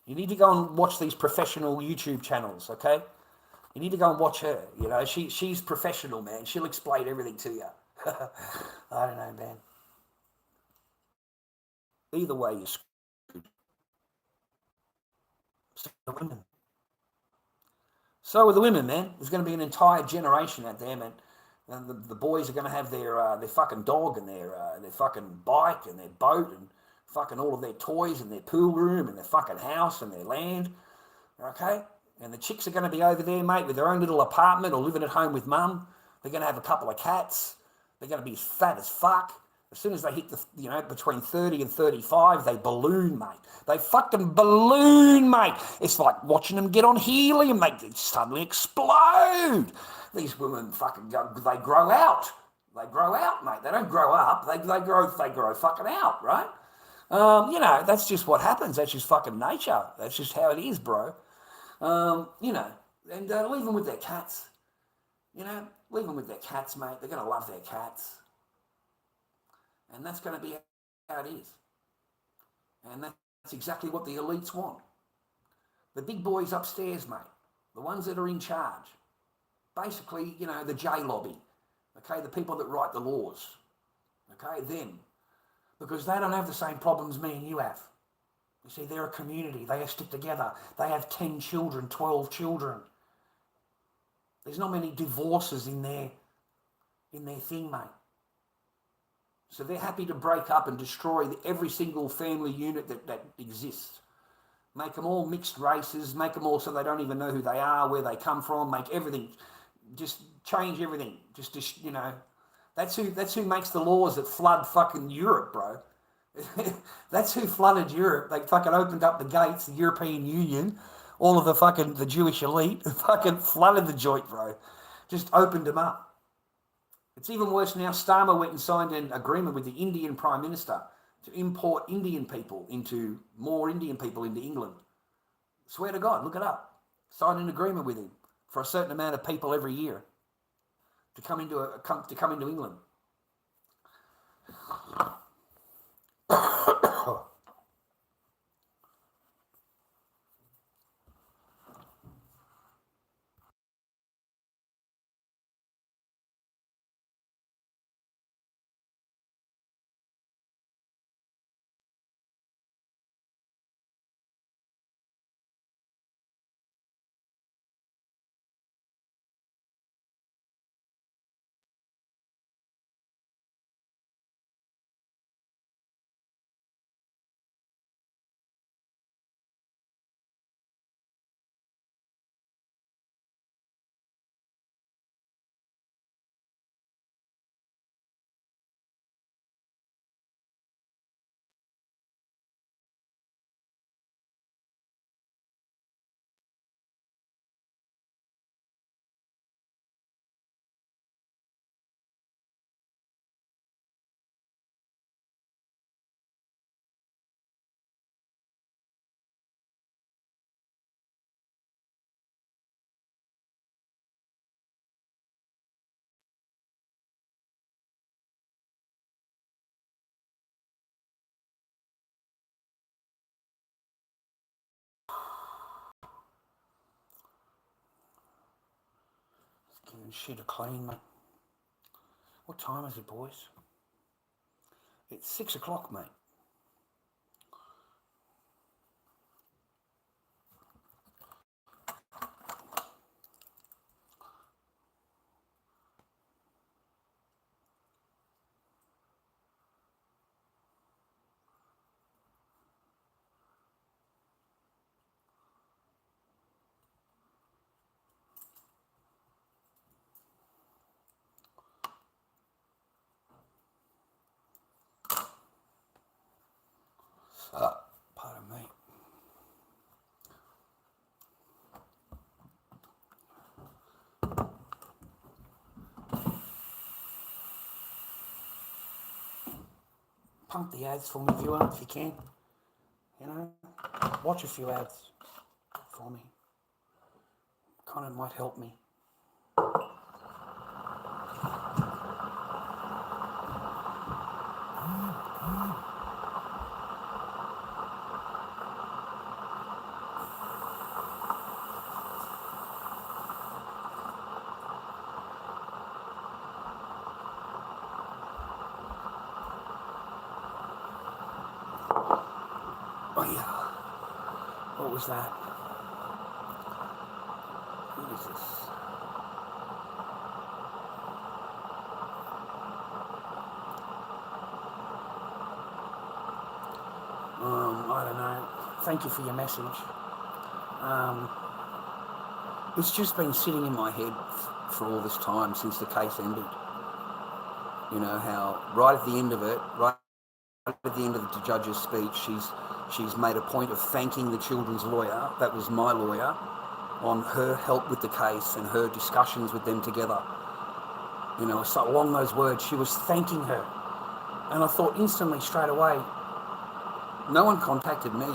[SPEAKER 2] You need to go and watch these professional YouTube channels, okay? You need to go and watch her. You know, she's professional, man. She'll explain everything to you. I don't know, man. Either way, you're screwed. So are the women. So are the women, man. There's going to be an entire generation out there, man. And the boys are going to have their fucking dog and their fucking bike and their boat and fucking all of their toys and their pool room and their fucking house and their land, okay? And the chicks are going to be over there, mate, with their own little apartment or living at home with mum. They're going to have a couple of cats. They're going to be fat as fuck. As soon as they hit between 30 and 35, they balloon, mate. They fucking balloon, mate. It's like watching them get on helium. They suddenly explode. These women fucking they grow out. They grow out, mate. They don't grow up. They grow fucking out, right? That's just what happens. That's just fucking nature. That's just how it is, bro. And leave them with their cats. Leave them with their cats, mate. They're going to love their cats. And that's going to be how it is. And that's exactly what the elites want. The big boys upstairs, mate. The ones that are in charge. Basically, the J lobby. Okay, the people that write the laws. Okay, them. Because they don't have the same problems me and you have. You see, they're a community. They stick together. They have 10 children, 12 children. There's not many divorces in their thing, mate. So they're happy to break up and destroy every single family unit that exists. Make them all mixed races, make them all so they don't even know who they are, where they come from, make everything, just change everything. That's who makes the laws that flood fucking Europe, bro. That's who flooded Europe. They fucking opened up the gates, the European Union, all of the Jewish elite fucking flooded the joint, bro. Just opened them up. It's even worse now. Starmer went and signed an agreement with the Indian Prime Minister to import more Indian people into England. Swear to God, look it up. Signed an agreement with him for a certain amount of people every year to come into England. Giving shit a clean, mate. What time is it, boys? It's 6 o'clock, mate. Pardon me. Pump the ads for me, viewer, if you can. Watch a few ads for me. Kind of might help me. What was that? What is this? I don't know. Thank you for your message. It's just been sitting in my head for all this time since the case ended. You know, how right at the end of it, right at the end of the judge's speech, she's made a point of thanking the children's lawyer, that was my lawyer, on her help with the case and her discussions with them together. You know, so along those words, she was thanking her. And I thought instantly, straight away, no one contacted me.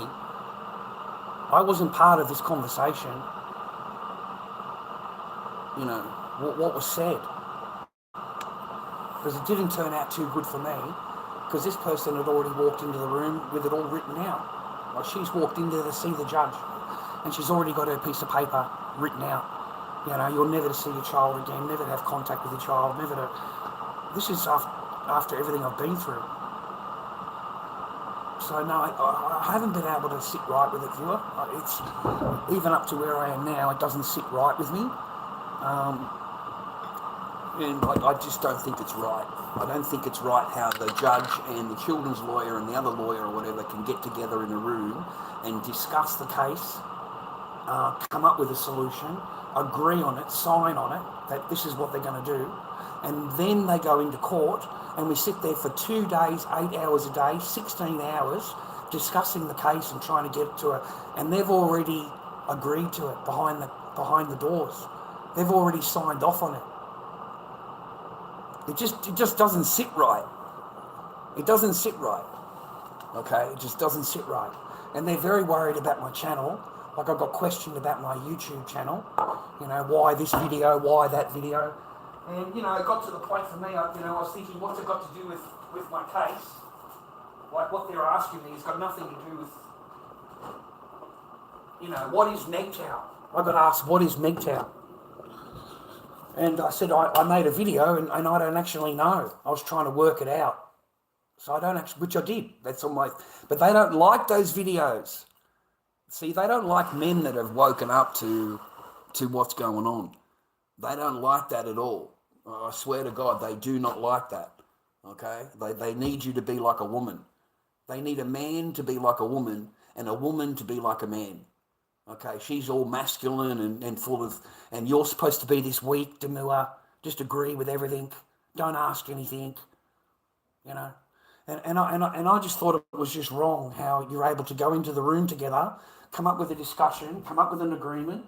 [SPEAKER 2] I wasn't part of this conversation. You know, what was said. Because it didn't turn out too good for me, because this person had already walked into the room with it all written out. Like, she's walked in there to see the judge, and she's already got her piece of paper written out. You know, you're never to see your child again, never to have contact with your child, never to... This is after everything I've been through. So no, I haven't been able to sit right with it, viewer. It's even up to where I am now, it doesn't sit right with me. And I just don't think it's right. I don't think it's right how the judge and the children's lawyer and the other lawyer or whatever can get together in a room and discuss the case, come up with a solution, agree on it, sign on it, that this is what they're going to do, and then they go into court and we sit there for 2 days, 8 hours a day, 16 hours, discussing the case and trying to get it to her, and they've already agreed to it behind the doors. They've already signed off on it. It just doesn't sit right. It doesn't sit right. Okay, it just doesn't sit right. And they're very worried about my channel. Like, I got questioned about my YouTube channel. You know, why this video, why that video. And, you know, it got to the point for me, I was thinking, what's it got to do with my case? Like, what they're asking me has got nothing to do with, you know, what is MGTOW? I got asked, what is MGTOW? And I said, I made a video and I don't actually know. I was trying to work it out. So I don't actually, which I did. That's on my, but they don't like those videos. See, they don't like men that have woken up to what's going on. They don't like that at all. I swear to God, they do not like that. Okay? They need you to be like a woman. They need a man to be like a woman and a woman to be like a man. Okay, she's all masculine and full of, and you're supposed to be this weak, demure, just agree with everything, don't ask anything, you know. And I just thought it was just wrong how you're able to go into the room together, come up with a discussion, come up with an agreement,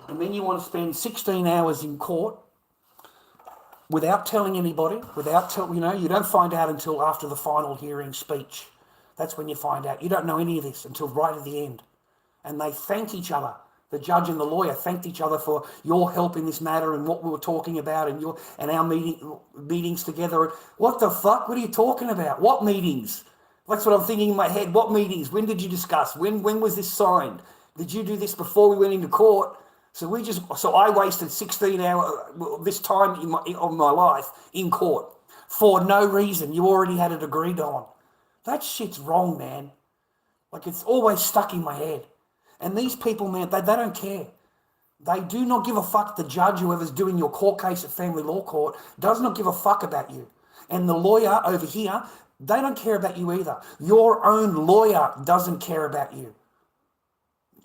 [SPEAKER 2] and then you want to spend 16 hours in court without telling anybody, you don't find out until after the final hearing speech. That's when you find out. You don't know any of this until right at the end. And they thank each other. The judge and the lawyer thanked each other for your help in this matter and what we were talking about and our meetings together. What the fuck? What are you talking about? What meetings? That's what I'm thinking in my head. What meetings? When did you discuss? When was this signed? Did you do this before we went into court? So I wasted 16 hours, this time of my life in court for no reason. You already had it agreed on. That shit's wrong, man. Like, it's always stuck in my head. And these people, man, they don't care. They do not give a fuck. The judge, whoever's doing your court case at family law court, does not give a fuck about you. And the lawyer over here, they don't care about you either. Your own lawyer doesn't care about you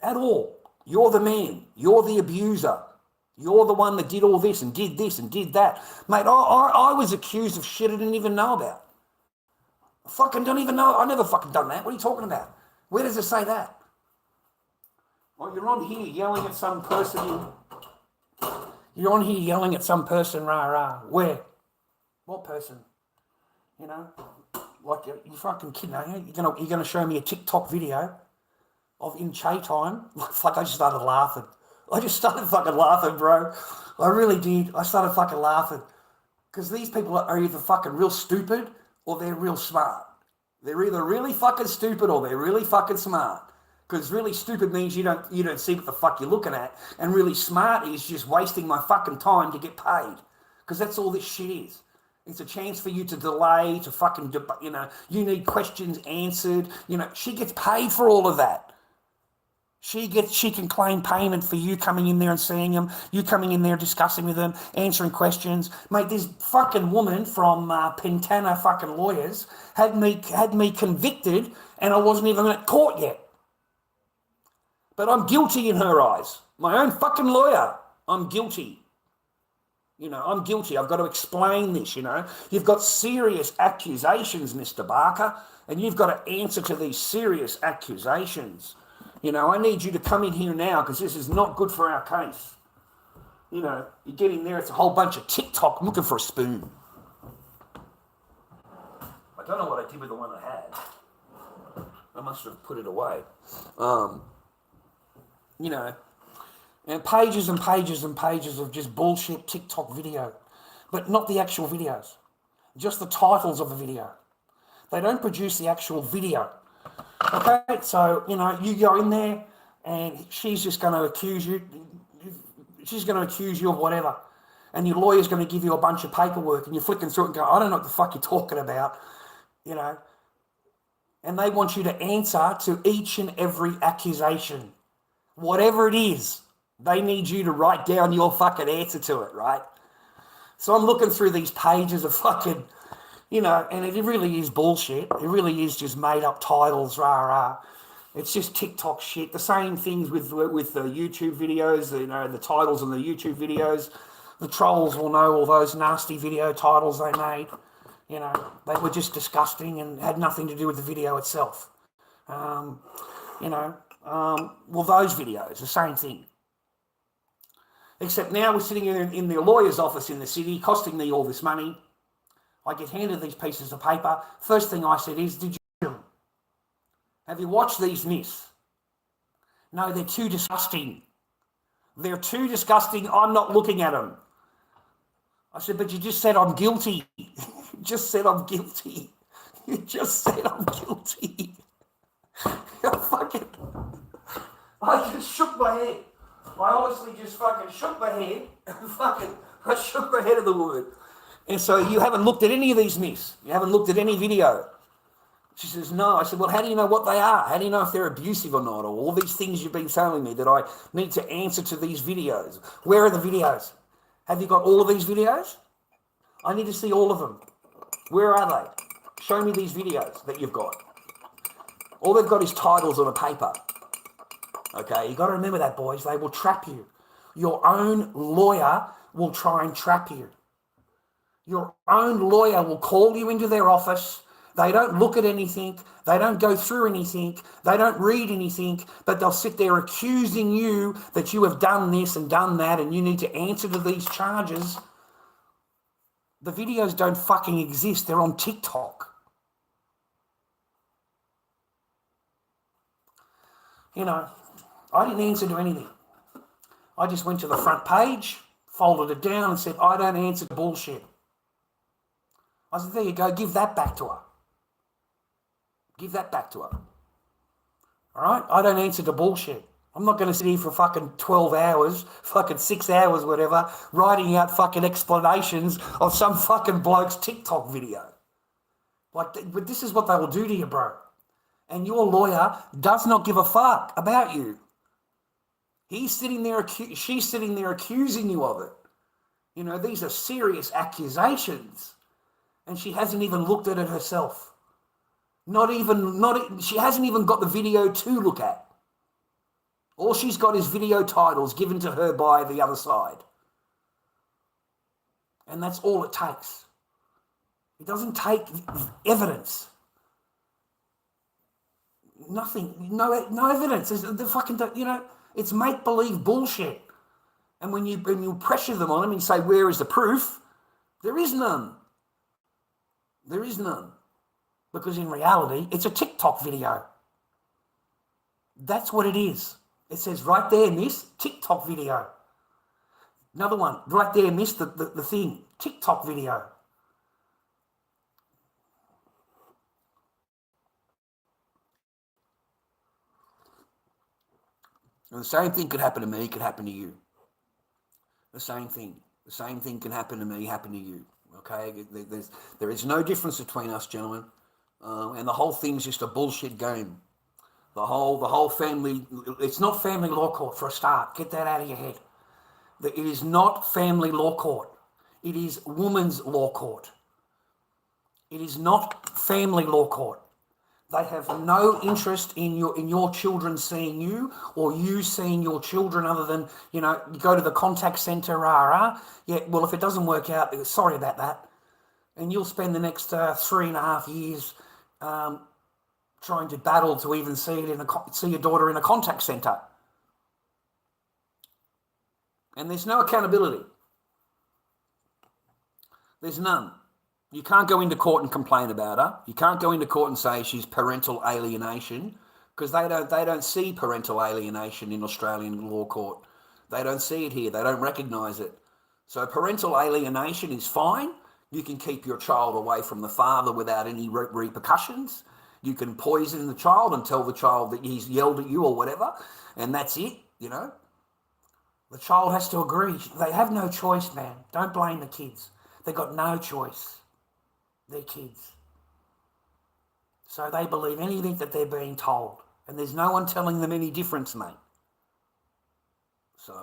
[SPEAKER 2] at all. You're the man. You're the abuser. You're the one that did all this and did that. Mate, I was accused of shit I didn't even know about. I fucking don't even know. I never fucking done that. What are you talking about? Where does it say that? Well, you're on here yelling at some person. You're on here yelling at some person, rah, rah. Where? What person? You know? Like, you fucking kidding, are you? You're gonna show me a TikTok video of in Che time? Like, I just started laughing. I just started fucking laughing, bro. I really did. I started fucking laughing. Because these people are either fucking real stupid or they're real smart. They're either really fucking stupid or they're really fucking smart. Because really stupid means you don't see what the fuck you're looking at. And really smart is just wasting my fucking time to get paid. Because that's all this shit is. It's a chance for you to delay, to fucking, you need questions answered. She gets paid for all of that. She can claim payment for you coming in there and seeing them, you coming in there discussing with them, answering questions. Mate, this fucking woman from Pentana fucking lawyers had me convicted, and I wasn't even at court yet. But I'm guilty in her eyes. My own fucking lawyer, I'm guilty. You know, I'm guilty. I've got to explain this, you know. You've got serious accusations, Mr. Barker, and you've got to answer to these serious accusations. You know, I need you to come in here now because this is not good for our case. You know, you get in there, it's a whole bunch of TikTok. I'm looking for a spoon. I don't know what I did with the one I had. I must have put it away. You know, and pages and pages and pages of just bullshit TikTok video, but not the actual videos, just the titles of the video. They don't produce the actual video. Okay, so, you know, you go in there and she's just going to accuse you. She's going to accuse you of whatever. And your lawyer's going to give you a bunch of paperwork and you're flicking through it and go, I don't know what the fuck you're talking about, you know. And they want you to answer to each and every accusation. Whatever it is, they need you to write down your fucking answer to it, right? So I'm looking through these pages of fucking... You know, and it really is bullshit. It really is just made up titles, rah. It's just TikTok shit. The same things with the YouTube videos, you know, the titles on the YouTube videos. The trolls will know all those nasty video titles they made. You know, they were just disgusting and had nothing to do with the video itself. Well, those videos, the same thing. Except now we're sitting in the lawyer's office in the city, costing me all this money. I get handed these pieces of paper. First thing I said is, did you have you watched these, miss? No, they're too disgusting. They're too disgusting. I'm not looking at them. I said, but you just said I'm guilty. You just said I'm guilty. You just said I'm guilty. I just shook my head. I honestly just fucking shook my head. I shook the head of the woman. And so, you haven't looked at any of these, miss? You haven't looked at any video? She says, no. I said, well, how do you know what they are? How do you know if they're abusive or not? Or all these things you've been telling me that I need to answer to these videos. Where are the videos? Have you got all of these videos? I need to see all of them. Where are they? Show me these videos that you've got. All they've got is titles on a paper. Okay, you got to remember that, boys. They will trap you. Your own lawyer will try and trap you. Your own lawyer will call you into their office. They don't look at anything. They don't go through anything. They don't read anything, but they'll sit there accusing you that you have done this and done that and you need to answer to these charges. The videos don't fucking exist. They're on TikTok. You know, I didn't answer to anything. I just went to the front page, folded it down and said, I don't answer to bullshit. I said, there you go, give that back to her. Give that back to her. All right? I don't answer to bullshit. I'm not going to sit here for fucking 12 hours, fucking 6 hours, whatever, writing out fucking explanations of some fucking bloke's TikTok video. But this is what they will do to you, bro. And your lawyer does not give a fuck about you. He's sitting there, she's sitting there accusing you of it. You know, these are serious accusations. And she hasn't even looked at it herself. She hasn't even got the video to look at. All she's got is video titles given to her by the other side. And that's all it takes. It doesn't take evidence. Nothing, no evidence. The fucking, you know, it's make-believe bullshit. And when you pressure them on them and say, where is the proof? There is none. There is none. Because in reality, it's a TikTok video. That's what it is. It says right there, miss, TikTok video. Another one, right there, miss, the thing, TikTok video. And the same thing could happen to me, could happen to you. The same thing. The same thing can happen to me, happen to you. Okay? There is no difference between us, gentlemen. And the whole thing's just a bullshit game.
[SPEAKER 1] The whole family, it's not family law court for a start. Get that out of your head. It is not family law court. It is women's law court. It is not family law court. They have no interest in your children seeing you or you seeing your children other than, you go to the contact centre, Yeah, well, if it doesn't work out, sorry about that. And you'll spend the next 3.5 years trying to battle to even see your daughter in a contact centre. And there's no accountability. There's none. You can't go into court and complain about her. You can't go into court and say she's parental alienation, because they don't see parental alienation in Australian law court. They don't see it here. They don't recognise it. So parental alienation is fine. You can keep your child away from the father without any repercussions. You can poison the child and tell the child that he's yelled at you or whatever, and that's it, The child has to agree. They have no choice, man. Don't blame the kids. They've got no choice. They're kids. So they believe anything that they're being told, and there's no one telling them any difference, mate. So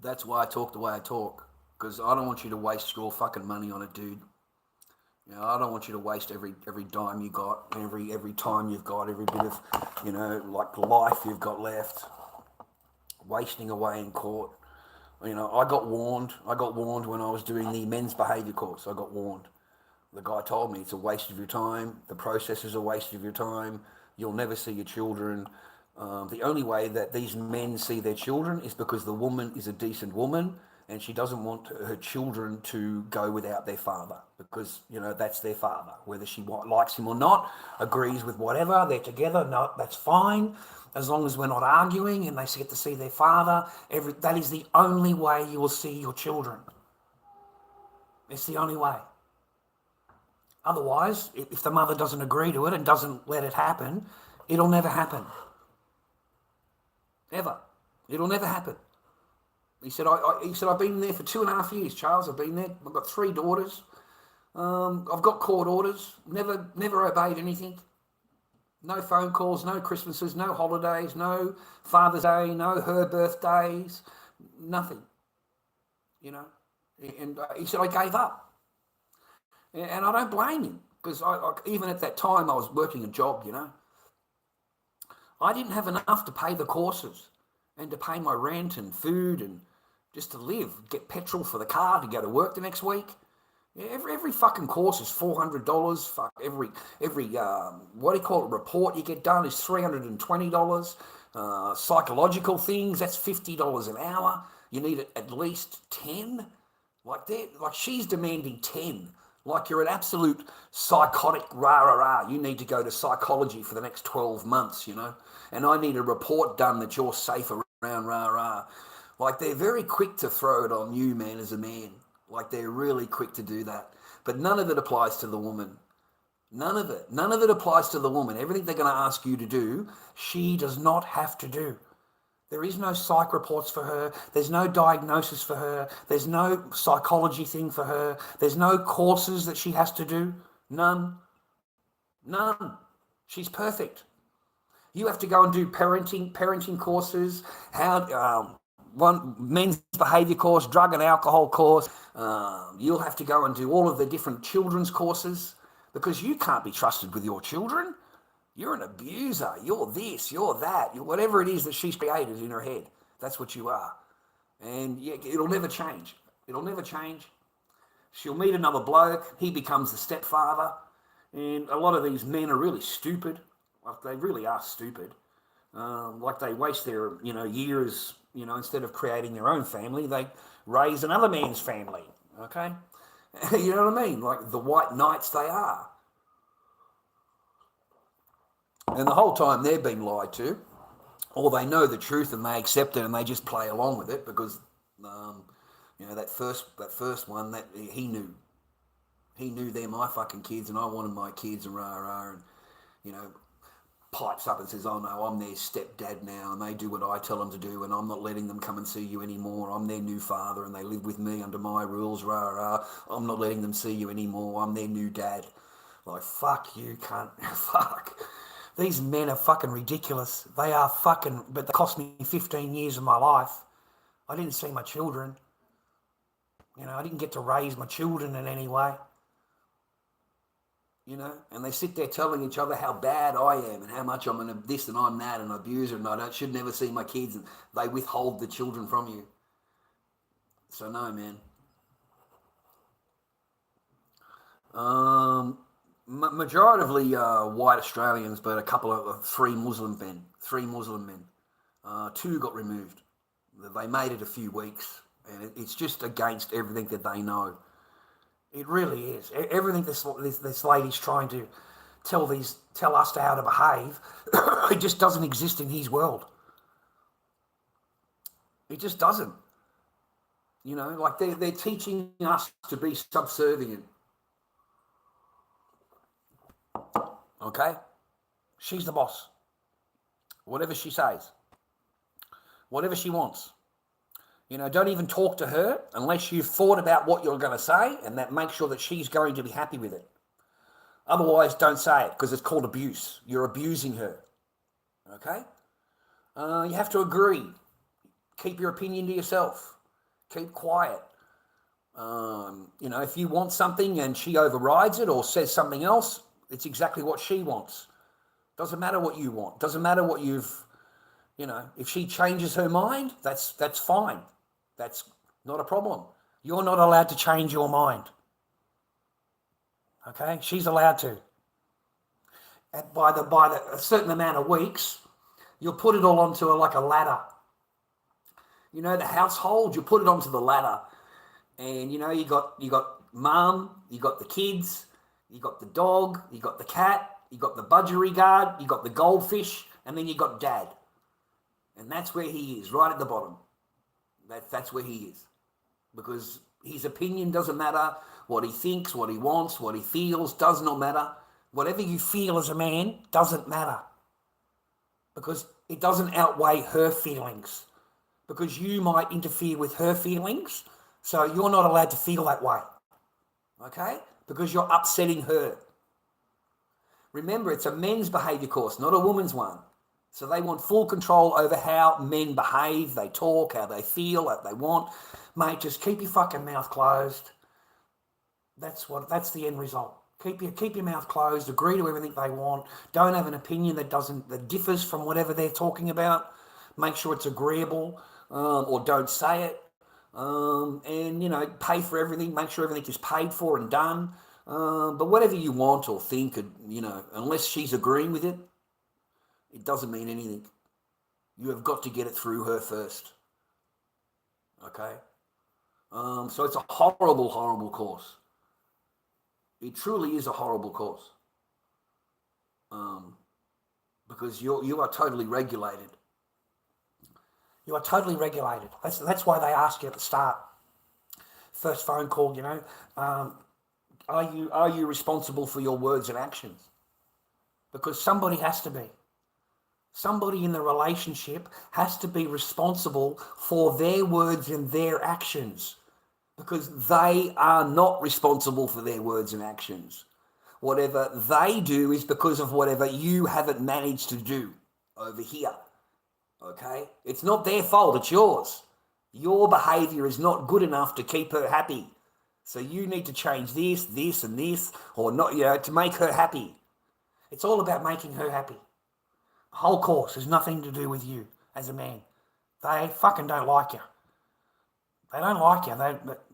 [SPEAKER 1] that's why I talk the way I talk, because I don't want you to waste your fucking money on it, dude. I don't want you to waste every dime you got, every time you've got, every bit of, life you've got left, wasting away in court. I got warned when I was doing the men's behaviour course. I got warned. The guy told me it's a waste of your time. The process is a waste of your time. You'll never see your children. The only way that these men see their children is because the woman is a decent woman and she doesn't want her children to go without their father, because, that's their father. Whether she likes him or not, agrees with whatever, they're together, no, that's fine. As long as we're not arguing and they get to see their father, that is the only way you will see your children. It's the only way. Otherwise, if the mother doesn't agree to it and doesn't let it happen, it'll never happen. Ever. It'll never happen. He said, I've been there for 2.5 years, Charles. I've been there. I've got 3 daughters. I've got court orders. Never obeyed anything. No phone calls, no Christmases, no holidays, no Father's Day, no her birthdays, nothing. And he said, I gave up. And I don't blame him, because even at that time I was working a job, I didn't have enough to pay the courses and to pay my rent and food and just to live, get petrol for the car to go to work the next week. Every fucking course is $400. Fuck, every report you get done is $320. Psychological things, that's $50 an hour. You need at least 10. Like she's demanding 10. Like you're an absolute psychotic rah. You need to go to psychology for the next 12 months, And I need a report done that you're safe around rah. Like they're very quick to throw it on you, man, as a man. Like they're really quick to do that. But none of it applies to the woman. None of it. None of it applies to the woman. Everything they're going to ask you to do, she does not have to do. There is no psych reports for her. There's no diagnosis for her. There's no psychology thing for her. There's no courses that she has to do. None. She's perfect. You have to go and do parenting courses, one men's behaviour course, drug and alcohol course. You'll have to go and do all of the different children's courses, because you can't be trusted with your children. You're an abuser. You're this, you're that. You're whatever it is that she's created in her head. That's what you are. And it'll never change. It'll never change. She'll meet another bloke. He becomes the stepfather. And a lot of these men are really stupid. Like they really are stupid. Like they waste their, years, instead of creating their own family, they raise another man's family. Okay? You know what I mean? Like the white knights they are. And the whole time they're being lied to, or they know the truth and they accept it and they just play along with it because, that first one that he knew they're my fucking kids and I wanted my kids and rah. And
[SPEAKER 3] pipes up and says, oh no, I'm their stepdad now and they do what I tell them to do and I'm not letting them come and see you anymore. I'm their new father and they live with me under my rules, rah, rah. I'm not letting them see you anymore. I'm their new dad. Like, fuck you, cunt. Fuck. These men are fucking ridiculous. They are fucking, but they cost me 15 years of my life. I didn't see my children. You know, I didn't get to raise my children in any way. You know, and they sit there telling each other how bad I am and how much I'm an this and I'm that and an abuser and should never see my kids, and they withhold the children from you. So no, man. Majoritively white Australians, but a couple of three Muslim men. 2 got removed. They made it a few weeks, and it's just against everything that they know. It really is. Everything this lady's trying to tell us how to behave, it just doesn't exist in his world. It just doesn't. You know, like they're teaching us to be subservient. Okay? She's the boss. Whatever she says. Whatever she wants. You know, don't even talk to her unless you've thought about what you're going to say and that make sure that she's going to be happy with it. Otherwise, don't say it because it's called abuse. You're abusing her. Okay? You have to agree. Keep your opinion to yourself. Keep quiet. You know, if you want something and she overrides it or says something else, it's exactly what she wants. Doesn't matter what you want. Doesn't matter what you've, you know, if she changes her mind, that's fine. That's not a problem. You're not allowed to change your mind. Okay? She's allowed to. And by a certain amount of weeks, you'll put it all onto a ladder. You know, the household, you put it onto the ladder. And, you know, you got mum, you got the kids, you got the dog, you got the cat, you got the budgerigard, you got the goldfish, and then you got dad. And that's where he is, right at the bottom. That's where he is. Because his opinion doesn't matter. What he thinks, what he wants, what he feels does not matter. Whatever you feel as a man doesn't matter. Because it doesn't outweigh her feelings. Because you might interfere with her feelings, so you're not allowed to feel that way. Okay? Because you're upsetting her. Remember, it's a men's behaviour course, not a woman's one. So they want full control over how men behave, they talk, how they feel, what they want. Mate, just keep your fucking mouth closed. That's the end result. Keep your mouth closed, agree to everything they want. Don't have an opinion that differs from whatever they're talking about. Make sure it's agreeable, or don't say it. And, you know, pay for everything, make sure everything is paid for and done. But whatever you want or think, you know, unless she's agreeing with it, it doesn't mean anything. You have got to get it through her first. Okay? So it's a horrible, horrible course. It truly is a horrible course. Because you are totally regulated. You are totally regulated. That's why they ask you at the start. First phone call, you know, are you responsible for your words and actions? Because somebody has to be. Somebody in the relationship has to be responsible for their words and their actions, because they are not responsible for their words and actions. Whatever they do is because of whatever you haven't managed to do over here. Okay? It's not their fault, it's yours. Your behavior is not good enough to keep her happy. So you need to change this, this, and this, or not, you know, to make her happy. It's all about making her happy. The whole course has nothing to do with you as a man. They fucking don't like you. They don't like you. But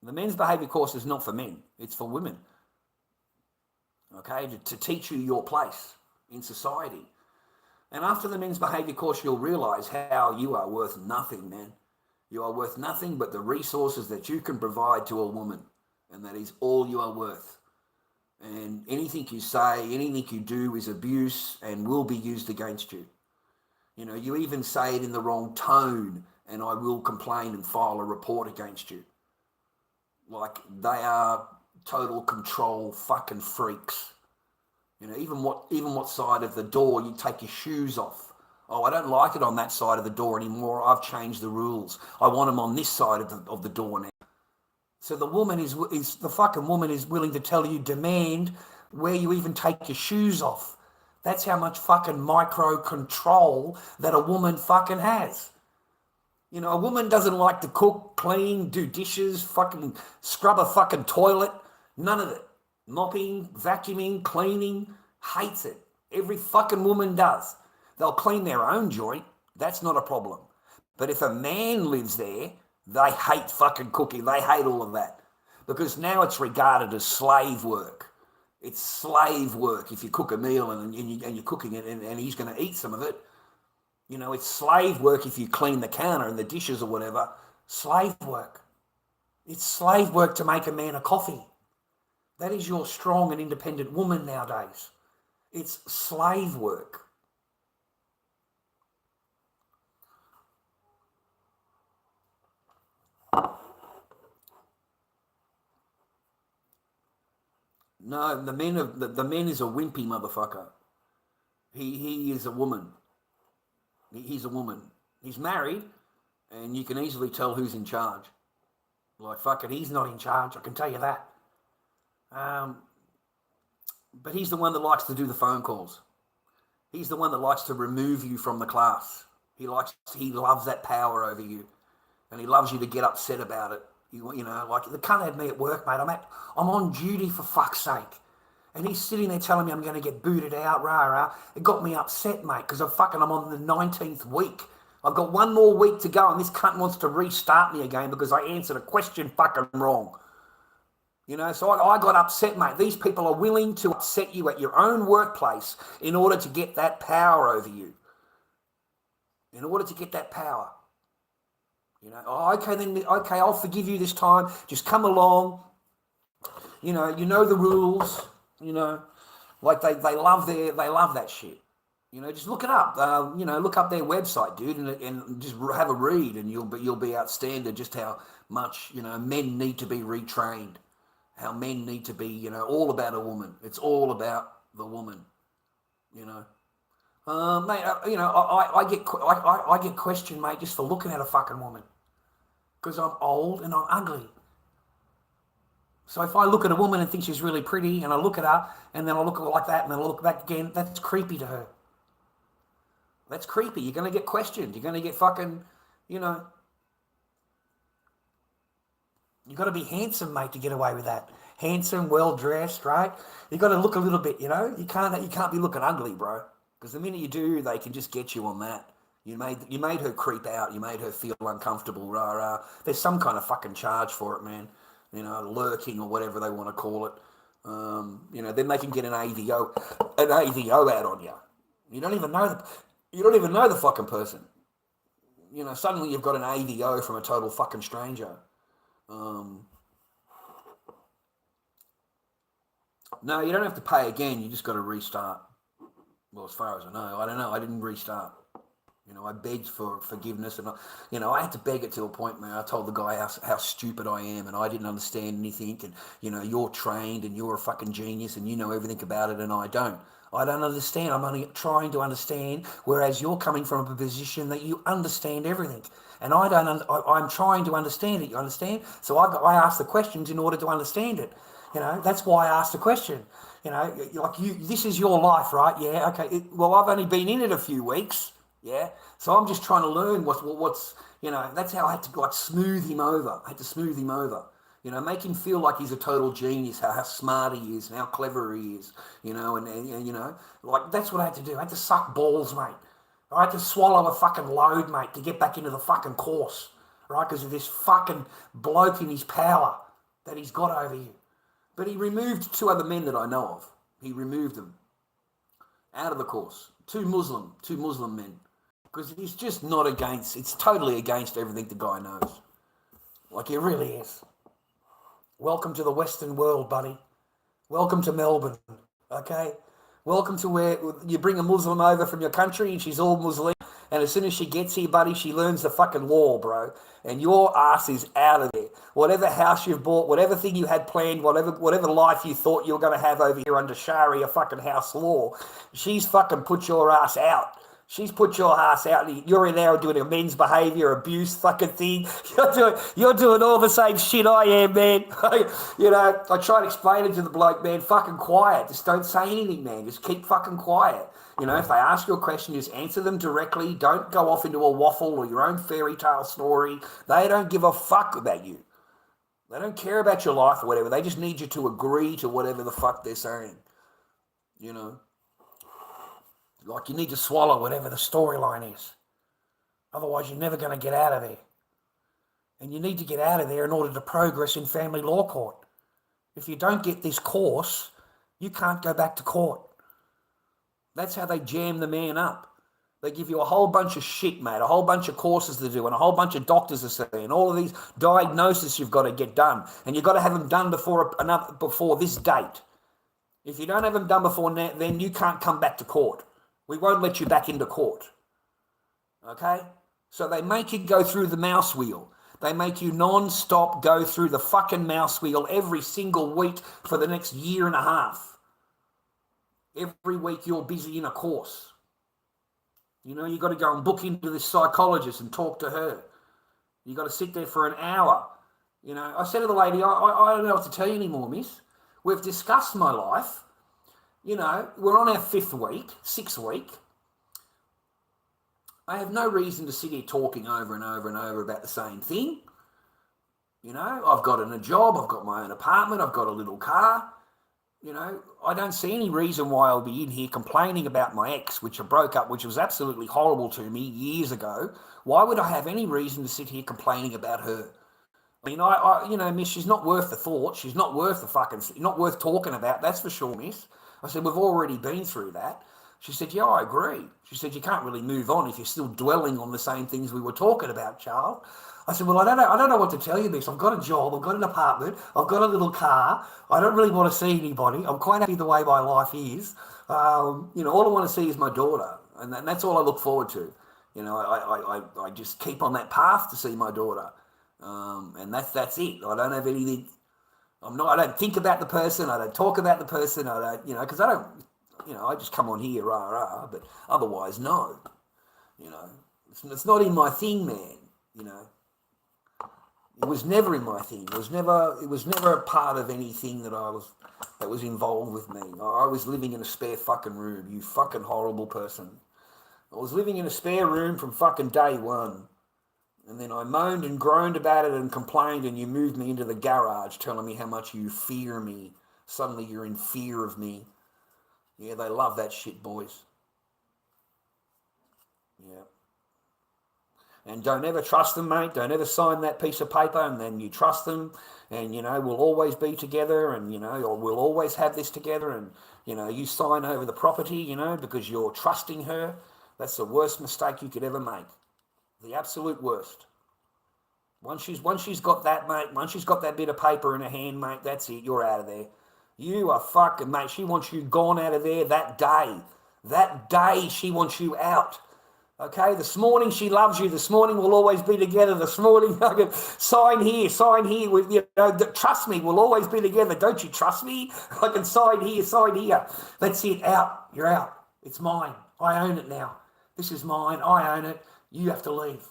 [SPEAKER 3] the men's behaviour course is not for men. It's for women. Okay? To teach you your place in society. And after the men's behaviour course, you'll realise how you are worth nothing, man. You are worth nothing but the resources that you can provide to a woman. And that is all you are worth. And anything you say, anything you do is abuse and will be used against you. You know, you even say it in the wrong tone and I will complain and file a report against you. Like, they are total control fucking freaks.
[SPEAKER 1] Even what side of the door you take your shoes off. Oh, I don't like it on that side of the door anymore. I've changed the rules. I want them on this side of the door now. So the fucking woman is willing to tell you, demand where you even take your shoes off. That's how much fucking micro control that a woman fucking has. A woman doesn't like to cook, clean, do dishes, fucking scrub a fucking toilet. None of it. Mopping, vacuuming, cleaning, hates it. Every fucking woman does. They'll clean their own joint. That's not a problem. But if a man lives there, they hate fucking cooking. They hate all of that. Because now it's regarded as slave work. It's slave work if you cook a meal and you're cooking it and he's going to eat some of it. It's slave work if you clean the counter and the dishes or whatever. Slave work. It's slave work to make a man a coffee. That is your strong and independent woman nowadays. It's slave work. No, the men is a wimpy motherfucker. He is a woman. He's a woman. He's married, and you can easily tell who's in charge. Like, fuck it, he's not in charge, I can tell you that. But he's the one that likes to do the phone calls. He's the one that likes to remove you from the class. He loves that power over you, and he loves you to get upset about it. Like the cunt had me at work, mate. I'm on duty, for fuck's sake. And he's sitting there telling me I'm going to get booted out, rah. It got me upset, mate, because I'm on the 19th week. I've got one more week to go, and this cunt wants to restart me again because I answered a question fucking wrong. So I got upset, mate. These people are willing to upset you at your own workplace in order to get that power over you. In order to get that power. Okay, I'll forgive you this time. Just come along. You know the rules. Like they love that shit. Just look it up. Look up their website, dude, and just have a read, and you'll be outstanding just how much men need to be retrained. How men need to be, all about a woman. It's all about the woman. Mate. I get questioned, mate, just for looking at a fucking woman, because I'm old and I'm ugly. So if I look at a woman and think she's really pretty, and I look at her, and then I look at her like that, and then I look back again, that's creepy to her. That's creepy. You're going to get questioned. You're going to get fucking, you got to be handsome, mate, to get away with that. Handsome, well-dressed, right? You got to look a little bit, You can't be looking ugly, bro. Because the minute you do, they can just get you on that. You made her creep out. You made her feel uncomfortable, rah. There's some kind of fucking charge for it, man. Lurking or whatever they want to call it. Then they can get an AVO out on you. You don't even know the fucking person. Suddenly you've got an AVO from a total fucking stranger. No, you don't have to pay again. You just got to restart. Well, as far as I know, I don't know. I didn't restart. I begged for forgiveness, and I had to beg it to a point where I told the guy how stupid I am, and I didn't understand anything, and you're trained and you're a fucking genius and you know everything about it, and I don't. I don't understand. I'm only trying to understand, whereas you're coming from a position that you understand everything, and I don't. I'm trying to understand it. You understand? So I ask the questions in order to understand it. That's why I asked the question. This is your life, right? Yeah. Okay. Well, I've only been in it a few weeks. Yeah, so I'm just trying to learn what's that's how I had to smooth him over. I had to smooth him over, make him feel like he's a total genius, how smart he is and how clever he is, and that's what I had to do. I had to suck balls, mate. I had to swallow a fucking load, mate, to get back into the fucking course, right? Because of this fucking bloke in his power that he's got over you. But he removed 2 other men that I know of. He removed them out of the course. Two Muslim men. Because he's just not against, it's totally against everything the guy knows. Like, it really is. Welcome to the Western world, buddy. Welcome to Melbourne, okay? Welcome to where you bring a Muslim over from your country and she's all Muslim,
[SPEAKER 2] And as soon as she gets here, buddy, she learns the fucking law, bro. And your ass is out of there. Whatever house you've bought, whatever thing you had planned, whatever life you thought you were going to have over here under Sharia fucking house law, she's fucking put your ass out. She's put your ass out. You're in there doing a men's behaviour abuse fucking thing. You're doing all the same shit I am, man. I try to explain it to the bloke, man. Fucking quiet. Just don't say anything, man. Just keep fucking quiet. If they ask you a question, just answer them directly. Don't go off into a waffle or your own fairy tale story. They don't give a fuck about you. They don't care about your life or whatever. They just need you to agree to whatever the fuck they're saying. Like you need to swallow whatever the storyline is. Otherwise, you're never going to get out of there. And you need to get out of there in order to progress in family law court. If you don't get this course, you can't go back to court. That's how they jam the man up. They give you a whole bunch of shit, mate, a whole bunch of courses to do and a whole bunch of doctors to see and all of these diagnoses you've got to get done. And you've got to have them done before this date. If you don't have them done before now, then you can't come back to court. We won't let you back into court. Okay? So they make you go through the mouse wheel. They make you non-stop go through the fucking mouse wheel every single week for the next year and a half. Every week you're busy in a course. You've got to go and book into this psychologist and talk to her. You've got to sit there for an hour. I said to the lady, I don't know what to tell you anymore, miss. We've discussed my life. We're on our 6th week. I have no reason to sit here talking over and over and over about the same thing. I've got a job, I've got my own apartment, I've got a little car. I don't see any reason why I'll be in here complaining about my ex, which I broke up, which was absolutely horrible to me years ago. Why would I have any reason to sit here complaining about her? Miss, she's not worth the thought. She's not worth not worth talking about, that's for sure, miss. I said, we've already been through that. She said, yeah, I agree. She said, you can't really move on if you're still dwelling on the same things we were talking about, Charles. I said, well, I don't know what to tell you, miss. I've got a job, I've got an apartment, I've got a little car. I don't really want to see anybody. I'm quite happy the way my life is. All I want to see is my daughter. And that's all I look forward to. I just keep on that path to see my daughter. And that's it. I don't have anything. I don't think about the person. I don't talk about the person. I don't, because I don't, I just come on here, rah, rah, but otherwise, no. It's not in my thing, man, It was never in my thing. It was never a part of anything that was involved with me. I was living in a spare fucking room, you fucking horrible person. I was living in a spare room from fucking day one. And then I moaned and groaned about it and complained, and you moved me into the garage telling me how much you fear me. Suddenly you're in fear of me. Yeah, they love that shit, boys. Yeah. And don't ever trust them, mate. Don't ever sign that piece of paper and then you trust them and, we'll always be together and, or we'll always have this together and, you sign over the property, because you're trusting her. That's the worst mistake you could ever make. The absolute worst. Once she's got that, mate, once she's got that bit of paper in her hand, mate, that's it. You're out of there. You are fucking, mate. She wants you gone out of there that day. That day she wants you out. Okay? This morning she loves you. This morning we'll always be together. This morning, sign here. With, trust me, we'll always be together. Don't you trust me? I can sign here. That's it. Out. You're out. It's mine. I own it now. This is mine. I own it. You have to leave.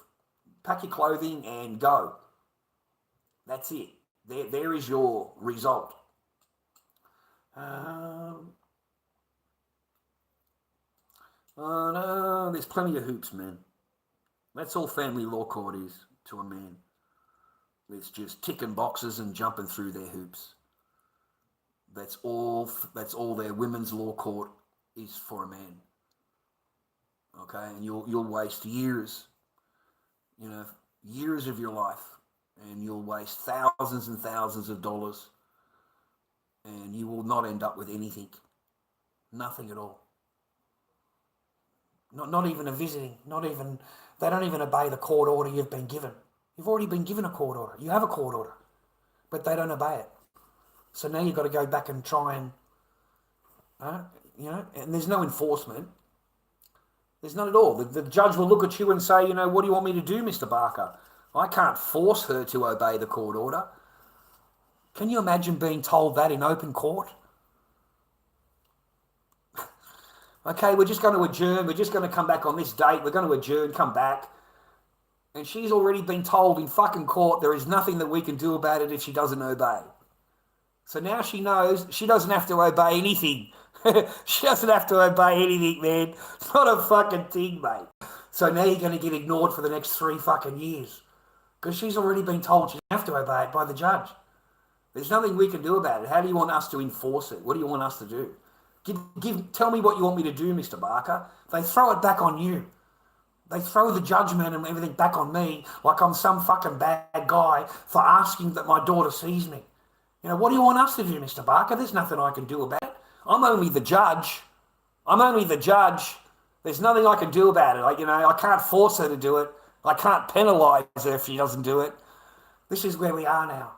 [SPEAKER 2] Pack your clothing and go. That's it. There is your result. No, there's plenty of hoops, man. That's all family law court is to a man. It's just ticking boxes and jumping through their hoops. That's all their women's law court is for a man. Okay, and you'll waste years, years of your life, and you'll waste thousands and thousands of dollars, and you will not end up with anything, nothing at all. Not even a visiting, they don't even obey the court order you've been given. You've already been given a court order. You have a court order, but they don't obey it. So now you've got to go back and try and, and there's no enforcement. There's none at all. The judge will look at you and say, what do you want me to do, Mr. Barker? I can't force her to obey the court order. Can you imagine being told that in open court? Okay, we're just going to adjourn. We're just going to come back on this date. We're going to adjourn, come back. And she's already been told in fucking court there is nothing that we can do about it if she doesn't obey. So now she knows she doesn't have to obey anything. She doesn't have to obey anything, man. It's not a fucking thing, mate. So now you're going to get ignored for the next 3 fucking years. Because she's already been told she doesn't have to obey it by the judge. There's nothing we can do about it. How do you want us to enforce it? What do you want us to do? Tell me what you want me to do, Mr. Barker. They throw it back on you. They throw the judgment and everything back on me like I'm some fucking bad guy for asking that my daughter sees me. What do you want us to do, Mr. Barker? There's nothing I can do about it. I'm only the judge. There's nothing I can do about it. I can't force her to do it. I can't penalise her if she doesn't do it. This is where we are now.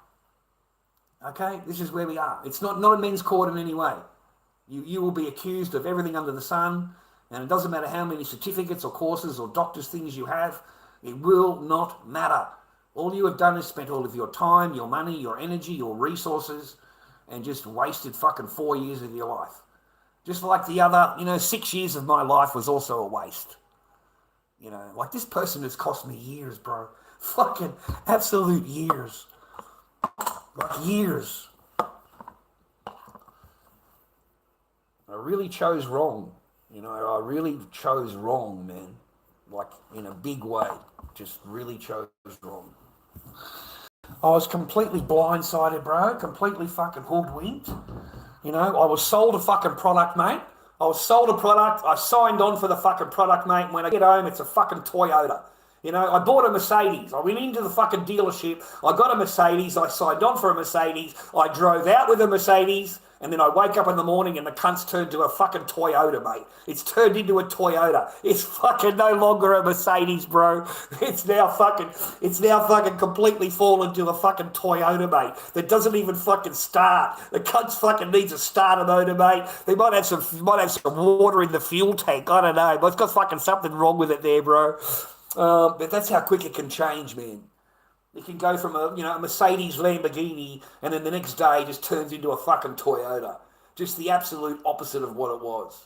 [SPEAKER 2] Okay? This is where we are. It's not a men's court in any way. You will be accused of everything under the sun, and it doesn't matter how many certificates or courses or doctor's things you have. It will not matter. All you have done is spent all of your time, your money, your energy, your resources, and just wasted fucking 4 years of your life. Just like the other, 6 years of my life was also a waste. Like this person has cost me years, bro. Fucking absolute years. Like years. I really chose wrong. I really chose wrong, man. Like in a big way. Just really chose wrong. I was completely blindsided, bro. Completely fucking hoodwinked. I was sold a fucking product, mate. I was sold a product. I signed on for the fucking product, mate. And when I get home, it's a fucking Toyota. I bought a Mercedes. I went into the fucking dealership. I got a Mercedes. I signed on for a Mercedes. I drove out with a Mercedes. And then I wake up in the morning and the cunt's turned to a fucking Toyota, mate. It's turned into a Toyota. It's fucking no longer a Mercedes, bro. It's now fucking completely fallen to a fucking Toyota, mate. That doesn't even fucking start. The cunt's fucking needs a starter motor, mate. They might have some water in the fuel tank. I don't know. But it's got fucking something wrong with it there, bro. But that's how quick it can change, man. It can go from a Mercedes Lamborghini and then the next day just turns into a fucking Toyota. Just the absolute opposite of what it was.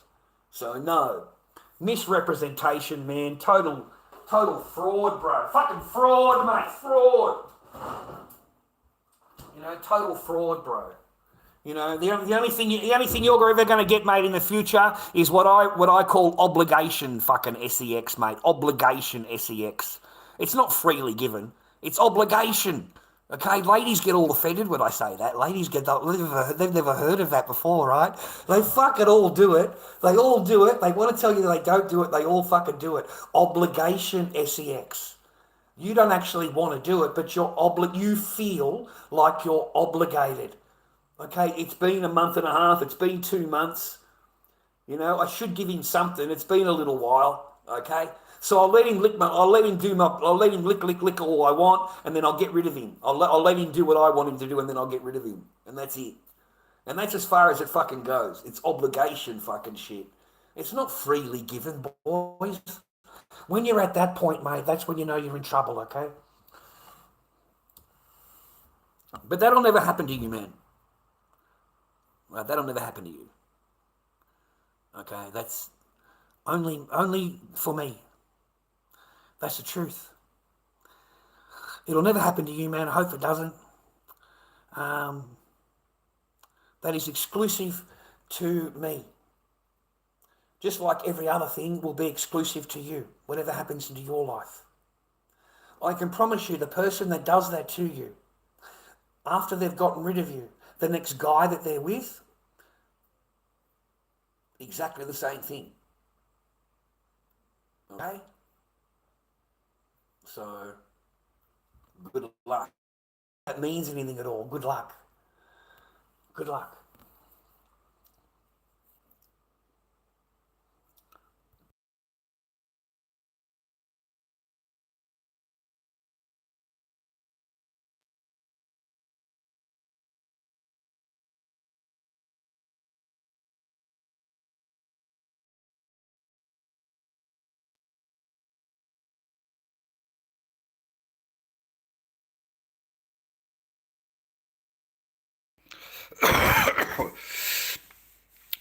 [SPEAKER 2] So no. Misrepresentation, man. Total fraud, bro. Fucking fraud, mate. Fraud. Total fraud, bro. The only thing you're ever going to get, mate, in the future is what I call obligation fucking sex, mate. Obligation sex. It's not freely given. It's obligation. Okay, ladies get all offended when I say that. Ladies they've never heard of that before, right? They fucking all do it. They all do it. They want to tell you they don't do it. They all fucking do it. Obligation sex. You don't actually want to do it, but you feel like you're obligated. Okay, it's been a month and a half. It's been 2 months. I should give him something. It's been a little while. Okay. So I'll let him lick all I want, and then I'll get rid of him. I'll let him do what I want him to do, and then I'll get rid of him. And that's it. And that's as far as it fucking goes. It's obligation fucking shit. It's not freely given, boys. When you're at that point, mate, that's when you know you're in trouble, okay? But that'll never happen to you, man. Right, that'll never happen to you. Okay, that's only for me. That's the truth. It'll never happen to you, man. I hope it doesn't. That is exclusive to me. Just like every other thing will be exclusive to you, whatever happens into your life. I can promise you the person that does that to you, after they've gotten rid of you, the next guy that they're with, exactly the same thing. Okay? So, good luck. If that means anything at all, good luck. Good luck.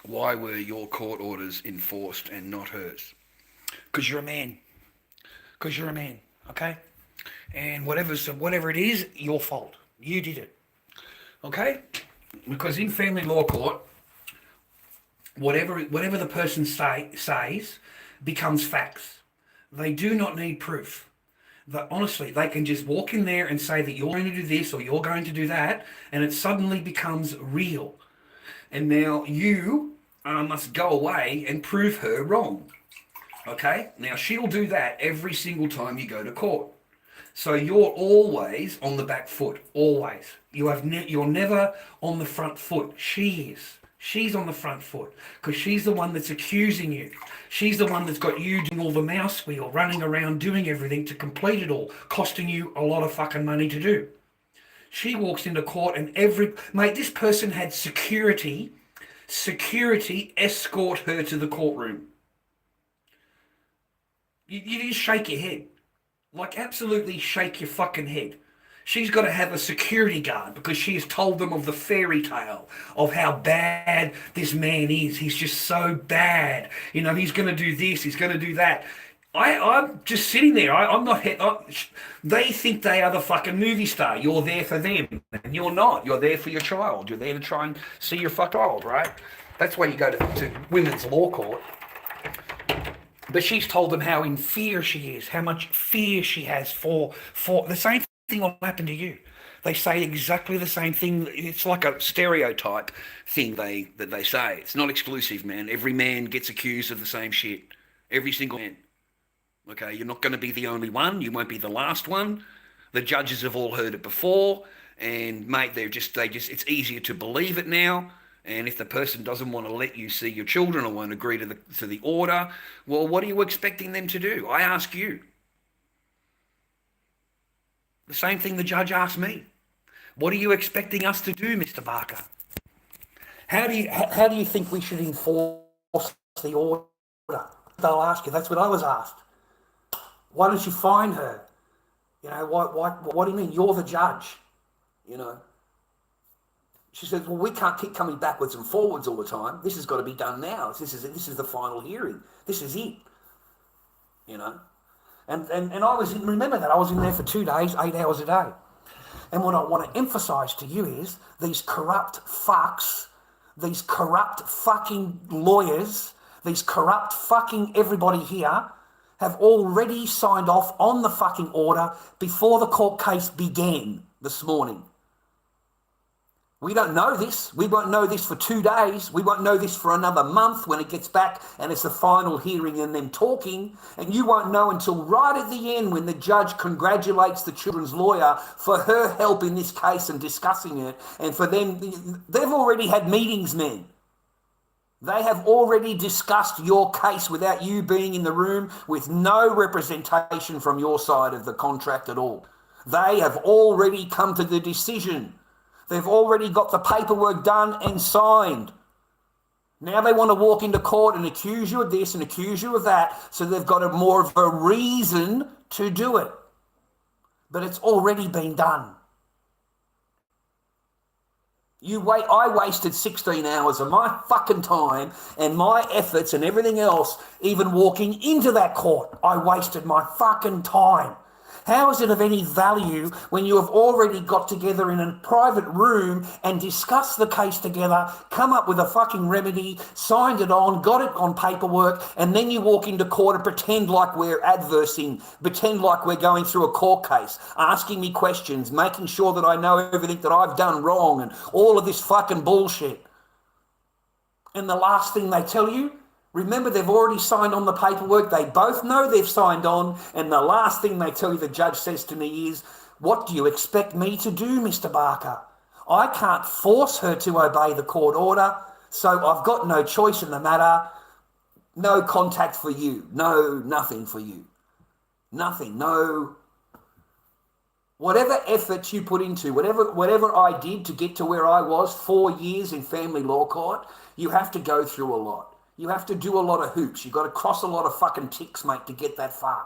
[SPEAKER 3] Why were your court orders enforced and not hers? Because you're a man. Because you're a man, okay? And whatever it is, your fault. You did it, okay? Because in family law court, whatever the person says becomes facts. They do not need proof. Honestly, they can just walk in there and say that you're going to do this or you're going to do that, and it suddenly becomes real. And now you must go away and prove her wrong. Okay? Now, she'll do that every single time you go to court. So you're always on the back foot. Always. You're never on the front foot. She is. She's on the front foot because she's the one that's accusing you. She's the one that's got you doing all the mouse wheel, running around doing everything to complete it all, costing you a lot of fucking money to do. She walks into court and mate, this person had security escort her to the courtroom. You just shake your head. Like, absolutely shake your fucking head. She's got to have a security guard because she has told them of the fairy tale of how bad this man is. He's just so bad. You know, he's going to do this, he's going to do that. I'm just sitting there. I'm not... they think they are the fucking movie star. You're there for them. And you're not. You're there for your child. You're there to try and see your fucking child, right? That's why you go to women's law court. But she's told them how in fear she is, how much fear she has for the same thing will happen to you. They say exactly the same thing. It's like a stereotype thing that they say. It's not exclusive, man. Every man gets accused of the same shit. Every single man. Okay, you're not going to be the only one. You won't be the last one. The judges have all heard it before, and mate, it's easier to believe it now. And if the person doesn't want to let you see your children or won't agree to the order, well, what are you expecting them to do? I ask you. The same thing the judge asked me. What are you expecting us to do, Mr. Barker? How do you think we should enforce the order? They'll ask you. That's what I was asked. Why don't you fine her? You know, what do you mean? You're the judge. You know. She says, well, we can't keep coming backwards and forwards all the time. This has got to be done now. This is the final hearing. This is it. You know. And I was in, remember that, I was in there for 2 days, 8 hours a day. And what I want to emphasise to you is these corrupt fucks, these corrupt fucking lawyers, these corrupt fucking everybody here have already signed off on the fucking order before the court case began this morning. We don't know this. We won't know this for 2 days. We won't know this for another month when it gets back and it's the final hearing and them talking. And you won't know until right at the end when the judge congratulates the children's lawyer for her help in this case and discussing it. And for them, they've already had meetings, men. They have already discussed your case without you being in the room, with no representation from your side of the contract at all. They have already come to the decision. They've already got the paperwork done and signed. Now they want to walk into court and accuse you of this and accuse you of that, so they've got more of a reason to do it. But it's already been done. I wasted 16 hours of my fucking time and my efforts and everything else, even walking into that court. I wasted my fucking time. How is it of any value when you have already got together in a private room and discussed the case together, come up with a fucking remedy, signed it on, got it on paperwork, and then you walk into court and pretend like we're adversing, pretend like we're going through a court case, asking me questions, making sure that I know everything that I've done wrong and all of this fucking bullshit. And the last thing they tell you, remember, they've already signed on the paperwork. They both know they've signed on. And the last thing they tell you, the judge says to me is, what do you expect me to do, Mr. Barker? I can't force her to obey the court order, so I've got no choice in the matter. No contact for you. No, nothing for you. Nothing. No. Whatever effort you put into, whatever I did to get to where I was, 4 years in family law court, you have to go through a lot. You have to do a lot of hoops. You've got to cross a lot of fucking ticks, mate, to get that far.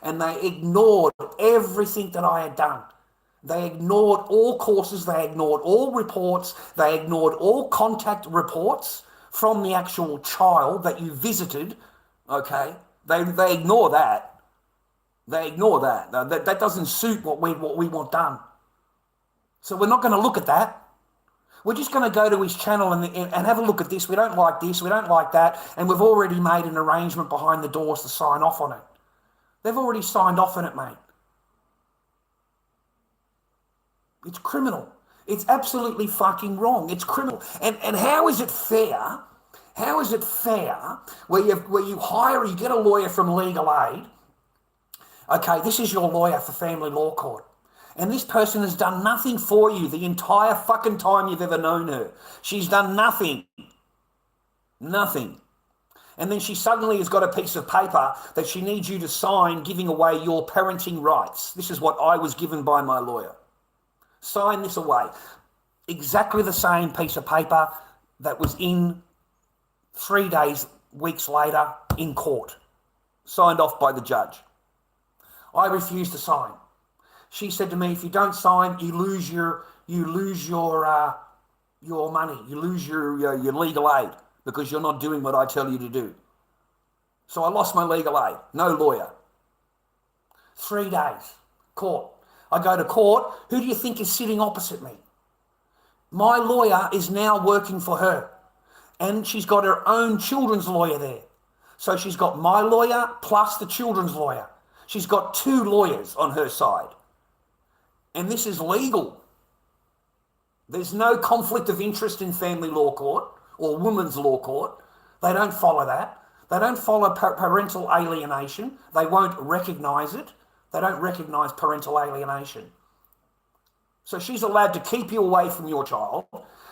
[SPEAKER 3] And they ignored everything that I had done.
[SPEAKER 2] They ignored all courses, they ignored all reports, they ignored all contact reports from the actual child that you visited, okay? They ignore that. They ignore that. That doesn't suit what we want done. So we're not going to look at that. We're just going to go to his channel and have a look at this. We don't like this, we don't like that, and we've already made an arrangement behind the doors to sign off on it. They've already signed off on it, mate. It's criminal. It's absolutely fucking wrong. It's criminal. And how is it fair? How is it fair where you hire, you get a lawyer from legal aid? Okay, this is your lawyer for family law court. And this person has done nothing for you the entire fucking time you've ever known her. She's done nothing. Nothing. And then she suddenly has got a piece of paper that she needs you to sign giving away your parenting rights. This is what I was given by my lawyer. Sign this away. Exactly the same piece of paper that was in 3 days, weeks later in court. Signed off by the judge. I refused to sign. She said to me, if you don't sign, you lose your money. You lose your legal aid because you're not doing what I tell you to do. So I lost my legal aid. No lawyer. 3 days. Court. I go to court. Who do you think is sitting opposite me? My lawyer is now working for her. And she's got her own children's lawyer there. So she's got my lawyer plus the children's lawyer. She's got 2 lawyers on her side. And this is legal. There's no conflict of interest in family law court or women's law court. They don't follow that. They don't follow parental alienation. They won't recognise it. They don't recognise parental alienation. So she's allowed to keep you away from your child.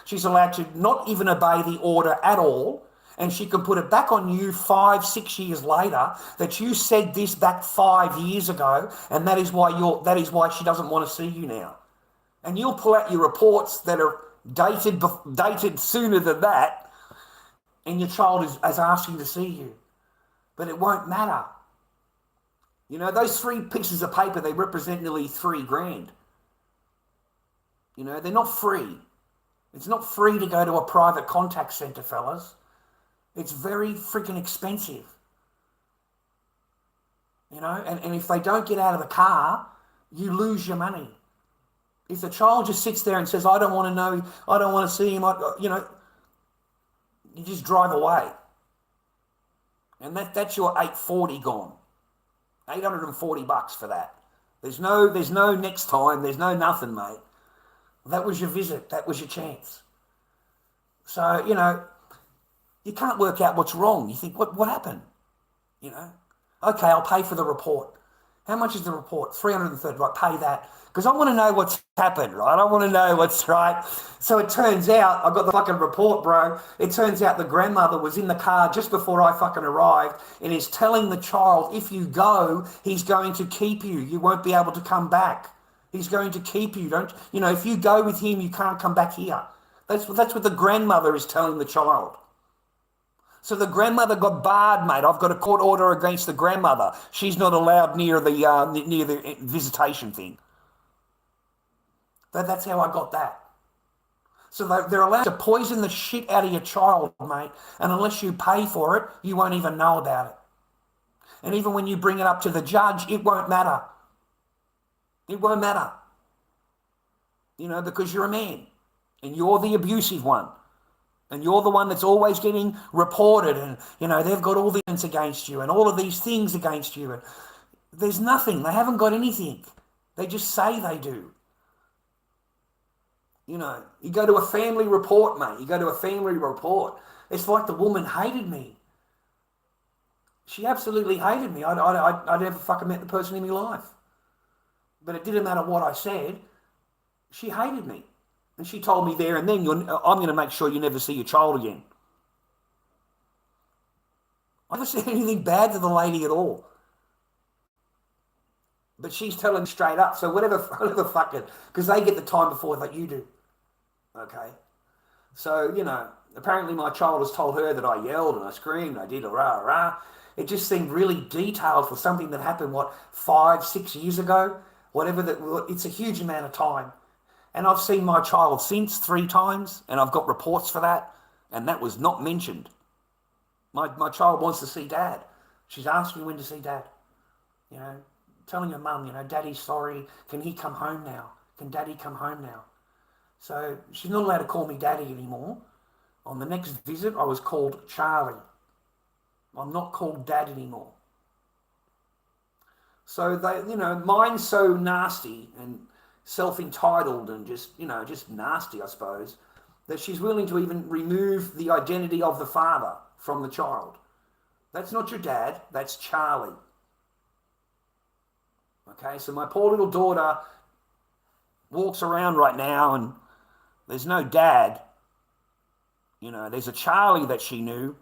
[SPEAKER 2] She's allowed to not even obey the order at all. And she can put it back on you 5, 6 years later that you said this back 5 years ago, and that is why she doesn't want to see you now. And you'll pull out your reports that are dated sooner than that, and your child is asking to see you. But it won't matter. You know, those 3 pieces of paper, they represent nearly $3,000. You know, they're not free. It's not free to go to a private contact centre, fellas. It's very freaking expensive. You know, and if they don't get out of the car, you lose your money. If the child just sits there and says, I don't want to know, I don't want to see him, you know, you just drive away. And that's your $840 gone. $840 for that. There's no next time, there's no nothing, mate. That was your visit, that was your chance. So, you know, you can't work out what's wrong. You think, what happened? You know? Okay, I'll pay for the report. How much is the report? $330, right, pay that. Because I want to know what's happened, right? I want to know what's right. So it turns out, I got the fucking report, bro. It turns out the grandmother was in the car just before I fucking arrived and is telling the child, if you go, he's going to keep you. You won't be able to come back. He's going to keep you. If you go with him, you can't come back here. That's what the grandmother is telling the child. So the grandmother got barred, mate. I've got a court order against the grandmother. She's not allowed near the visitation thing. That's how I got that. So they're allowed to poison the shit out of your child, mate. And unless you pay for it, you won't even know about it. And even when you bring it up to the judge, it won't matter. It won't matter. You know, because you're a man. And you're the abusive one. And you're the one that's always getting reported, and, you know, they've got all the evidence against you and all of these things against you. And there's nothing. They haven't got anything. They just say they do. You know, you go to a family report, mate. You go to a family report. It's like the woman hated me. She absolutely hated me. I never fucking met the person in my life. But it didn't matter what I said. She hated me. And she told me there and then, I'm going to make sure you never see your child again. I never said anything bad to the lady at all. But she's telling straight up. So whatever fucking, because they get the time before that you do. Okay? So, you know, apparently my child has told her that I yelled and I screamed, I did a rah. It just seemed really detailed for something that happened, 5, 6 years ago. whatever that, it's a huge amount of time. And I've seen my child since 3 times, and I've got reports for that, and that was not mentioned. My child wants to see dad. She's asking when to see dad. You know, telling her mum, you know, daddy's sorry. Can he come home now? Can daddy come home now? So she's not allowed to call me daddy anymore. On the next visit, I was called Charlie. I'm not called dad anymore. So they, you know, mine's so nasty and self-entitled and just, you know, just nasty, I suppose, that she's willing to even remove the identity of the father from the child. That's not your dad, that's Charlie. Okay, so my poor little daughter walks around right now and there's no dad. You know, there's a Charlie that she knew.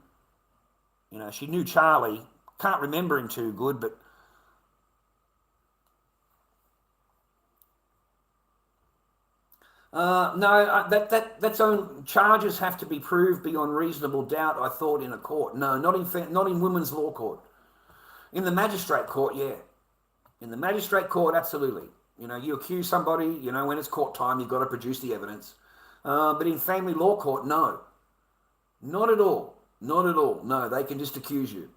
[SPEAKER 2] You know, she knew Charlie. Can't remember him too good, but that's own charges have to be proved beyond reasonable doubt. I thought in a court, no, not in women's law court. In the magistrate court, yeah. In the magistrate court, absolutely. You know, you accuse somebody. You know, when it's court time, you've got to produce the evidence. But in family law court, no, not at all, not at all. No, they can just accuse you,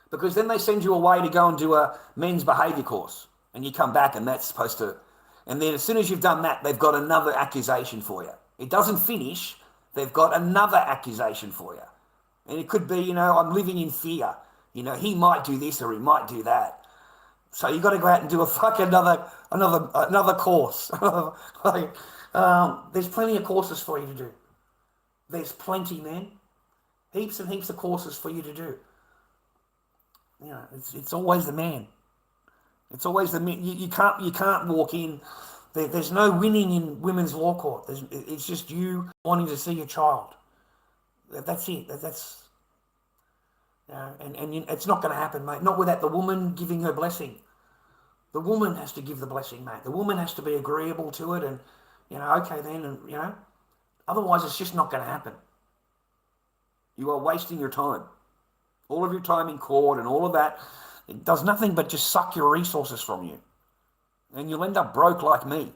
[SPEAKER 2] because then they send you away to go and do a men's behaviour course, and you come back, and that's supposed to. And then as soon as you've done that, they've got another accusation for you. It doesn't finish. They've got another accusation for you. And it could be, you know, I'm living in fear. You know, he might do this or he might do that. So you've got to go out and do a fucking another course. Like, there's plenty of courses for you to do. There's plenty, man. Heaps and heaps of courses for you to do. You know, it's always the man. It's always the men. You can't walk in. There's no winning in women's law court. It's just you wanting to see your child. That's it. That's you know, and it's not going to happen, mate. Not without the woman giving her blessing. The woman has to give the blessing, mate. The woman has to be agreeable to it, and you know, okay then, and you know, otherwise it's just not going to happen. You are wasting your time. All of your time in court and all of that. It does nothing but just suck your resources from you. And you'll end up broke like me.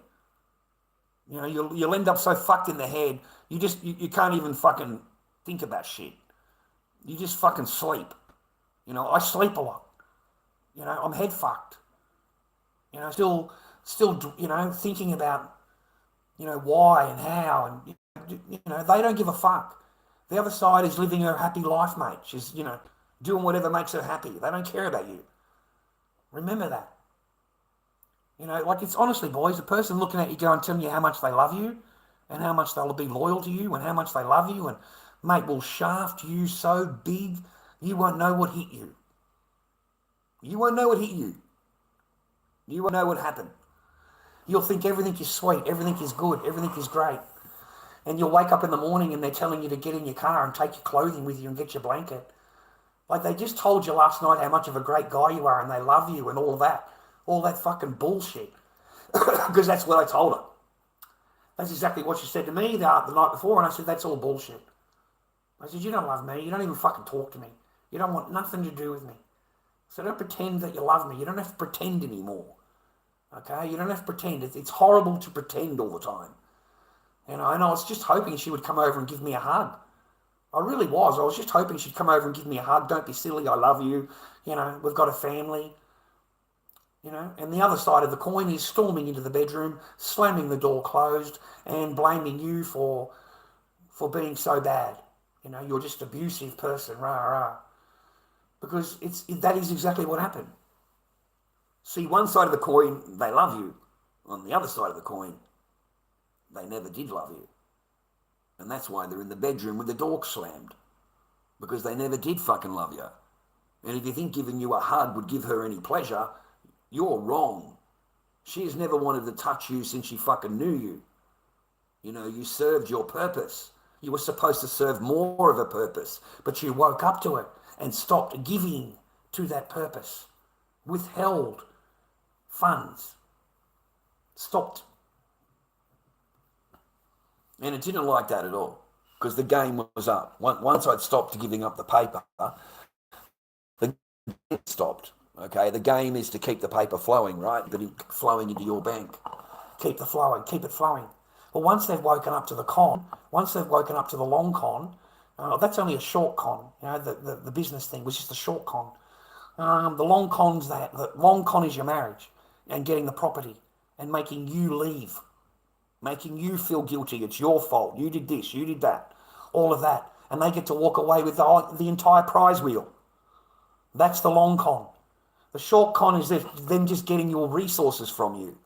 [SPEAKER 2] You know, you'll end up so fucked in the head, you can't even fucking think about shit. You just fucking sleep. You know, I sleep a lot. You know, I'm head fucked. You know, still, you know, thinking about, you know, why and how, and, you know, they don't give a fuck. The other side is living her happy life, mate. She's, you know, doing whatever makes her happy. They don't care about you. Remember that. You know, like, it's honestly, boys, the person looking at you going, telling you how much they love you and how much they'll be loyal to you and how much they love you, and, mate, will shaft you so big you won't know what hit you. You won't know what hit you. You won't know what happened. You'll think everything is sweet, everything is good, everything is great. And you'll wake up in the morning and they're telling you to get in your car and take your clothing with you and get your blanket. Like, they just told you last night how much of a great guy you are and they love you and all that fucking bullshit. Because that's what I told her. That's exactly what she said to me the night before, and I said, that's all bullshit. I said, you don't love me. You don't even fucking talk to me. You don't want nothing to do with me. So don't pretend that you love me. You don't have to pretend anymore. Okay? You don't have to pretend. It's horrible to pretend all the time. You know, and I was just hoping she would come over and give me a hug. I really was. I was just hoping she'd come over and give me a hug. Don't be silly. I love you. You know, we've got a family. You know, and the other side of the coin is storming into the bedroom, slamming the door closed, and blaming you for being so bad. You know, you're just an abusive person, rah, rah. Because that is exactly what happened. See, one side of the coin, they love you. On the other side of the coin, they never did love you. And that's why they're in the bedroom with the door slammed. Because they never did fucking love you. And if you think giving you a hug would give her any pleasure, you're wrong. She has never wanted to touch you since she fucking knew you. You know, you served your purpose. You were supposed to serve more of a purpose, but you woke up to it and stopped giving to that purpose. Withheld funds. Stopped. And it didn't like that at all, because the game was up. Once I'd stopped giving up the paper, the game stopped.
[SPEAKER 3] Okay, the game is to keep the paper flowing, right? Flowing into your bank.
[SPEAKER 2] Keep it flowing. Well, once they've woken up to the con, once they've woken up to the long con, that's only a short con. The business thing was just a short con. The long con's that. The long con is your marriage and getting the property and making you leave, making you feel guilty. It's your fault. You did this, you did that, all of that. And they get to walk away with the entire prize wheel. That's the long con. The short con is them just getting your resources from you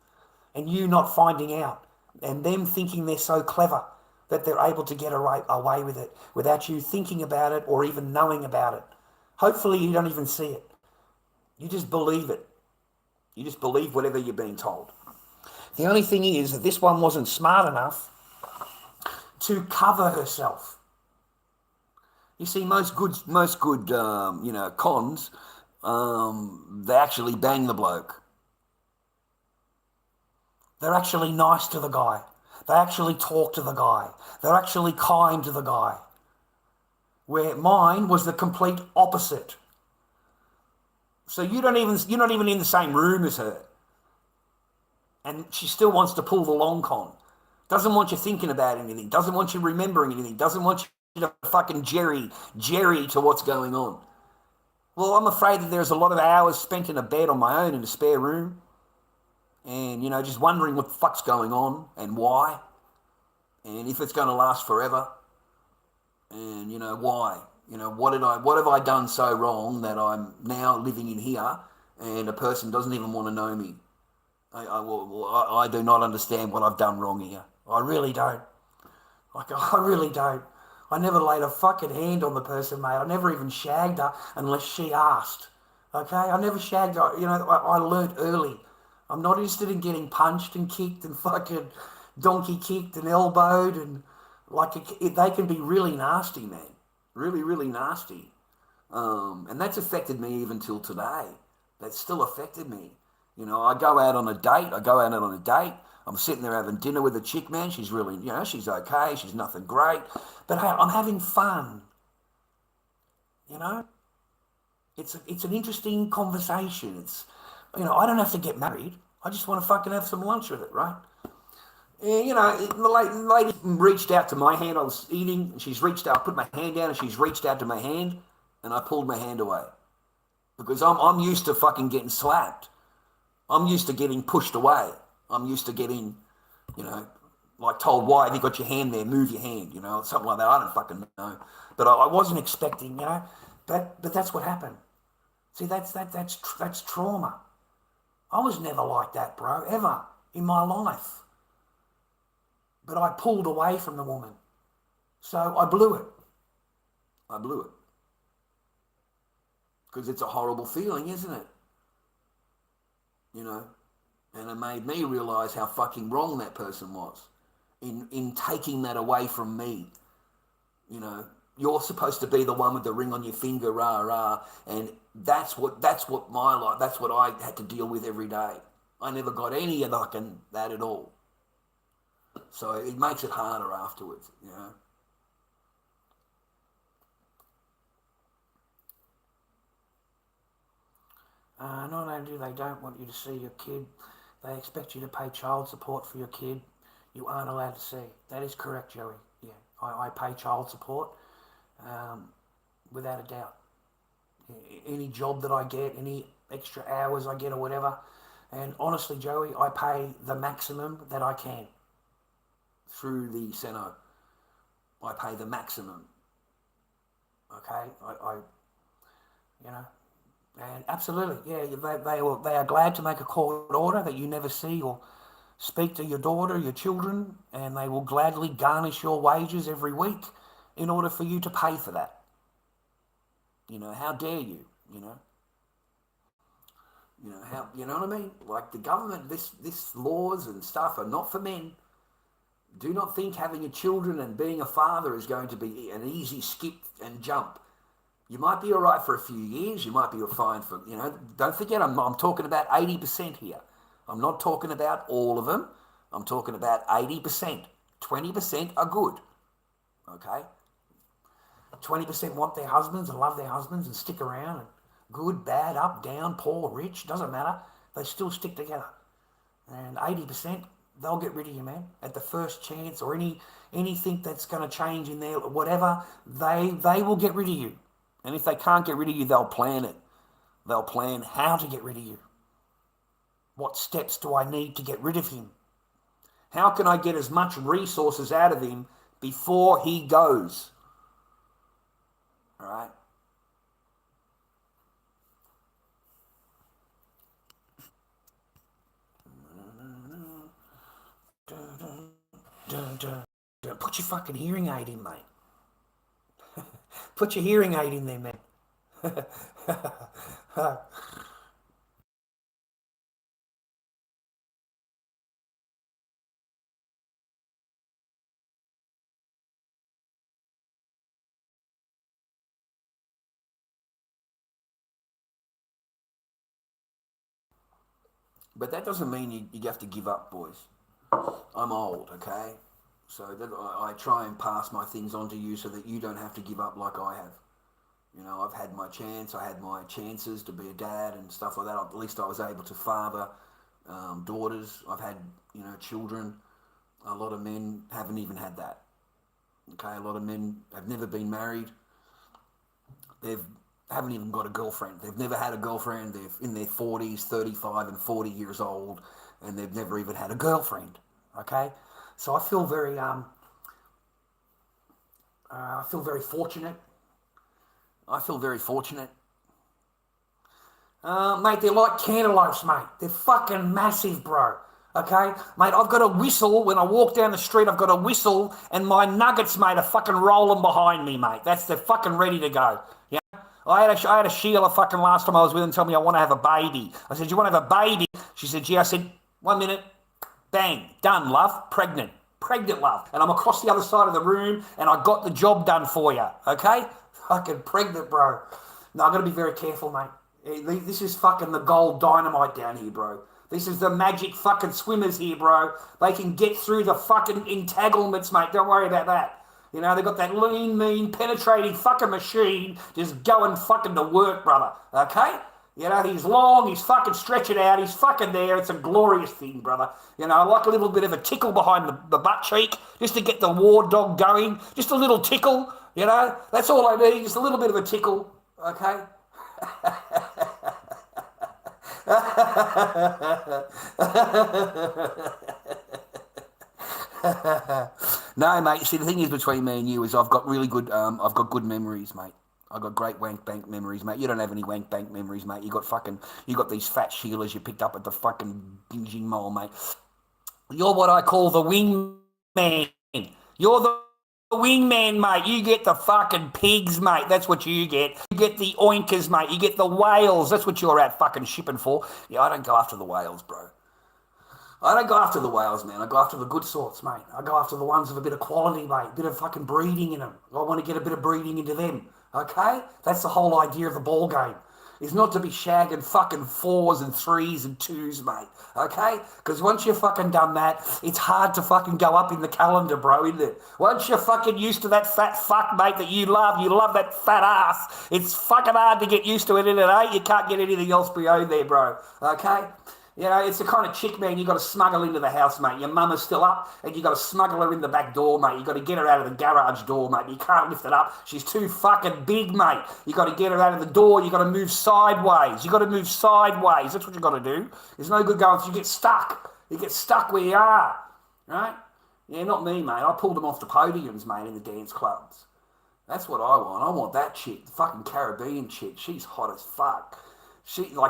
[SPEAKER 2] and you not finding out and them thinking they're so clever that they're able to get away with it without you thinking about it or even knowing about it. Hopefully you don't even see it. You just believe it. You just believe whatever you're being told. The only thing is that this one wasn't smart enough to cover herself. You see, most good cons, they actually bang the bloke. They're actually nice to the guy. They actually talk to the guy. They're actually kind to the guy. Where mine was the complete opposite. So you're not even in the same room as her. And she still wants to pull the long con. Doesn't want you thinking about anything. Doesn't want you remembering anything. Doesn't want you to fucking jerry to what's going on. Well, I'm afraid that there's a lot of hours spent in a bed on my own in a spare room. And, just wondering what the fuck's going on and why. And if it's going to last forever. And, why. What have I done so wrong that I'm now living in here and a person doesn't even want to know me? I do not understand what I've done wrong here. I really don't. I really don't. I never laid a fucking hand on the person, mate. I never even shagged her unless she asked. Okay? I never shagged her. I learnt early. I'm not interested in getting punched and kicked and fucking donkey kicked and elbowed and they can be really nasty, man. Really, really nasty. And that's affected me even till today. That's still affected me. I go out on a date. I'm sitting there having dinner with a chick, man. She's really, she's okay. She's nothing great. But hey, I'm having fun. It's an interesting conversation. It's, I don't have to get married. I just want to fucking have some lunch with it, right? And, the lady reached out to my hand. I was eating, and she's reached out. I put my hand down, and she's reached out to my hand, and I pulled my hand away. Because I'm used to fucking getting slapped. I'm used to getting pushed away. I'm used to getting, told, why have you got your hand there? Move your hand, something like that. I don't fucking know. But I wasn't expecting, but that's what happened. See, that's trauma. I was never like that, bro, ever in my life. But I pulled away from the woman. So I blew it. Because it's a horrible feeling, isn't it? And it made me realise how fucking wrong that person was in taking that away from me. You're supposed to be the one with the ring on your finger, rah, rah. And that's what my life, that's what I had to deal with every day. I never got any of that at all. So it makes it harder afterwards, Not only do they don't want you to see your kid, they expect you to pay child support for your kid. You aren't allowed to see. That is correct, Joey. Yeah, I pay child support without a doubt. Any job that I get, any extra hours I get or whatever. And honestly, Joey, I pay the maximum that I can through the Seno. I pay the maximum. Okay? And absolutely, yeah, they are glad to make a court order that you never see or speak to your daughter, your children, and they will gladly garnish your wages every week in order for you to pay for that. How dare you, how, you know what I mean? Like the government, this laws and stuff are not for men. Do not think having a children and being a father is going to be an easy skip and jump. You might be all right for a few years. You might be fine for, don't forget, I'm talking about 80% here. I'm not talking about all of them. I'm talking about 80%. 20% are good. Okay? 20% want their husbands and love their husbands and stick around and good, bad, up, down, poor, rich, doesn't matter. They still stick together. And 80%, they'll get rid of you, man. At the first chance or anything that's going to change in there, whatever, they will get rid of you. And if they can't get rid of you, they'll plan it. They'll plan how to get rid of you. What steps do I need to get rid of him? How can I get as much resources out of him before he goes? All right? Put your fucking hearing aid in, mate. Put your hearing aid in there, man. But that doesn't mean you have to give up, boys. I'm old, okay? So that I try and pass my things on to you so that you don't have to give up like I have. You know, I've had my chance. I had my chances to be a dad and stuff like that. At least I was able to father daughters. I've had, children. A lot of men haven't even had that. Okay, a lot of men have never been married. Haven't even got a girlfriend. They've never had a girlfriend. They're in their 40s, 35 and 40 years old, and they've never even had a girlfriend. Okay, so I feel very fortunate. Mate, they're like cantaloupes, mate. They're fucking massive, bro. Okay, mate, I've got a whistle when I walk down the street. I've got a whistle, and my nuggets, mate, are fucking rolling behind me, mate. They're fucking ready to go. Yeah. I had a Sheila fucking last time I was with her tell me I want to have a baby. I said, you want to have a baby? She said, yeah. I said, 1 minute. Bang. Done, love. Pregnant. Pregnant, love. And I'm across the other side of the room and I got the job done for you. Okay? Fucking pregnant, bro. No, I've got to be very careful, mate. This is fucking the gold dynamite down here, bro. This is the magic fucking swimmers here, bro. They can get through the fucking entanglements, mate. Don't worry about that. They've got that lean, mean, penetrating fucking machine just going fucking to work, brother. Okay? He's long, he's fucking stretching out, he's fucking there. It's a glorious thing, brother. I like a little bit of a tickle behind the butt cheek just to get the war dog going. Just a little tickle, That's all I need, just a little bit of a tickle. Okay? No, mate. See, the thing is between me and you is I've got really good. I've got good memories, mate. I've got great wank bank memories, mate. You don't have any wank bank memories, mate. You got these fat Sheilas you picked up at the fucking binging mall, mate. You're what I call the wingman. You're the wingman, mate. You get the fucking pigs, mate. That's what you get. You get the oinkers, mate. You get the whales. That's what you're out fucking shipping for. Yeah, I don't go after the whales, bro. I don't go after the whales, man. I go after the good sorts, mate. I go after the ones with a bit of quality, mate. A bit of fucking breeding in them. I want to get a bit of breeding into them, okay? That's the whole idea of the ball game. Is not to be shagging fucking 4s and 3s and 2s, mate, okay? Because once you've fucking done that, it's hard to fucking go up in the calendar, bro, isn't it? Once you're fucking used to that fat fuck, mate, that you love that fat ass, it's fucking hard to get used to it, isn't it, eh? You can't get anything else beyond there, bro, okay? It's the kind of chick, man, you got to smuggle into the house, mate. Your mum is still up, and you got to smuggle her in the back door, mate. You got to get her out of the garage door, mate. You can't lift it up. She's too fucking big, mate. You got to get her out of the door. You got to move sideways. That's what you got to do. There's no good going. You get stuck. You get stuck where you are, right? Yeah, not me, mate. I pulled them off the podiums, mate, in the dance clubs. That's what I want. I want that chick, the fucking Caribbean chick. She's hot as fuck.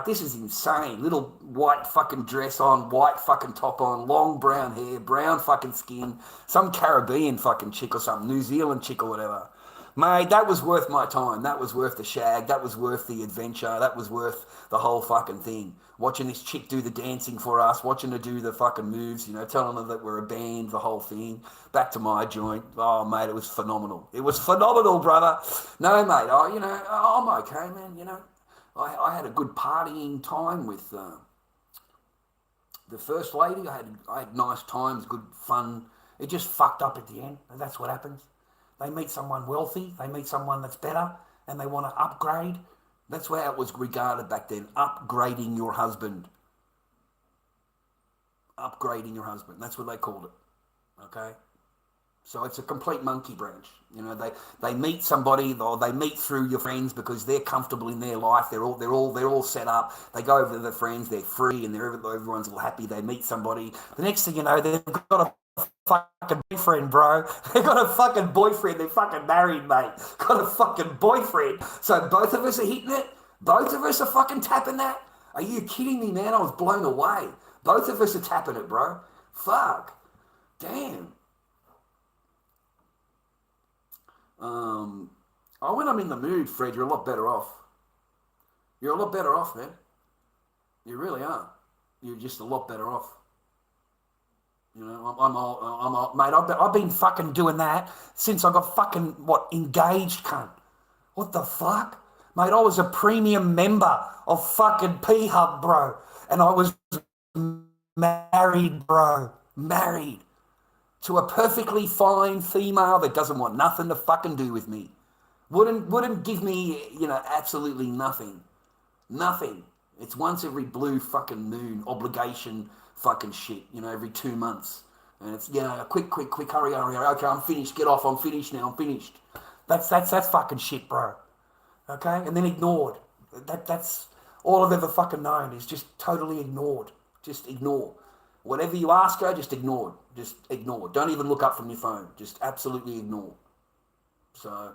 [SPEAKER 2] This is insane. Little white fucking dress on, white fucking top on, long brown hair, brown fucking skin, some Caribbean fucking chick or some New Zealand chick or whatever. Mate, that was worth my time. That was worth the shag. That was worth the adventure. That was worth the whole fucking thing. Watching this chick do the dancing for us, watching her do the fucking moves, telling her that we're a band, the whole thing. Back to my joint. Oh, mate, it was phenomenal. It was phenomenal, brother. No, mate, I'm okay, man, I had a good partying time with the first lady. I had nice times, good fun. It just fucked up at the end, and that's what happens. They meet someone wealthy, they meet someone that's better, and they want to upgrade
[SPEAKER 3] That's how it was regarded back then. Upgrading your husband. Upgrading your husband. That's what they called it. Okay? So it's a complete monkey branch. You know, they meet somebody, or they meet through your friends because they're comfortable in their life. They're all set up. They go over to their friends. They're free, and everyone's all happy. They meet somebody. The next thing you know, they've got a fucking boyfriend, bro. They've got a fucking boyfriend. They're fucking married, mate. Got a fucking boyfriend. So both of us are hitting it. Both of us are fucking tapping that. Are you kidding me, man? I was blown away. Both of us are tapping it, bro. Fuck. Damn. When I'm in the mood, Fred, you're a lot better off. You're a lot better off, man. You really are. You're just a lot better off. You know, I'm mate, I've been fucking doing that since I got fucking, engaged, cunt. What the fuck? Mate, I was a premium member of fucking P-Hub, bro. And I was married, bro. Married. To a perfectly fine female that doesn't want nothing to fucking do with me. Wouldn't give me, absolutely nothing. Nothing. It's once every blue fucking moon obligation fucking shit, every 2 months. And it's, quick, hurry. Okay, I'm finished. Get off. I'm finished now. I'm finished. That's fucking shit, bro. Okay? And then ignored. That's all I've ever fucking known is just totally ignored. Just ignore. Whatever you ask her, just ignore. Just ignore. Don't even look up from your phone. Just absolutely ignore. So,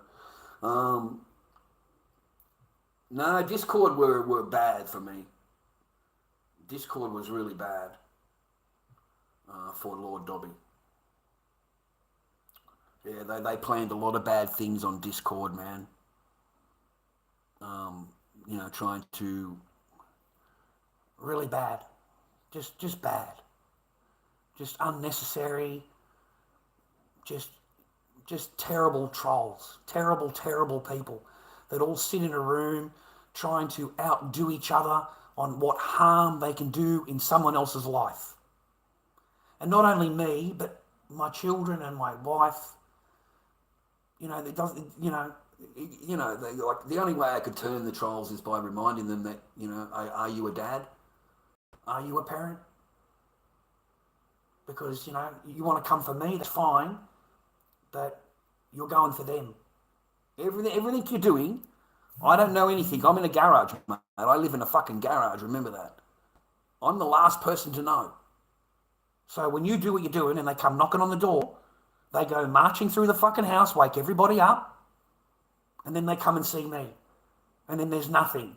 [SPEAKER 3] no, Discord were bad for me. Discord was really bad for Lord Dobby. Yeah, they planned a lot of bad things on Discord, man. Trying to... Really bad. Just bad. Just unnecessary, just terrible trolls, terrible people that all sit in a room trying to outdo each other on what harm they can do in someone else's life. And not only me, but my children and my wife. The only way I could turn the trolls is by reminding them that, are you a dad? Are you a parent? Because, you want to come for me, that's fine, but you're going for them. Everything you're doing, I don't know anything. I'm in a garage, mate. I live in a fucking garage, remember that. I'm the last person to know. So when you do what you're doing and they come knocking on the door, they go marching through the fucking house, wake everybody up, and then they come and see me. And then there's nothing.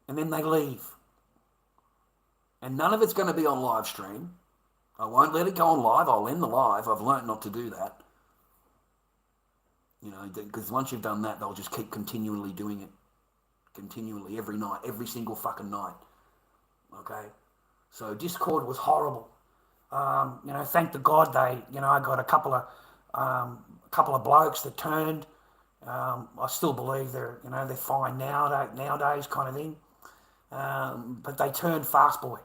[SPEAKER 3] And then they leave. And none of it's going to be on live stream. I won't let it go on live. I'll end the live. I've learnt not to do that. Because once you've done that, they'll just keep continually doing it. Continually, every night, every single fucking night. Okay? So Discord was horrible. Thank the God I got a couple of blokes that turned. I still believe they're fine nowadays kind of thing. But they turned Fast Boy.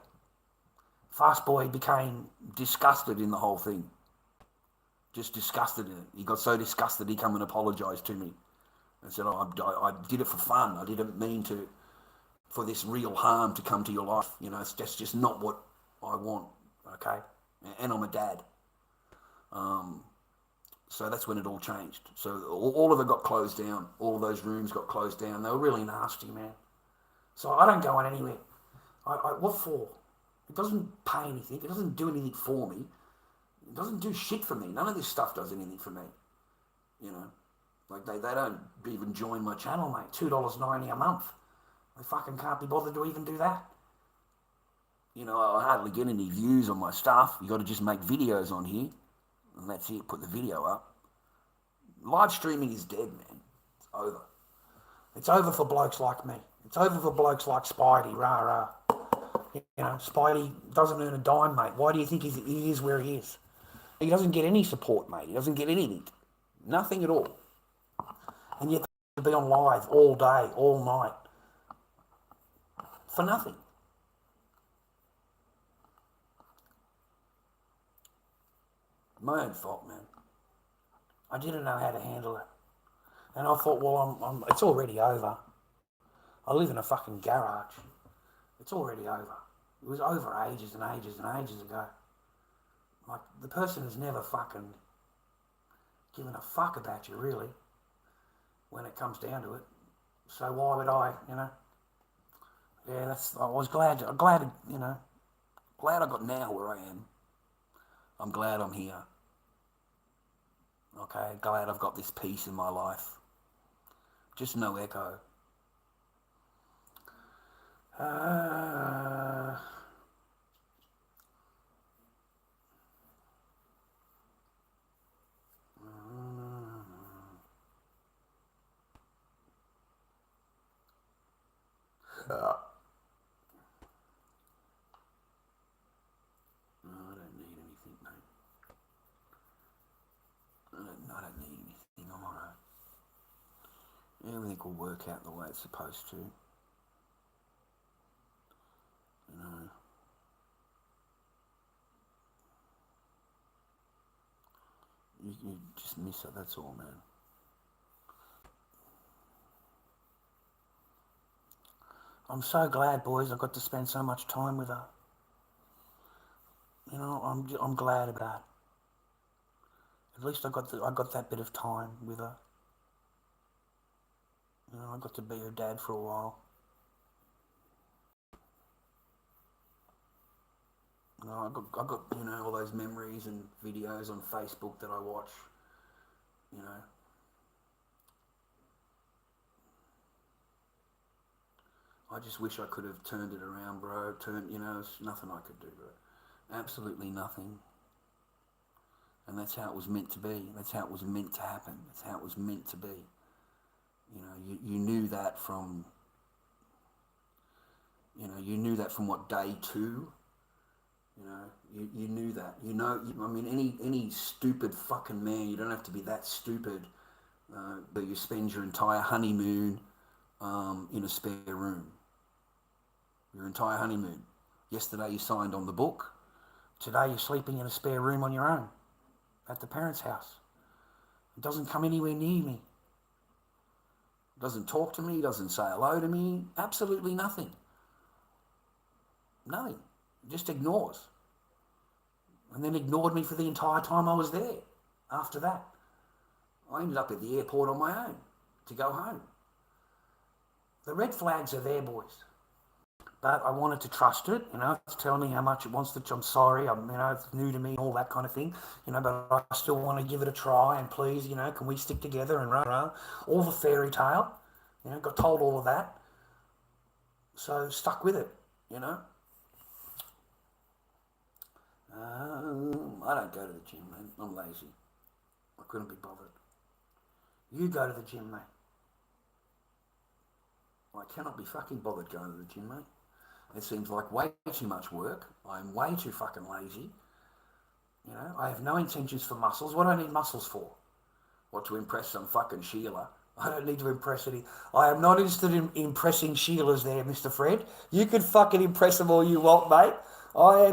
[SPEAKER 3] Fast Boy became disgusted in the whole thing. Just disgusted in it. He got so disgusted he come and apologised to me and said, I did it for fun. I didn't mean for this real harm to come to your life. It's just not what I want, okay? And I'm a dad. So that's when it all changed. So all of it got closed down. All of those rooms got closed down. They were really nasty, man. So I don't go on anywhere. What for? It doesn't pay anything. It doesn't do anything for me. It doesn't do shit for me. None of this stuff does anything for me. They don't even join my channel, mate. $2.90 a month. They fucking can't be bothered to even do that. I hardly get any views on my stuff. You got to just make videos on here. And that's it. Put the video up. Live streaming is dead, man. It's over. It's over for blokes like me. It's over for blokes like Spidey. Rah, rah. Spidey doesn't earn a dime, mate. Why do you think he is where he is? He doesn't get any support, mate. He doesn't get anything. Nothing at all. And yet to be on live all day, all night. For nothing. My own fault, man. I didn't know how to handle it. And I thought, well, it's already over.
[SPEAKER 2] I live in a fucking garage. It's already over. It was over ages and ages and ages ago. Like, the person has never fucking given a fuck about you, really, when it comes down to it. So why would I, you know? Yeah, I was glad, you know, glad I got now where I am. I'm glad I'm here. Okay, glad I've got this peace in my life. Just no echo. I don't need anything, mate. I don't need anything. I'm alright. Everything will work out the way it's supposed to. You know. You just miss it, that's all, man. I'm so glad, boys, I got to spend so much time with her. You know, I'm glad about it. At least I got that bit of time with her. You know, I got to be her dad for a while. You know, I got you know, all those memories and videos on Facebook that I watch. You know. I just wish I could have turned it around, bro. You know, there's nothing I could do, bro. Absolutely nothing. And that's how it was meant to be. That's how it was meant to happen. That's how it was meant to be. You know, you knew that from, you know, you knew that from what, day 2? You know, you knew that. You know, I mean, any stupid fucking man, you don't have to be that stupid, but you spend your entire honeymoon in a spare room. Your entire honeymoon. Yesterday you signed on the book. Today you're sleeping in a spare room on your own at the parents' house. It doesn't come anywhere near me. Doesn't talk to me, doesn't say hello to me, absolutely nothing. Nothing. Just ignores. And then ignored me for the entire time I was there. After that, I ended up at the airport on my own to go home. The red flags are there, boys. But I wanted to trust it, you know, it's telling me how much it wants to, I'm sorry, you know, it's new to me, all that kind of thing, you know, but I still want to give it a try, and please, you know, can we stick together and run, all the fairy tale, you know, got told all of that, so stuck with it, you know. I don't go to the gym, man, I'm lazy, I couldn't be bothered. You go to the gym, mate. I cannot be fucking bothered going to the gym, mate. It seems like way too much work. I'm way too fucking lazy. You know, I have no intentions for muscles. What do I need muscles for? What, to impress some fucking Sheila? I don't need to impress any. I am not interested in impressing Sheilas there, Mr. Fred. You can fucking impress them all you want, mate. I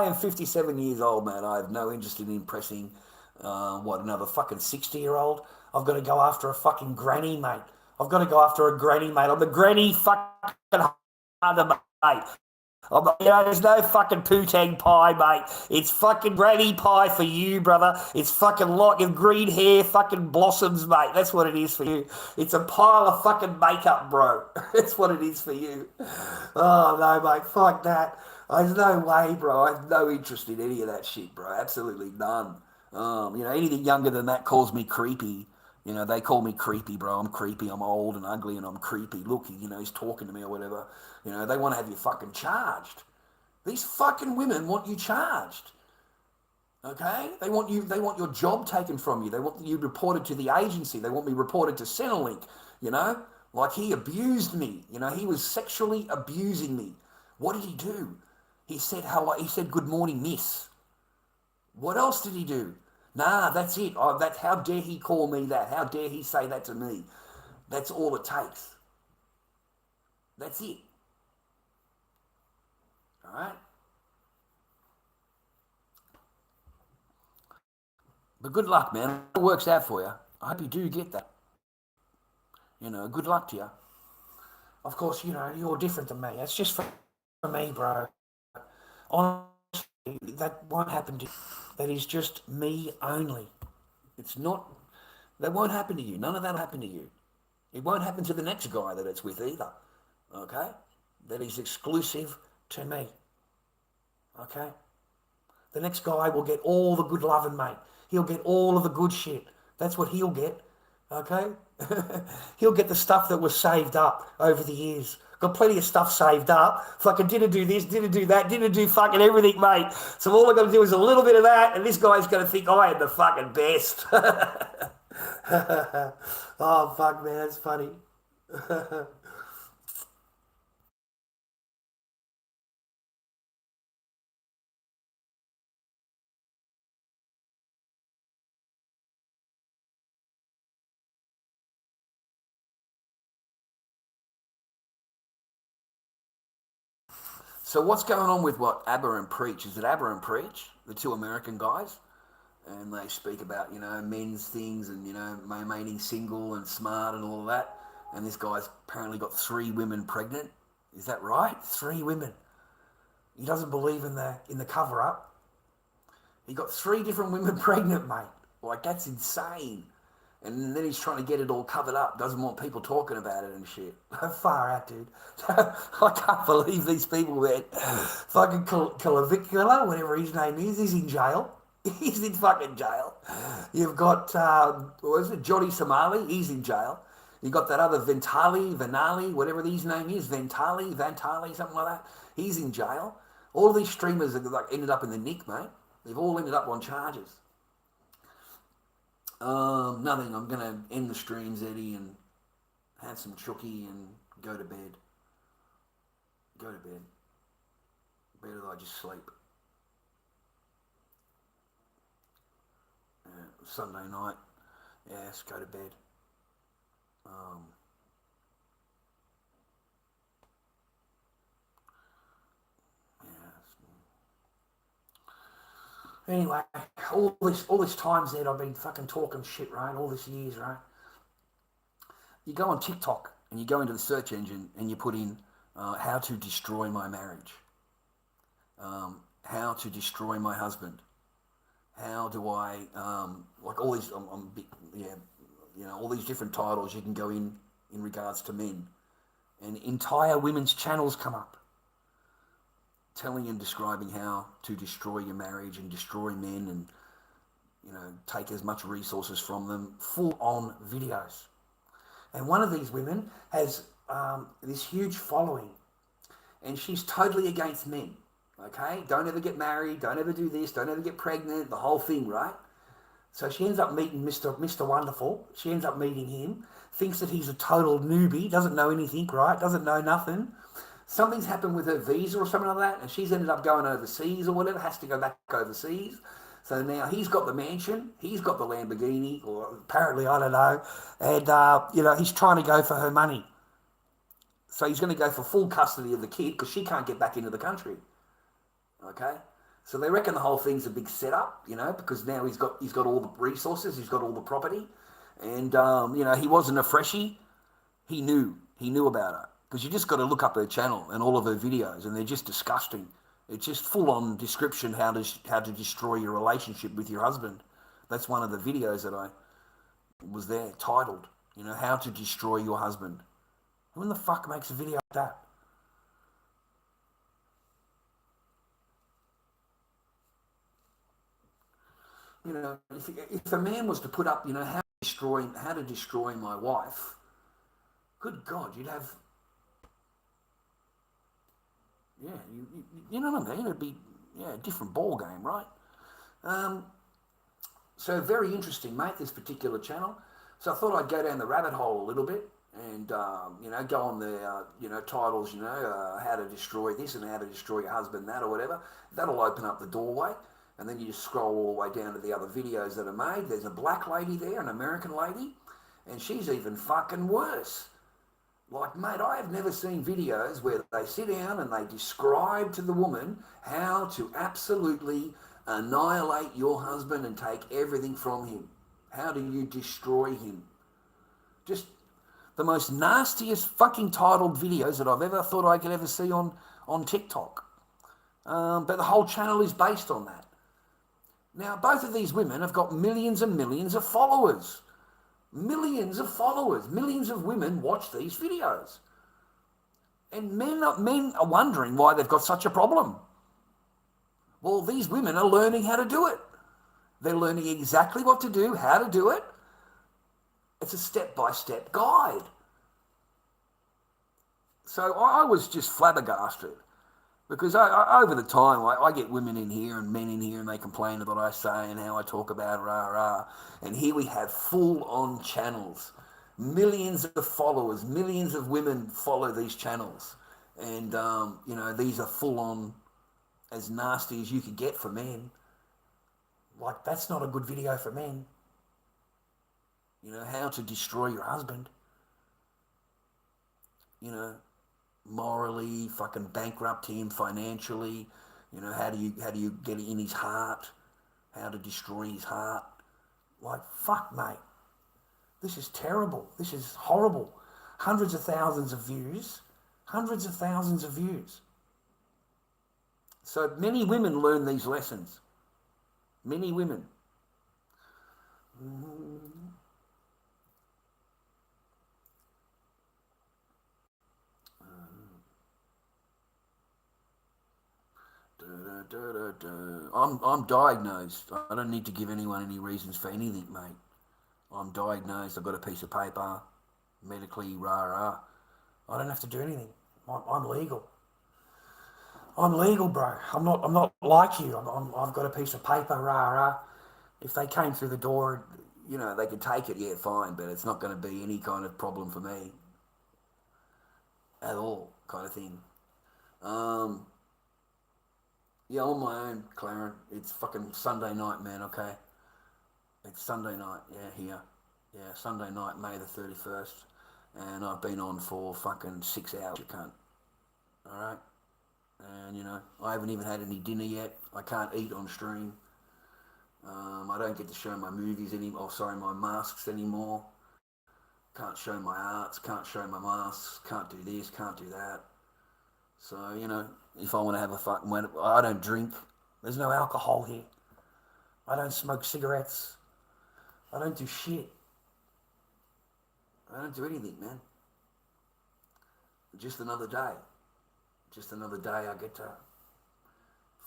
[SPEAKER 2] am 57 years old, man. I have no interest in impressing, another fucking 60-year-old? I've got to go after a fucking granny, mate. I've got to go after a granny, mate. I'm the granny fucking harder, mate. There's no fucking poo-tang pie, mate. It's fucking granny pie for you, brother. It's fucking lot of green hair fucking blossoms, mate. That's what it is for you. It's a pile of fucking makeup, bro. That's what it is for you. Oh, no, mate. Fuck that. There's no way, bro. I have no interest in any of that shit, bro. Absolutely none. You know, anything younger than that calls me creepy. You know, they call me creepy, bro. I'm creepy. I'm old and ugly and I'm creepy. Look, you know, he's talking to me or whatever. You know, they want to have you fucking charged. These fucking women want you charged. Okay? They want your job taken from you. They want you reported to the agency. They want me reported to Centrelink, you know? Like, he abused me. You know, he was sexually abusing me. What did he do? He said, good morning, miss. What else did he do? Nah, that's it. How dare he call me that? How dare he say that to me? That's all it takes. That's it. All right? But good luck, man. It works out for you. I hope you do get that. You know, good luck to you. Of course, you're different than me. That's just for me, bro. Honestly, that won't happen to you. That is just me only. It's not, that won't happen to you. None of that will happen to you. It won't happen to the next guy that it's with either. Okay? That is exclusive to me. Okay? The next guy will get all the good loving, mate. He'll get all of the good shit. That's what he'll get. Okay? He'll get the stuff that was saved up over the years. Got plenty of stuff saved up. Fucking didn't do this, didn't do that, didn't do fucking everything, mate. So all I got to do is a little bit of that, and this guy's going to think I am the fucking best. Oh, fuck, man, that's funny.
[SPEAKER 1] So what's going on with what ABBA and Preach? Is it ABBA and Preach, the two American guys? And they speak about, men's things and, remaining single and smart and all of that. And this guy's apparently got 3 women pregnant. Is that right? 3 women. He doesn't believe in the cover-up. He got 3 different women pregnant, mate. Like, that's insane. And then he's trying to get it all covered up. Doesn't want people talking about it and shit. Far out, dude. I can't believe these people, man. Fucking Calavicula, whatever his name is, he's in jail. He's in fucking jail. You've got, what is it, Johnny Somali, he's in jail. You got that other Venali, whatever his name is, Vantali, something like that. He's in jail. All of these streamers have ended up in the nick, mate. They've all ended up on charges. Nothing. I'm going to end the streams, Eddie, and have some chooky and go to bed. Go to bed. Better than I just sleep. Sunday night. Yes, go to bed.
[SPEAKER 2] Anyway, all this time, Zed, I've been fucking talking shit, right? All this years, right?
[SPEAKER 1] You go on TikTok and you go into the search engine and you put in how to destroy my marriage, how to destroy my husband, how do I, like all these, all these different titles you can go in regards to men, and entire women's channels come up telling and describing how to destroy your marriage and destroy men and, take as much resources from them, full on videos. And one of these women has this huge following, and she's totally against men, okay? Don't ever get married, don't ever do this, don't ever get pregnant, the whole thing, right? So she ends up meeting Mr. Wonderful. She ends up meeting him, thinks that he's a total newbie, doesn't know anything, right? Doesn't know nothing. Something's happened with her visa or something like that, and she's ended up going overseas or whatever, has to go back overseas. So now he's got the mansion, he's got the Lamborghini, or apparently, I don't know, and, he's trying to go for her money. So he's going to go for full custody of the kid because she can't get back into the country, okay? So they reckon the whole thing's a big setup, because now he's got all the resources, he's got all the property, and, he wasn't a freshie, he knew about her. Because you just got to look up her channel and all of her videos, and they're just disgusting. It's just full-on description how to destroy your relationship with your husband. That's one of the videos that I was there titled, how to destroy your husband. Who in the fuck makes a video like that? If a man was to put up, how to destroy my wife, good God, you'd have. Yeah, you know what I mean? It'd be, a different ball game, right? So very interesting, mate, this particular channel. So I thought I'd go down the rabbit hole a little bit and, go on the, titles, how to destroy this and how to destroy your husband, that or whatever. That'll open up the doorway. And then you just scroll all the way down to the other videos that are made. There's a black lady there, an American lady, and she's even fucking worse. Like, mate, I have never seen videos where they sit down and they describe to the woman how to absolutely annihilate your husband and take everything from him. How do you destroy him? Just the most nastiest fucking titled videos that I've ever thought I could ever see on TikTok. But the whole channel is based on that. Now, both of these women have got millions and millions of followers. Millions of followers. Millions of women watch these videos. And men are wondering why they've got such a problem. Well, these women are learning how to do it. They're learning exactly what to do, how to do it. It's a step-by-step guide. So I was just flabbergasted. Because over the time, I get women in here and men in here and they complain about what I say and how I talk about rah. And here we have full-on channels. Millions of followers, millions of women follow these channels. And, these are full-on as nasty as you could get for men. Like, that's not a good video for men. How to destroy your husband. Morally, fucking bankrupt him financially. How do you get in his heart? How to destroy his heart? Like, fuck, mate. This is terrible. This is horrible. Hundreds of thousands of views. Hundreds of thousands of views. So many women learn these lessons. Many women. I'm diagnosed. I don't need to give anyone any reasons for anything, mate. I'm diagnosed. I've got a piece of paper, medically, rah. I don't have to do anything. I'm legal. I'm legal, bro. I'm not like you. I've got a piece of paper, rah. If they came through the door, they could take it. Yeah, fine, but it's not going to be any kind of problem for me at all, kind of thing. Yeah, on my own, Clarence. It's fucking Sunday night, man, okay? It's Sunday night, here. Yeah, Sunday night, May the 31st. And I've been on for fucking 6 hours, you cunt. Alright? And, I haven't even had any dinner yet. I can't eat on stream. I don't get to show my movies anymore. My masks anymore. Can't show my arts, can't show my masks, can't do this, can't do that. So, if I want to have a fucking... I don't drink. There's no alcohol here. I don't smoke cigarettes. I don't do shit. I don't do anything, man. Just another day. Just another day I get to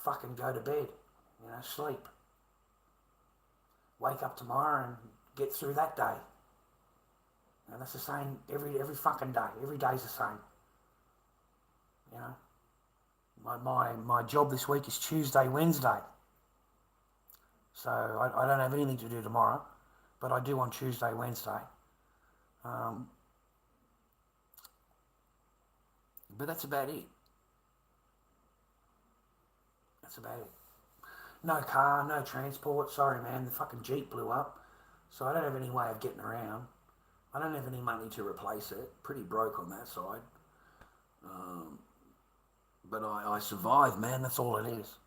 [SPEAKER 1] fucking go to bed. Sleep. Wake up tomorrow and get through that day. And that's the same every fucking day. Every day's the same. My job this week is Tuesday, Wednesday. So I don't have anything to do tomorrow, but I do on Tuesday, Wednesday. But that's about it. That's about it. No car, no transport. Sorry, man, the fucking Jeep blew up. So I don't have any way of getting around. I don't have any money to replace it. Pretty broke on that side. But I survived, man. That's all it is.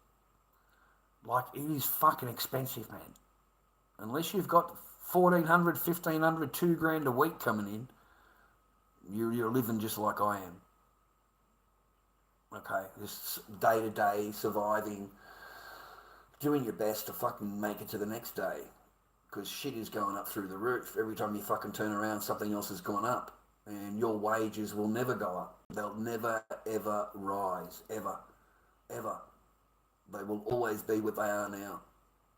[SPEAKER 1] Like, it is fucking expensive, man. Unless you've got 1,400, 1,500, $2,000 a week coming in, you're living just like I am. Okay, just day-to-day surviving, doing your best to fucking make it to the next day. Because shit is going up through the roof. Every time you fucking turn around, something else has gone up. And your wages will never go up. They'll never, ever rise. Ever. Ever. They will always be what they are now.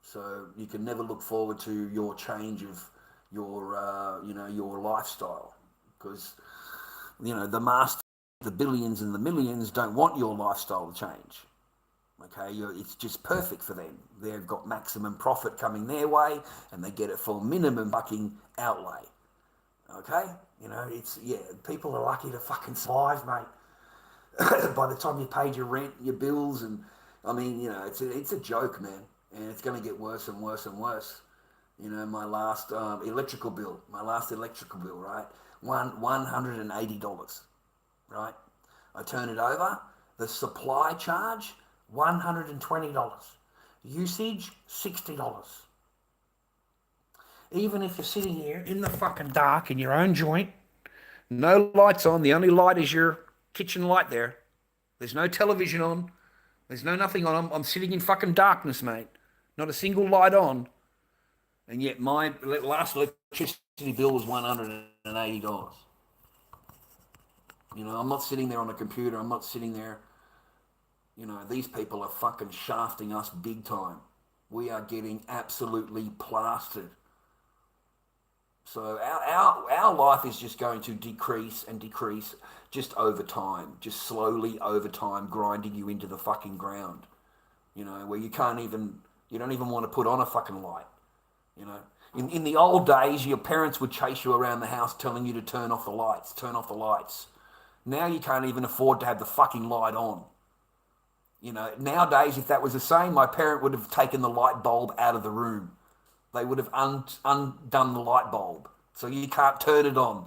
[SPEAKER 1] So you can never look forward to your change of your lifestyle. Because, the billions and the millions don't want your lifestyle to change. Okay, it's just perfect for them. They've got maximum profit coming their way, and they get it for minimum fucking outlay. Okay, people are lucky to fucking survive, mate. By the time you paid your rent, your bills, and it's a joke, man, and it's going to get worse and worse and worse. My last electrical bill, right, $180, right? I turn it over. The supply charge, $120. Usage, $60. Even if you're sitting here in the fucking dark in your own joint,
[SPEAKER 3] No lights on. The only light is your kitchen light there. There's no television on. There's no nothing on. I'm sitting in fucking darkness, mate. Not a single light on. And yet my last electricity bill was $180. You know, I'm not sitting there on a computer. I'm not sitting there. You know, these people are fucking shafting us big time. We are getting absolutely plastered. So our life is just going to decrease and decrease just over time, just slowly over time, grinding you into the fucking ground. You know, where you don't even want to put on a fucking light. You know, in the old days, your parents would chase you around the house telling you to turn off the lights, turn off the lights. Now you can't even afford to have the fucking light on. You know, nowadays, if that was the same, my parent would have taken the light bulb out of the room. They would have undone the light bulb. So you can't turn it on.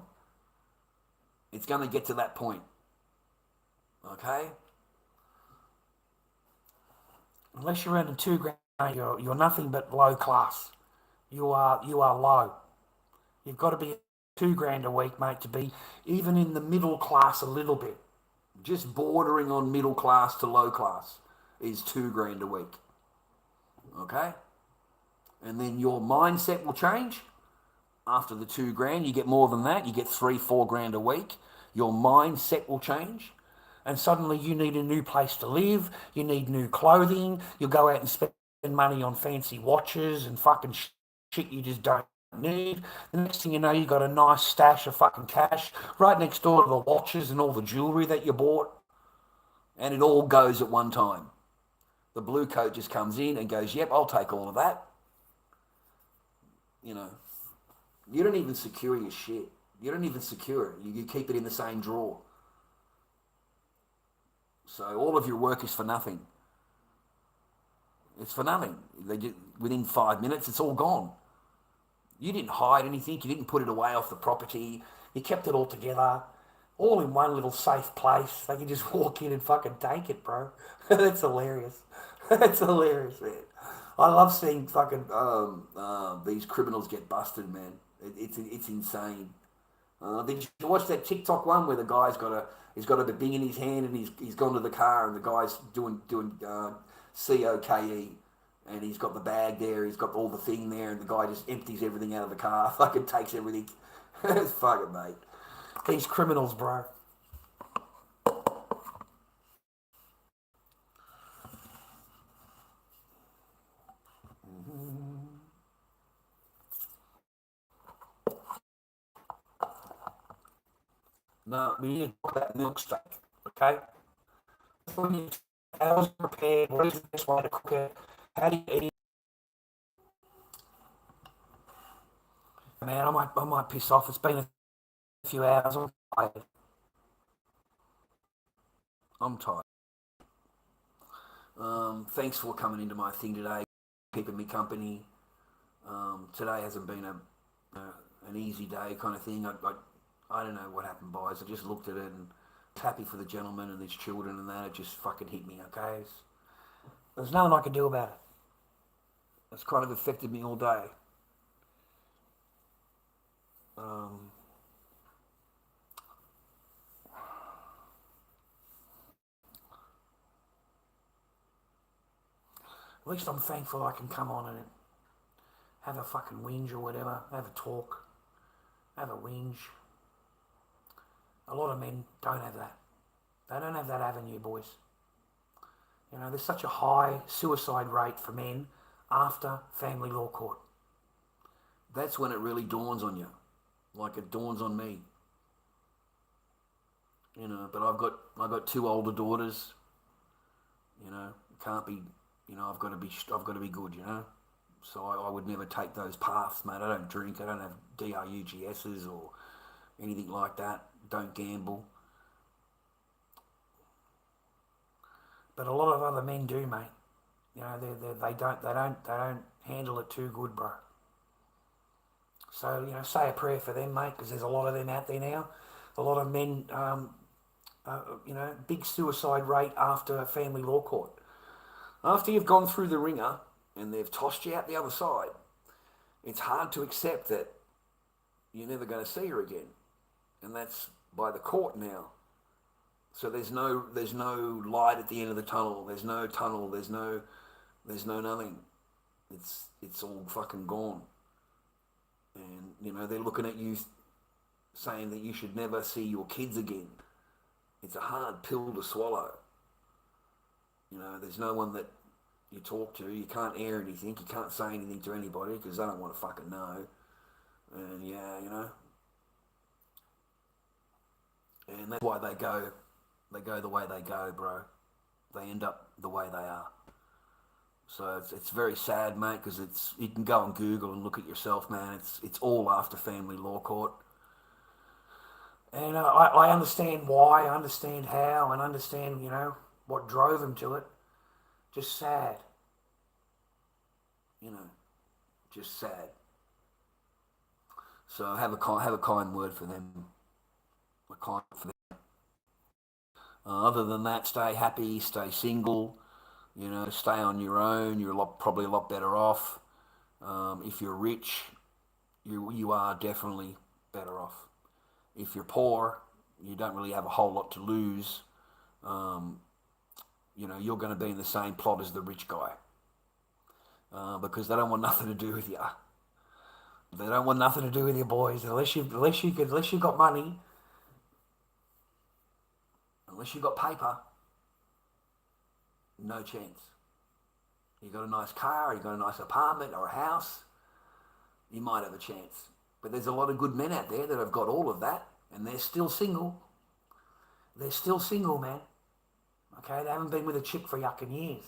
[SPEAKER 3] It's going to get to that point. Okay?
[SPEAKER 2] Unless you're earning $2,000, you're nothing but low class. You are low. You've got to be $2,000 a week, mate, to be even in the middle class a little bit.
[SPEAKER 3] Just bordering on middle class to low class is $2,000 a week. Okay? And then your mindset will change. After the $2,000, you get more than that. You get $3,000-4,000 a week. Your mindset will change.
[SPEAKER 2] And suddenly you need a new place to live. You need new clothing. You'll go out and spend money on fancy watches and fucking shit you just don't need. The next thing you know, you got a nice stash of fucking cash right next door to the watches and all the jewelry that you bought.
[SPEAKER 3] And it all goes at one time. The blue coat just comes in and goes, yep, I'll take all of that. You know, you don't even secure your shit. You don't even secure it. You keep it in the same drawer. So all of your work is for nothing. It's for nothing. Within 5 minutes, it's all gone. You didn't hide anything. You didn't put it away off the property.
[SPEAKER 2] You kept it all together, all in one little safe place. They can just walk in and fucking take it, bro. That's hilarious. That's hilarious, man. I love seeing fucking
[SPEAKER 3] these criminals get busted, man. It's insane. Did you watch that TikTok one where the guy's got a bing in his hand and he's gone to the car and the guy's doing COKE and he's got the bag there, he's got all the thing there, and the guy just empties everything out of the car, fucking takes everything. It's fucking, mate.
[SPEAKER 2] These criminals, bro.
[SPEAKER 1] No, we need to talk about milk steak, okay? How is it prepared? What is the best way to cook it? How do you eat it?
[SPEAKER 2] Man, I might piss off. It's been a few hours.
[SPEAKER 3] I'm tired. Thanks for coming into my thing today, keeping me company. Today hasn't been an easy day kind of thing. I don't know what happened, boys. I just looked at it and happy for the gentleman and his children and that. It just fucking hit me, okay?
[SPEAKER 2] There's nothing I can do about it.
[SPEAKER 3] It's kind of affected me all day.
[SPEAKER 2] At least I'm thankful I can come on and have a fucking whinge or whatever, have a talk, have a whinge. A lot of men don't have that. They don't have that avenue, boys. You know, there's such a high suicide rate for men after family law court.
[SPEAKER 3] That's when it really dawns on you, like it dawns on me. You know, but I've got two older daughters. You know, can't be. You know, I've got to be good. You know, so I would never take those paths, mate. I don't drink. I don't have DRUGSs or anything like that. Don't gamble.
[SPEAKER 2] But a lot of other men do, mate. You know, they don't handle it too good, bro. So, you know, say a prayer for them, mate, because there's a lot of them out there now. A lot of men, you know, big suicide rate after family law court. After you've gone through the ringer and they've tossed you out the other side, it's hard to accept that you're never going to see her again.
[SPEAKER 3] and that's by the court now. So there's no light at the end of the tunnel. There's no tunnel. There's no nothing. It's all fucking gone. And they're looking at you, saying that you should never see your kids again. It's a hard pill to swallow. There's no one that you talk to. You can't air anything. You can't say anything to anybody because they don't want to fucking know. And and that's why they go the way they go, bro. They end up the way they are. So it's very sad, mate, because you can go on Google and look at yourself, man. It's all after family law court.
[SPEAKER 2] And I understand why, I understand how, and understand, what drove him to it. Just sad.
[SPEAKER 3] Just sad. So have a kind word for them. Other than that, stay happy, stay single, stay on your own. You're probably a lot better off. If you're rich, you are definitely better off. If you're poor, you don't really have a whole lot to lose. You're going to be in the same plot as the rich guy because they don't want nothing to do with you. They don't want nothing to do with you, boys. Unless you've got money, unless you've got paper, no chance. You got a nice car, you got a nice apartment or a house, you might have a chance. But there's a lot of good men out there that have got all of that, and they're still single. They're still single, man. Okay, they haven't been with a chick for yucking years.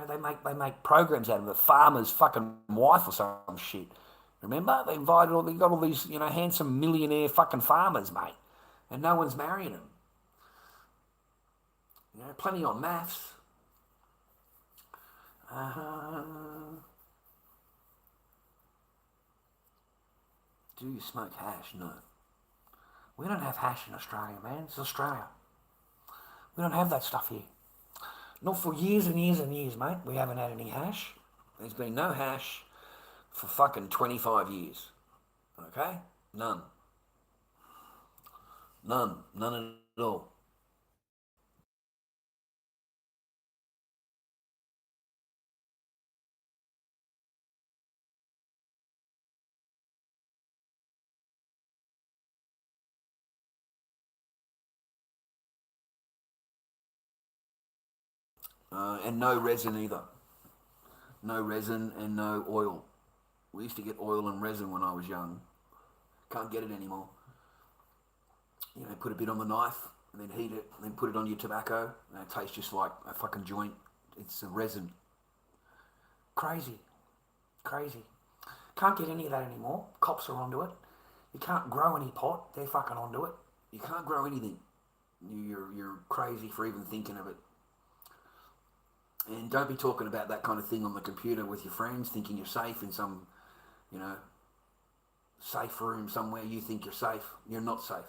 [SPEAKER 3] They make programs out of the farmer's fucking wife or some shit. Remember? They got all these, handsome millionaire fucking farmers, mate. And no one's marrying them. Plenty on maths. Do you smoke hash? No. We don't have hash in Australia, man. It's Australia. We don't have that stuff here. Not for years and years and years, mate. We haven't had any hash. There's been no hash for fucking 25 years. Okay? None. None at all. And no resin either. No resin and no oil. We used to get oil and resin when I was young. Can't get it anymore. Put a bit on the knife and then heat it and then put it on your tobacco and it tastes just like a fucking joint. It's a resin.
[SPEAKER 2] Crazy. Can't get any of that anymore. Cops are onto it. You can't grow any pot. They're fucking onto it.
[SPEAKER 3] You can't grow anything. You're crazy for even thinking of it. And don't be talking about that kind of thing on the computer with your friends, thinking you're safe in some, safe room somewhere. You think you're safe. You're not safe.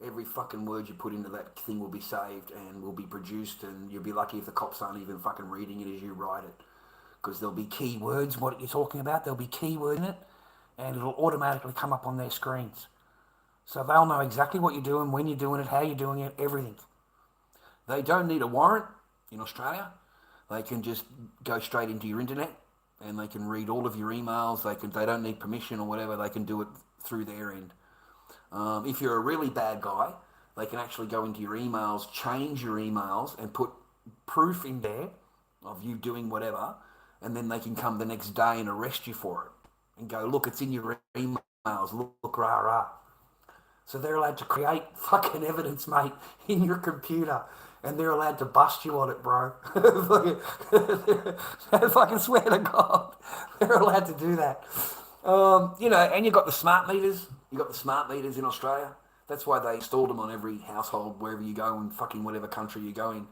[SPEAKER 3] Every fucking word you put into that thing will be saved and will be produced, and you'll be lucky if the cops aren't even fucking reading it as you write it. Because there'll be keywords, what you're talking about, there'll be keywords in it, and it'll automatically come up on their screens. So they'll know exactly what you're doing, when you're doing it, how you're doing it, everything. They don't need a warrant in Australia. They can just go straight into your internet and they can read all of your emails. They don't need permission or whatever. They can do it through their end. If you're a really bad guy, they can actually go into your emails, change your emails and put proof in there of you doing whatever, and then they can come the next day and arrest you for it and go, look, it's in your emails, look, rah, rah.
[SPEAKER 2] So they're allowed to create fucking evidence, mate, in your computer. And they're allowed to bust you on it, bro. I fucking swear to God. They're allowed to do that.
[SPEAKER 3] And you've got the smart meters. You've got the smart meters in Australia. That's why they installed them on every household, wherever you go in fucking whatever country you're going.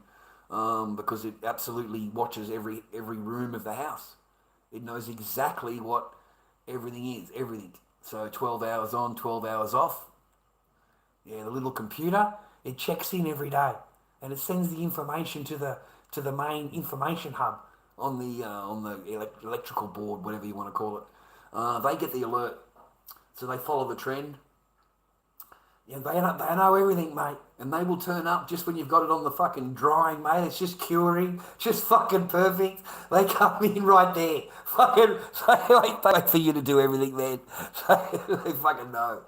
[SPEAKER 3] Because it absolutely watches every room of the house. It knows exactly what everything is, everything. So 12 hours on, 12 hours off. Yeah, the little computer, it checks in every day. And it sends the information to the main information hub on the electrical board, whatever you want to call it. They get the alert, so they follow the trend,
[SPEAKER 2] Yeah, they know everything, mate. And they will turn up just when you've got it on the fucking drying, mate. It's just curing, just fucking perfect. They come in right there. Fucking, they wait for you to do everything, man. They fucking know.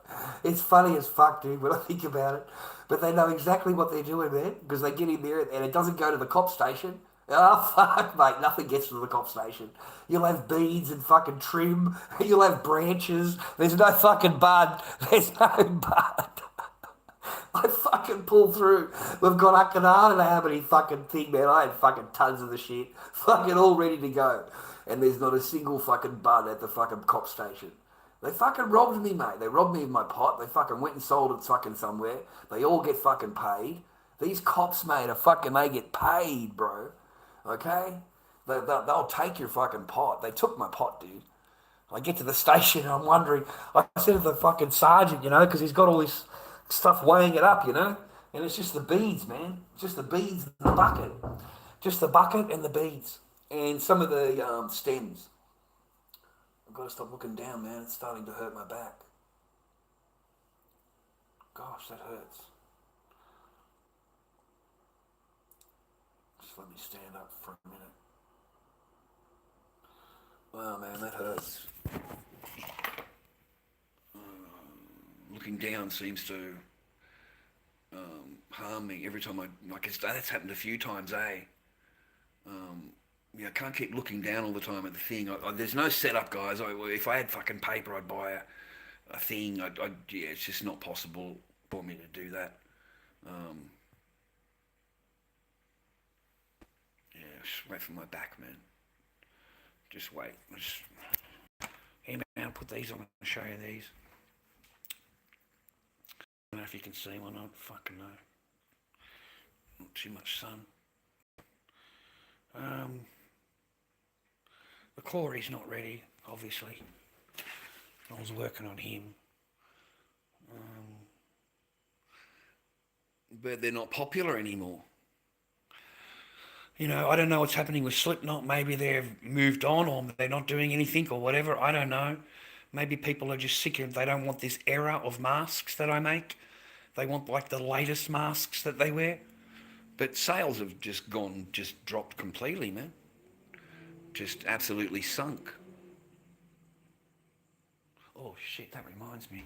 [SPEAKER 2] It's funny as fuck, dude, when I think about it. But they know exactly what they're doing, man, because they get in there and it doesn't go to the cop station. Oh, fuck, mate, nothing gets to the cop station. You'll have beads and fucking trim. You'll have branches. There's no fucking bud. There's no bud. I fucking pull through. We've got I don't know how many fucking thing, man. I had fucking tons of the shit. Fucking all ready to go. And there's not a single fucking bud at the fucking cop station. They fucking robbed me, mate. They robbed me of my pot. They fucking went and sold it fucking somewhere. They all get fucking paid. These cops, mate, they get paid, bro. Okay? They'll take your fucking pot. They took my pot, dude. I get to the station and I'm wondering, I said to the fucking sergeant, because he's got all this stuff weighing it up, and it's just the beads, man. Just the beads and the bucket. Just the bucket and the beads. And some of the stems. I've got to stop looking down, man. It's starting to hurt my back. Gosh, that hurts. Just let me stand up for a minute. Wow, man, that hurts. Looking down seems to harm me every time that's happened a few times, eh? I can't keep looking down all the time at the thing. There's no setup, guys. If I had fucking paper, I'd buy a thing. It's just not possible for me to do that. Just wait for my back, man. Just wait. Hey, man, I'll put these on and show you these. I don't know if you can see one. I don't fucking know. Not too much sun. The Corey's not ready, obviously. I was working on him. But they're not popular anymore. I don't know what's happening with Slipknot. Maybe they've moved on or they're not doing anything or whatever. I don't know. Maybe people are just sick of, they don't want this era of masks that I make. They want like the latest masks that they wear. But sales have just dropped completely, man. Just absolutely sunk. Oh shit, that reminds me.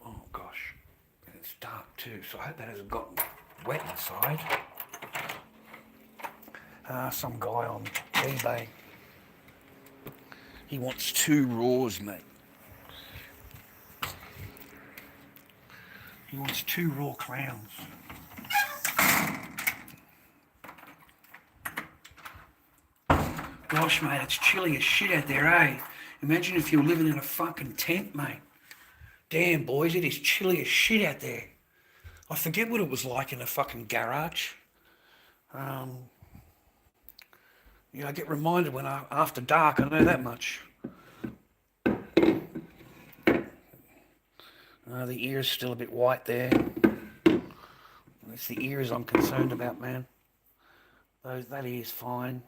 [SPEAKER 2] Oh gosh. And it's dark too, so I hope that hasn't gotten wet inside. Some guy on eBay. He wants 2 raws, mate. He wants 2 raw clowns. Gosh, mate, it's chilly as shit out there, eh? Imagine if you were living in a fucking tent, mate. Damn, boys, it is chilly as shit out there. I forget what it was like in a fucking garage. I get reminded when after dark, I know that much. The ear's still a bit white there. It's the ears I'm concerned about, man. That ear's fine.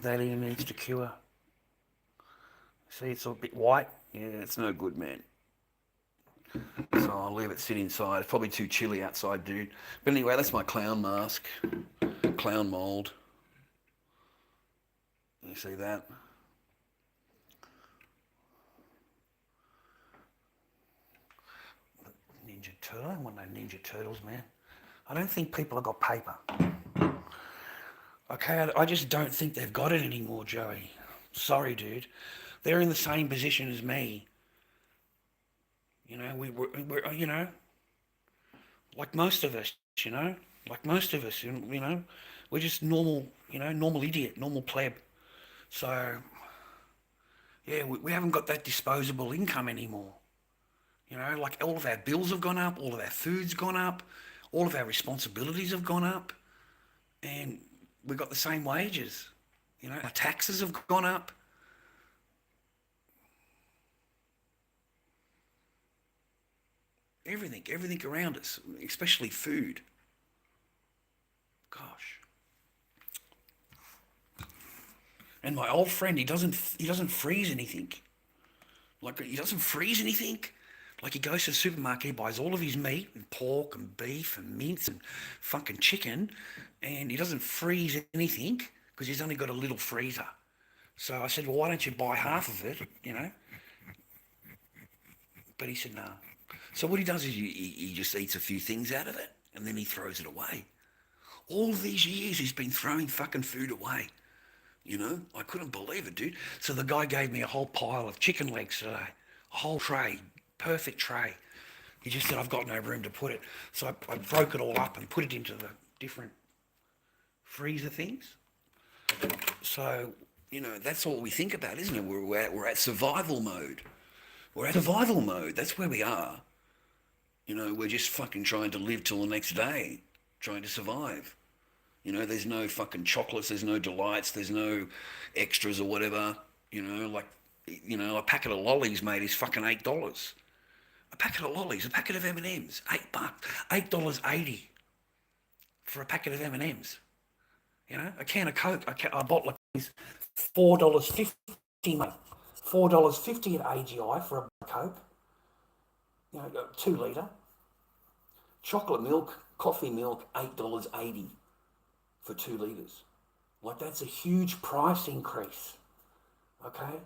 [SPEAKER 2] That ear needs to cure. See, it's a bit white. Yeah, it's no good, man. So I'll leave it sit inside. It's probably too chilly outside, dude. But anyway, that's my clown mask. Clown mold. You see that? Ninja Turtle. I want no Ninja Turtles, man. I don't think people have got paper. Okay, I just don't think they've got it anymore, Joey. Sorry, dude. They're in the same position as me. We're like most of us, we're just normal, normal idiot, normal pleb. So, yeah, we haven't got that disposable income anymore. Like all of our bills have gone up, all of our food's gone up, all of our responsibilities have gone up, and we've got the same wages. Our taxes have gone up. Everything around us, especially food. Gosh. And my old friend, he doesn't freeze anything.
[SPEAKER 3] Like, he doesn't freeze anything. Like, he goes to the supermarket, he buys all of his meat and pork and beef and mince and fucking chicken, and he doesn't freeze anything because he's only got a little freezer. So I said, well, why don't you buy half of it, you know? But he said, no. So what he does is he just eats a few things out of it, and then he throws it away. All these years he's been throwing fucking food away. You know, I couldn't believe it, dude. So the guy gave me a whole pile of chicken legs today, a whole tray, perfect tray. He just said, I've got no room to put it. So I broke it all up and put it into the different freezer things. So, you know, that's all we think about, isn't it? We're at survival mode. We're at survival mode. That's where we are. You know, we're just fucking trying to live till the next day, trying to survive. You know, there's no fucking chocolates, there's no delights, there's no extras or whatever. You know, like, you know, a packet of lollies, mate, is fucking $8. A packet of lollies, a packet of M&Ms, $8, $8.80 for a packet of M&Ms. You know, a can of Coke, I bought like $4.50, mate. $4.50 at AGI for a Coke. You know, 2 litre. Chocolate milk, coffee milk, $8.80 for 2 litres. Like, that's a huge price increase. Okay?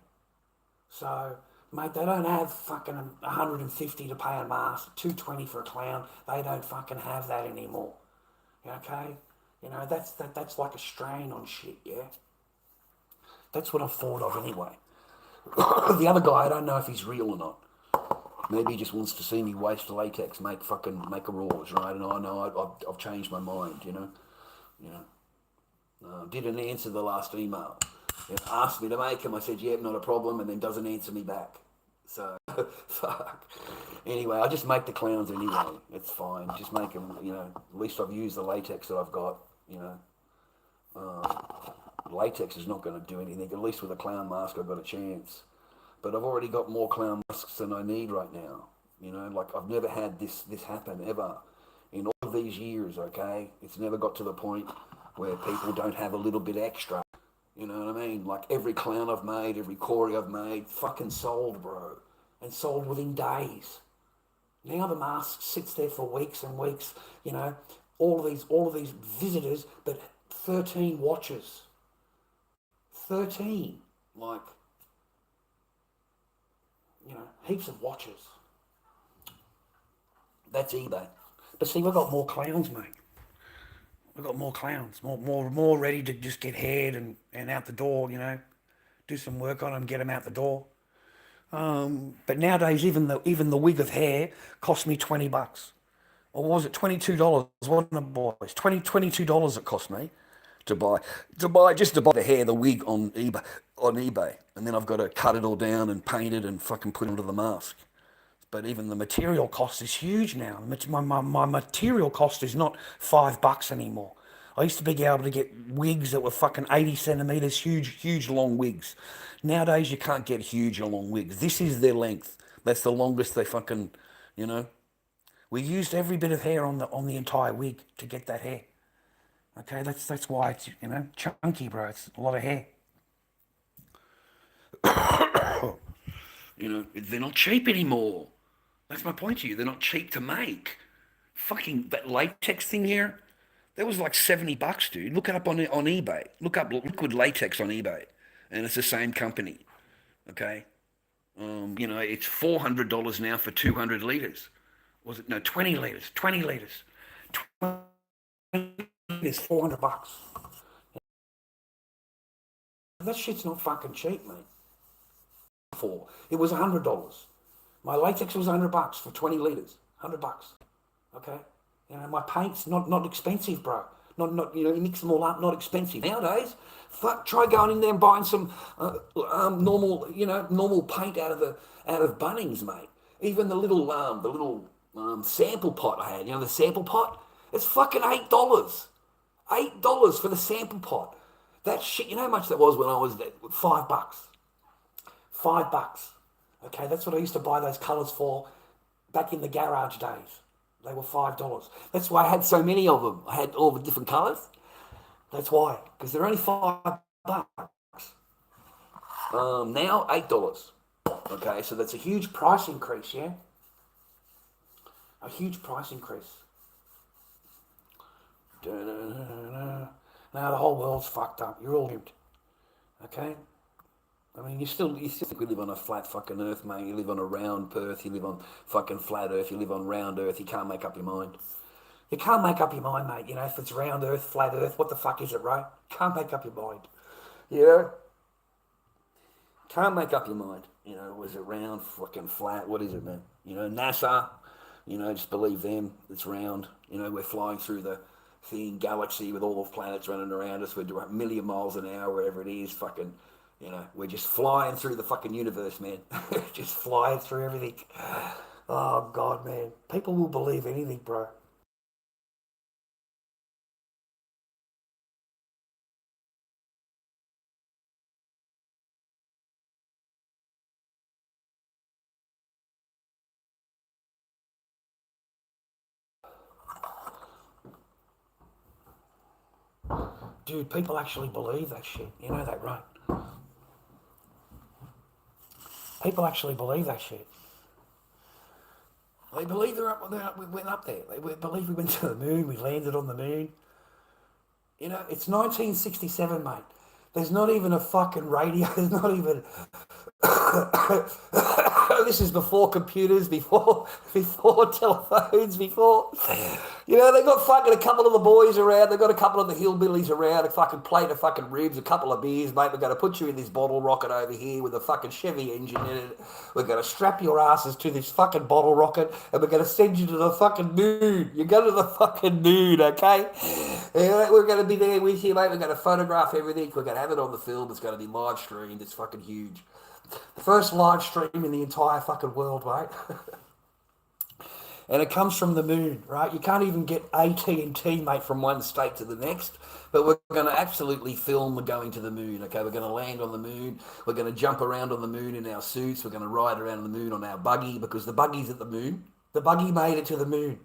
[SPEAKER 3] So, mate, they don't have fucking $150 to pay a mask, $220 for a clown. They don't fucking have that anymore. Okay? You know, that's like a strain on shit, yeah? That's what I've thought of anyway. The other guy, I don't know if he's real or not. Maybe he just wants to see me waste latex, make a raws, right? And I know I've changed my mind, you know? Didn't answer the last email. It asked me to make him. I said, yeah, not a problem, and then doesn't answer me back. So, fuck. Anyway, I just make the clowns anyway. It's fine. Just make them, you know. At least I've used the latex that I've got, you know. Latex is not going to do anything. At least with a clown mask, I've got a chance. But I've already got more clown masks than I need right now. You know, like, I've never had this happen ever. In all of these years, okay? It's never got to the point where people don't have a little bit extra. You know what I mean? Like, every clown I've made, every Corey I've made, fucking sold, bro. And sold within days. Now the mask sits there for weeks and weeks, you know, all of these visitors, but 13 watches. 13. Like, you know, heaps of watches. That's eBay. But see, we've got more clowns, mate. We've got more clowns, more ready to just get haired and out the door, you know, do some work on them, get them out the door. But nowadays, even the wig of hair cost me $20, or was it $22? Wasn't it, boys? $22 it cost me to buy the hair, the wig on eBay, and then I've got to cut it all down and paint it and fucking put it onto the mask. But even the material cost is huge now. My material cost is not $5 anymore. I used to be able to get wigs that were fucking 80 centimetres, huge long wigs. Nowadays, you can't get huge or long wigs. This is their length. That's the longest they fucking, you know. We used every bit of hair on the entire wig to get that hair. Okay, that's why it's, you know, chunky, bro. It's a lot of hair. You know, they're not cheap anymore. That's my point to you. They're not cheap to make. Fucking that latex thing here, that was like $70, dude. Look it up on eBay. Look up liquid latex on eBay, and it's the same company. Okay, you know, it's $400 now for 200 liters. Was it? No, 20 liters. 20 liters. 20 liters, $400. That shit's not fucking cheap, mate. It was $100. My latex was $100 for 20 litres. $100. Okay? You know, my paint's not expensive, bro. Not you know, you mix them all up, not expensive. Nowadays, fuck, try going in there and buying some normal paint out of Bunnings, mate. Even the little sample pot I had, you know, the sample pot, it's fucking $8. $8 for the sample pot. That shit, you know how much that was when I was there? $5. $5. Okay, that's what I used to buy those colours for back in the garage days. They were $5. That's why I had so many of them. I had all the different colours. That's why, because they're only $5. Now $8.
[SPEAKER 1] Okay, so that's a huge price increase, yeah? A huge price increase. Now the whole world's fucked up. You're all doomed. Okay? I mean, you still think we live on a flat fucking earth, mate. You live on a round Perth. You live on fucking flat earth. You live on round earth. You can't make up your mind. You can't make up your mind, mate. You know, if it's round earth, flat earth, what the fuck is it, right? Can't make up your mind. You know? Can't make up your mind. You know, was it round, fucking flat? What is it, man? You know, NASA, you know, just believe them. It's round. You know, we're flying through the thing, galaxy with all the planets running around us. We're doing a million miles an hour, wherever it is. Fucking, you know, we're just flying through the fucking universe, man. Just flying through everything. Oh, God, man. People will believe anything, bro. Dude, people actually believe that shit. You know that, right? People actually believe that shit. They believe we went up there. They believe we went to the moon. We landed on the moon. You know, it's 1967, mate. There's not even a fucking radio. There's not even... This is before computers, before telephones, before... You know, they got fucking a couple of the boys around. They got a couple of the hillbillies around, a fucking plate of fucking ribs, a couple of beers, mate. We're going to put you in this bottle rocket over here with a fucking Chevy engine in it. We're going to strap your asses to this fucking bottle rocket and we're going to send you to the fucking moon. You go to the fucking moon, okay? Yeah, we're going to be there with you, mate. We're going to photograph everything. We're going to have it on the film. It's going to be live streamed. It's fucking huge. The first live stream in the entire fucking world, mate. And it comes from the moon, right? You can't even get AT&T, mate, from one state to the next. But we're going to absolutely film going to the moon, okay? We're going to land on the moon. We're going to jump around on the moon in our suits. We're going to ride around the moon on our buggy because the buggy's at the moon. The buggy made it to the moon.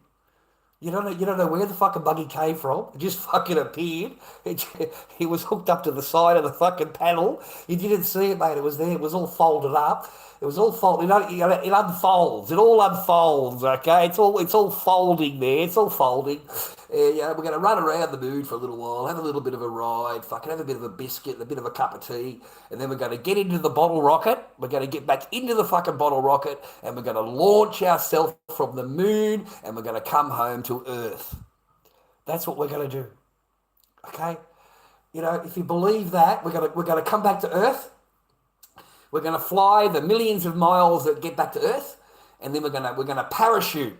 [SPEAKER 1] You don't know where the fucking buggy came from. It just fucking appeared. It was hooked up to the side of the fucking panel. You didn't see it, mate. It was there. It was all folded up. It was all folded. It unfolds. It all unfolds. Okay, it's all folding there. It's all folding. Yeah, we're going to run around the moon for a little while, have a little bit of a ride, fucking have a bit of a biscuit, a bit of a cup of tea, and then we're going to get into the bottle rocket. We're going to get back into the fucking bottle rocket, and we're going to launch ourselves from the moon, and we're going to come home to Earth. That's what we're going to do. Okay, you know, if you believe that, we're going to come back to Earth. We're going to fly the millions of miles that get back to Earth, and then we're going to parachute.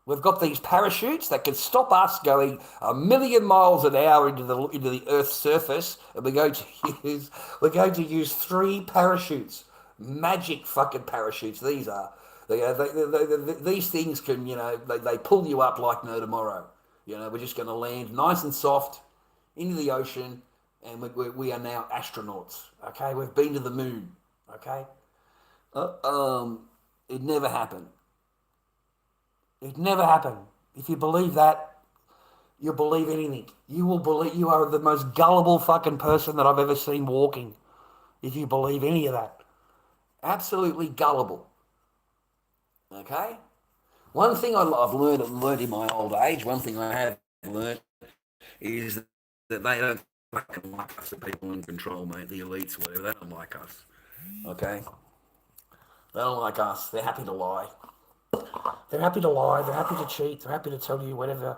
[SPEAKER 1] We've got these parachutes that can stop us going a million miles an hour into the Earth's surface, and we're going to use 3 parachutes, magic fucking parachutes. These are these things can, you know, they pull you up like no tomorrow. You know, we're just going to land nice and soft into the ocean, and we are now astronauts. Okay, we've been to the moon. Okay, it never happened. It never happened. If you believe that, you'll believe anything. You will believe. You are the most gullible fucking person that I've ever seen walking. If you believe any of that, absolutely gullible. Okay. One thing I've learned in my old age. One thing I have learned is that they don't fucking like us. The people in control, mate. The elites, whatever. They don't like us. Okay. They don't like us. They're happy to lie. They're happy to lie, they're happy to cheat, they're happy to tell you whatever,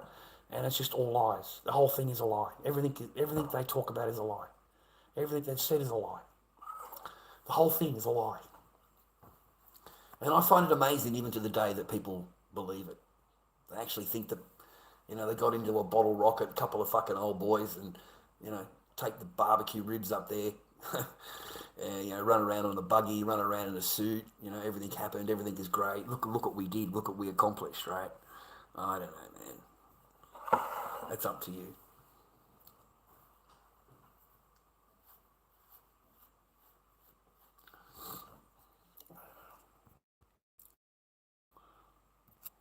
[SPEAKER 1] and it's just all lies. The whole thing is a lie. Everything they talk about is a lie. Everything they've said is a lie. The whole thing is a lie. And I find it amazing even to the day that people believe it. They actually think that, you know, they got into a bottle rocket, a couple of fucking old boys, and, you know, take the barbecue ribs up there. And, you know, run around on a buggy, run around in a suit, you know, everything happened, everything is great. Look what we did, look what we accomplished, right? I don't know, man. That's up to you.